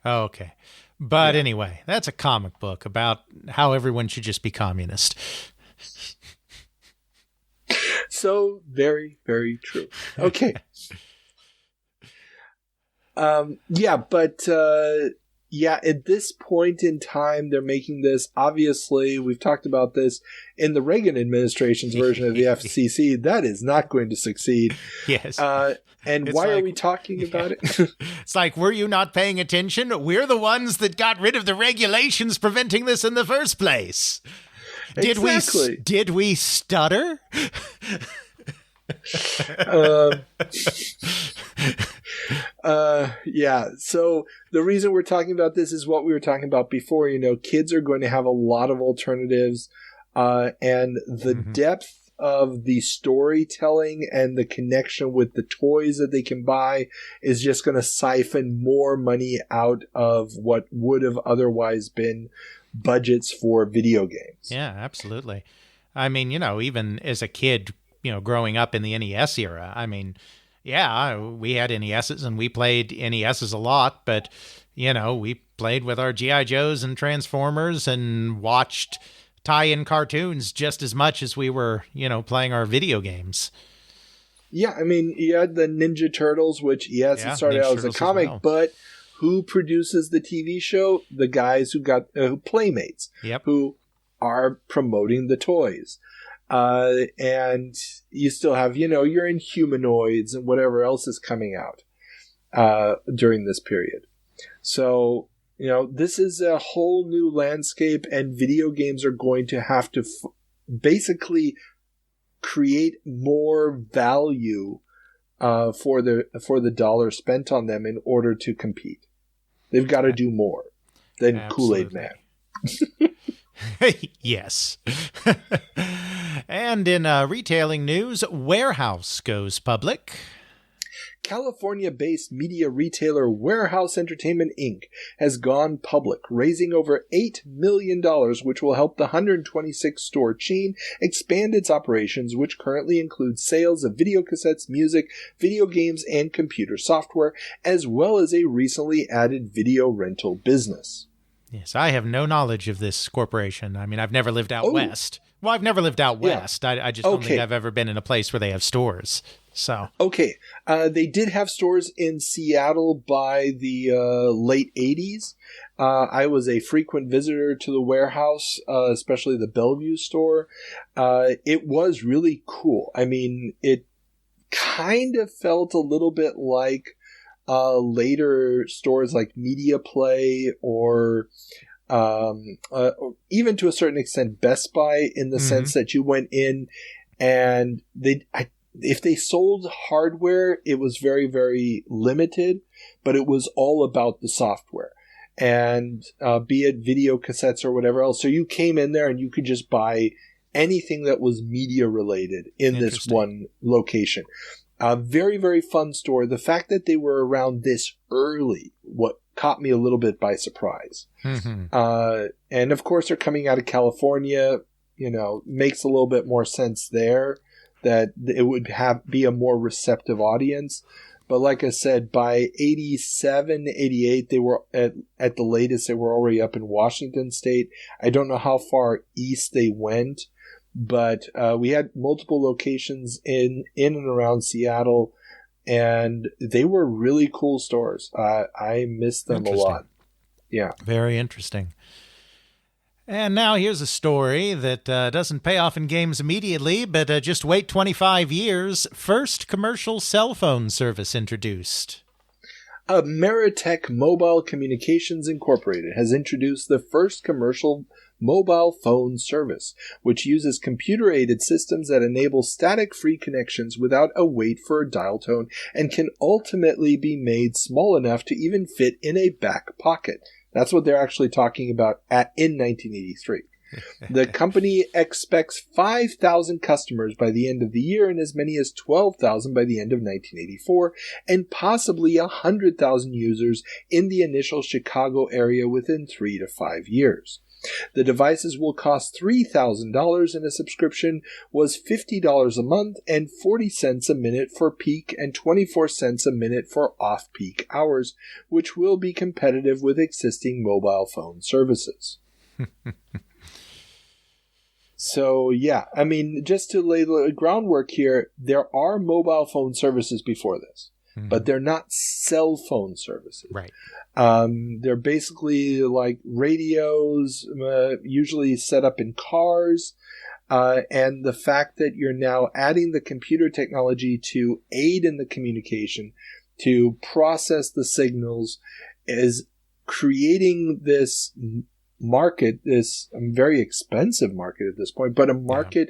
Speaker 8: Oh, okay. But anyway, that's a comic book about how everyone should just be communist.
Speaker 1: So very, very true. Okay. At this point in time, they're making this. Obviously, we've talked about this in the Reagan administration's version of the FCC. That is not going to succeed.
Speaker 8: Yes.
Speaker 1: And why are we talking about it?
Speaker 8: It's like, were you not paying attention? We're the ones that got rid of the regulations preventing this in the first place.
Speaker 1: Exactly.
Speaker 8: Did we stutter?
Speaker 1: So the reason we're talking about this is what we were talking about before. You know, kids are going to have a lot of alternatives, and the depth of the storytelling and the connection with the toys that they can buy is just going to siphon more money out of what would have otherwise been budgets for video games.
Speaker 8: Yeah, absolutely. I mean, you know, even as a kid, you know, growing up in the NES era, I mean, yeah, we had NESs and we played NESs a lot, but, we played with our G.I. Joes and Transformers and watched tie-in cartoons just as much as we were, playing our video games.
Speaker 1: Yeah, I mean, you had the Ninja Turtles, which, yes, it started out as a comic, but who produces the TV show? The guys who got Playmates, who are promoting the toys. And you still have, your Inhumanoids and whatever else is coming out during this period. So, this is a whole new landscape, and video games are going to have to basically create more value for the dollar spent on them in order to compete. They've got to do more than Kool-Aid Man.
Speaker 8: Yes. And in retailing news, Warehouse goes public.
Speaker 1: California-based media retailer Warehouse Entertainment Inc. has gone public, raising over $8 million, which will help the 126-store chain expand its operations, which currently includes sales of videocassettes, music, video games, and computer software, as well as a recently added video rental business.
Speaker 8: Yes, I have no knowledge of this corporation. I mean, I've never lived out west. Well, I've never lived out west. I just don't think I've ever been in a place where they have stores. So
Speaker 1: okay, they did have stores in Seattle by the late 80s. I was a frequent visitor to the Warehouse, especially the Bellevue store. It was really cool. I mean, it kind of felt a little bit like later stores like Media Play or even to a certain extent Best Buy, in the sense that you went in and if they sold hardware, it was very, very limited, but it was all about the software, and be it video cassettes or whatever else. So you came in there and you could just buy anything that was media related in this one location. A very, very fun store. The fact that they were around this early, what caught me a little bit by surprise. And of course, they're coming out of California, makes a little bit more sense there, that it would be a more receptive audience. But like I said, by 87, 88, they were at the latest, they were already up in Washington State. I don't know how far east they went, but we had multiple locations in and around Seattle, and they were really cool stores. I missed them a lot. Yeah.
Speaker 8: Very interesting. And now here's a story that doesn't pay off in games immediately, but just wait 25 years. First commercial cell phone service introduced.
Speaker 1: Ameritech Mobile Communications Incorporated has introduced the first commercial mobile phone service, which uses computer-aided systems that enable static-free connections without a wait for a dial tone, and can ultimately be made small enough to even fit in a back pocket. That's what they're actually talking about in 1983. The company expects 5,000 customers by the end of the year and as many as 12,000 by the end of 1984, and possibly 100,000 users in the initial Chicago area within 3 to 5 years. The devices will cost $3,000, and a subscription was $50 a month and 40 cents a minute for peak and 24 cents a minute for off-peak hours, which will be competitive with existing mobile phone services. So, yeah, I mean, just to lay the groundwork here, there are mobile phone services before this, but they're not cell phone services.
Speaker 8: Right.
Speaker 1: They're basically like radios, usually set up in cars. And the fact that you're now adding the computer technology to aid in the communication, to process the signals, is creating this market, this very expensive market at this point, but a market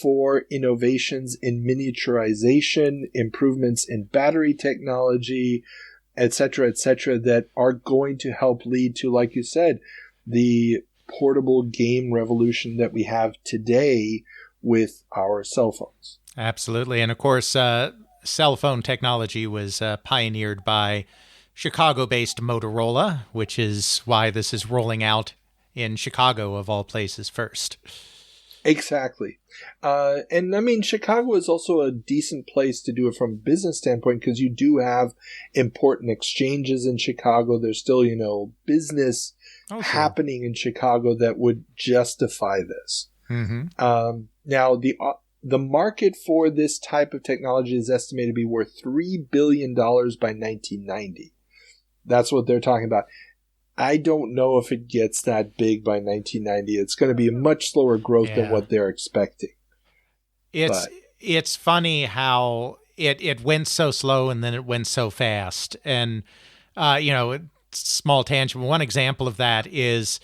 Speaker 1: for innovations in miniaturization, improvements in battery technology, etc., that are going to help lead to, like you said, the portable game revolution that we have today with our cell phones.
Speaker 8: Absolutely. And of course, cell phone technology was pioneered by Chicago-based Motorola, which is why this is rolling out in Chicago, of all places, first.
Speaker 1: Exactly. And I mean, Chicago is also a decent place to do it from a business standpoint because you do have important exchanges in Chicago. There's still, business happening in Chicago that would justify this.
Speaker 8: Mm-hmm.
Speaker 1: Now, the market for this type of technology is estimated to be worth $3 billion by 1990. That's what they're talking about. I don't know if it gets that big by 1990. It's going to be a much slower growth than what they're expecting.
Speaker 8: It's funny how it went so slow and then it went so fast. And, small tangent. One example of that is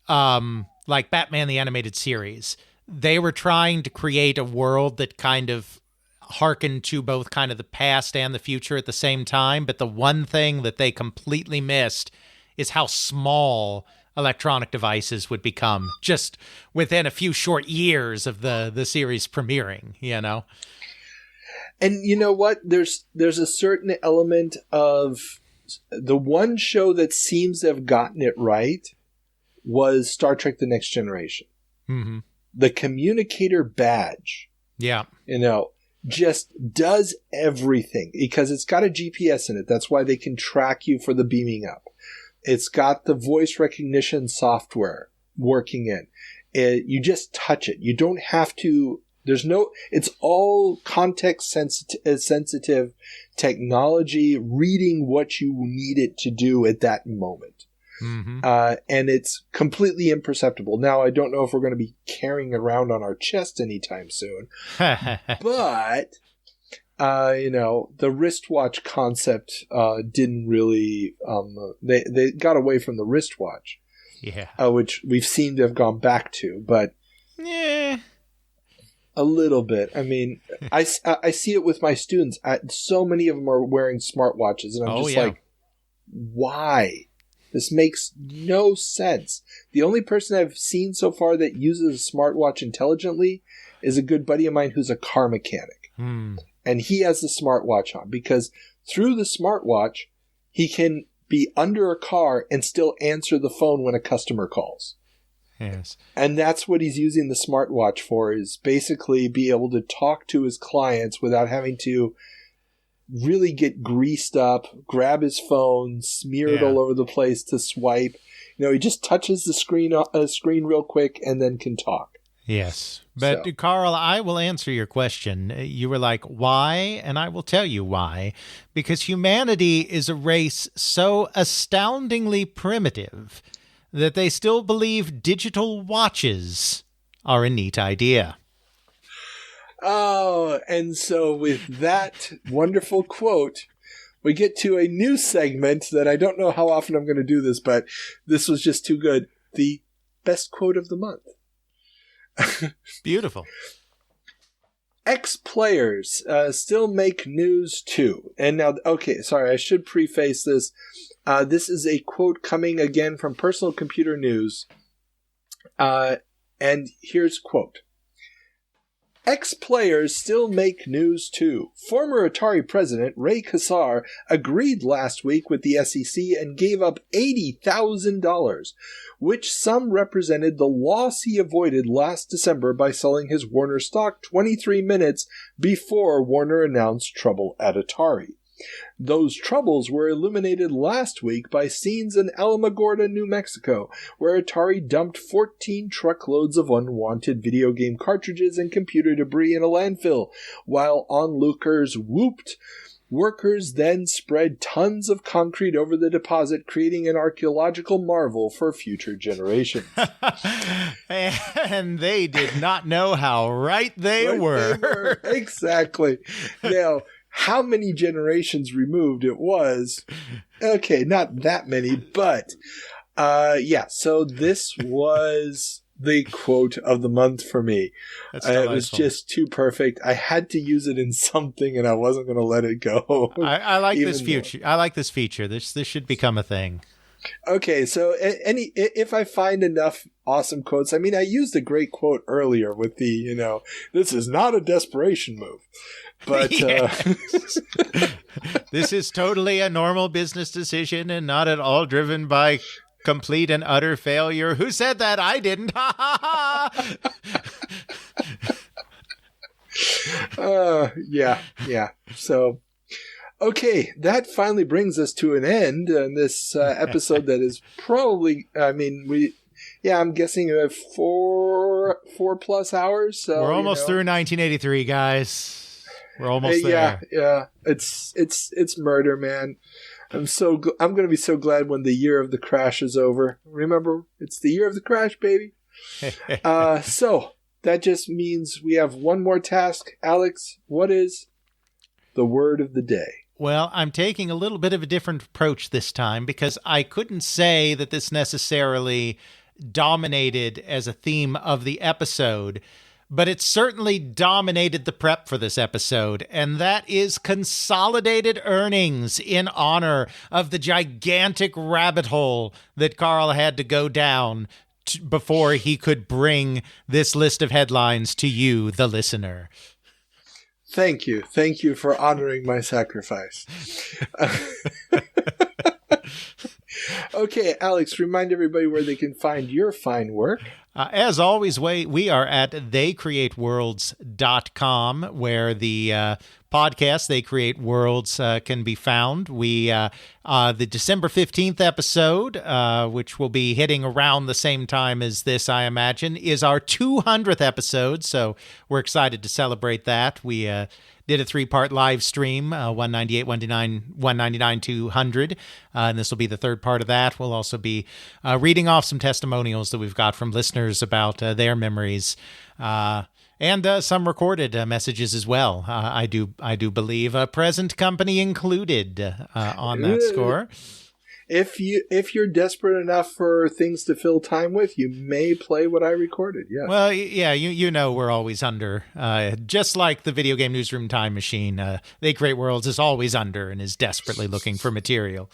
Speaker 8: like Batman the Animated Series. They were trying to create a world that kind of hearkened to both kind of the past and the future at the same time. But the one thing that they completely missed is how small electronic devices would become just within a few short years of the series premiering,
Speaker 1: And you know what? There's a certain element of the one show that seems to have gotten it right was Star Trek The Next Generation.
Speaker 8: Mm-hmm.
Speaker 1: The communicator badge.
Speaker 8: Yeah.
Speaker 1: Just does everything because it's got a GPS in it. That's why they can track you for the beaming up. It's got the voice recognition software working in. You just touch it. You don't have to. It's all context sensitive technology reading what you need it to do at that moment.
Speaker 8: Mm-hmm.
Speaker 1: And it's completely imperceptible. Now, I don't know if we're going to be carrying around on our chest anytime soon, but the wristwatch concept didn't really. They got away from the wristwatch, which we've seemed to have gone back to, but a little bit. I mean, I see it with my students. So many of them are wearing smartwatches, and I'm like, why? This makes no sense. The only person I've seen so far that uses a smartwatch intelligently is a good buddy of mine who's a car mechanic. And he has the smartwatch on because through the smartwatch, he can be under a car and still answer the phone when a customer calls.
Speaker 8: Yes.
Speaker 1: And that's what he's using the smartwatch for, is basically be able to talk to his clients without having to really get greased up, grab his phone, smear it all over the place to swipe. He just touches the screen real quick and then can talk.
Speaker 8: Yes. But Carl, I will answer your question. You were like, why? And I will tell you why. Because humanity is a race so astoundingly primitive that they still believe digital watches are a neat idea.
Speaker 1: Oh, and so with that wonderful quote, we get to a new segment that I don't know how often I'm going to do this, but this was just too good. The best quote of the month.
Speaker 8: Beautiful.
Speaker 1: Ex-players still make news too. And now, okay, sorry, I should preface this. This is a quote coming again from Personal Computer News. And here's quote. Ex-players still make news too. Former Atari president Ray Kassar agreed last week with the SEC and gave up $80,000, which some represented the loss he avoided last December by selling his Warner stock 23 minutes before Warner announced trouble at Atari. Those troubles were illuminated last week by scenes in Alamogordo, New Mexico, where Atari dumped 14 truckloads of unwanted video game cartridges and computer debris in a landfill, while onlookers whooped. Workers then spread tons of concrete over the deposit, creating an archaeological marvel for future generations.
Speaker 8: And they did not know how right they were.
Speaker 1: Exactly. Now, how many generations removed it was? Okay, not that many, but so this was the quote of the month for me. It was just too perfect. I had to use it in something, and I wasn't going to let it go.
Speaker 8: I like this feature. I like this feature. This should become a thing.
Speaker 1: Okay, so if I find enough awesome quotes, I mean, I used a great quote earlier with the, this is not a desperation move. But
Speaker 8: this is totally a normal business decision and not at all driven by complete and utter failure. Who said that? I didn't.
Speaker 1: Yeah. So, okay, that finally brings us to an end in this episode that is probably, I'm guessing 4+ hours. So,
Speaker 8: we're almost through 1983, guys. We're almost there.
Speaker 1: Yeah. It's murder, man. I'm going to be so glad when the year of the crash is over. Remember, it's the year of the crash, baby. So that just means we have one more task. Alex, what is the word of the day?
Speaker 8: Well, I'm taking a little bit of a different approach this time because I couldn't say that this necessarily dominated as a theme of the episode, but it certainly dominated the prep for this episode, and that is consolidated earnings in honor of the gigantic rabbit hole that Carl had to go down before he could bring this list of headlines to you, the listener.
Speaker 1: Thank you. Thank you for honoring my sacrifice. Okay, Alex, remind everybody where they can find your fine work.
Speaker 8: As always, we are at theycreateworlds.com, where the podcast, They Create Worlds, can be found. The December 15th episode, which will be hitting around the same time as this, I imagine, is our 200th episode, so we're excited to celebrate that. We did a 3-part live stream, 198, 199, 200, and this will be the third part of that. We'll also be reading off some testimonials that we've got from listeners about their memories, and some recorded messages as well. I do believe present company included on that score.
Speaker 1: If you're desperate enough for things to fill time with, you may play what I recorded. Yeah.
Speaker 8: Well, yeah, you know we're always under. Just like the Video Game Newsroom Time Machine, They Create Worlds is always under and is desperately looking for material.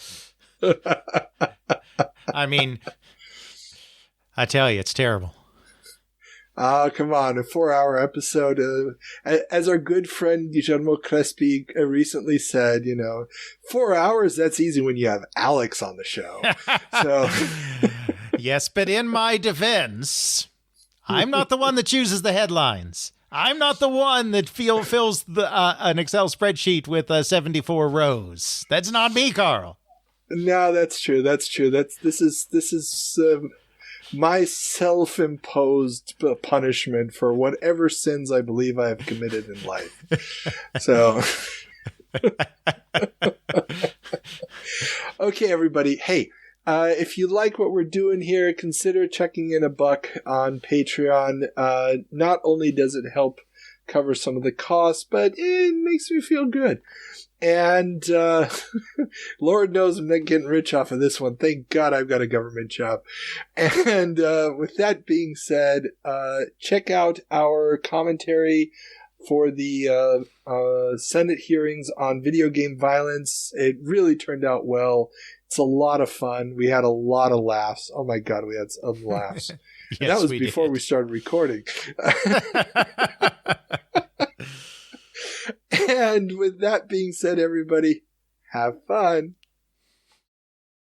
Speaker 8: I mean, I tell you, it's terrible.
Speaker 1: Oh, come on. A 4-hour episode. As our good friend Guillermo Crespi recently said, 4 hours, that's easy when you have Alex on the show. So,
Speaker 8: yes, but in my defense, I'm not the one that chooses the headlines. I'm not the one that fills an Excel spreadsheet with 74 rows. That's not me, Carl.
Speaker 1: No, that's true. This is my self-imposed punishment for whatever sins I believe I have committed in life. So, okay, everybody. Hey, if you like what we're doing here, consider checking in $1 on Patreon. Not only does it help cover some of the costs, but it makes me feel good. And Lord knows I'm not getting rich off of this one. Thank God I've got a government job. And with that being said, check out our commentary for the Senate hearings on video game violence. It really turned out well. It's a lot of fun. We had a lot of laughs. Oh my God, we had some laughs.
Speaker 8: Yes,
Speaker 1: and that was before we started recording. And with that being said, everybody, have fun.